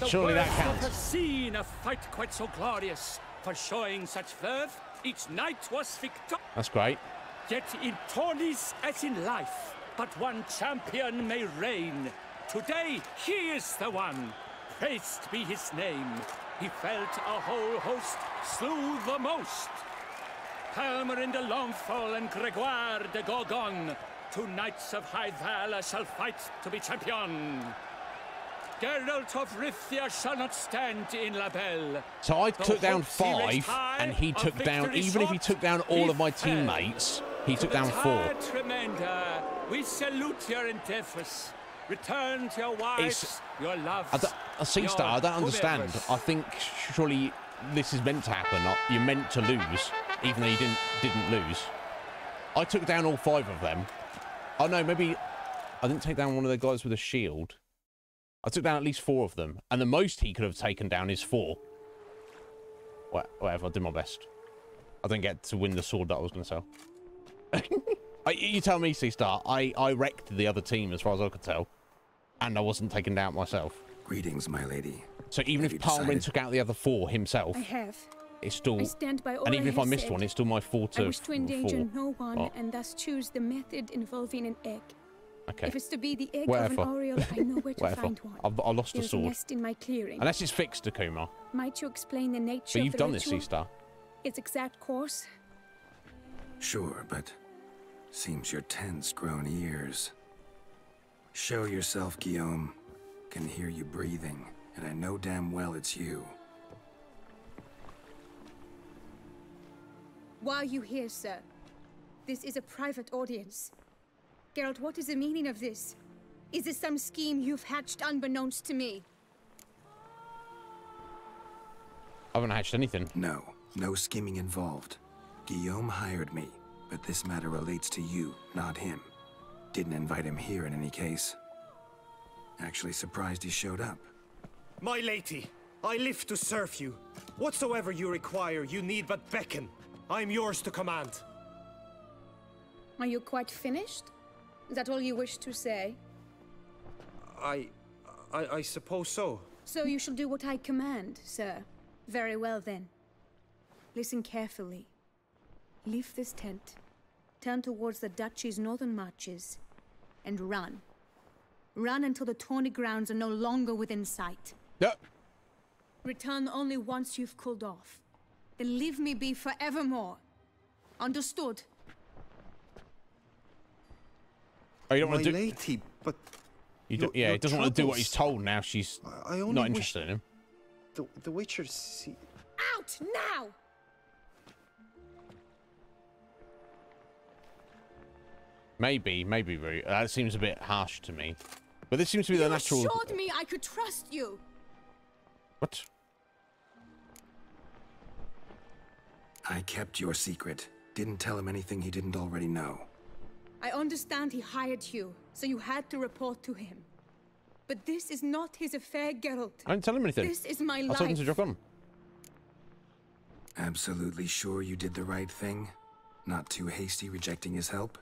Surely that counts. Have seen a fight quite so glorious. For showing such verve, each knight was victorious. That's great. Yet in tourneys as in life, but one champion may reign. Today he is the one. Praised be his name. He felt a whole host, slew the most. Palmerin de Longfall and Gregoire de Gorgon, two knights of high valor shall fight to be champion. Geralt of Rithia shall not stand in La Belle. So I took down 5, and he took down, even if he took down all of my teammates, he took down 4. Tremenda, we salute your endeavors. Return to your wives, your loves. A C-Star, I don't understand. I think surely this is meant to happen. You're meant to lose, even though you didn't lose. I took down all 5 of them. Oh no, maybe I didn't take down one of the guys with a shield. I took down at least 4 of them, and the most he could have taken down is 4. Whatever, I did my best. I didn't get to win the sword that I was going to sell. You tell me, C-Star. I wrecked the other team as far as I could tell, and I wasn't taken down myself. Greetings, my lady. So even if Palmerin took out the other 4 himself, I have. It's still. I stand by all and even if I missed said. one, it's still my 4 to 4. I wish to endanger no one, and thus choose the method involving an egg. Okay. If it's to be the egg Whatever. of an Oriole, I know where to find one. I lost the There's sword. a nest in my clearing. Unless it's fixed, Akuma. Might you explain the nature But of you've the done this, ritual? C-Star. Its exact course? Sure, but seems your tense, grown ears. Show yourself, Guillaume. Can hear you breathing, and I know damn well it's you. Why are you here, sir? This is a private audience. Geralt, what is the meaning of this? Is this some scheme you've hatched unbeknownst to me? I haven't hatched anything. No scheming involved. Guillaume hired me, but this matter relates to you, not him. Didn't invite him here in any case. Actually surprised he showed up. My lady, I live to serve you. Whatsoever you require, you need but beckon. I'm yours to command. Are you quite finished? Is that all you wish to say? I suppose so. So you shall do what I command, sir. Very well, then. Listen carefully. Leave this tent, turn towards the duchy's northern marches, and run. Run until the tourney grounds are no longer within sight. Yep. Return only once you've cooled off. Then leave me be forevermore. Understood? Oh, you don't want to do... lady, but... You don't, yeah, he doesn't want to do what he's told now. She's not interested in him. The Witcher see... Out now! Maybe, Rue. That seems a bit harsh to me. But this seems to be the natural... You assured me I could trust you! What? I kept your secret. Didn't tell him anything he didn't already know. I understand he hired you, so you had to report to him. But this is not his affair, Geralt. I didn't tell him anything. This is my I told him to life. drop on. Absolutely sure you did the right thing? Not too hasty rejecting his help?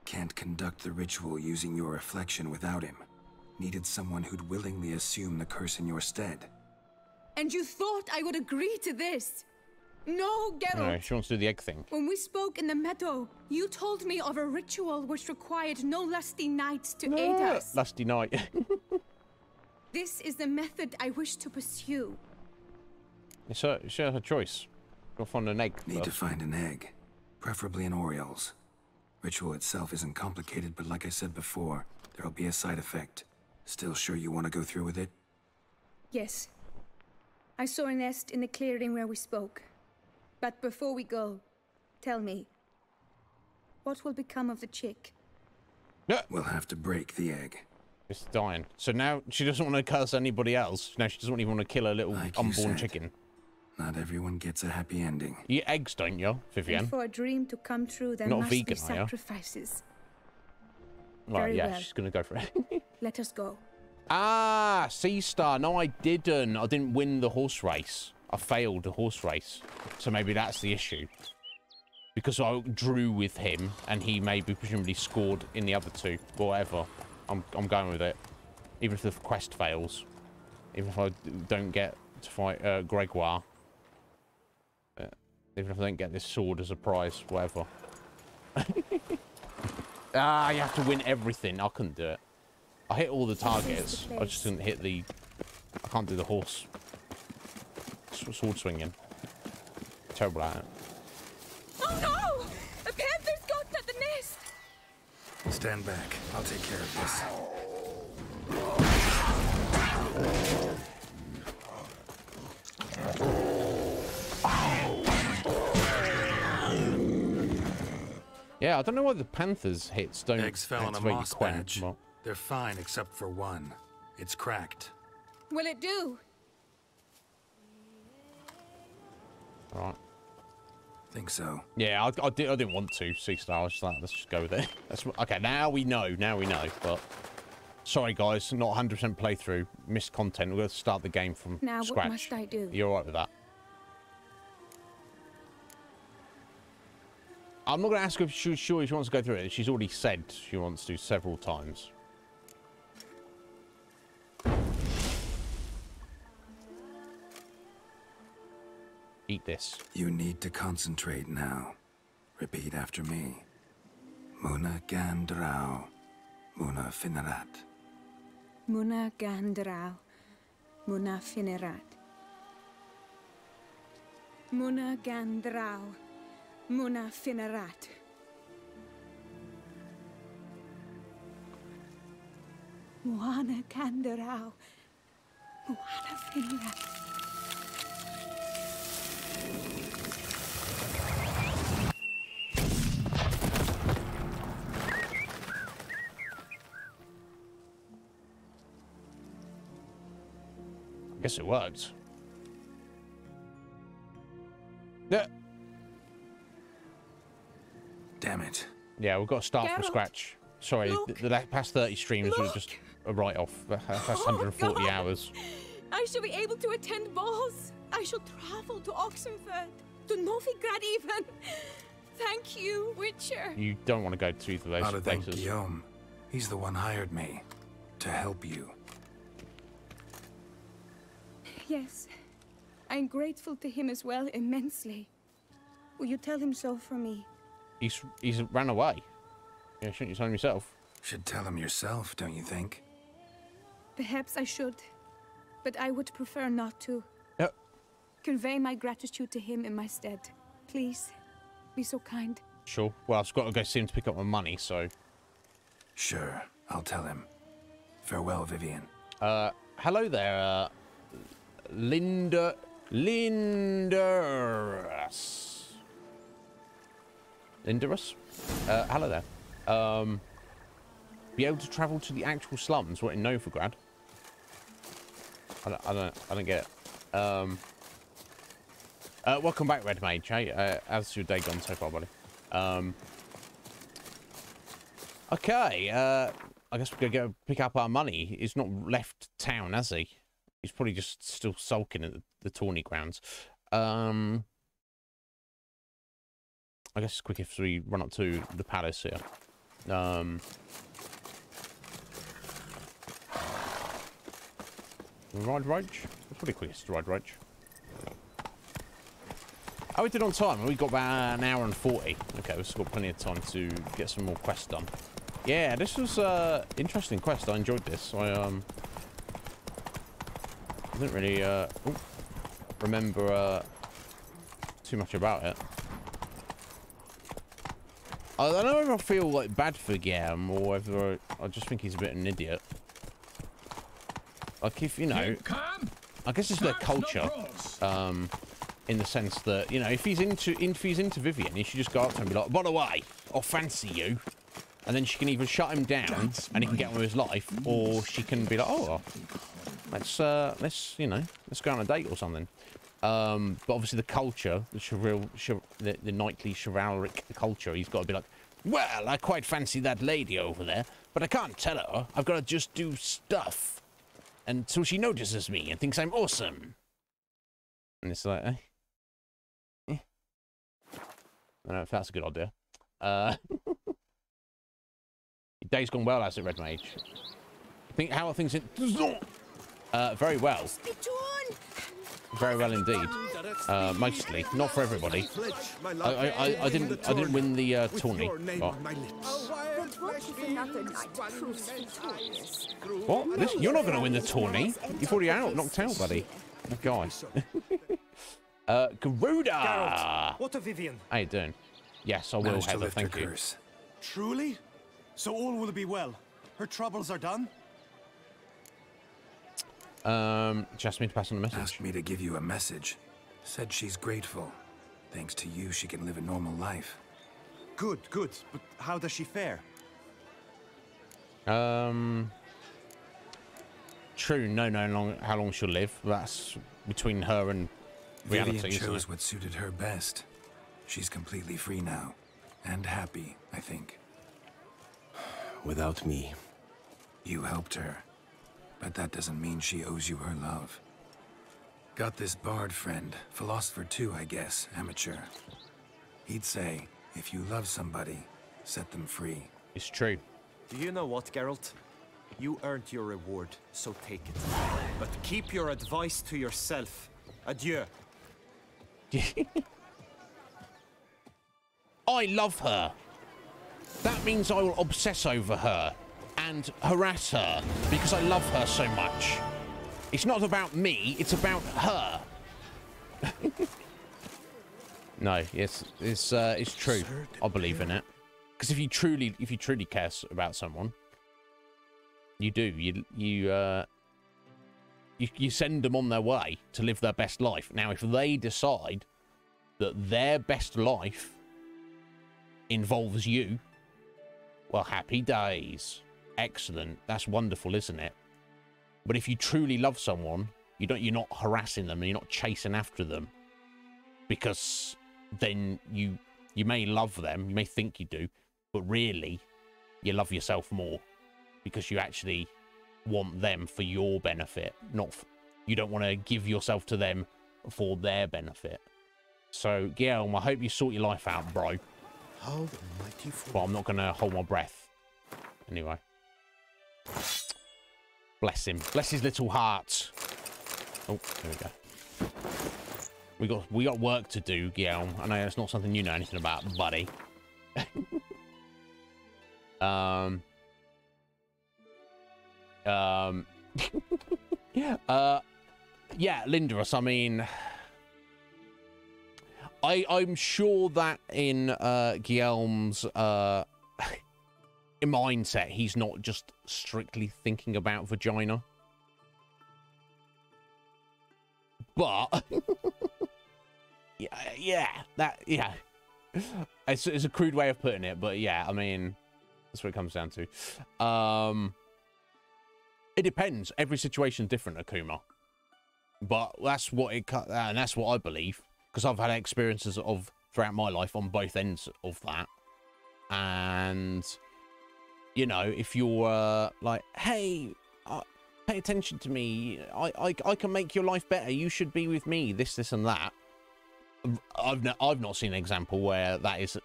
Can't conduct the ritual using your reflection without him. Needed someone who'd willingly assume the curse in your stead. And you thought I would agree to this? No, Geralt. No, she wants to do the egg thing. When we spoke in the meadow, you told me of a ritual which required no lusty knights to aid us. Lusty night. This is the method I wish to pursue. It's her choice. Go find an egg. Need to find an egg. Preferably an Oriole's. Ritual itself isn't complicated, but like I said before, there'll be a side effect. Still sure you want to go through with it? Yes. I saw a nest in the clearing where we spoke. But before we go, tell me, what will become of the chick? We'll have to break the egg. It's dying. So now she doesn't want to curse anybody else. Now she doesn't even want to kill a little unborn chicken. Not everyone gets a happy ending. You eat eggs, don't you, Vivian? And for a dream to come true, there Not must vegan, be are you? sacrifices. Right, Very yeah, well. she's going to go for it. Let us go. Ah, Sea Star. No, I didn't. I didn't win the horse race. I failed the horse race. So maybe that's the issue. Because I drew with him, and he maybe presumably scored in the other two. Whatever. I'm going with it. Even if the quest fails. Even if I don't get to fight Gregoire. Even if I don't get this sword as a prize. Whatever. Ah, you have to win everything. I couldn't do it. I hit all the targets. I just couldn't hit the... I can't do the horse. Sword swinging. Terrible at it. Oh no! A panther's gotten at the nest! Stand back. I'll take care of this. Yeah, I don't know why the Panthers hits don't Eggs fell on a activate moss Quen. patch. Well, They're fine except for one. It's cracked. Will it do? right. Think so. Yeah, I didn't want to, Sea Star. I was just like, let's just go with it. Okay, now we know. Now we know. But sorry, guys, not 100% playthrough. Missed content. We're going to start the game from Now scratch. what must I do? You're all right with that? I'm not going to ask her if she's sure she wants to go through it. She's already said she wants to several times. Eat this. You need to concentrate now. Repeat after me. Muna Gandrau. Muna Finerat. Muna Gandrau. Muna Finerat. Muna Gandrau. Muna Finerat. Muana Gandrau. Muana Finerat. I guess it worked. Yeah. Damn it. Yeah, we've got to start from Geralt, scratch. Sorry, the past 30 streams were just a write-off. That's 140 hours. I shall be able to attend balls. I shall travel to Oxenford, to Novigrad even. Thank you, Witcher. You don't want to go to either of those Ought to thank places. Guillaume. He's the one hired me. To help you. Yes, I'm grateful to him as well, immensely. Will you tell him so for me? He's ran away. Yeah, shouldn't you tell him yourself? Should tell him yourself, don't you think? Perhaps I should, but I would prefer not to. Yep. Convey my gratitude to him in my stead. Please, be so kind. Sure. Well, I've got to go see him to pick up my money, so... Sure, I'll tell him. Farewell, Vivian. Hello there, Linda... Linderus. Linderus? Hello there. Be able to travel to the actual slums, what, in Novigrad? I don't get it. Welcome back, Red Mage. Hey, how's your day gone so far, buddy? Okay, I guess we're gonna go pick up our money. He's not left town, has he? He's probably just still sulking at the tourney grounds. I guess it's quick if we run up to the palace here. Ride Roach? It's pretty quickest to Ride Roach. Oh, we did on time. We got about an hour and 40. Okay, we've still got plenty of time to get some more quests done. Yeah, this was interesting quest. I enjoyed this. I didn't really remember too much about it. I don't know if I feel like bad for Guillaume or whether I just think he's a bit of an idiot. Like, if, you know, I guess it's their culture, in the sense that, you know, if he's into Vivian, he should just go up to her and be like, by the way, I fancy you. And then she can either shut him down and he can get on with his life, or she can be like, oh, let's you know, let's go on a date or something. But obviously the culture, the knightly chivalric culture, he's got to be like, well, I quite fancy that lady over there, but I can't tell her. I've got to just do stuff until she notices me and thinks I'm awesome. And it's like, I don't know if that's a good idea. Your day's gone well, has it, Red Mage? How are things in... very well. Very well indeed. Mostly, not for everybody. I didn't win the tourney. But... What? You're not going to win the tourney. You've already knocked out, buddy. Oh, guys. Garuda. Geralt, what of Vivian? How you doing? Yes, I will, Heather. Thank you. Truly? So all will be well. Her troubles are done? She asked me to pass on a message. Asked me to give you a message. Said she's grateful. Thanks to you, she can live a normal life. Good, good. But how does she fare? True, no, how long she'll live. That's between her and reality. Vivian chose what suited her best. She's completely free now. And happy, I think. Without me. You helped her. But that doesn't mean she owes you her love. Got this bard friend, philosopher too, I guess, amateur. He'd say, if you love somebody, set them free. It's true. Do you know what, Geralt? You earned your reward, so take it. But keep your advice to yourself. Adieu. I love her. That means I will obsess over her and harass her because I love her so much. It's not about me, it's about her. No, yes, it's true. I believe in it. Because if you truly care about someone, you do. You send them on their way to live their best life. Now, if they decide that their best life involves you, well, happy days. Excellent. That's wonderful, isn't it? But if you truly love someone, you're not harassing them and you're not chasing after them, because then you may love them, you may think you do, but really you love yourself more because you actually want them for your benefit, you don't want to give yourself to them for their benefit. So, Guillaume, I hope you sort your life out, bro. How the mighty But I'm not going to hold my breath. Anyway. Bless him. Bless his little heart. Oh, there we go. We got work to do, Guillaume. I know it's not something you know anything about, buddy. Yeah, Lindros, I mean, I'm sure that in Guillaume's mindset, he's not just strictly thinking about vagina. But yeah, it's a crude way of putting it, but yeah, I mean, that's what it comes down to. It depends. Every situation's different, Akuma. But that's what and that's what I believe, because I've had experiences of throughout my life on both ends of that, and you know, if you're like, hey, pay attention to me, I can make your life better, you should be with me, this and that. I've not seen an example where that is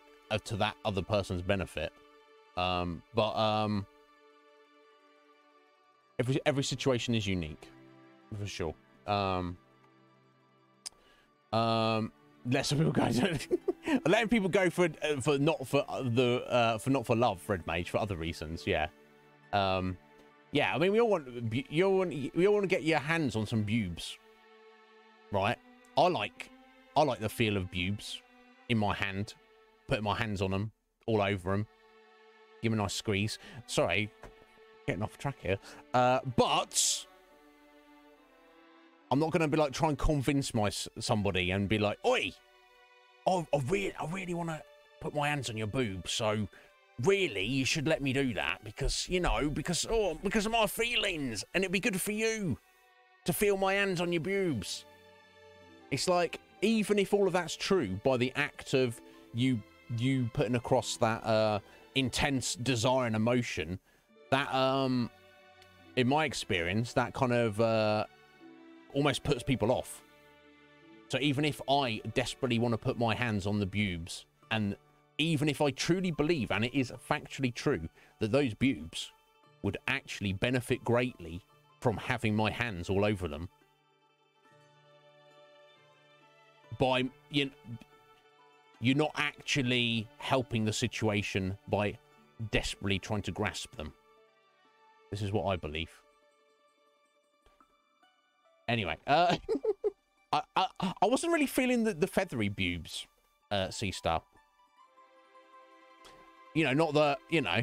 to that other person's benefit. But every situation is unique, for sure. Let some people go. Letting people go for not for love, Red Mage, for other reasons. Yeah, yeah. I mean, we all want to get your hands on some bubes, right? I like the feel of bubes in my hand, putting my hands on them, all over them, give them a nice squeeze. Sorry, getting off track here, but I'm not going to be like try and convince somebody and be like, oi, I really want to put my hands on your boob, so really you should let me do that because, you know, because of my feelings, and it'd be good for you to feel my hands on your boobs. It's like, even if all of that's true by the act of you putting across that intense desire and emotion, that in my experience, that kind of almost puts people off. So even if I desperately want to put my hands on the boobs, and even if I truly believe, and it is factually true, that those boobs would actually benefit greatly from having my hands all over them, by you're not actually helping the situation by desperately trying to grasp them. This is what I believe. Anyway, I wasn't really feeling the feathery boobs, Sea Star. You know, not that, you know,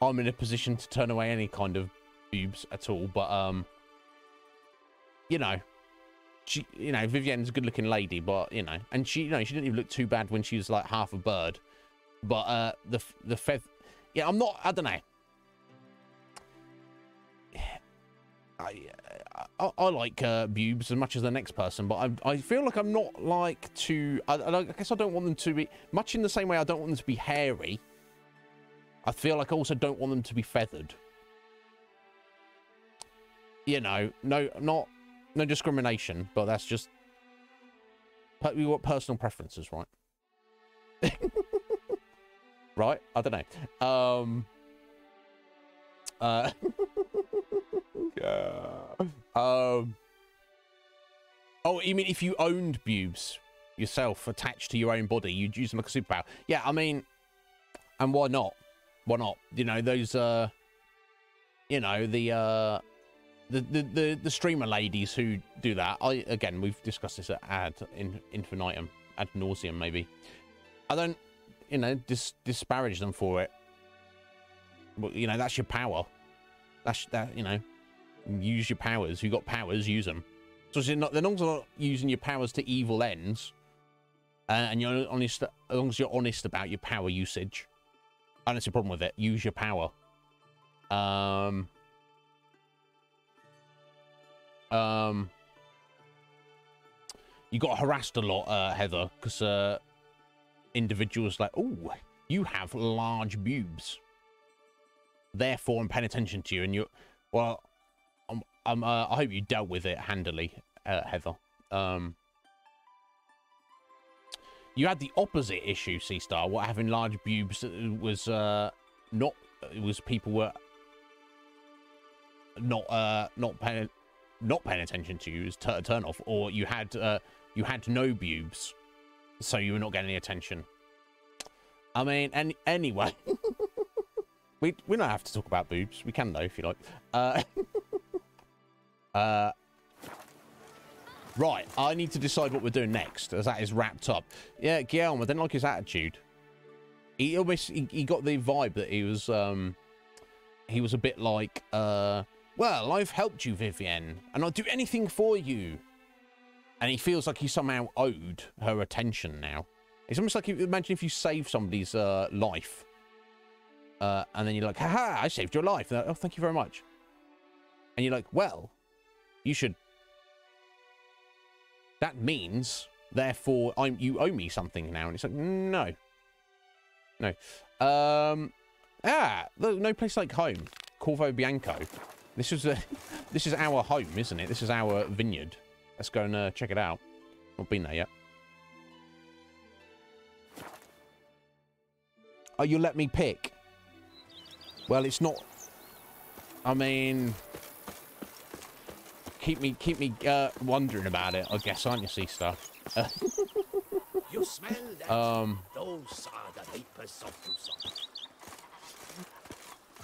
I'm in a position to turn away any kind of boobs at all, but, you know, Vivienne's a good-looking lady, but, you know, and she didn't even look too bad when she was, like, half a bird. But, the feather... Yeah, I don't know. I like boobs as much as the next person, but I feel like I'm not like to... I guess I don't want them to be... Much in the same way I don't want them to be hairy, I feel like I also don't want them to be feathered. You know, no discrimination, but that's just... We got personal preferences, right? Right? I don't know. Oh, you mean if you owned boobs yourself attached to your own body, you'd use them like a superpower? Yeah, I mean, and why not? Why not? You know, those, you know, the streamer ladies who do that. Again, we've discussed this ad infinitum, ad nauseum, maybe. I don't, you know, disparage them for it. But, you know, that's your power. That, you know, use your powers. You got powers, use them. So they're not using your powers to evil ends, and you're honest. As long as you're honest about your power usage, I don't see a problem with it. Use your power. You got harassed a lot, Heather, because individuals like, oh, you have large boobs. Therefore, I'm paying attention to you, and you, well, I hope you dealt with it handily, Heather. You had the opposite issue, Sea Star. What having large boobs was not. It was people were not paying attention to you. It was a turn off, or you had no boobs, so you were not getting any attention. I mean, and anyway. We don't have to talk about boobs. We can, though, if you like. Right, I need to decide what we're doing next, as that is wrapped up. Yeah, Guillaume, I didn't like his attitude. He almost he got the vibe that he was a bit like, well, I've helped you, Vivienne, and I'll do anything for you. And he feels like he somehow owed her attention now. It's almost like, imagine if you save somebody's life. And then you're like, haha, I saved your life. Like, oh, thank you very much. And you're like, well, you should. That means, therefore, you owe me something now. And it's like, no. No. No place like home. Corvo Bianco. This is our home, isn't it? This is our vineyard. Let's go and check it out. Not been there yet. Oh, you let me pick. Well, it's not. I mean, keep me wondering about it. I guess, aren't you, sea stuff? You smell that? Those are the vapors of Tucson.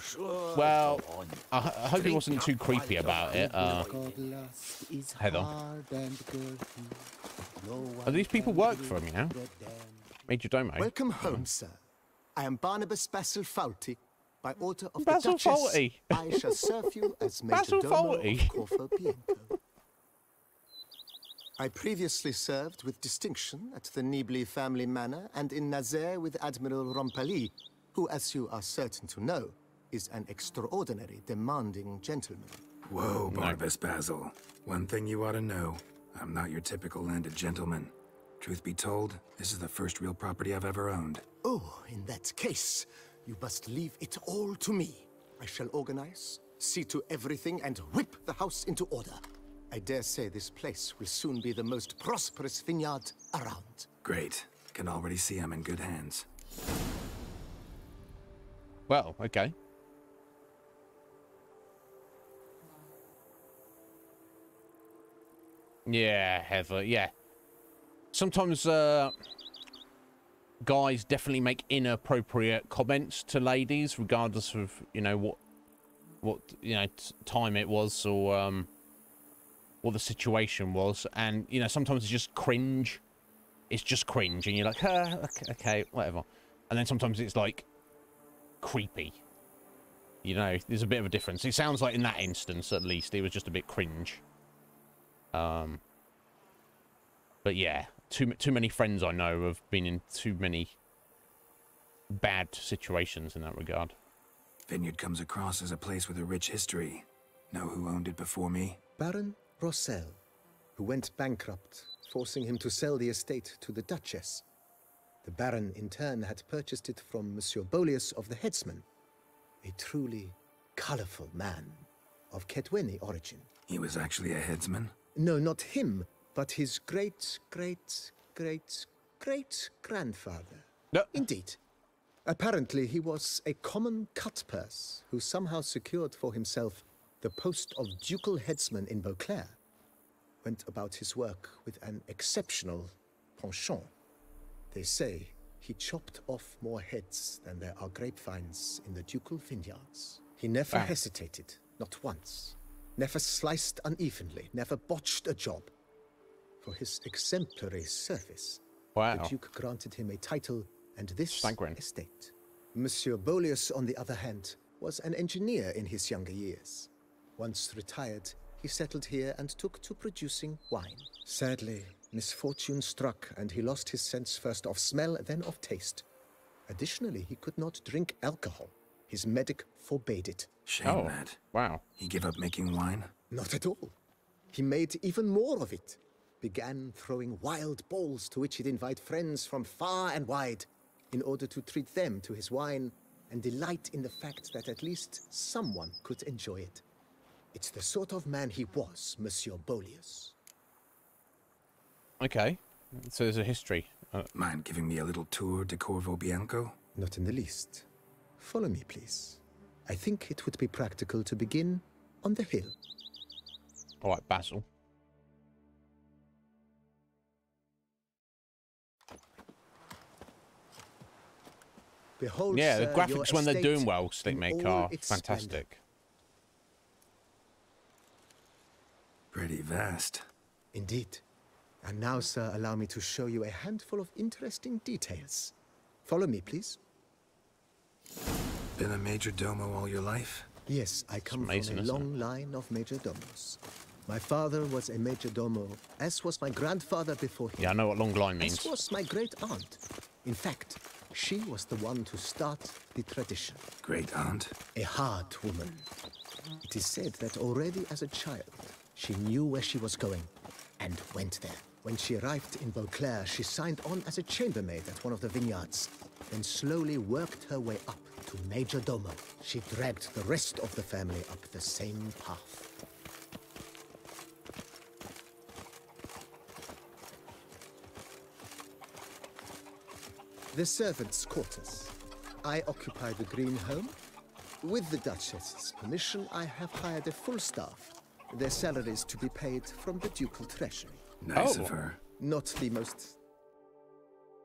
Sure, well, I hope he wasn't too creepy about it. Heather. Are these people work for him, you know? Major Domo. Welcome home, sir. I am Barnabas Basil Faulty. By order of Basil the Duchess, Faulty. I shall serve you as Major Basil Domo Faulty. of Corvo Bianco. I previously served with distinction at the Nibley family manor and in Nazaire with Admiral Rompali, who, as you are certain to know, is an extraordinary, demanding gentleman. Whoa, Barnabas Basil. One thing you ought to know. I'm not your typical landed gentleman. Truth be told, this is the first real property I've ever owned. Oh, in that case, you must leave it all to me. I shall organize, see to everything, and whip the house into order. I dare say this place will soon be the most prosperous vineyard around. Great. Can already see I'm in good hands. Well, okay. Yeah, Heather, yeah. Sometimes guys definitely make inappropriate comments to ladies, regardless of, you know, what you know, time it was or what the situation was. And, you know, sometimes it's just cringe. It's just cringe, and you're like, okay, whatever. And then sometimes it's like creepy. You know, there's a bit of a difference. It sounds like in that instance, at least, it was just a bit cringe. But yeah, too many friends I know have been in too many bad situations in that regard. Vineyard comes across as a place with a rich history. Know who owned it before me? Baron Rossel, who went bankrupt, forcing him to sell the estate to the Duchess. The Baron, in turn, had purchased it from Monsieur Bolius of the Headsman, a truly colorful man of Ketweni origin. He was actually a headsman? No, not him, but his great-great-great-great-grandfather. No. Indeed. Apparently, he was a common cutpurse who somehow secured for himself the post of ducal headsman in Beauclair. Went about his work with an exceptional penchant. They say he chopped off more heads than there are grapevines in the ducal vineyards. He never hesitated, not once. Never sliced unevenly, never botched a job. For his exemplary service, the Duke granted him a title and this estate. Monsieur Bolius, on the other hand, was an engineer in his younger years. Once retired, he settled here and took to producing wine. Sadly, misfortune struck and he lost his sense first of smell, then of taste. Additionally, he could not drink alcohol. His medic forbade it. Shame that. Wow. He gave up making wine? Not at all. He made even more of it. Began throwing wild balls to which he'd invite friends from far and wide in order to treat them to his wine and delight in the fact that at least someone could enjoy it. It's the sort of man he was, Monsieur Bolius. Okay, so there's a history. Mind giving me a little tour de Corvo Bianco? Not in the least. Follow me, please. I think it would be practical to begin on the hill. All right, Basil. Behold, yeah, the sir, graphics when they're estate doing well, Stickmake, are its fantastic. Pretty vast. Indeed. And now, sir, allow me to show you a handful of interesting details. Follow me, please. Been a major domo all your life? Yes, I come from a long line of major domos. My father was a major domo, as was my grandfather before him. Yeah, I know what long line means. As was my great aunt. In fact, she was the one to start the tradition. Great aunt? A hard woman. It is said that already as a child, she knew where she was going and went there. When she arrived in Beauclair, she signed on as a chambermaid at one of the vineyards. then slowly worked her way up to Major Domo. She dragged the rest of the family up the same path. The servants' quarters. I occupy the green home. With the Duchess's permission, I have hired a full staff. Their salaries to be paid from the ducal treasury. Nice of her. Not the most...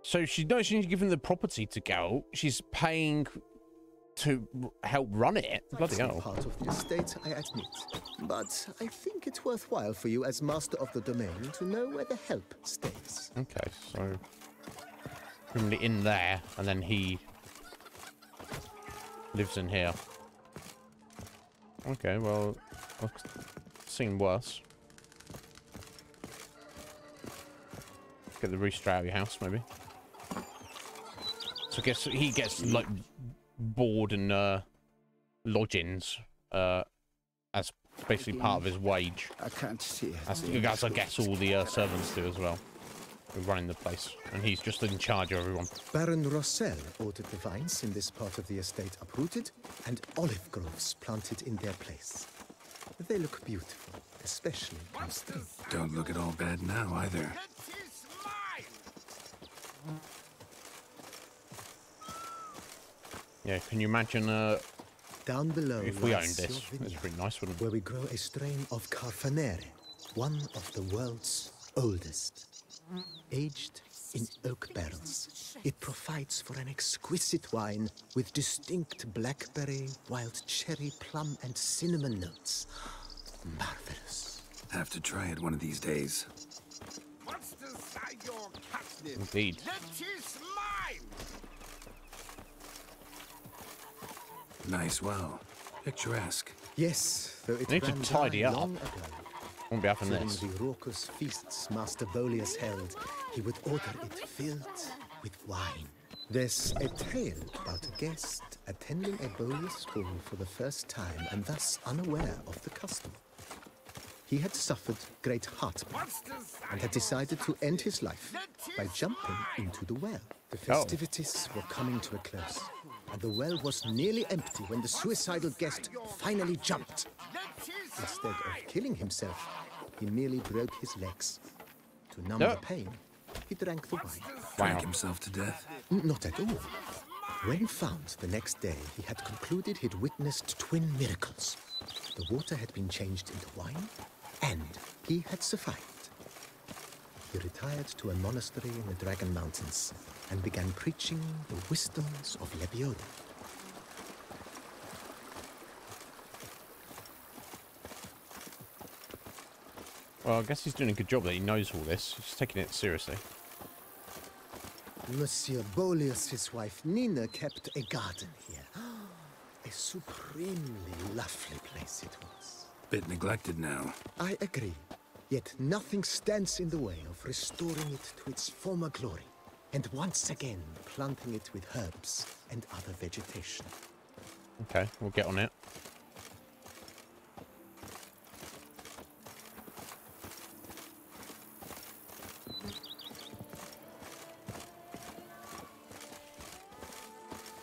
So she's giving the property to Geralt. She's paying to help run it. Bloody hell. Part of the estate, I admit. But I think it's worthwhile for you as master of the domain to know where the help stays. Okay, so... Presumably in there, and then he lives in here. Okay, well, I've seen worse. Get the rooster out of your house, maybe. So I guess he gets like board and lodgings as basically part of his wage. I can't see it. As I guess all the servants do as well. Running the place, and he's just in charge of everyone. Baron Rossel ordered the vines in this part of the estate uprooted and olive groves planted in their place. They look beautiful, especially in spring. Don't look at all bad now either. Yeah, can you imagine down below if we owned this? It's pretty nice, wouldn't it? Where we grow a strain of Carfanere, one of the world's oldest. Aged in oak barrels, it provides for an exquisite wine with distinct blackberry, wild cherry, plum, and cinnamon notes. Marvelous. Have to try it one of these days. Indeed. Nice well. Picturesque. Yes, though it need to tidy up. Won't be having During this. the raucous feasts Master Bolius held, he would order it filled with wine. There's a tale about a guest attending a Bolius hall for the first time and thus unaware of the custom. He had suffered great heartburn and had decided to end his life by jumping into the well. The festivities were coming to a close, and the well was nearly empty when the suicidal guest finally jumped. Instead of killing himself, he merely broke his legs. To numb the pain, he drank the wine. Drank himself to death? Not at all. When found the next day, he had concluded he'd witnessed twin miracles. The water had been changed into wine, and he had survived. He retired to a monastery in the Dragon Mountains and began preaching the wisdoms of Lebioda. Well, I guess he's doing a good job that he knows all this. He's taking it seriously. Monsieur Bolius, his wife Nina, kept a garden here. A supremely lovely place it was. Bit neglected now. I agree. Yet nothing stands in the way of restoring it to its former glory, and once again planting it with herbs and other vegetation. Okay, we'll get on it.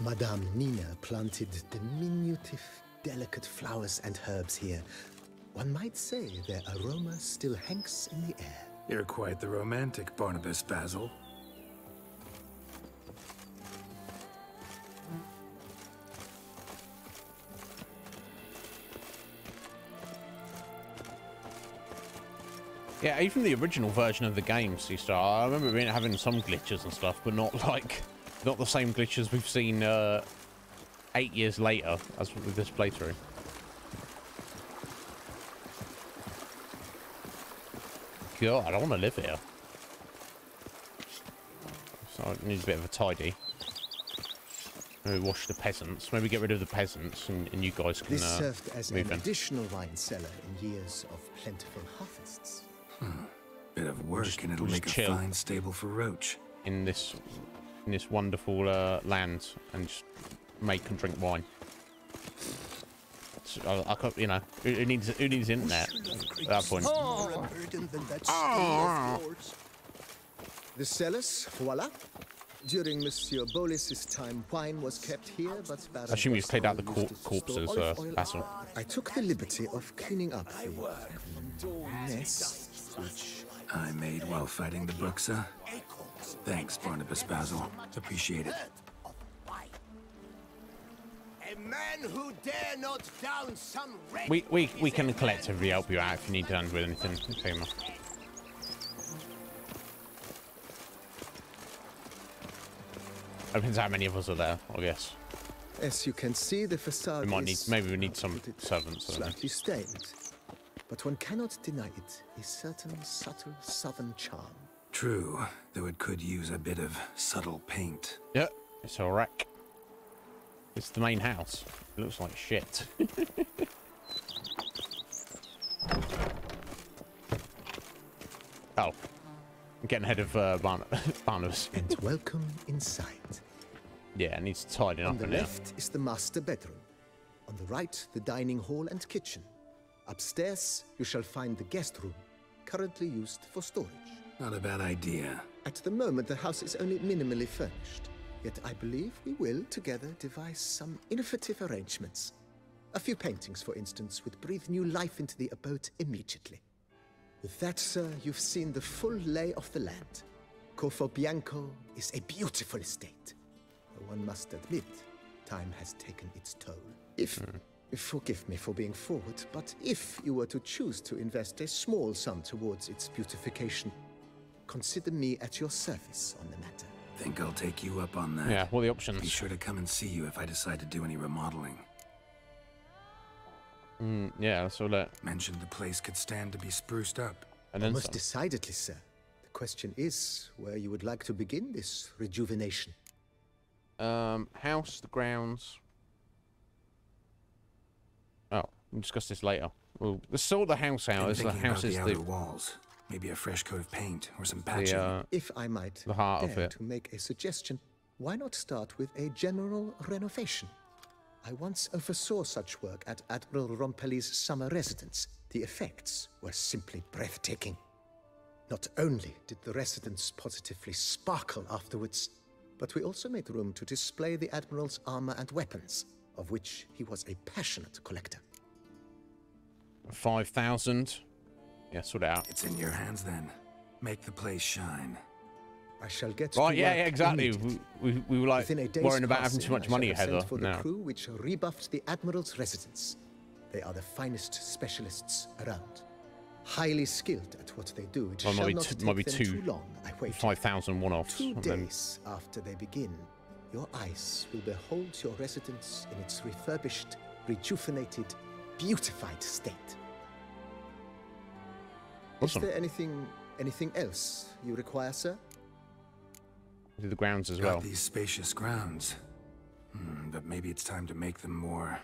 Madame Nina planted diminutive, delicate flowers and herbs here. One might say their aroma still hangs in the air. You're quite the romantic, Barnabas Basil. Yeah, even the original version of the game, I remember having some glitches and stuff, but not the same glitches we've seen 8 years later as with this playthrough. God, I don't want to live here. So I need a bit of a tidy. Maybe wash the peasants. Maybe get rid of the peasants, and you guys can This served as an move in. additional wine cellar in years of plentiful harvests. Bit of work, and it'll just make a chill fine stable for Roach. in this wonderful land and just make and drink wine. So, I can't, you know, who needs internet at that point? The cellars, voila. During Monsieur Bolis's time, wine was kept here, but Baron I assume he's cleared out the Bosco used to corpses, store olive oil. Basil. I took the liberty of cleaning up the mess, which I made while fighting the Bruxa. Thanks, Barnabas Basil. Appreciate it. A man who dare not down some We can collectively help you out if you need to with anything. Okay, man. Depends how many of us are there, I guess. As you can see, the facade We might need, is maybe we need some servants. I don't know. slightly stained, but one cannot deny it. A certain subtle southern charm. True, though it could use a bit of subtle paint. Yeah, it's a wreck. It's the main house. It looks like shit. Oh. I'm getting ahead of Barnabas. And welcome inside. Yeah, it needs tidying On up the in there. left is the master bedroom. On the right, the dining hall and kitchen. Upstairs, you shall find the guest room, currently used for storage. Not a bad idea. At the moment, the house is only minimally furnished. Yet I believe we will, together, devise some innovative arrangements. A few paintings, for instance, would breathe new life into the abode immediately. With that, sir, you've seen the full lay of the land. Corfo Bianco is a beautiful estate. Though one must admit, time has taken its toll. Forgive me for being forward, but if you were to choose to invest a small sum towards its beautification, consider me at your service on the matter. Think I'll take you up on that. Yeah, what are the options? Be sure to come and see you if I decide to do any remodeling. Yeah, that's all that. Mentioned the place could stand to be spruced up. And then Most some. decidedly, sir. The question is where you would like to begin this rejuvenation. House, the grounds. Oh, we'll discuss this later. Well, let's sort the house out. As the house is the outer walls. Maybe a fresh coat of paint or some patching. If I might the heart of dare it. to make a suggestion, why not start with a general renovation? I once oversaw such work at Admiral Rompelli's summer residence. The effects were simply breathtaking. Not only did the residence positively sparkle afterwards, but we also made room to display the Admiral's armor and weapons, of which he was a passionate collector. 5,000. Yeah, sort it out. It's in your hands then. Make the place shine. I shall get Right, to yeah, work exactly. We were like Within a day's worrying about having passing, too much I money, shall have Heather. sent for the No. crew which rebuffed the Admiral's residence. They are the finest specialists around. Highly skilled at what they do. It Well, shall might be not t- take might be them two- too long, I wait. 5,000 one-offs. 2 and then- days after they begin, your eyes will behold your residence in its refurbished, rejuvenated, beautified state. Awesome. Is there anything else you require, sir? Do the grounds as Got well. these spacious grounds. But maybe it's time to make them more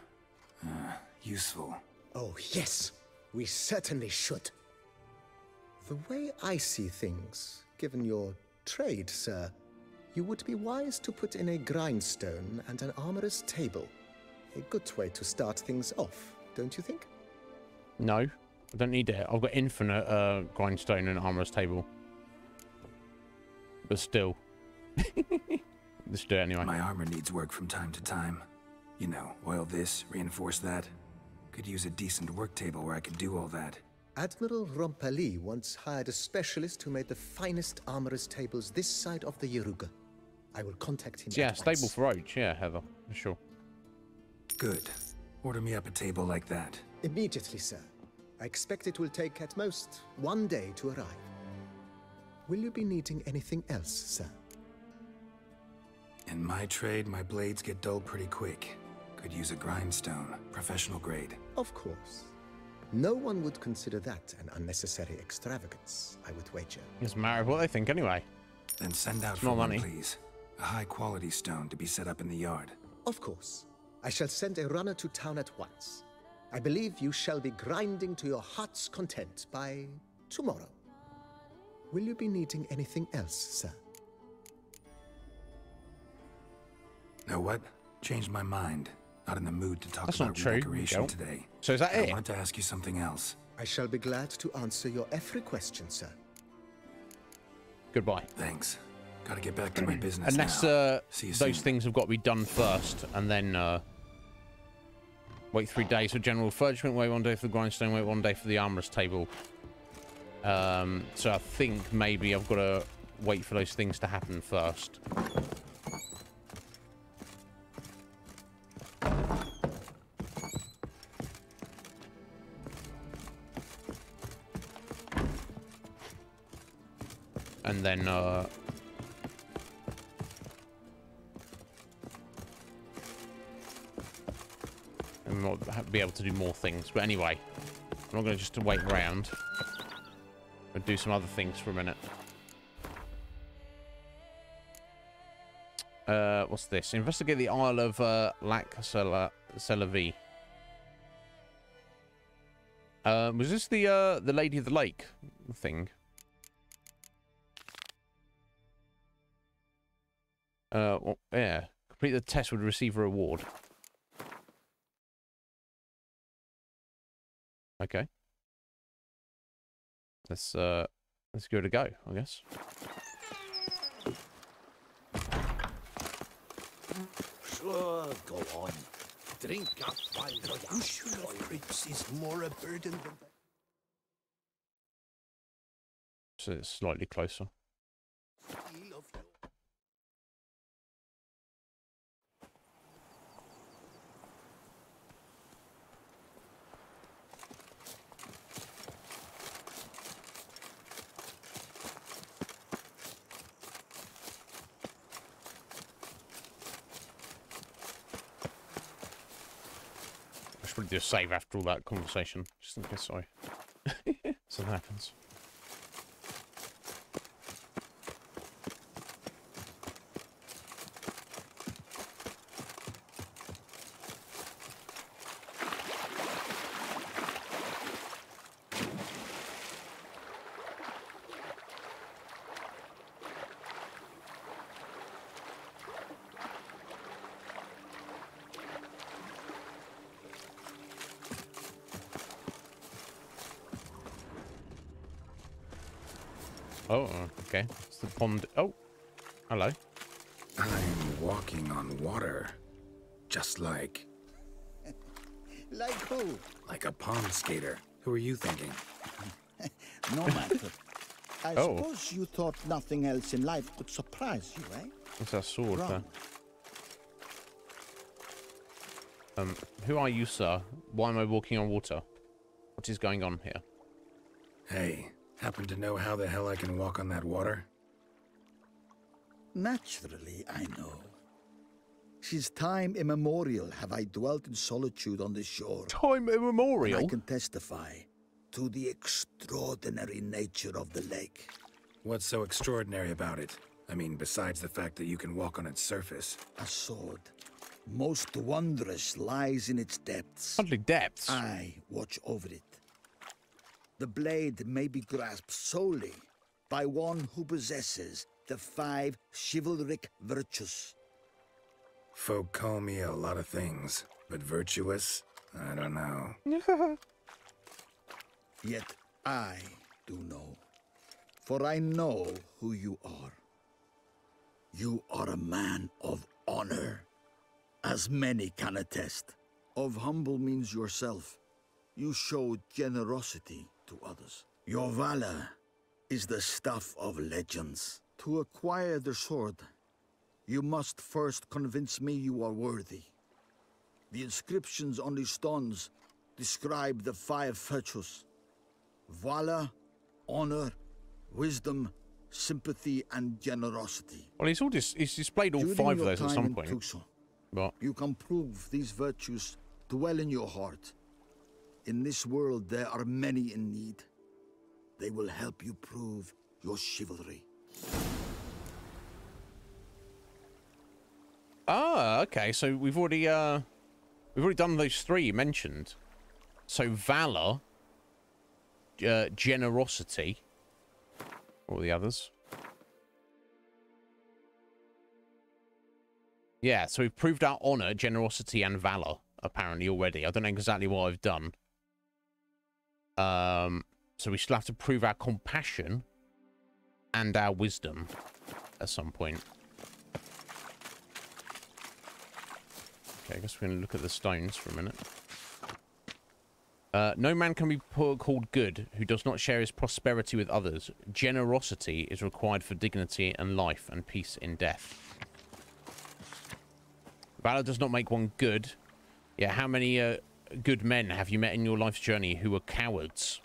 useful. Oh, yes. We certainly should. The way I see things, given your trade, sir, you would be wise to put in a grindstone and an armorer's table. A good way to start things off, don't you think? No, I don't need it. I've got infinite grindstone and armorer's table. But still. Let's do it anyway. My armor needs work from time to time. You know, oil this, reinforce that. Could use a decent work table where I could do all that. Admiral Rompelli once hired a specialist who made the finest armorer's tables this side of the Yaruga. I will contact him. Yeah, at stable once. for Roach. Yeah, Heather. Sure. Good. Order me up a table like that. Immediately, sir. I expect it will take at most 1 day to arrive. Will you be needing anything else, sir? In my trade, my blades get dull pretty quick. Could use a grindstone, professional grade. Of course. No one would consider that an unnecessary extravagance, I would wager. Doesn't matter what they think anyway. Then send out It's for more one, money. please. A high-quality stone to be set up in the yard. Of course. I shall send a runner to town at once. I believe you shall be grinding to your heart's content by tomorrow. Will you be needing anything else, sir? Know what? Changed my mind. Not in the mood to talk That's about not true, redecoration Miguel. today. So is that I it? wanted to ask you something else. I shall be glad to answer your every question, sir. Goodbye. Thanks. Gotta get back to my business Unless now. those things have got to be done first, and then wait 3 days for general refurbishment, wait 1 day for the grindstone, wait 1 day for the armorer's table. So I think maybe I've got to wait for those things to happen first. And then and we'll be able to do more things. But anyway, I'm not going to just wait around. I'll do some other things for a minute. What's this? Investigate the Isle of Lac Selavi. Was this the Lady of the Lake thing? Well, yeah. Complete the test would receive a reward. Okay. Let's give it a go, I guess. Sure, go on. Drink up while the issue of grapes is more a burden than that. So it's slightly closer. Probably just save after all that conversation, just in case something happens. Oh, okay. It's the pond. Oh, hello. I'm walking on water. Just like... Like who? Like a pond skater. Who are you thinking? No matter. I suppose you thought nothing else in life could surprise you, eh? What's that sword Wrong. there? Who are you, sir? Why am I walking on water? What is going on here? Hey, happen to know how the hell I can walk on that water? Naturally, I know. Since time immemorial have I dwelt in solitude on this shore. Time immemorial? And I can testify to the extraordinary nature of the lake. What's so extraordinary about it? I mean, besides the fact that you can walk on its surface. A sword, most wondrous, lies in its depths. Hardly depths. I watch over it. The blade may be grasped solely by one who possesses the 5 chivalric virtues. Folk call me a lot of things, but virtuous? I don't know. Yet I do know, for I know who you are. You are a man of honor, as many can attest. Of humble means yourself. You show generosity to others. Your valor is the stuff of legends. To acquire the sword, you must first convince me you are worthy. The inscriptions on the stones describe the 5 virtues: valor, honor, wisdom, sympathy, and generosity. Well, he's displayed all 5 of those at some point. But you can prove these virtues dwell in your heart. In this world, there are many in need. They will help you prove your chivalry. Ah, okay. So we've already done those 3 you mentioned. So valor, generosity, all the others. Yeah, so we've proved our honor, generosity, and valor apparently already. I don't know exactly what I've done. So we still have to prove our compassion and our wisdom. at some point. Okay, I guess we're going to look at the stones for a minute. No man can be called good who does not share his prosperity with others. Generosity is required for dignity and life, and peace in death. Valor does not make one good. Yeah, how many good men have you met in your life's journey who are cowards?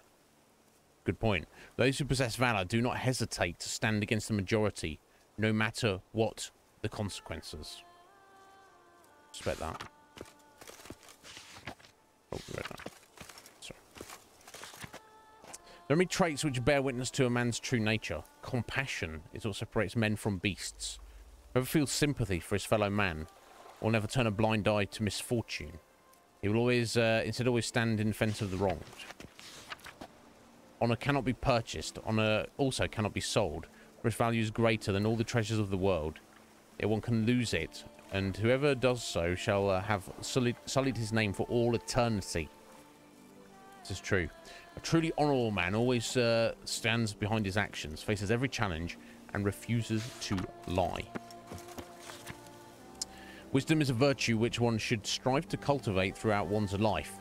Good point. Those who possess valor do not hesitate to stand against the majority, no matter what the consequences. Respect that. Oh, we read that. Sorry. There are many traits which bear witness to a man's true nature. Compassion is what separates men from beasts. Whoever feels sympathy for his fellow man will never turn a blind eye to misfortune. He will always, instead, always stand in defense of the wronged. Honor cannot be purchased. Honor also cannot be sold, for its value is greater than all the treasures of the world. Yet one can lose it, and whoever does so shall have sullied his name for all eternity. This is true. A truly honorable man always stands behind his actions, faces every challenge, and refuses to lie. Wisdom is a virtue which one should strive to cultivate throughout one's life.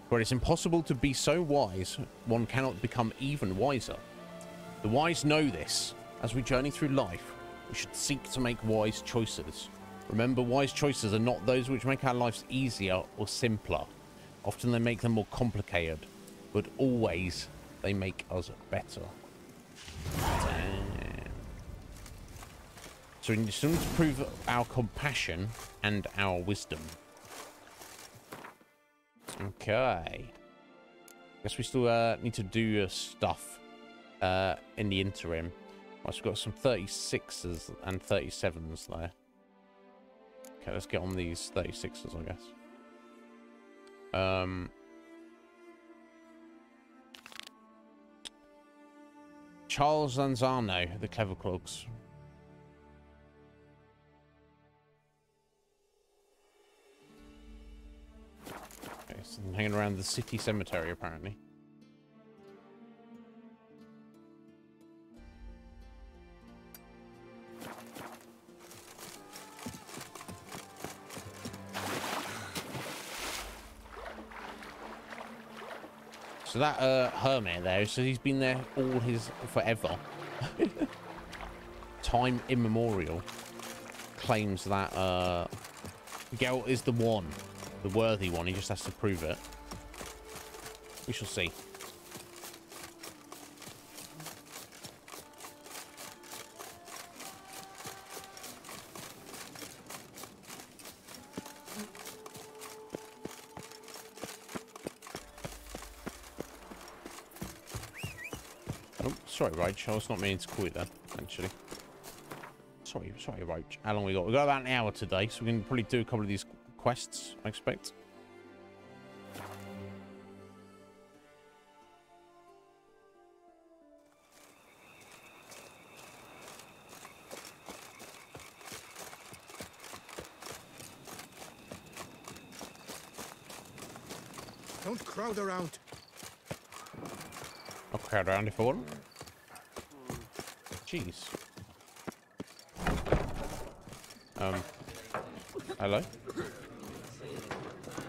For it is impossible to be so wise, one cannot become even wiser. The wise know this. As we journey through life, we should seek to make wise choices. Remember, wise choices are not those which make our lives easier or simpler. Often they make them more complicated, but always they make us better. Damn. So we need to prove our compassion and our wisdom. Okay. Guess we still need to do stuff in the interim. Right, so we've got some 36s and 37s there. Okay, let's get on these 36s, I guess. Charles Zanzano, the Clever Clogs. Okay, so I'm hanging around the city cemetery, apparently. So that hermit there, so he's been there all his forever. Time immemorial. Claims that Geralt is the one, the worthy one. He just has to prove it. We shall see. Sorry, Roach. I was not meaning to call you that, actually. Sorry, Roach. How long we got? We've got about an hour today, so we can probably do a couple of these quests, I expect. Don't crowd around. I'll crowd around if I want. Jeez. Hello?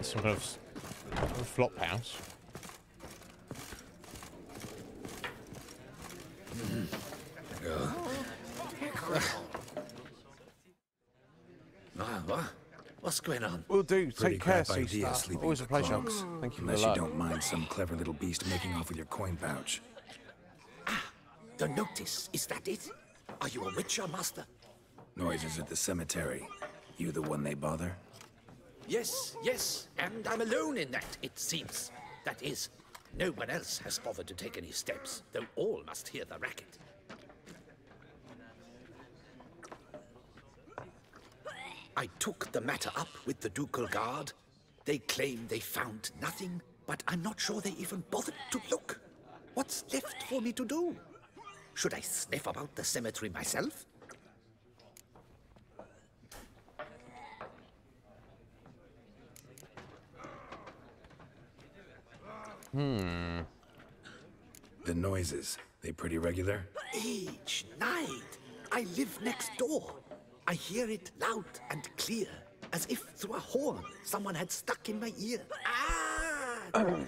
Some kind of flop house. What's going on? Will do. Take care, Sea-Star. Always a pleasure. Thank you. Unless you don't mind some clever little beast making off with your coin pouch. The notice, is that it? Are you a witcher, master? Noises at the cemetery. You the one they bother? Yes, and I'm alone in that, it seems. That is, no one else has bothered to take any steps, though all must hear the racket. I took the matter up with the ducal guard. They claim they found nothing, but I'm not sure they even bothered to look. What's left for me to do? Should I sniff about the cemetery myself? The noises, they pretty regular? Each night, I live next door. I hear it loud and clear, as if through a horn someone had stuck in my ear. Ah!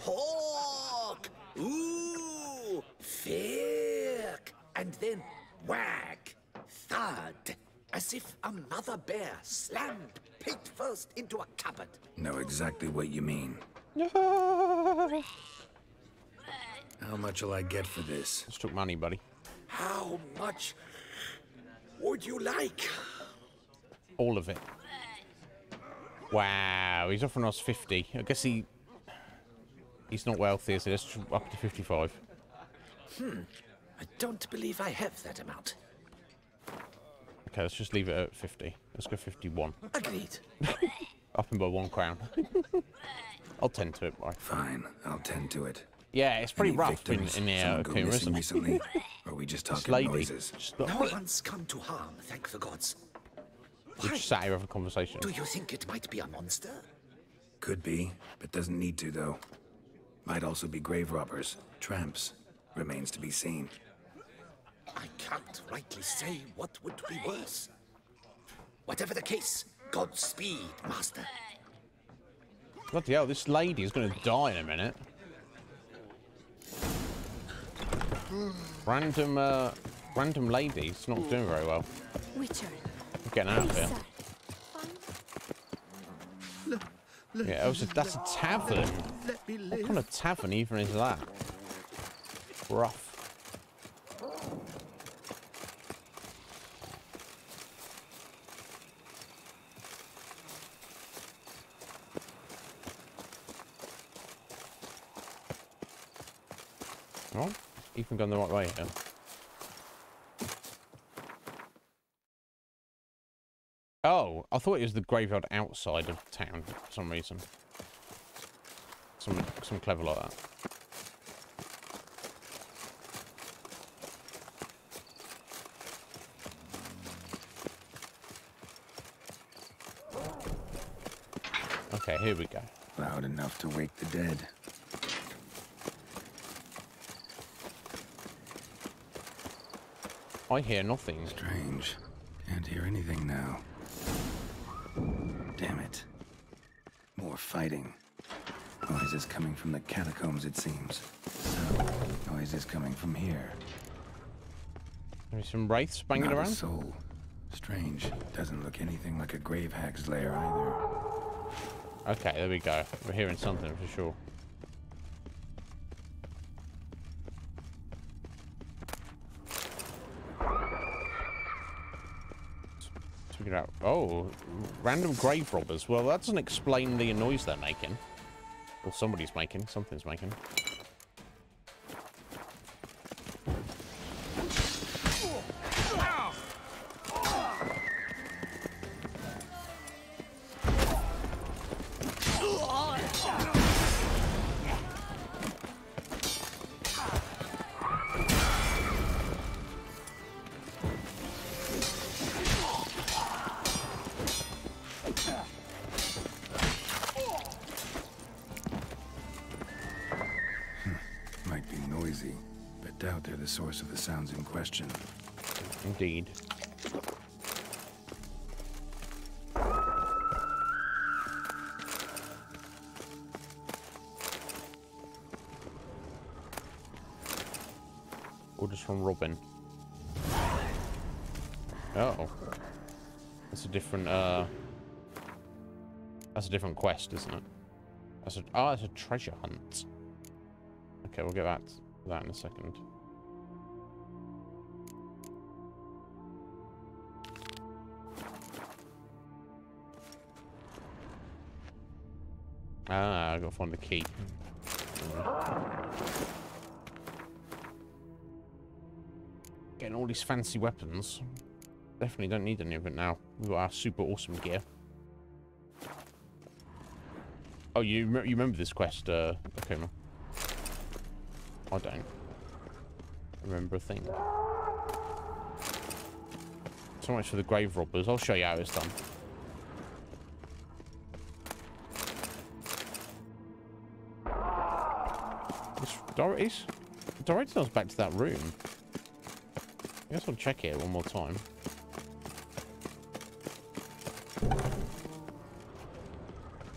Hawk! Ooh! Firk! And then whack! Thud! As if another bear slammed pate first into a cupboard. Know exactly what you mean. How much will I get for this? Just took money, buddy. How much would you like? All of it. Wow, he's offering us 50. I guess he's not wealthy, so let's up to 55. I don't believe I have that amount. Okay, let's just leave it at 50. Let's go 51. Agreed. Up him by 1 crown. I'll tend to it, boy. Fine, I'll tend to it. Yeah, it's pretty Any rough in victims? the Someone go Kuma, missing isn't it? recently? Or are we just This talking lady. noises? No one's come to harm, thank the gods. We just sat here having a conversation. Do you think it might be a monster? Could be, but doesn't need to, though. Might also be grave robbers, tramps. Remains to be seen. I can't rightly say what would be worse. Whatever the case, Godspeed, Master. Bloody hell, this lady is going to die in a minute. Random lady's not doing very well. Witcher. I'm getting out of here. Yeah, that's a tavern. What kind of tavern even is that? Rough. Oh, Ethan gone the right way here. Oh, I thought it was the graveyard outside of town for some reason. Some clever like that. Okay, here we go. Loud enough to wake the dead. I hear nothing. Strange. Can't hear anything now. Damn it. More fighting. Noises coming from the catacombs, it seems. So, noises coming from here. Maybe some wraiths banging Not around? A soul. Strange. Doesn't look anything like a grave hag's lair either. Okay, there we go. We're hearing something for sure. Let's figure it out. Oh, random grave robbers. Well, that doesn't explain the noise they're making. Or somebody's making. Something's making. Might be noisy, but doubt they're the source of the sounds in question. Indeed. Orders from Robin. Oh. That's a different, that's a different quest, isn't it? That's a treasure hunt. Okay, we'll get that in a second. Ah, I gotta find the key. Getting all these fancy weapons. Definitely don't need any of it now. We've got our super awesome gear. Oh, you remember this quest, okay, man. I don't remember a thing. So much for the grave robbers. I'll show you how it's done. Directs us back to that room. I guess I'll check it one more time.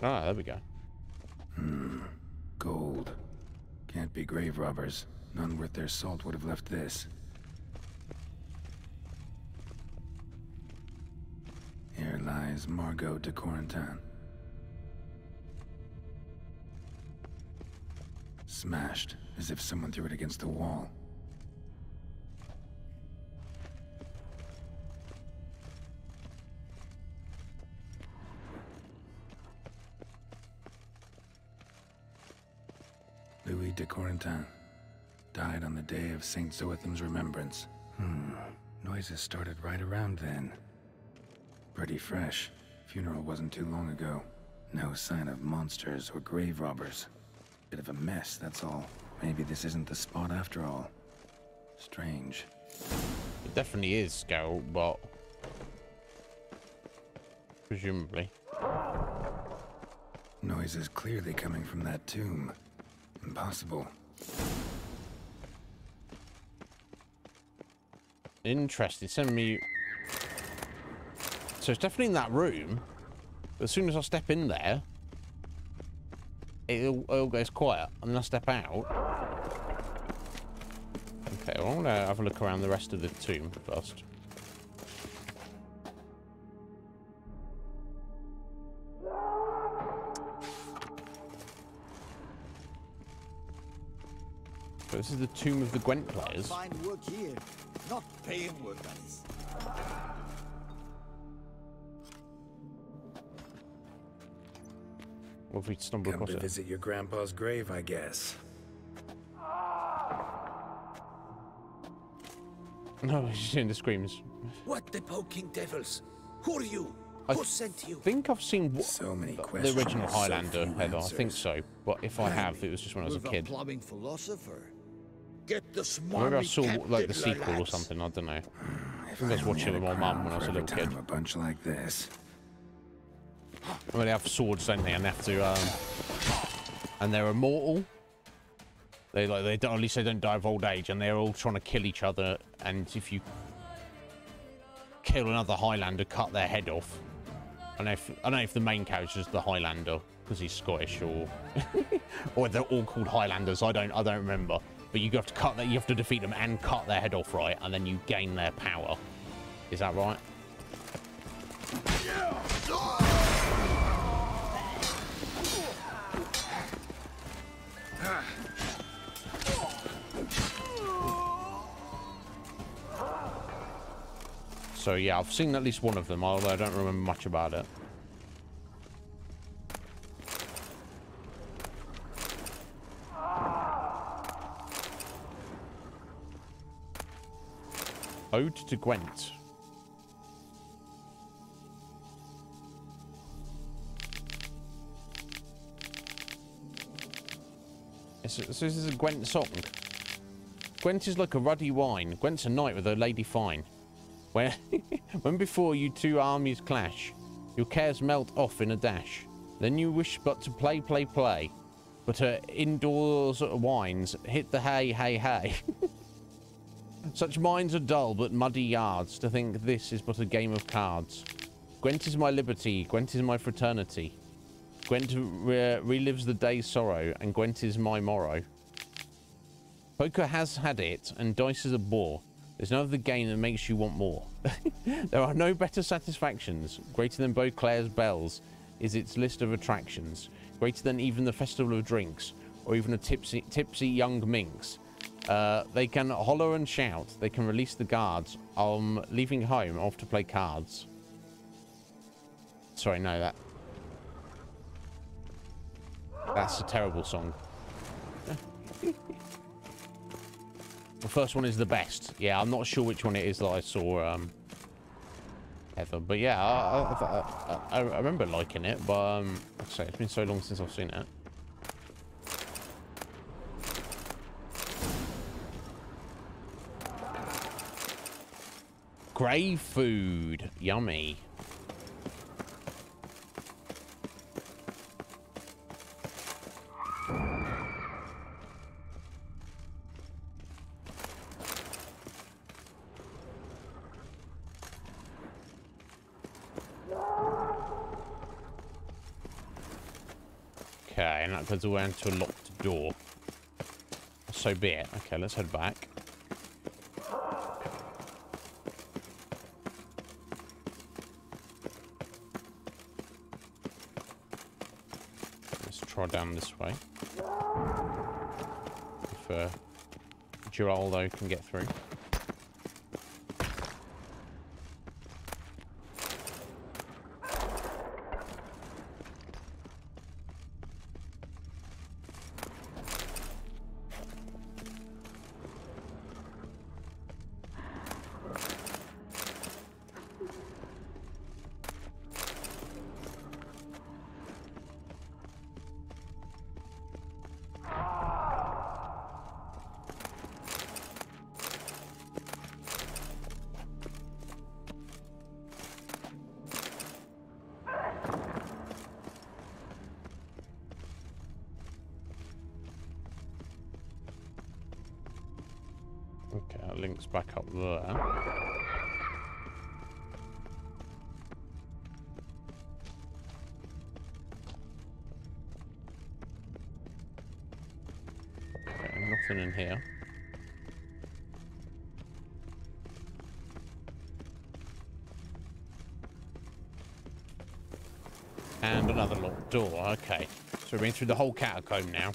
Ah, there we go. Gold. Can't be grave robbers. None worth their salt would have left this. Here lies Margot de Corentin. Smashed, as if someone threw it against the wall. Louis de Corentin died on the day of Saint Zoetham's remembrance. Noises started right around then. Pretty fresh. Funeral wasn't too long ago. No sign of monsters or grave robbers. Bit of a mess, that's all. Maybe this isn't the spot after all. Strange. It definitely is, Geralt, but presumably. Noise is clearly coming from that tomb. Impossible. Interesting. Send me. So it's definitely in that room. But as soon as I step in there, it all goes quiet, and then I step out. Okay, well, I'm gonna have a look around the rest of the tomb first. So this is the tomb of the Gwent players. Fine work here, not paying work, that is. What if we stumble Come across to it? visit your grandpa's grave, I guess. No, she's doing the screams. What the poking devils? Who are you? Who sent you? I think I've seen so many the original Highlander, Heather. I think so. But if I have, it was just when I was a kid. Plumbing philosopher. Get the Maybe I saw like the sequel or something. I don't know. I think I was watching it with my mum when I was a little kid. A bunch like this. Well, they have swords, don't they? And they have to, and they're immortal. They don't, at least they don't die of old age, and they're all trying to kill each other. And if you kill another Highlander, cut their head off. I don't know if the main character is the Highlander because he's Scottish, or or they're all called Highlanders. I don't remember. But you have to cut that. You have to defeat them and cut their head off, right? And then you gain their power. Is that right? So yeah, I've seen at least one of them, although I don't remember much about it. Ode to Gwent. So this is a Gwent song. Gwent is like a ruddy wine. Gwent's a knight with a lady fine. When before you two armies clash, your cares melt off in a dash. Then you wish but to play, play, play. But indoors wines hit the hay, hay, hay. Such minds are dull but muddy yards to think this is but a game of cards. Gwent is my liberty, Gwent is my fraternity. Gwent relives the day's sorrow, and Gwent is my morrow. Poker has had it, and dice is a bore. There's no other game that makes you want more. There are no better satisfactions. Greater than Beauclair's bells is its list of attractions. Greater than even the festival of drinks, or even a tipsy young minx. They can holler and shout. They can release the guards. I'm leaving home off to play cards. Sorry, no, that's a terrible song. The first one is the best. Yeah, I'm not sure which one it is that I saw ever, but yeah, I remember liking it, but like I say, it's been so long since I've seen it. Grave food, yummy. Okay, and that goes away into a locked door. So be it. Okay, let's head back. Let's try down this way. If Geraldo can get through. Okay, that links back up there. Okay, nothing in here. And another locked door. Okay, so we've been through the whole catacomb now.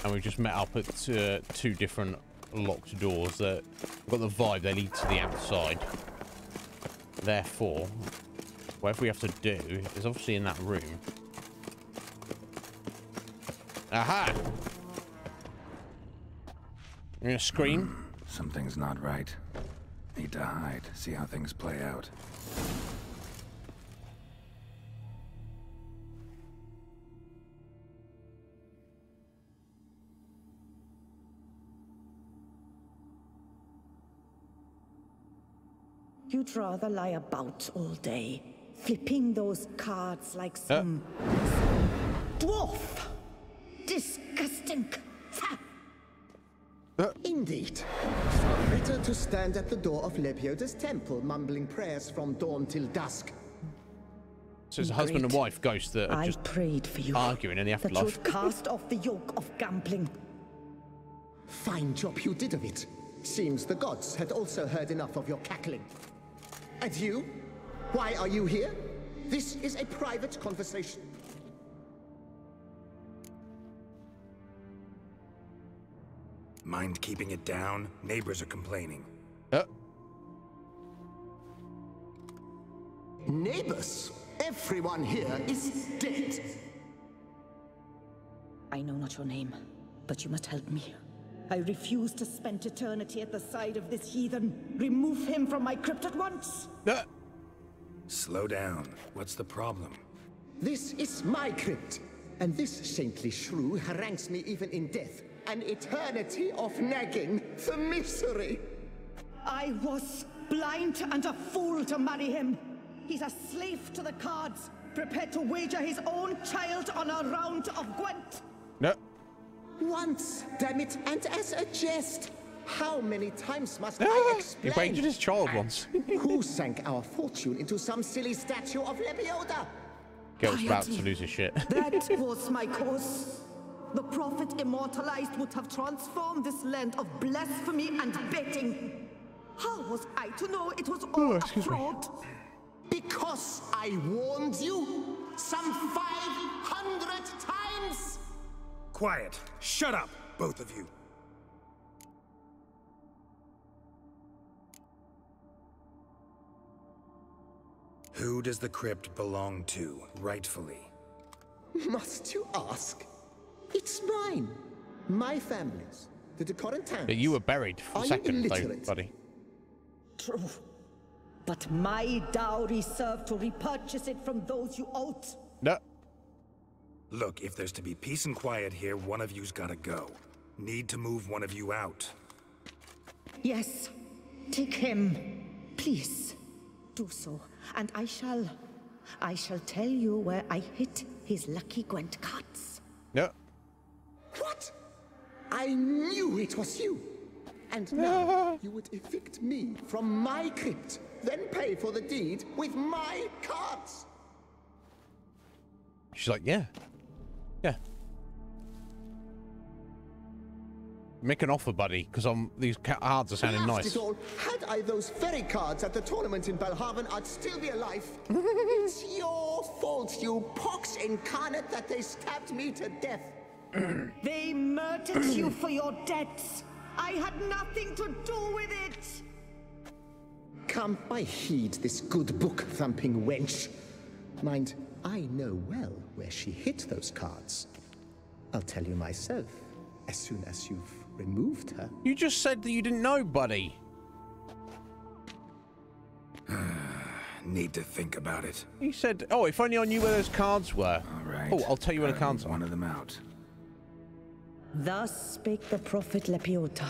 And we've just met up at two different locked doors that got the vibe they lead to the outside. Therefore, whatever we have to do is obviously in that room. Aha! You're gonna scream? Something's not right. Need to hide, see how things play out. You'd rather lie about all day, flipping those cards like some dwarf. Disgusting. Indeed. Far better to stand at the door of Lebioda's temple, mumbling prayers from dawn till dusk. So it's a husband and wife ghost that are just prayed for you, arguing in the that afterlife. you've cast off the yoke of gambling. Fine job you did of it. Seems the gods had also heard enough of your cackling. And you? Why are you here? This is a private conversation. Mind keeping it down? Neighbors are complaining. Neighbors? Everyone here is dead. I know not your name, but you must help me. I refuse to spend eternity at the side of this heathen. Remove him from my crypt at once. Slow down. What's the problem? This is my crypt, and this saintly shrew harangues me even in death. An eternity of nagging, the misery. I was blind and a fool to marry him. He's a slave to the cards, prepared to wager his own child on a round of Gwent. No. Once, damn it, and as a jest. How many times must I explain? He wagered his child once. Who sank our fortune into some silly statue of Lebioda? Geralt's about to lose his shit. That was my cause. The prophet immortalized would have transformed this land of blasphemy and betting. How was I to know it was all a fraud? Because I warned you some 500 times! Quiet. Shut up, both of you. Who does the crypt belong to, rightfully? Must you ask? It's mine. My family's. The Decorantans. But you were buried for a second, though, buddy. True. But my dowry served to repurchase it from those you owed. No. Look, if there's to be peace and quiet here, one of you's gotta go. Need to move one of you out. Yes. Take him. Please. Do so. And I shall tell you where I hit his lucky Gwent cards. No. What? I knew it was you. And now you would evict me from my crypt, then pay for the deed with my cards. She's like, yeah. Yeah. Make an offer, buddy, because these cards are sounding nice. All, had I those very cards at the tournament in Belhaven, I'd still be alive. It's your fault, you pox incarnate, that they stabbed me to death. They murdered you for your debts. I had nothing to do with it. Come, I heed this good book-thumping wench. Mind, I know well where she hid those cards. I'll tell you myself, as soon as you've removed her. You just said that you didn't know, buddy. Need to think about it. You said, oh, if only I knew where those cards were. All right. Oh, I'll tell you where the cards are. One of them out. Thus spake the prophet Lepiota.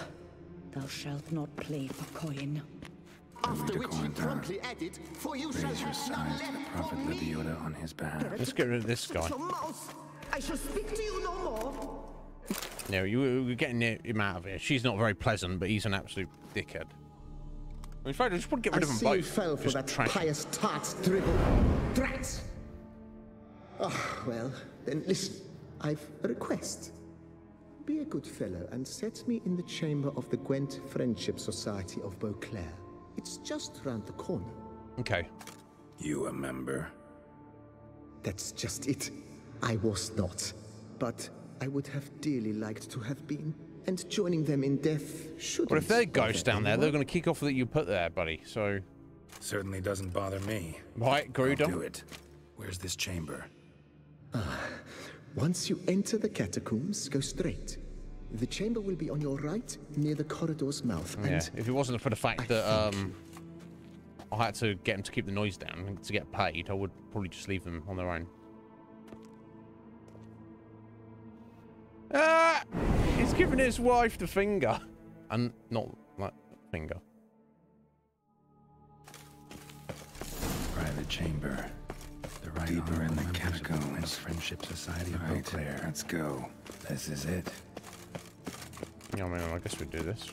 Thou shalt not play for coin. After which he promptly added, for you shall have none left the prophet Lepiota on his behalf. Let's get rid of this guy. I shall speak to you no more. No, we're getting him out of here. She's not very pleasant, but he's an absolute dickhead. In fact, I just want to get rid of them both. You fell for that pious tart's dribble. Drats! Oh, well, then listen. I've a request. Be a good fellow and set me in the chamber of the Gwent Friendship Society of Beauclair. It's just round the corner. Okay. You a member? That's just it. I was not. But I would have dearly liked to have been. And joining them in death shouldn't. Well, if they're ghosts down there, they're going to kick off that you put there, buddy. So. Certainly doesn't bother me. Right, Gruder. I'll do it. Where's this chamber? Once you enter the catacombs, go straight. The chamber will be on your right, near the corridor's mouth. Yeah, if it wasn't for the fact that I had to get him to keep the noise down to get paid, I would probably just leave them on their own. Ah! He's giving his wife the finger. And not like finger. Private chamber. The right deeper in the catacombs. Friendship Society of Beauclair. Let's go. This is it. Yeah, I mean, I guess we'd do this.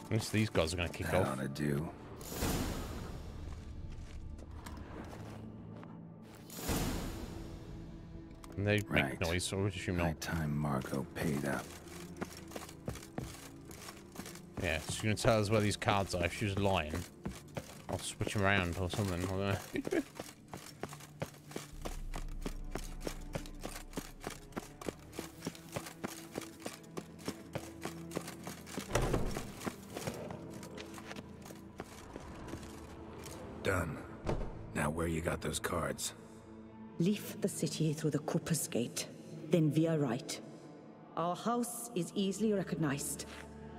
At least these guys are going to kick off. Ought to do. And they make noise, so I would assume not. Time Margot paid up. Yeah, she's going to tell us where these cards are. If she was lying, I'll switch them around or something. I don't know. Done. Now where you got those cards? Leave the city through the Cooper's Gate, then via right. Our house is easily recognized.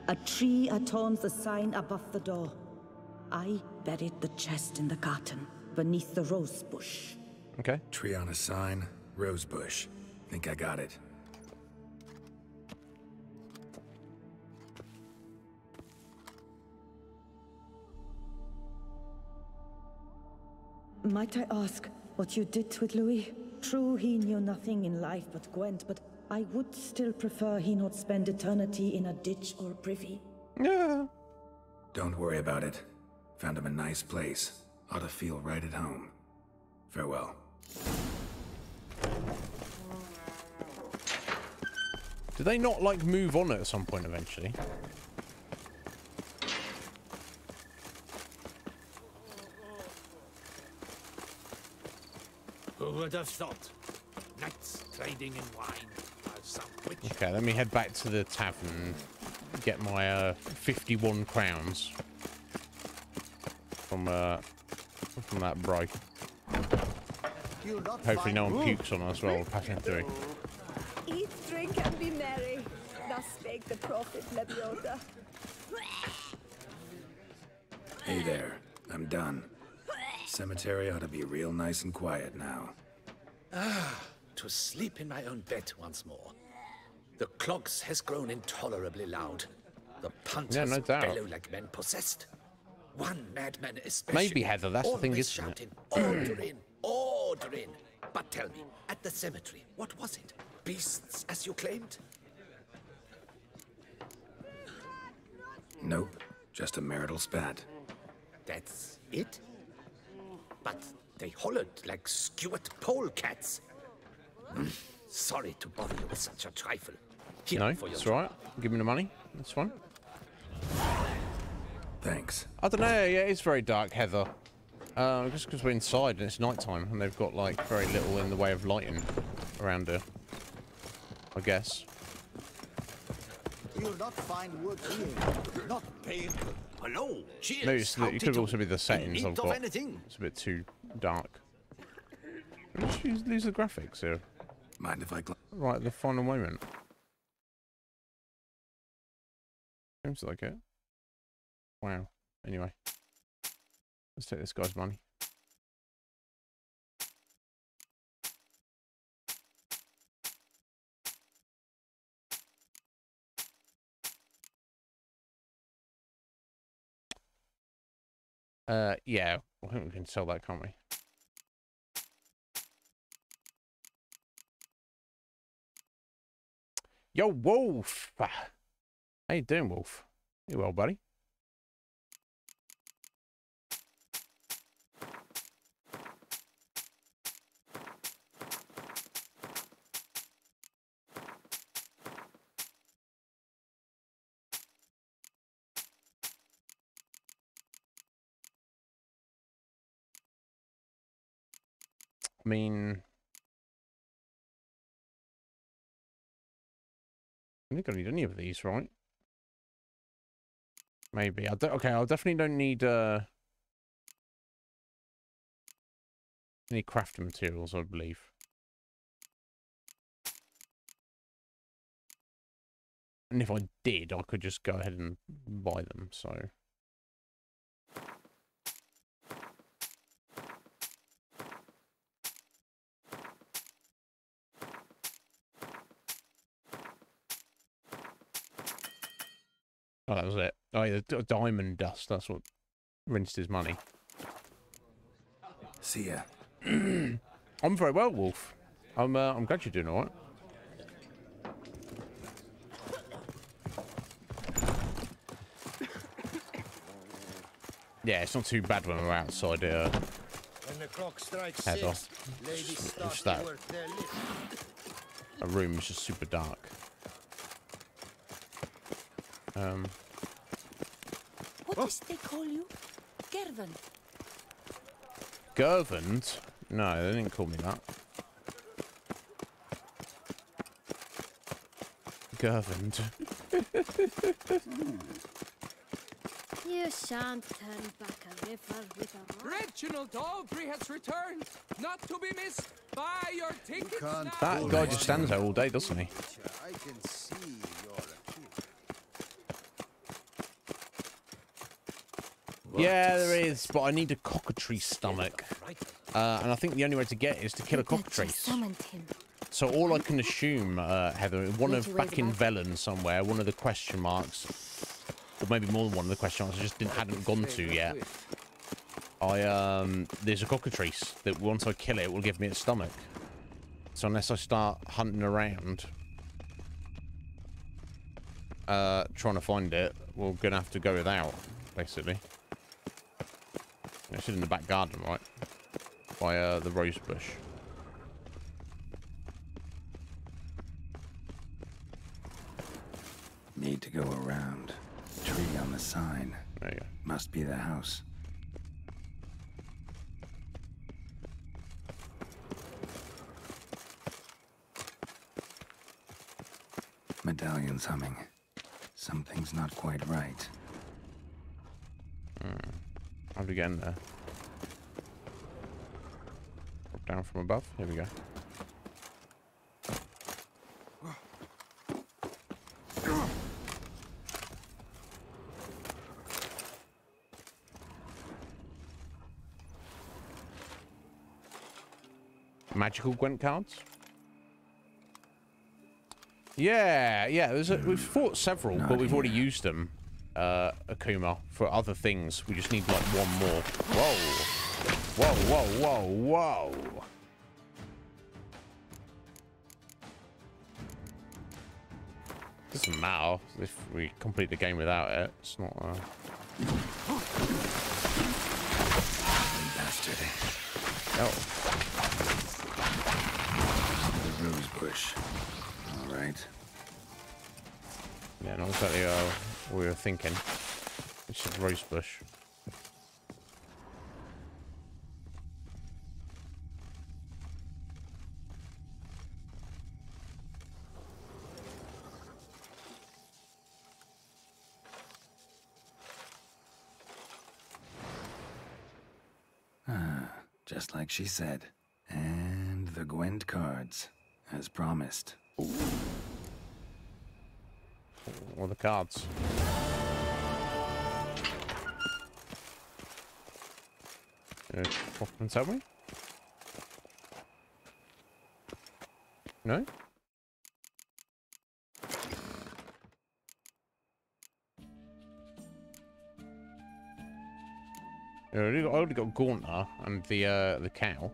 A tree adorns the sign above the door. I buried the chest in the garden, beneath the rose bush. Okay. Tree on a sign, rose bush. Think I got it. Might I ask what you did with Louis? True, he knew nothing in life but Gwent, but I would still prefer he not spend eternity in a ditch or privy. Yeah. Don't worry about it. Found him a nice place. Ought to feel right at home. Farewell. Do they not, like, move on at some point eventually? Who would have thought? Knights trading in wine. Some witch. Okay, let me head back to the tavern. Get my 51 crowns from that bro. Hopefully no one pukes on us as well, passing through. Eat, drink, and be merry. Thus spake the prophet Lepiota. Hey there. I'm done. Cemetery ought to be real nice and quiet now. To sleep in my own bed once more. The clogs has grown intolerably loud. The punters bellow like men possessed. One madman especially. Maybe, Heather, that's the thing, isn't shouting, order in, order in. But tell me, at the cemetery, what was it? Beasts, as you claimed? Nope. Just a marital spat. That's it? But they hollered like skewered polecats. Sorry to bother you with such a trifle. Here No, for your it's all right. Give me the money. That's fine. Thanks. I don't know. Yeah, it's very dark, Heather. Just because we're inside and it's nighttime and they've got like very little in the way of lighting around here. I guess. You'll not find wood here. Not painful. Hello. Cheers. Maybe it's it could also be the settings I've got. Anything? It's a bit too dark. Let's lose the graphics here. Mind if I right at the final moment. Seems like it. Wow. Anyway. Let's take this guy's money. Yeah, I think we can sell that, can't we? Yo, Wolf! How you doing, Wolf? You well, buddy? I mean, I think I need any of these, right? Maybe. Okay, I definitely don't need any crafting materials, I believe. And if I did, I could just go ahead and buy them, so. Oh, that was it. Oh, yeah, diamond dust. That's what rinsed his money. See ya. I'm very well, Wolf. I'm glad you're doing all right. Yeah, it's not too bad when we're outside here. When the clock strikes Heather. 6, ladies start Just that. to work their lips. A room is just super dark. What did they call you? Gervin. Gervant? No, they didn't call me that. Gervant. You shan't turn back a river with a rock. Reginald Aubrey has returned, not to be missed. Buy your tickets now. That guy just stands there all day, doesn't he? I can see your appeal. Yeah, there is, but I need a cockatrice stomach. And I think the only way to get it is to kill a cockatrice. Summoned him. So all I can assume, Heather, one of back in Velen somewhere, one of the question marks, or maybe more than one of the question marks I just hadn't gone to yet. There's a cockatrice that once I kill it, it will give me its stomach. So unless I start hunting around, trying to find it, we're gonna have to go without, basically. It's in the back garden, right? By the rose bush. Need to go around. Tree on the sign. There you go. Must be the house. Medallion's humming. Something's not quite right. How do we get in there? Drop down from above. Here we go. Magical Gwent cards? Yeah. We've fought several, but we've already used them, Akuma, for other things. We just need like one more. Whoa. Whoa. Doesn't matter if we complete the game without it. It's not. Oh. The rose bush. All right. Yeah, not exactly what we were thinking. It's a rose bush. Just like she said. And the Gwent cards, as promised. Or the cards. What can tell me? No? I already got Gaunter and the cow.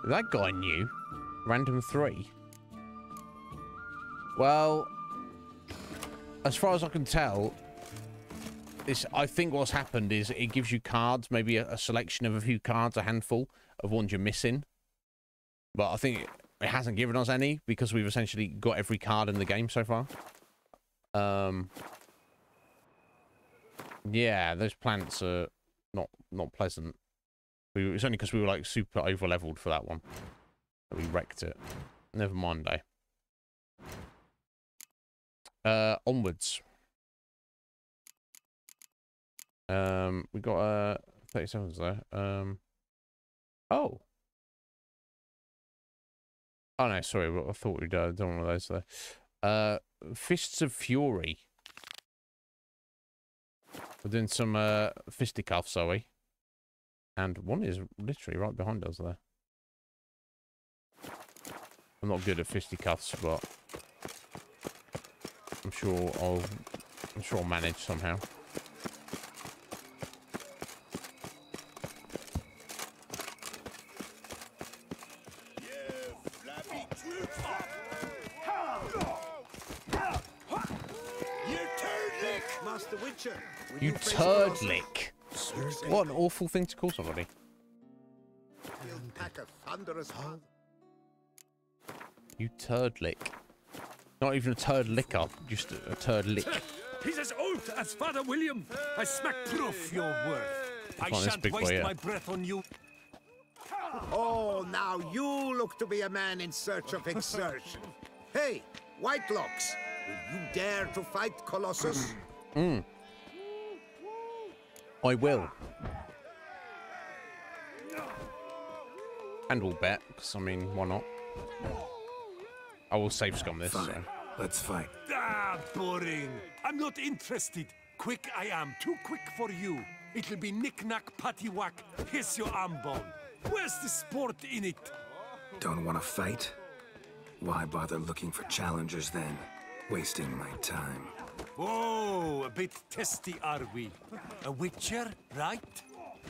That guy knew. Random 3. Well, as far as I can tell, I think what's happened is it gives you cards, maybe a selection of a few cards, a handful of ones you're missing. But I think it hasn't given us any because we've essentially got every card in the game so far. Yeah, those plants are not pleasant. It's only because we were like super over leveled for that one that we wrecked it. Never mind, onwards. We got 37s there. Oh no, sorry. I thought we'd done one of those there. Fists of Fury. We're doing some fisticuffs, are we? And one is literally right behind us there. I'm not good at fisticuffs, but I'm sure I'll manage somehow. Master Witcher. You turd lick. What an awful thing to call somebody. You turd lick. Not even a turd licker, just a turd lick. He's as old as Father William. I smack proof your worth. I shan't waste my breath on you. Oh, now you look to be a man in search of exertion. Hey, Whitelocks, will you dare to fight Colossus? I will. And we'll bet, because I mean, why not? I will save scum this. Fine. So. Let's fight. Ah, boring. I'm not interested. Quick I am. Too quick for you. It'll be knick-knack, patty-whack. Here's your arm bone. Where's the sport in it? Don't want to fight? Why bother looking for challengers then? Wasting my time. Whoa, a bit testy are we? A witcher, right?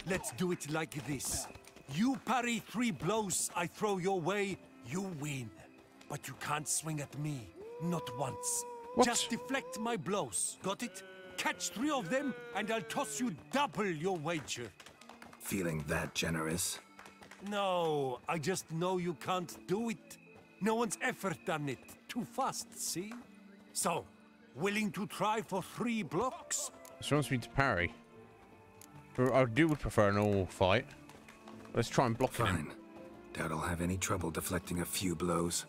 Let's do it like this. You parry 3 blows I throw your way, you win. But you can't swing at me, not once. What? Just deflect my blows, got it? Catch 3 of them, and I'll toss you double your wager. Feeling that generous? No, I just know you can't do it. No one's ever done it. Too fast, see? So, willing to try for 3 blocks? She wants me to parry. I would prefer an all fight. Let's try and block him. Doubt I'll have any trouble deflecting a few blows.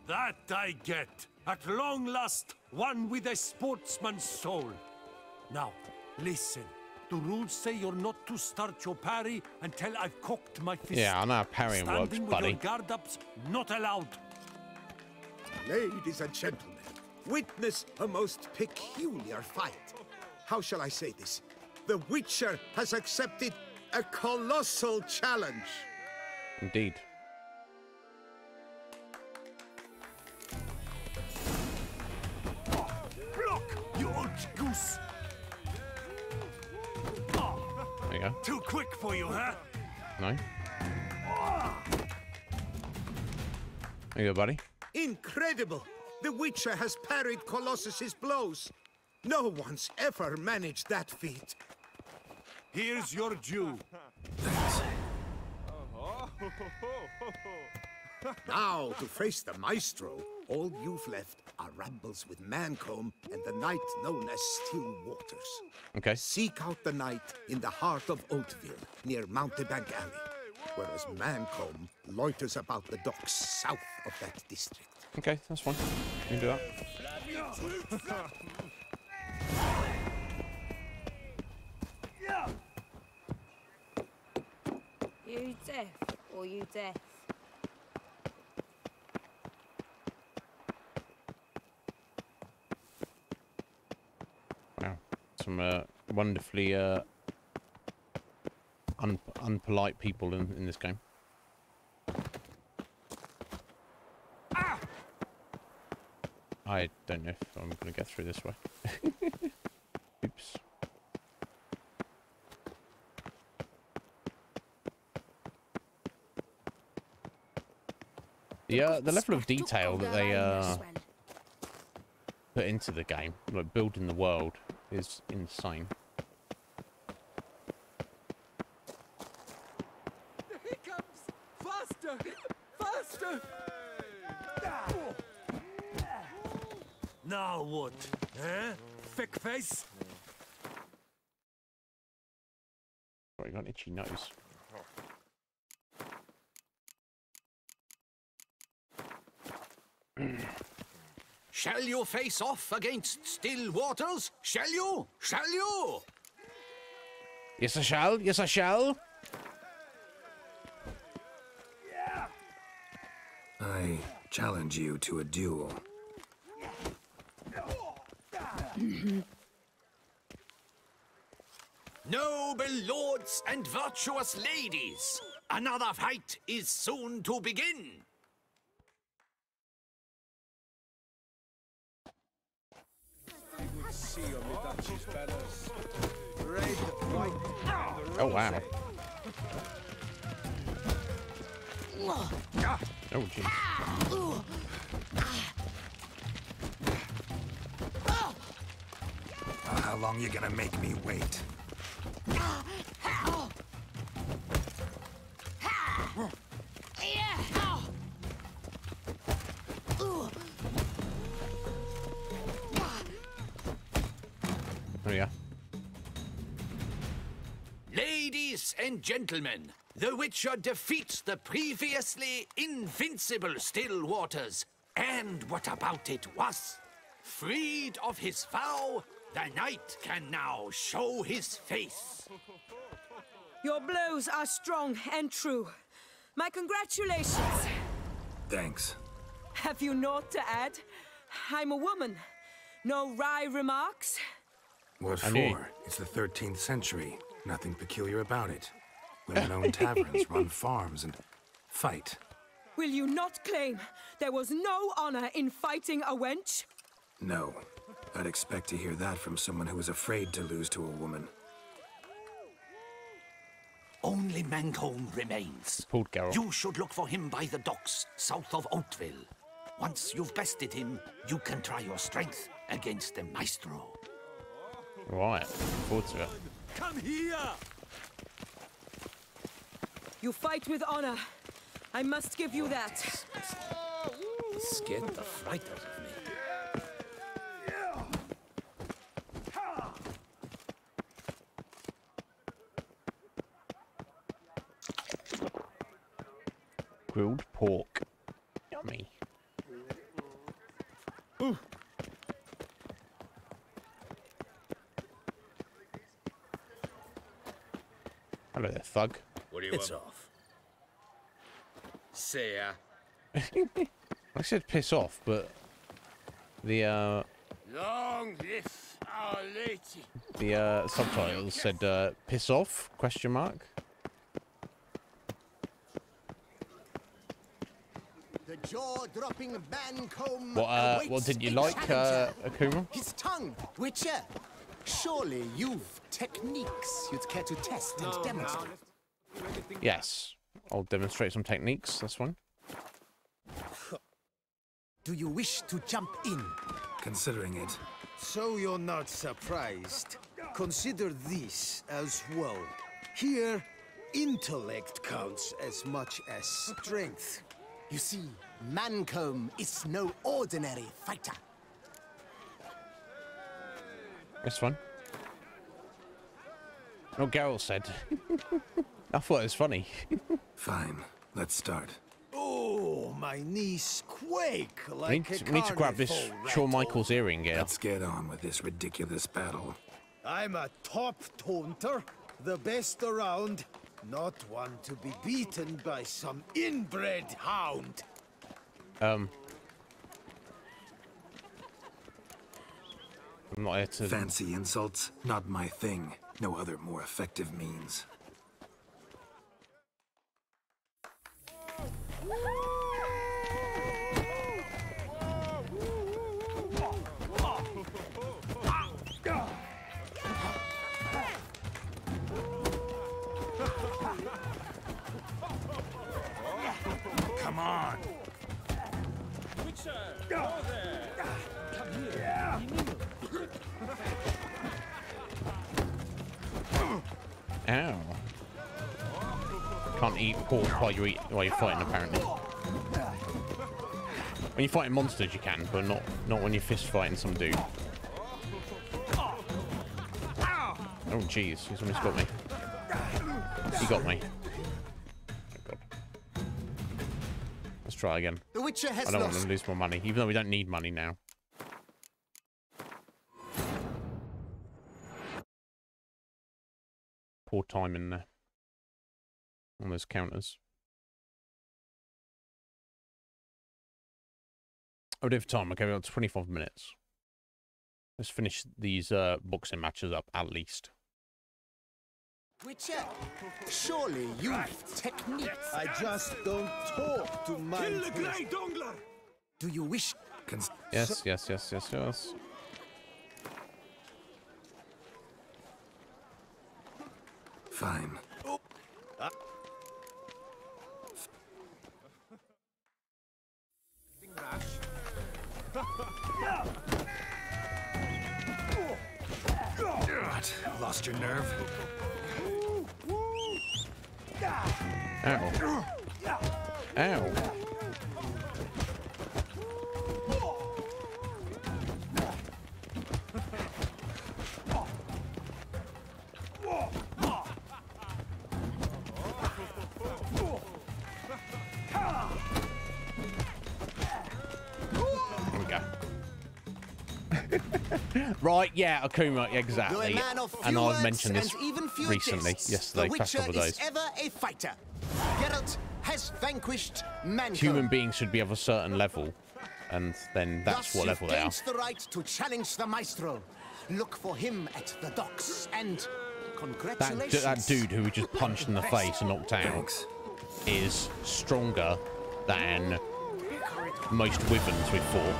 That I get. At long last, one with a sportsman's soul. Now, listen. The rules say you're not to start your parry until I've cocked my fist. Yeah, I know how parrying works, Standing buddy. with your guard ups, not allowed. Ladies and gentlemen, witness a most peculiar fight. How shall I say this? The Witcher has accepted a colossal challenge. Indeed. Block, you old goose! There you go. Too quick for you, huh? No. There you go, buddy. Incredible! The Witcher has parried Colossus's blows. No one's ever managed that feat. Here's your due. Now, to face the Maestro, all you've left are rambles with Mancomb and the knight known as Still Waters. Okay. Seek out the knight in the heart of Oatville, near Mountebank Alley, whereas Mancomb loiters about the docks south of that district. Okay, that's fine. You can do that. You deaf or you deaf? Wow. Some wonderfully unpolite people in this game. I don't know if I'm going to get through this way. Oops. The level of detail that they put into the game, like building the world, is insane. He comes! Faster! Faster! Now what? Eh? Thick face? Oh, you got an itchy nose. Shall you face off against Still Waters? Shall you? Shall you? Yes, I shall. Yes, I shall. I challenge you to a duel. Noble lords and virtuous ladies, another fight is soon to begin. Oh, wow. Oh, jeez. How long you gonna make me wait? There we go. Ladies and gentlemen, the Witcher defeats the previously invincible Still Waters. And what about it was? Freed of his vow, the knight can now show his face. Your blows are strong and true. My congratulations. Thanks. Have you naught to add? I'm a woman. No wry remarks? What for? It's the 13th century. Nothing peculiar about it. Women own taverns, run farms, and fight. Will you not claim there was no honor in fighting a wench? No. I'd expect to hear that from someone who was afraid to lose to a woman. Only Mancomb remains. Pulled Geralt. You should look for him by the docks south of Oatville. Once you've bested him, you can try your strength against the Maestro. Right. Forward to it. Come here! You fight with honor. I must give you that. Scared the fright out of me. Grilled pork. Yummy. Ooh. Hello there, thug. What do you want? off. See ya. I said piss off, but the Long live The subtitles said "piss off?" ? The jaw-dropping Mancomb. What did you like, Akuma? His tongue, Witcher. Surely you've techniques you'd care to test and demonstrate. Yes, I'll demonstrate some techniques. That's one. Do you wish to jump in? Considering it. So you're not surprised. Consider this as well. Here, intellect counts as much as strength. You see, Mancomb is no ordinary fighter. This one. What Geralt said. I thought it was funny. Fine, let's start. Oh, my knees quake like we need to grab this Shawn Michaels earring, Gail. Let's get on with this ridiculous battle. I'm a top taunter, the best around, not one to be beaten by some inbred hound. I'm not here to... Fancy insults? Not my thing. No other more effective means. Come on! Witcher, go there! Come here! Ow. Can't eat pork while you're fighting, apparently. When you're fighting monsters, you can, but not when you're fist fighting some dude. Oh, jeez, he's almost got me. He got me. Oh, God. Let's try again. The Witcher has I don't want to lose more money, even though we don't need money now. Poor time in there. On those counters. Oh, we have time. Okay, we've got 25 minutes. Let's finish these boxing matches up, at least. Witcher, surely you've techniques. I just don't talk to my... Kill the Grey Dongler! Do you wish... Yes, yes, yes, yes, yes. Fine. What? Lost your nerve? Ow. Ow. Right, yeah, Akuma, exactly. And I've mentioned this recently, yesterday, past couple of days. Ever a fighter. Geralt has vanquished Mancomb. Human beings should be of a certain level, and then that's what level they are. The right to challenge the maestro. Look for him at the docks, and congratulations. That dude who we just punched in the face and knocked out is stronger than most wyverns we've fought.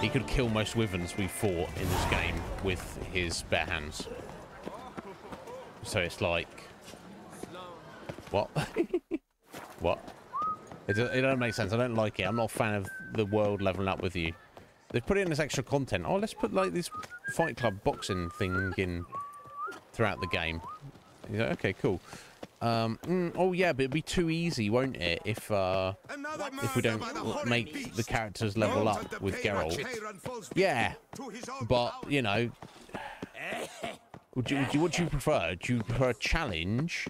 He could kill most wyverns we fought in this game with his bare hands. So it's like... What? What? It don't make sense. I don't like it. I'm not a fan of the world leveling up with you. They've put in this extra content. Oh, let's put like this Fight Club boxing thing in throughout the game. He's like, okay, cool. Oh yeah, but it'd be too easy, won't it, if we don't make the characters level up with Geralt? Yeah, but you know, what do you prefer? Do you prefer a challenge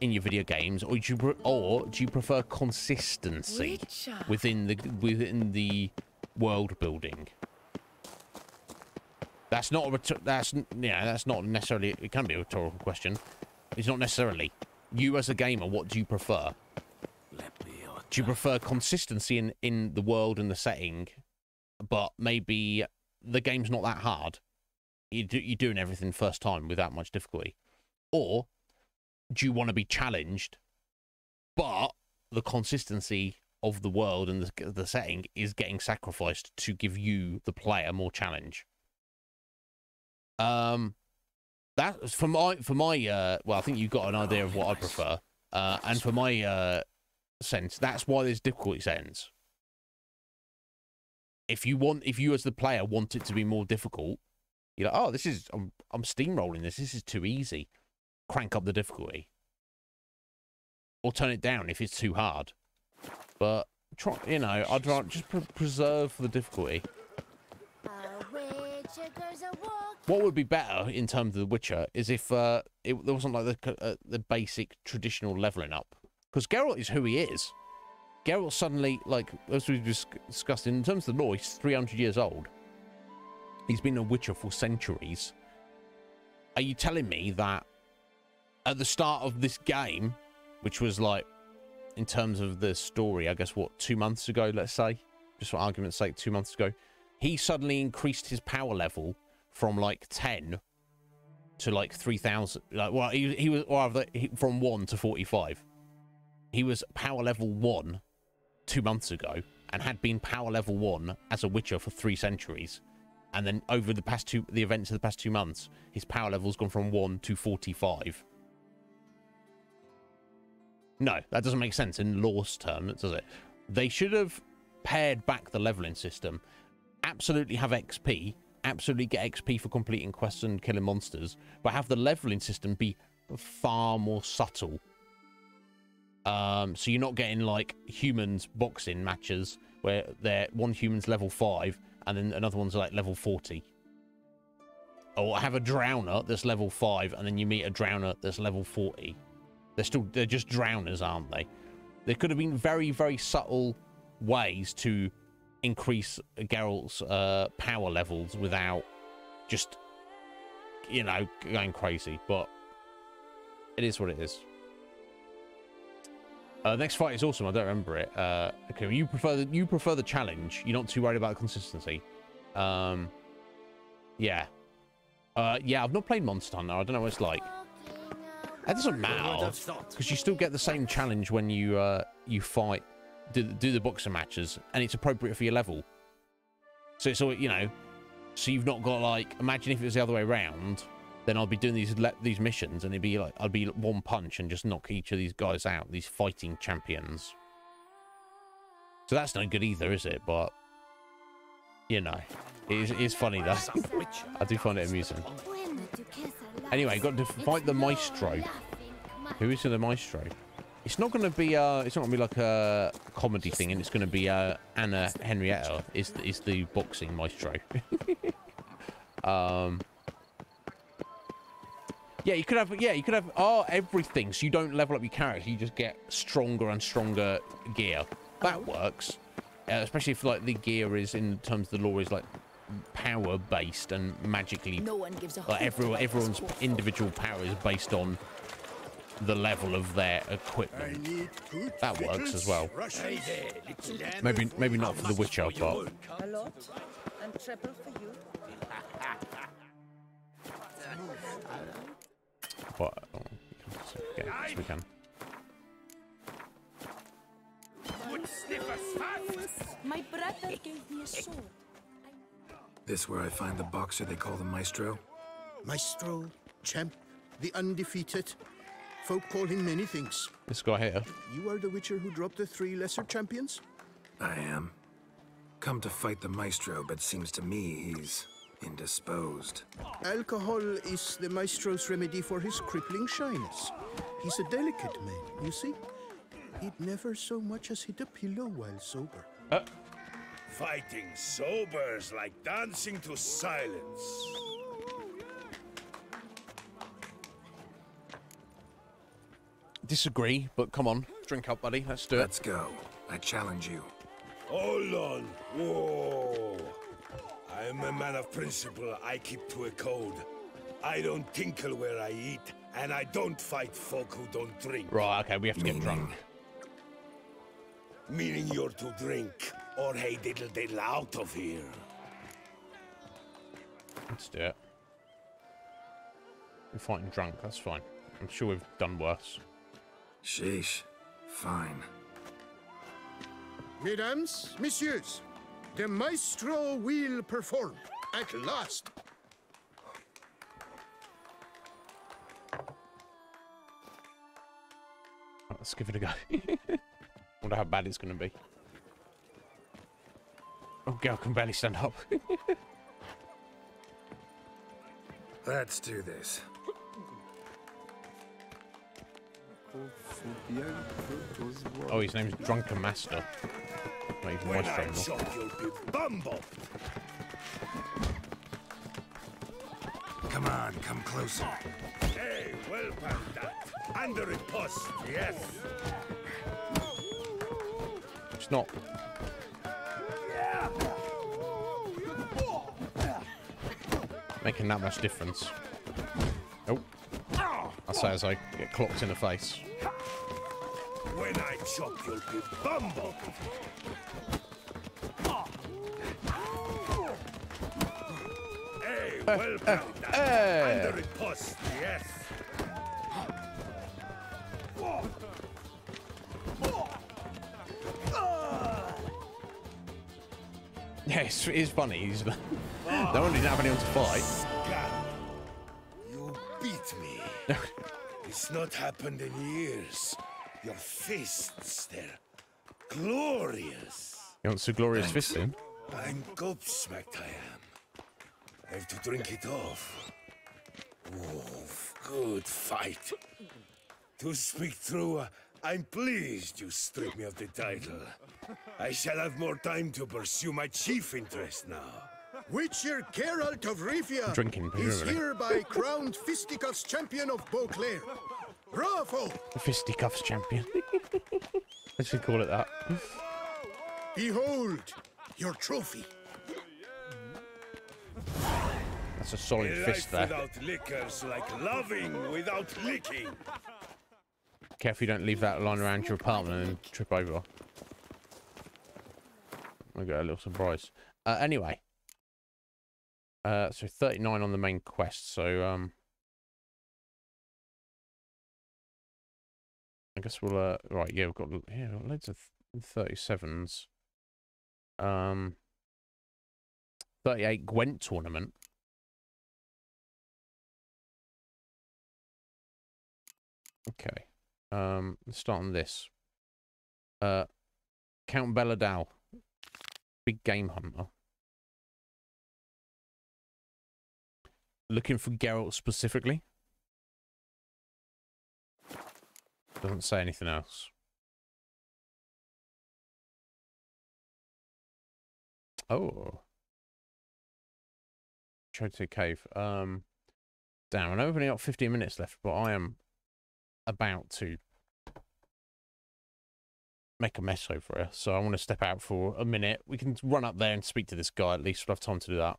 in your video games, or do you prefer consistency within the world building? That's not necessarily. It can be a rhetorical question. It's not necessarily. You as a gamer, what do you prefer? Do you prefer consistency in the world and the setting, but maybe the game's not that hard? You're doing everything first time without much difficulty. Or do you want to be challenged, but the consistency of the world and the setting is getting sacrificed to give you, the player, more challenge? That for my well, I think you've got an idea of what I prefer, and for my sense, that's why there's difficulty settings. If you as the player want it to be more difficult, you're like, oh, this is I'm steamrolling this. This is too easy. Crank up the difficulty, or turn it down if it's too hard. But try, I'd rather just preserve the difficulty. What would be better in terms of The Witcher is if there wasn't like the basic traditional leveling up, because Geralt is who he is. Geralt suddenly, like as we discussed in terms of the lore, he's 300 years old. He's been a Witcher for centuries. Are you telling me that at the start of this game, which was like, in terms of the story, I guess what, 2 months ago, let's say, just for argument's sake, 2 months ago, he suddenly increased his power level from like 10 to like 3,000. Like, well, he was from 1 to 45. He was power level 1 2 months ago and had been power level 1 as a Witcher for 3 centuries. And then over the events of the past 2 months, his power level's gone from 1 to 45. No, that doesn't make sense in lore's terms, does it? They should have pared back the leveling system. Absolutely have XP. Absolutely get XP for completing quests and killing monsters. But have the leveling system be far more subtle. So you're not getting like humans boxing matches where one human's level 5 and then another one's like level 40. Or have a drowner that's level 5 and then you meet a drowner that's level 40. They're just drowners, aren't they? There could have been very, very subtle ways to increase Geralt's power levels without just, going crazy. But it is what it is. Next fight is awesome. I don't remember it. Okay, you prefer the challenge. You're not too worried about the consistency. Yeah. Yeah, I've not played Monster Hunter. I don't know what it's like. It doesn't matter because you still get the same challenge when you fight, do the boxer matches, and it's appropriate for your level. So it's all, so you've not got like, imagine if it was the other way around, then I'd be doing these missions and it'd be like I'd be one punch and just knock each of these guys out, these fighting champions. So that's no good either, is it? But it is funny though. I do find it amusing. Anyway, got to fight the Maestro. Who is the Maestro? It's not going to be like a comedy thing, and it's going to be Anna Henrietta is the boxing Maestro. Yeah, you could have everything. So you don't level up your character, you just get stronger and stronger gear. That works, especially if like the gear is in terms of the lore is like power based and magically like everyone's individual power is based on the level of their equipment. That works as well. Maybe not for the Witcher, but A lot and triple for you. Yes, we can. My brother gave me a sword. This where I find the boxer they call the Maestro? Maestro, champ, the undefeated. Folk call him many things. This guy here. You are the Witcher who dropped the 3 lesser champions? I am. Come to fight the Maestro, but seems to me he's indisposed. Alcohol is the Maestro's remedy for his crippling shyness. He's a delicate man, you see. He'd never so much as hit a pillow while sober. Fighting sober's like dancing to silence. Disagree, but come on, drink up, buddy. Let's do it. Let's go. I challenge you. Hold on. Whoa. I'm a man of principle. I keep to a code. I don't tinkle where I eat, and I don't fight folk who don't drink. Right, okay, we have to get drunk. Meaning you're to drink, or hey diddle diddle out of here. Let's do it. We're fighting drunk, that's fine. I'm sure we've done worse. Sheesh. Fine. Mesdames, messieurs, the maestro will perform at last. Let's give it a go. Wonder how bad it's going to be. Oh, girl can barely stand up. Let's do this. Oh, his name's Drunken Master. Not even my friend. Bumble. Come on, come closer. Hey, well done that. Under a post, yes. It's not. Making that much difference. Oh. I say as I get clocked in the face. When I chop, you'll be bumble. Hey, well done that. Under a post, yes. Yeah, it's funny. He's the one who didn't have anyone to fight. You beat me. It's not happened in years. Your fists, they're glorious. You want some glorious fisting? I'm gobsmacked, I am. I have to drink it off. Oh, good fight. To speak true, I'm pleased you stripped me of the title. I shall have more time to pursue my chief interest now. Witcher Geralt of Rivia Drinking, is hereby crowned Fisticuffs champion of Beauclair. Bravo! The Fisticuffs champion. I should call it that. Behold your trophy. That's a solid fist there. Without liquor's like loving without licking. Careful you don't leave that lying around your apartment and trip over. I got a little surprise. Anyway. So 39 on the main quest, so I guess we'll right, yeah, we've got loads of 37s. 38 Gwent tournament. Okay. Let's start on this. Count Belladal. Big game hunter. Looking for Geralt specifically. Doesn't say anything else. Oh. Chote Cave. Damn, I know we've only got 15 minutes left, but I am about to make a mess over here. So I want to step out for a minute. We can run up there and speak to this guy. At least we'll have time to do that.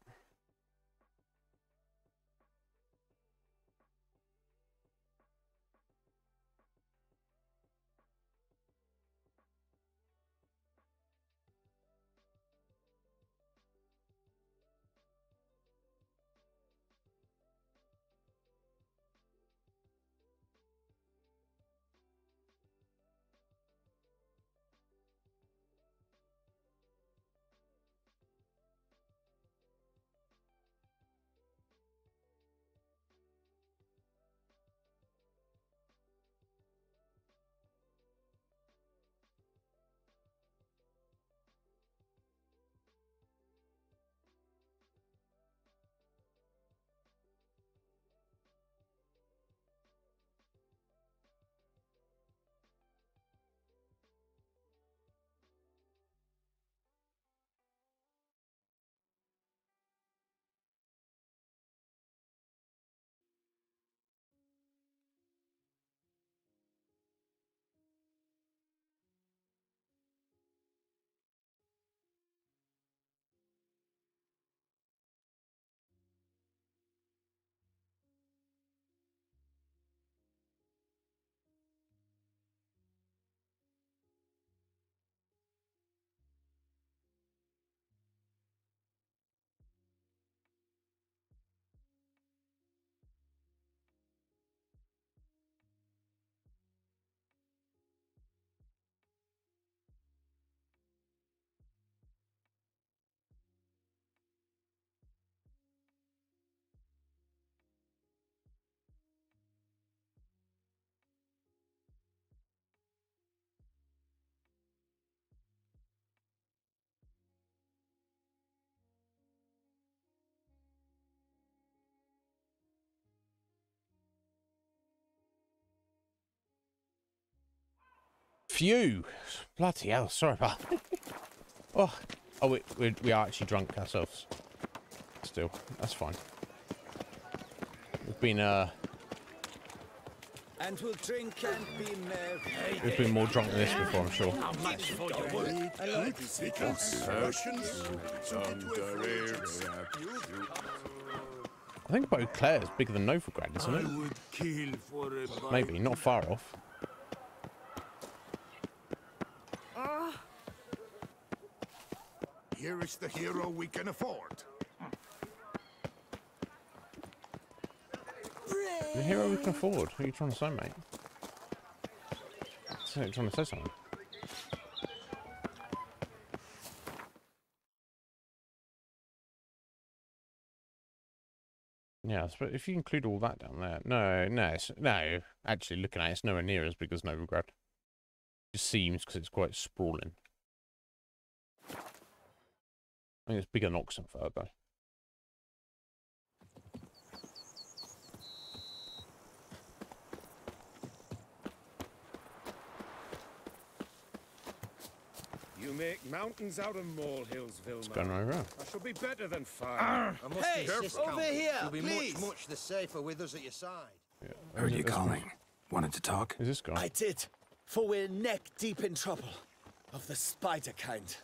Phew. Bloody hell, sorry about that. Oh, we are actually drunk ourselves. Still, that's fine. We've been, And we'll drink and be merry. we've been more drunk than this before, I'm sure. How much for your I like I think Beauclair is bigger than Novigrad, isn't it? Maybe, not far off. Here is the hero we can afford. The hero we can afford. What are you trying to say, mate? You're trying to say something. Yeah, but if you include all that down there, no. Actually, looking at it, it's nowhere near as big as Novigrad. It just seems because it's quite sprawling. I think it's bigger than Oxenford, though. You make mountains out of molehills, Vilma. What's going on over? I shall be better than fire. I must insist, over here, you'll be much the safer with us at your side. Yeah. Heard you calling. Wanted to talk? Is this guy? I did, for we're neck deep in trouble. Of the spider kind.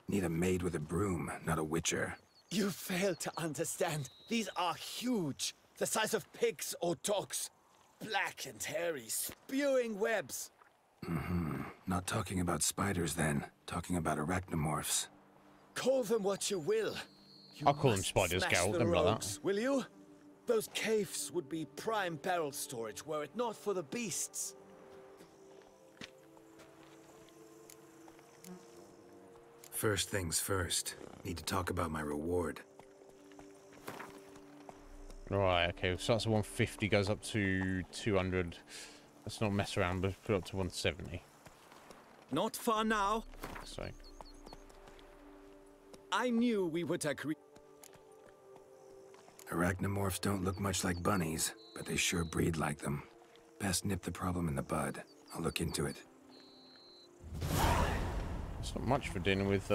Need a maid with a broom, not a witcher. You fail to understand. These are huge. The size of pigs or dogs. Black and hairy, spewing webs. Not talking about spiders then. Talking about arachnomorphs. Call them what you will. I'll call them spiders, Geralt. Don't like that. Will you? Those caves would be prime barrel storage were it not for the beasts. First things first. Need to talk about my reward. Right, okay, so that's 150, goes up to 200. Let's not mess around, but put it up to 170. Not for now. So. I knew we would agree. Arachnomorphs don't look much like bunnies, but they sure breed like them. Best nip the problem in the bud. I'll look into it. It's not much for dealing with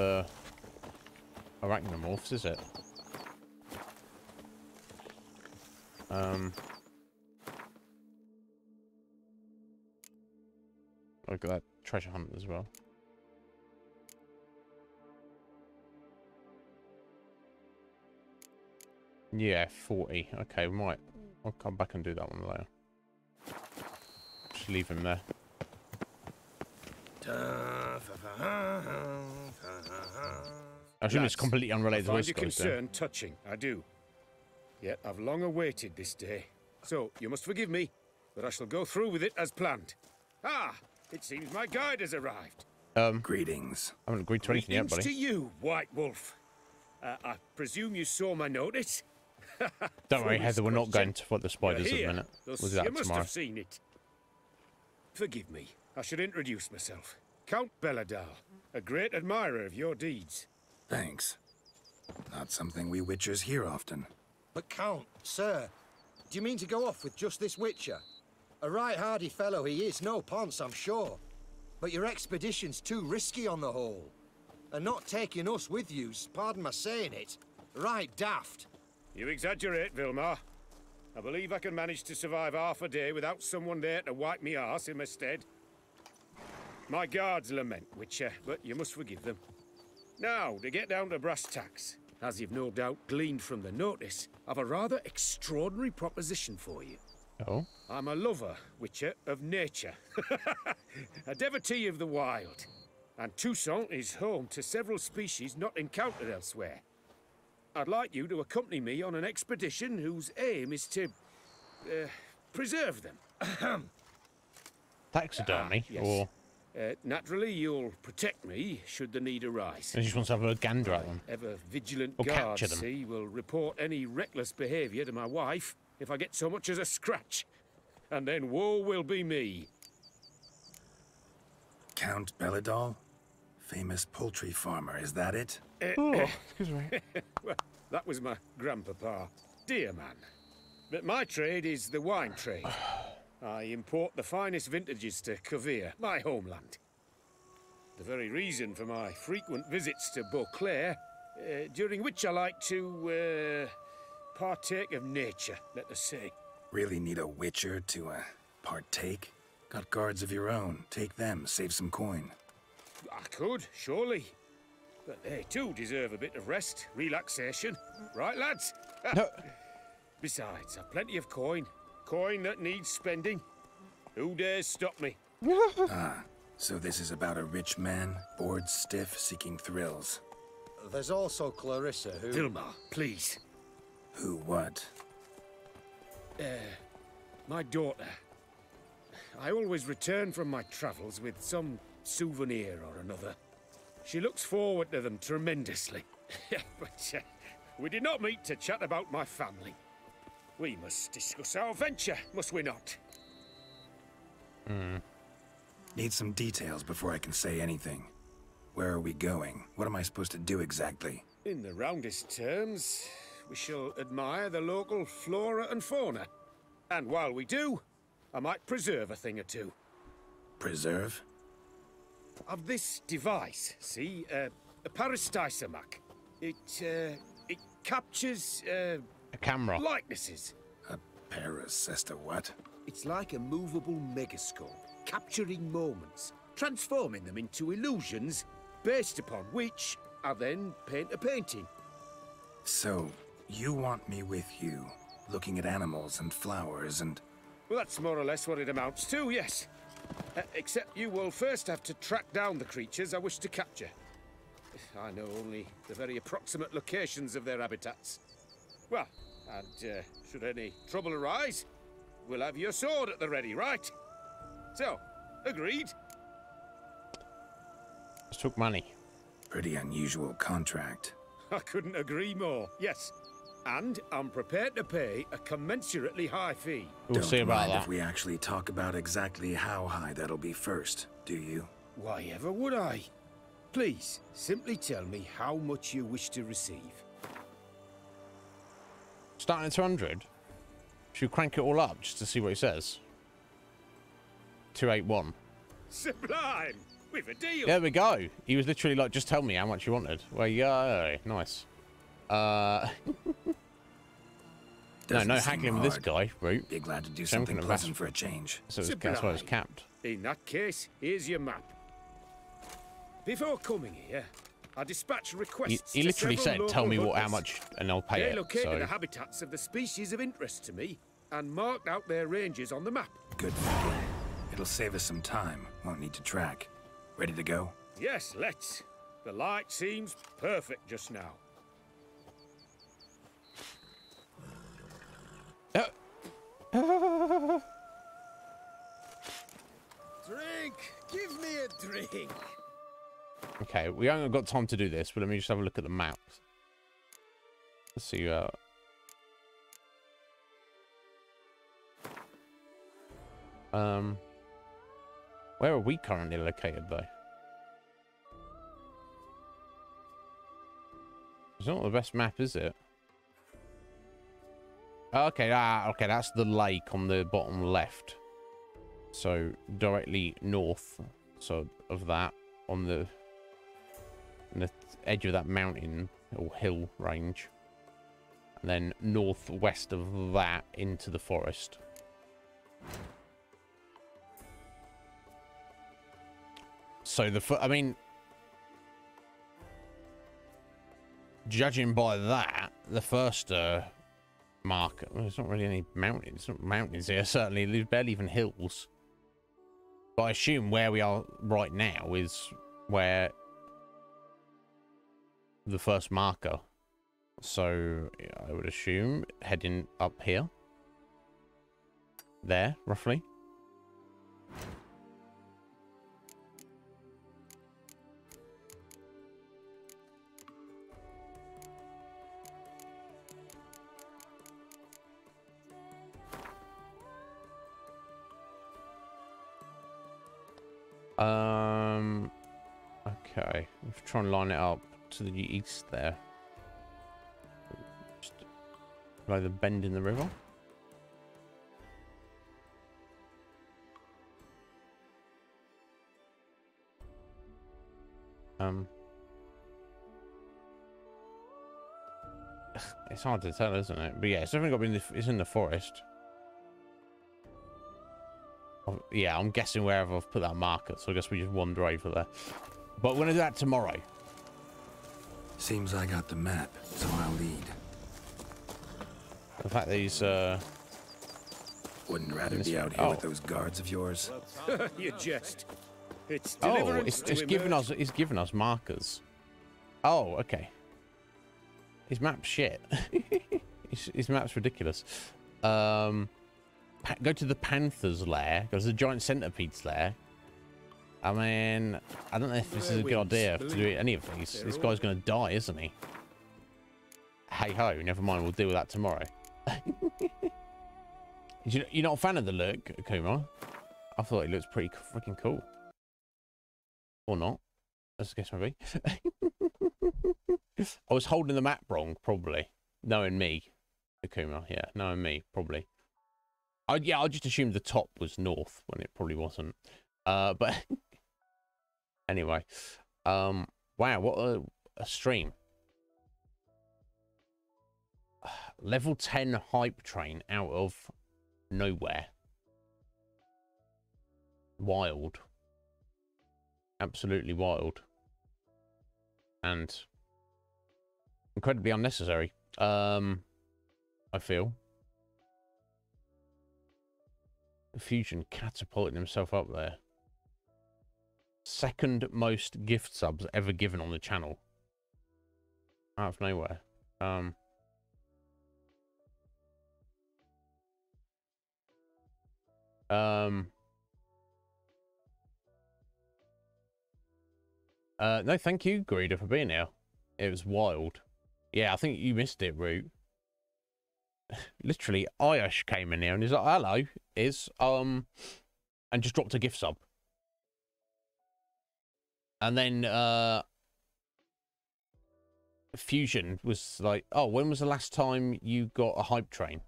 arachnomorphs, is it? I've got that treasure hunt as well. Yeah, 40. Okay, we might. I'll come back and do that one later. Just leave him there. I assume it's completely unrelated to this. I find your concern touching, I do. Yet I've long awaited this day. So you must forgive me, but I shall go through with it as planned. Ah, it seems my guide has arrived. Greetings. I haven't agreed to anything yet, buddy. To you, White Wolf. I presume you saw my notice? Don't worry, Heather, we're not going to fight the spiders in a minute. Thus We'll do that you must tomorrow. have seen it. Forgive me. I should introduce myself. Count Belladal, a great admirer of your deeds. Thanks. Not something we witchers hear often. But Count, sir, do you mean to go off with just this witcher? A right hardy fellow he is, no ponce, I'm sure. But your expedition's too risky on the whole. And not taking us with you's, pardon my saying it, right daft. You exaggerate, Vilmar. I believe I can manage to survive half a day without someone there to wipe me arse in my stead. My guards lament, Witcher, but you must forgive them. Now, to get down to brass tacks, as you've no doubt gleaned from the notice, I've a rather extraordinary proposition for you. Oh? I'm a lover, Witcher, of nature. A devotee of the wild. And Toussaint is home to several species not encountered elsewhere. I'd like you to accompany me on an expedition whose aim is to preserve them. Taxidermy, yes. or naturally, you'll protect me should the need arise. he just wants to have a gander at them. Ever vigilant Or guard, capture them. see, will report any reckless behaviour to my wife if I get so much as a scratch. And then woe will be me. Count Belladal? Famous poultry farmer, is that it? Excuse me. Well, that was my grandpapa. Dear man. But my trade is the wine trade. I import the finest vintages to Kovir, my homeland. The very reason for my frequent visits to Beauclair, during which I like to, partake of nature, let us say. Really need a witcher to, partake? Got guards of your own. Take them, save some coin. I could, surely. But they too deserve a bit of rest, relaxation. Right, lads? Besides, I've plenty of coin. Coin that needs spending. Who dares stop me? So this is about a rich man, bored stiff, seeking thrills. There's also Clarissa, who... Vilma, please. Who what? My daughter. I always return from my travels with some souvenir or another. She looks forward to them tremendously. But we did not meet to chat about my family. We must discuss our venture, must we not? Need some details before I can say anything. Where are we going? What am I supposed to do exactly? In the roundest terms, we shall admire the local flora and fauna. And while we do, I might preserve a thing or two. Preserve? Of this device, see? A peristysomac. It captures, a camera. Likenesses. A parasesta what? It's like a movable megascope, capturing moments, transforming them into illusions, based upon which I then paint a painting. So, you want me with you, looking at animals and flowers and... Well, that's more or less what it amounts to, yes. Except you will first have to track down the creatures I wish to capture. I know only the very approximate locations of their habitats. Well, and should any trouble arise, we'll have your sword at the ready, right? So, agreed? Just took money. Pretty unusual contract. I couldn't agree more, yes. And I'm prepared to pay a commensurately high fee. We'll see about that. If we actually talk about exactly how high that'll be first, do you? Why ever would I? Please, simply tell me how much you wish to receive. Starting at 200? Should we crank it all up just to see what he says? 281. Sublime! With a deal! There we go. He was literally like, just tell me how much you wanted. Well, yeah, nice. No haggling with this guy, Root. Be glad to do something pleasant for a change. So that's why it's capped. In that case, here's your map. Before coming here, I dispatched requests. He literally said, "Tell me how much, and I'll pay they it." They located so. the habitats of the species of interest to me and marked out their ranges on the map. Good thinking. It'll save us some time. Won't need to track. Ready to go? Yes, let's. The light seems perfect just now. Drink! Give me a drink! Okay, we haven't got time to do this, but let me just have a look at the maps. Let's see. Where are we currently located, though? It's not the best map, is it? Okay, okay, that's the lake on the bottom left. So directly north, so of that, on the edge of that mountain or hill range, and then northwest of that into the forest. So I mean, judging by that, the first marker, well, there's not really any mountains. It's not mountains here. Certainly, there's barely even hills. But I assume where we are right now is where the first marker. So yeah, I would assume heading up here. There, roughly. Okay, let's try and line it up to the east there. Just by the bend in the river. It's hard to tell, isn't it? But yeah, it's definitely got to be it's in the forest. Yeah, I'm guessing wherever I've put that marker, so I guess we just wander over there. But we're gonna do that tomorrow. Seems I got the map, so I'll lead. The fact that he's wouldn't rather be out here with those guards of yours. You jest. It's it's giving us markers. Oh, okay. His map's shit. his map's ridiculous. Go to the Panther's lair. Go to the giant centipede's lair. I mean, I don't know if this is a good idea to do any of these. This guy's going to die, isn't he? Hey ho, never mind. We'll deal with that tomorrow. You're not a fan of the look, Akuma? I thought he looks pretty freaking cool. Or not. Let's guess maybe. I was holding the map wrong, probably. Knowing me, Akuma. Yeah, knowing me, probably. I just assumed the top was north when it probably wasn't. But anyway, wow, what a stream. Level 10 hype train out of nowhere. Wild. Absolutely wild. And incredibly unnecessary. I feel. Fusion catapulting himself up there. Second most gift subs ever given on the channel. Out of nowhere. No, thank you, Greeder, for being here. It was wild. Yeah, I think you missed it, Root. Literally, Ayush came in here and he's like, hello, and just dropped a gift sub. And then, Fusion was like, oh, when was the last time you got a hype train?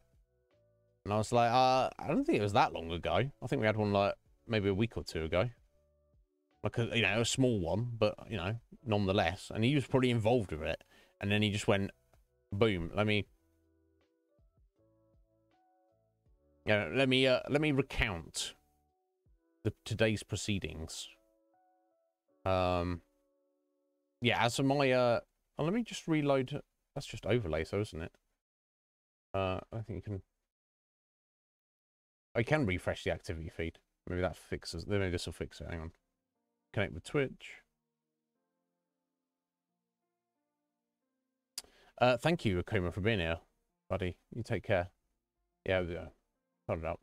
And I was like, I don't think it was that long ago. I think we had one like maybe a week or two ago. Like, a small one, but, nonetheless. And he was probably involved with it. And then he just went, boom, let me recount today's proceedings. Yeah, as for my, let me just reload. That's just overlay, so isn't it? I think you can. I can refresh the activity feed. Maybe that fixes. Maybe this will fix it. Hang on. Connect with Twitch. Thank you, Akuma, for being here, buddy. You take care. Yeah, hold it up.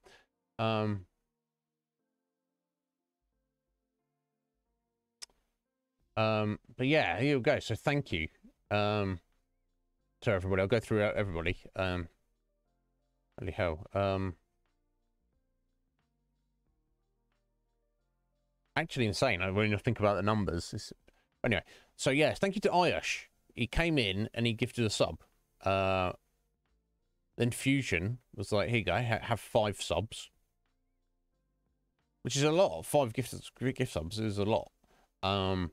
But yeah, here we go. So thank you to everybody. I'll go through everybody. Holy hell. Actually insane when you think about the numbers. Anyway, so yes, thank you to Ayush. He came in and he gifted a sub. Then Fusion was like, here you go, have 5 subs. Which is a lot. 5 gift subs is a lot. But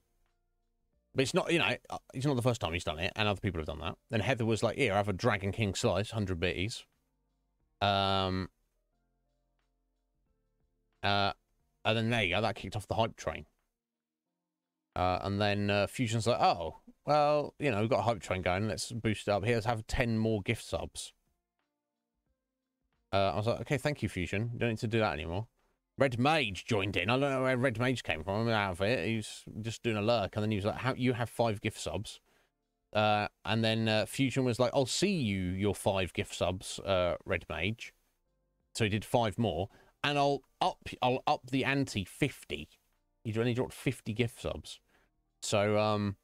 it's not, it's not the first time he's done it, and other people have done that. Then Heather was like, here, have a Dragon King slice, 100 biddies. And then there you go, that kicked off the hype train. And then Fusion's like, oh, well, we've got a hype train going, let's boost it up. Here, let's have 10 more gift subs. I was like, okay, thank you, Fusion. You don't need to do that anymore. Red Mage joined in. I don't know where Red Mage came from. I'm out of it. He's just doing a lurk. And then he was like, you have 5 gift subs. And then Fusion was like, I'll see you your 5 gift subs, Red Mage. So he did 5 more. And I'll up the ante 50. He'd only dropped 50 gift subs. So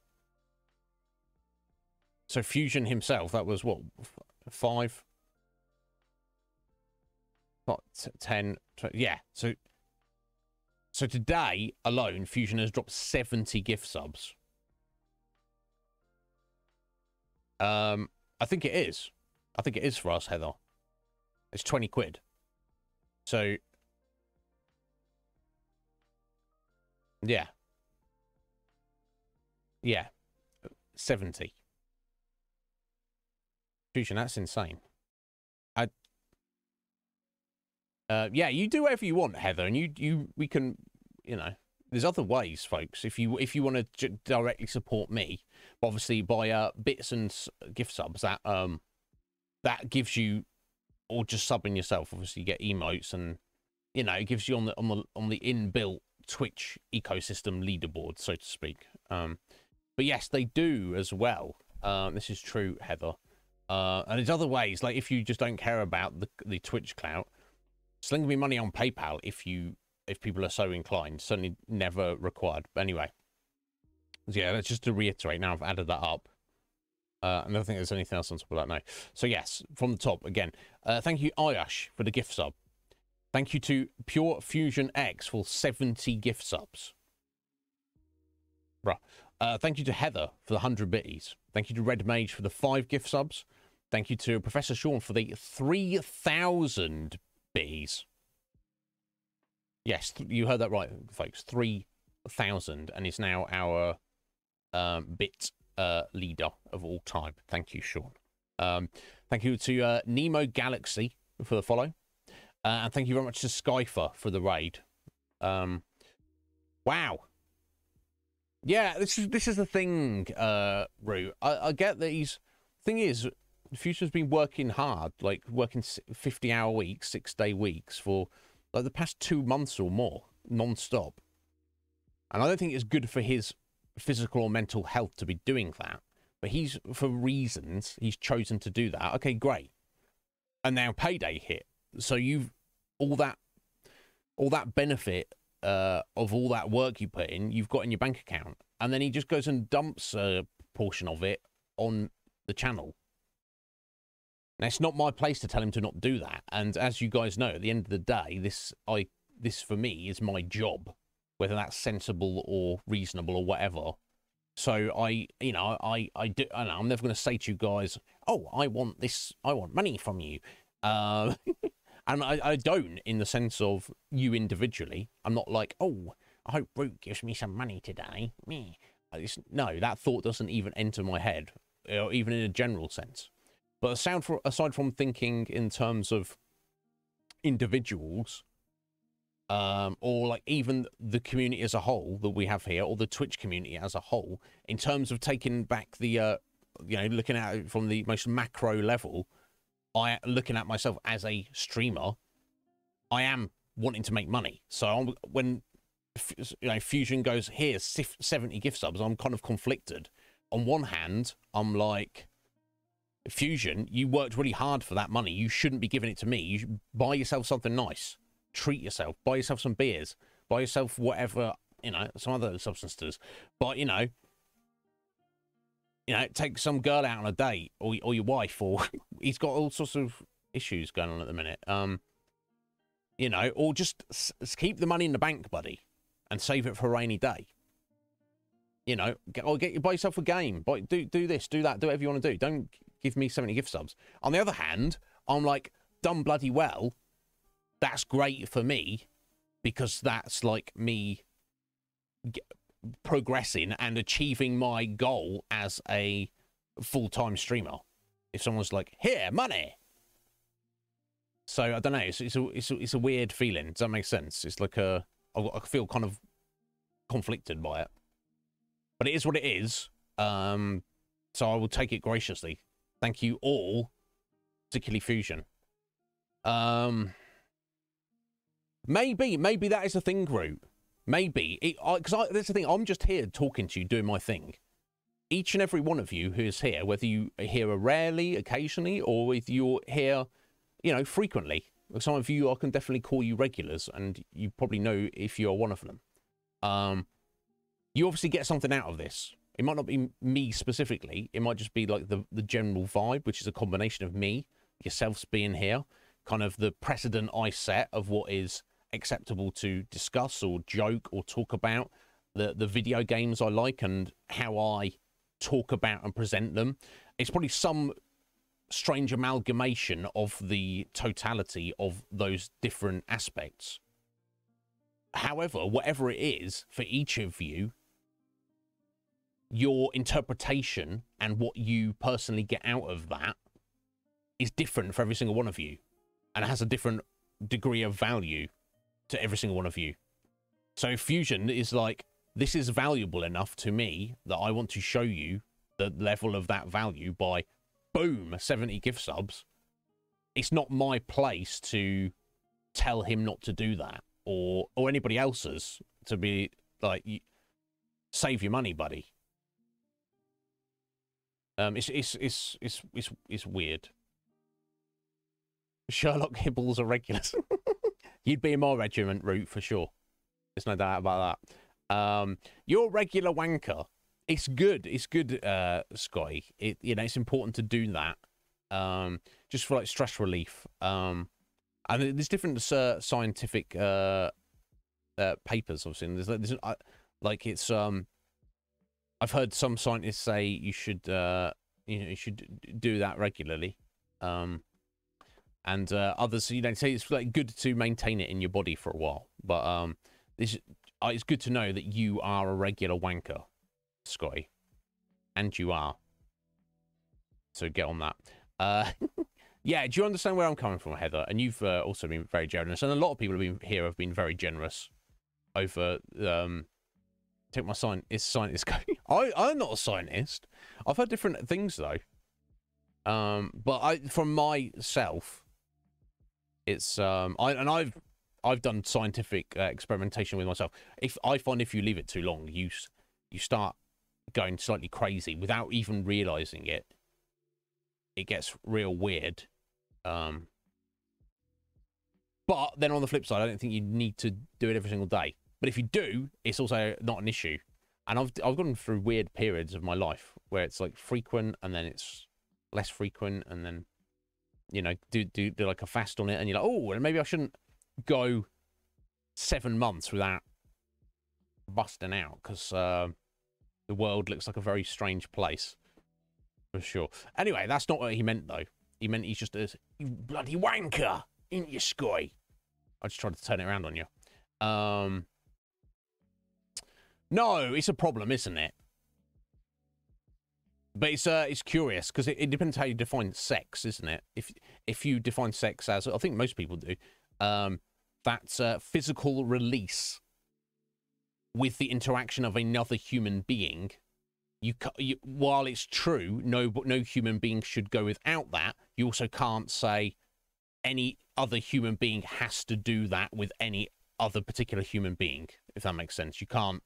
so Fusion himself, that was what, 5, 10, 20, yeah. So today alone, Fusion has dropped 70 gift subs. I think it is. I think it is for us, Heather. It's 20 quid. So yeah. Yeah, 70. Fusion, that's insane. Yeah, you do whatever you want, Heather, and we can, you know, there's other ways, folks. If you want to directly support me, obviously by bits and gift subs, that gives you, or just subbing yourself. Obviously, you get emotes, and you know, it gives you on the inbuilt Twitch ecosystem leaderboard, so to speak. But yes, they do as well. This is true, Heather. And there's other ways, like if you just don't care about the Twitch clout, sling me money on PayPal if people are so inclined. Certainly never required. But anyway, yeah, that's just to reiterate. Now I've added that up. I don't think there's anything else on top of that, no. So yes, from the top again. Thank you, Ayash, for the gift sub. Thank you to Pure Fusion X for 70 gift subs. Bruh. Thank you to Heather for the 100 bitties. Thank you to Red Mage for the 5 gift subs. Thank you to Professor Sean for the 3,000 bitties. Yes, you heard that right, folks. 3,000, and is now our bit leader of all time. Thank you, Sean. Thank you to Nemo Galaxy for the follow. And thank you very much to Skyfer for the raid. Wow. Yeah, this is the thing, Rue. I get that thing is, Future's been working hard, like working 50-hour weeks, 6-day weeks for like the past 2 months or more, non-stop. And I don't think it's good for his physical or mental health to be doing that. But for reasons, he's chosen to do that. Okay, great. And now payday hit. So all that benefit of all that work you put in, you've got in your bank account. And then he just goes and dumps a portion of it on the channel. Now, it's not my place to tell him to not do that. And as you guys know, at the end of the day, this for me is my job, whether that's sensible or reasonable or whatever. So I'm never going to say to you guys, oh, I want money from you. And I don't, in the sense of you individually. I'm not like, oh, I hope Brute gives me some money today. Me. No, that thought doesn't even enter my head, even in a general sense. But aside from thinking in terms of individuals, or like even the community as a whole that we have here, or the Twitch community as a whole, in terms of taking back the, looking at it from the most macro level, looking at myself as a streamer, I am wanting to make money. So when Fusion goes, here's 70 gift subs, I'm kind of conflicted. On one hand, I'm like, Fusion, you worked really hard for that money. You shouldn't be giving it to me. You should buy yourself something nice. Treat yourself. Buy yourself some beers. Buy yourself whatever, some other substances. But, take some girl out on a date, or your wife, or he's got all sorts of issues going on at the minute. Or just keep the money in the bank, buddy, and save it for a rainy day. Buy yourself a game. Do this, do that, do whatever you want to do. Don't give me 70 gift subs. On the other hand, I'm like, done bloody well. That's great for me, because that's like me progressing and achieving my goal as a full-time streamer. If someone's like, here, money. So I don't know. It's a weird feeling. Does that make sense? It's like I feel kind of conflicted by it, but it is what it is. So I will take it graciously. Thank you all, particularly Fusion. Maybe that is a thing, Groot. Maybe. Because that's the thing, I'm just here talking to you, doing my thing. Each and every one of you who is here, whether you are here rarely, occasionally, or if you're here, frequently. Some of you, I can definitely call you regulars, and you probably know if you're one of them. You obviously get something out of this. It might not be me specifically. It might just be like the general vibe, which is a combination of me, yourselves being here, kind of the precedent I set of what is acceptable to discuss or joke or talk about, the video games I like and how I talk about and present them. It's probably some strange amalgamation of the totality of those different aspects. However, whatever it is for each of you, your interpretation and what you personally get out of that is different for every single one of you, and it has a different degree of value to every single one of you. So fusion is like, this is valuable enough to me that I want to show you the level of that value by, boom, 70 gift subs. It's not my place to tell him not to do that, or anybody else's, to be like, save your money, buddy. It's weird. Sherlock Hibbles are regulars. You'd be in my regiment, Root, for sure. There's no doubt about that. You're a regular wanker. It's good. It's good, Scotty. You know, it's important to do that. Just for like stress relief. And there's different scientific papers I've seen. There's like it's I've heard some scientists say you should you should do that regularly. And others, say it's like good to maintain it in your body for a while. But it's good to know that you are a regular wanker, Scotty, and you are. So get on that. Yeah, do you understand where I'm coming from, Heather? And you've also been very generous, and a lot of people have been very generous over. Take my sign. Is scientist going? I'm not a scientist. I've heard different things though. But from myself, it's I've done scientific experimentation with myself. If you leave it too long, you start going slightly crazy without even realizing it. It gets real weird. But then on the flip side, I don't think you need to do it every single day. But if you do, it's also not an issue. And I've gone through weird periods of my life where it's like frequent, and then it's less frequent, and then do like a fast on it, and you're like, oh, maybe I shouldn't go 7 months without busting out, because the world looks like a very strange place. For sure. Anyway, that's not what he meant, though. He meant he's just a you bloody wanker, ain't you, Sky? I just tried to turn it around on you. No, it's a problem, isn't it? But it's curious, because it depends how you define sex, isn't it? If you define sex as, I think most people do, that's physical release with the interaction of another human being. While it's true, no human being should go without that, you also can't say any other human being has to do that with any other particular human being, if that makes sense. You can't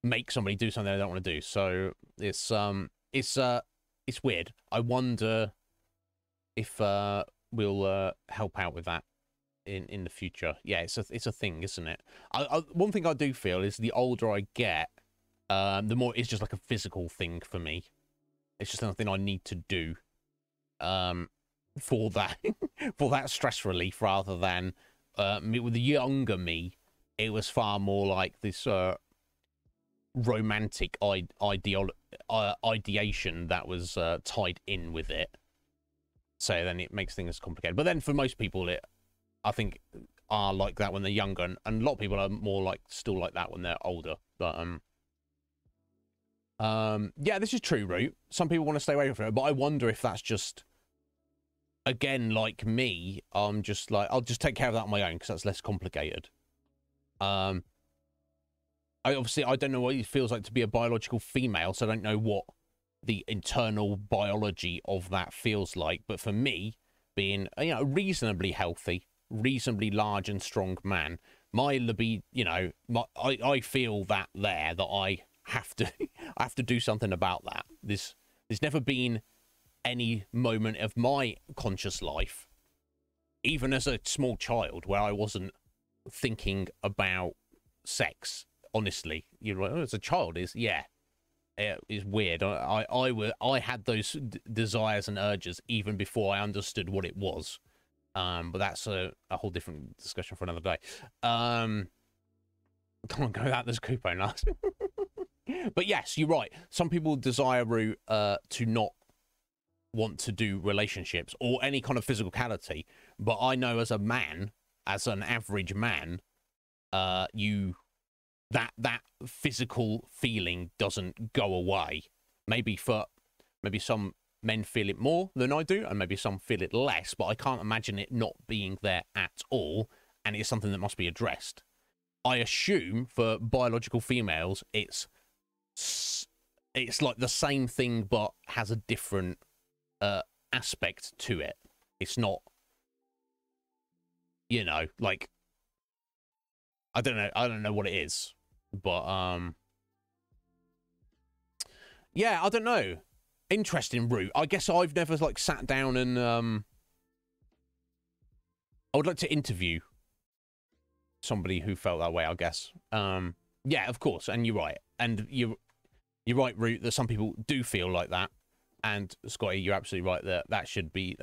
make somebody do something they don't want to do. So it's weird. I wonder if we'll help out with that in the future. Yeah, it's a thing, isn't it? One thing I do feel is the older I get, the more it's just like a physical thing for me. It's just something I need to do for that for that stress relief, rather than with the younger me, it was far more like this romantic ideation that was tied in with it. So then it makes things complicated. But then for most people, I think are like that when they're younger, and a lot of people are more like still like that when they're older. But yeah, this is true, Root. Some people want to stay away from it, but I wonder if that's just, again, like me, I'm just like, I'll just take care of that on my own because that's less complicated. I don't know what it feels like to be a biological female, so I don't know what the internal biology of that feels like. But for me, being a reasonably healthy, reasonably large and strong man, my libido, I feel that I have to do something about that. There's never been any moment of my conscious life, even as a small child, where I wasn't thinking about sex. Honestly, as a child, it's weird. I had those desires and urges even before I understood what it was. But that's a whole different discussion for another day. Come on, go out this coupon last. But yes, you're right. Some people desire to not want to do relationships or any kind of physicality. But I know as a man, as an average man, you that physical feeling doesn't go away. Maybe some men feel it more than I do, and maybe some feel it less, but I can't imagine it not being there at all, and it's something that must be addressed. I assume for biological females, it's like the same thing, but has a different aspect to it. It's not, you know, like, I don't know what it is, but yeah, I don't know. Interesting route. I guess I've never like sat down and I would like to interview somebody who felt that way, I guess. Yeah, of course, and you're right. And you're right, Root, that some people do feel like that. And Scotty, you're absolutely right that should be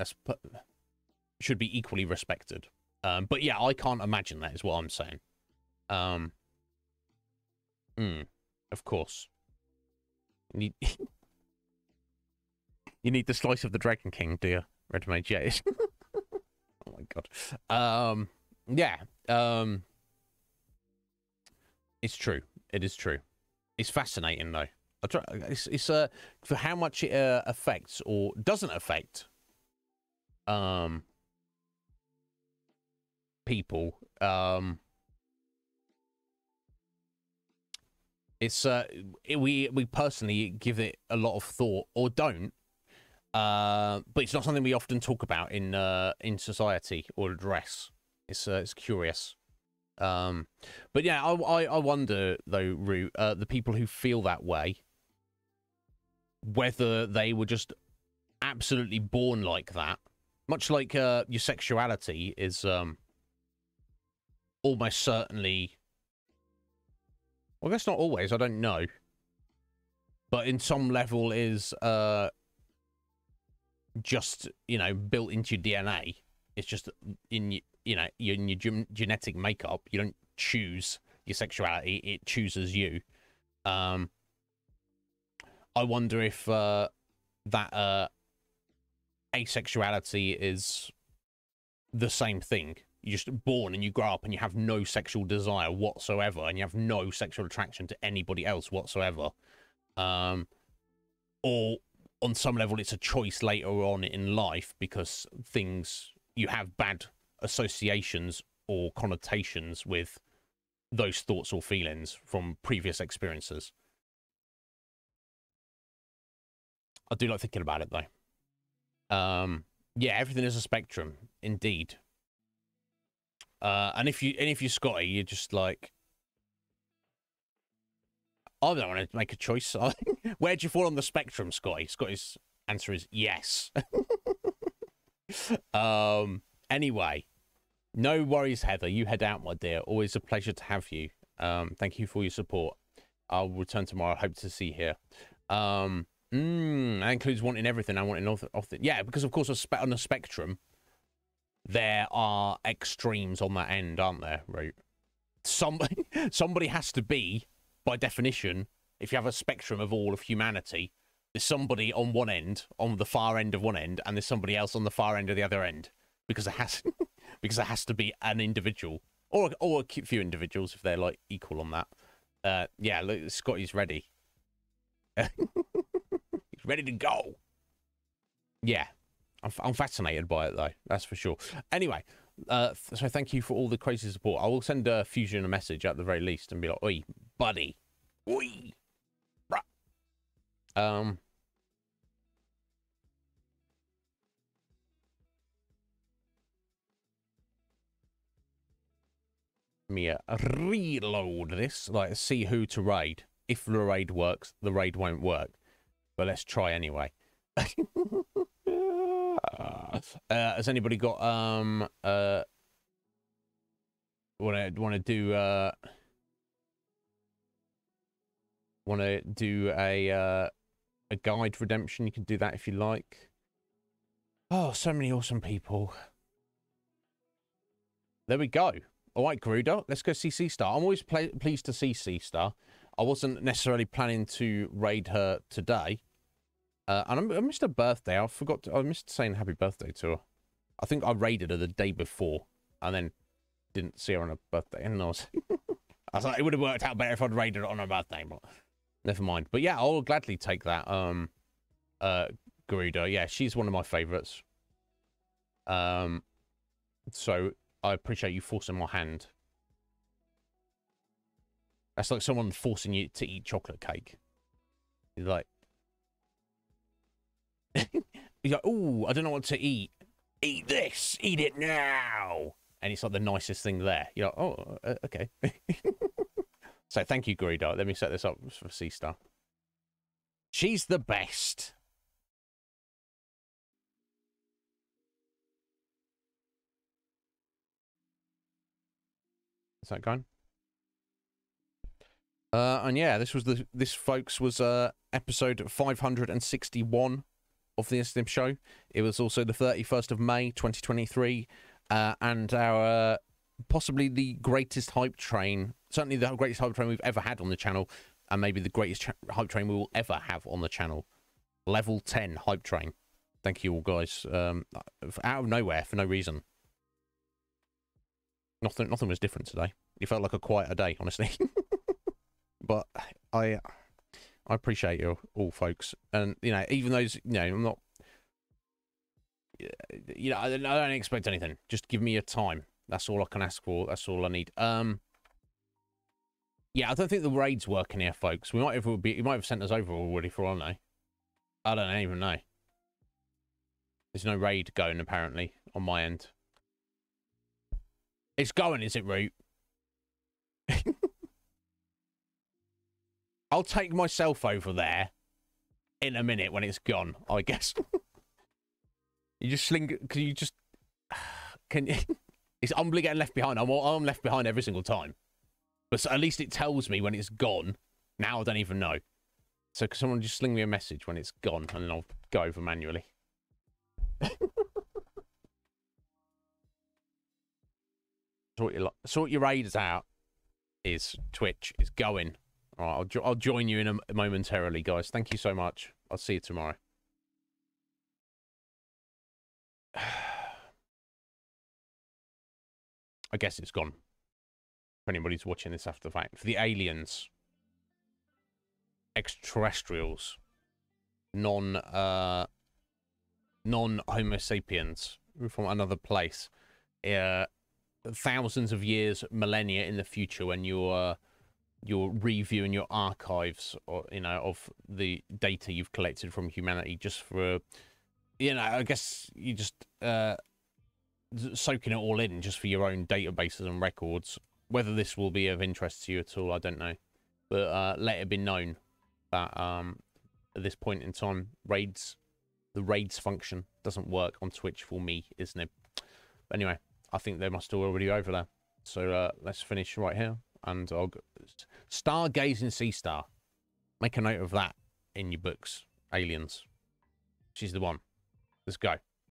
equally respected. But yeah, I can't imagine that is what I'm saying. Of course. You need the slice of the Dragon King, do you? Red Mage, yeah. Oh my god. Yeah. It's true. It is true. It's fascinating though. It's for how much it affects or doesn't affect people. It's we personally give it a lot of thought or don't, but it's not something we often talk about in society or address. It's curious. But yeah, I wonder though, Root, the people who feel that way, whether they were just absolutely born like that, much like your sexuality is almost certainly. Well, I guess not always. I don't know, but in some level is just, you know, built into your DNA. It's just in your genetic makeup. You don't choose your sexuality; it chooses you. I wonder if that asexuality is the same thing. You're just born and you grow up and you have no sexual desire whatsoever, and you have no sexual attraction to anybody else whatsoever. Or on some level, it's a choice later on in life because you have bad associations or connotations with those thoughts or feelings from previous experiences. I do like thinking about it though. Yeah, everything is a spectrum, indeed. And if you're Scotty, you're just like, I don't want to make a choice. Where do you fall on the spectrum, Scotty? Scotty's answer is yes. Anyway, no worries, Heather. You head out, my dear. Always a pleasure to have you. Thank you for your support. I'll return tomorrow. Hope to see you here. That includes wanting everything. I want it off the, yeah, because of course on the spectrum, there are extremes on that end, aren't there? Right. Somebody has to be, by definition, if you have a spectrum of all of humanity, there's somebody on one end, on the far end of one end, and there's somebody else on the far end of the other end, because it has to be an individual or a few individuals if they're like equal on that. Yeah, look, Scotty's ready. He's ready to go. Yeah, I'm fascinated by it though. That's for sure. Anyway, so thank you for all the crazy support. I will send Fusion a message at the very least and be like, "Oi, buddy, oi, bruh." Let me reload this. Like, see who to raid. If the raid works, the raid won't work. But let's try anyway. Has anybody got want to do a guide redemption? You can do that if you like. Oh, so many awesome people. There we go. All right, Garuda, let's go see Seastar. I'm always pleased to see Seastar. I wasn't necessarily planning to raid her today. And I missed her birthday. I missed saying happy birthday to her. I think I raided her the day before and then didn't see her on her birthday. And I I was like, it would have worked out better if I'd raided it on her birthday, but never mind. But yeah, I'll gladly take that. Garuda, yeah, she's one of my favourites. So I appreciate you forcing my hand. That's like someone forcing you to eat chocolate cake. You're like, oh, I don't know what to eat. Eat this. Eat it now. And it's like the nicest thing there. You're like, oh, okay. So thank you, Garuda. Let me set this up for C-Star. She's the best. Is that going? And yeah, this folks was episode 561 of the Iznib Show. It was also the 31st of May 2023, and our possibly the greatest hype train, certainly the greatest hype train we've ever had on the channel, and maybe the greatest hype train we will ever have on the channel. Level 10 hype train. Thank you all, guys. Out of nowhere for no reason. Nothing was different today. It felt like a quieter day, honestly. But I appreciate you all, folks. And, you know, even those, you know, I'm not, you know, I don't expect anything. Just give me your time. That's all I can ask for. That's all I need. Yeah, I don't think the raid's working here, folks. You might have sent us over already, for all I know. I don't even know. There's no raid going, apparently, on my end. It's going, is it, Root? I'll take myself over there in a minute when it's gone, I guess. You just sling... Can you just... Can you... It's humbly getting left behind. I'm left behind every single time. But at least it tells me when it's gone. Now I don't even know. So can someone just sling me a message when it's gone, and then I'll go over manually. Sort your raiders out. Is Twitch is going. All right, I'll join you in momentarily, guys. Thank you so much. I'll see you tomorrow. I guess it's gone. For anybody who's watching this after the fact. For the aliens, extraterrestrials, non-Homo sapiens from another place, thousands of years, millennia in the future, when you're reviewing your archives, or you know, of the data you've collected from humanity, just for, you know, I guess you just soaking it all in just for your own databases and records. Whether this will be of interest to you at all, I don't know, but let it be known that at this point in time, the raids function doesn't work on Twitch for me, isn't it? But anyway, I think they must already be over there. So let's finish right here, and I'll go. Stargazing C-Star. Make a note of that in your books. Aliens. She's the one. Let's go.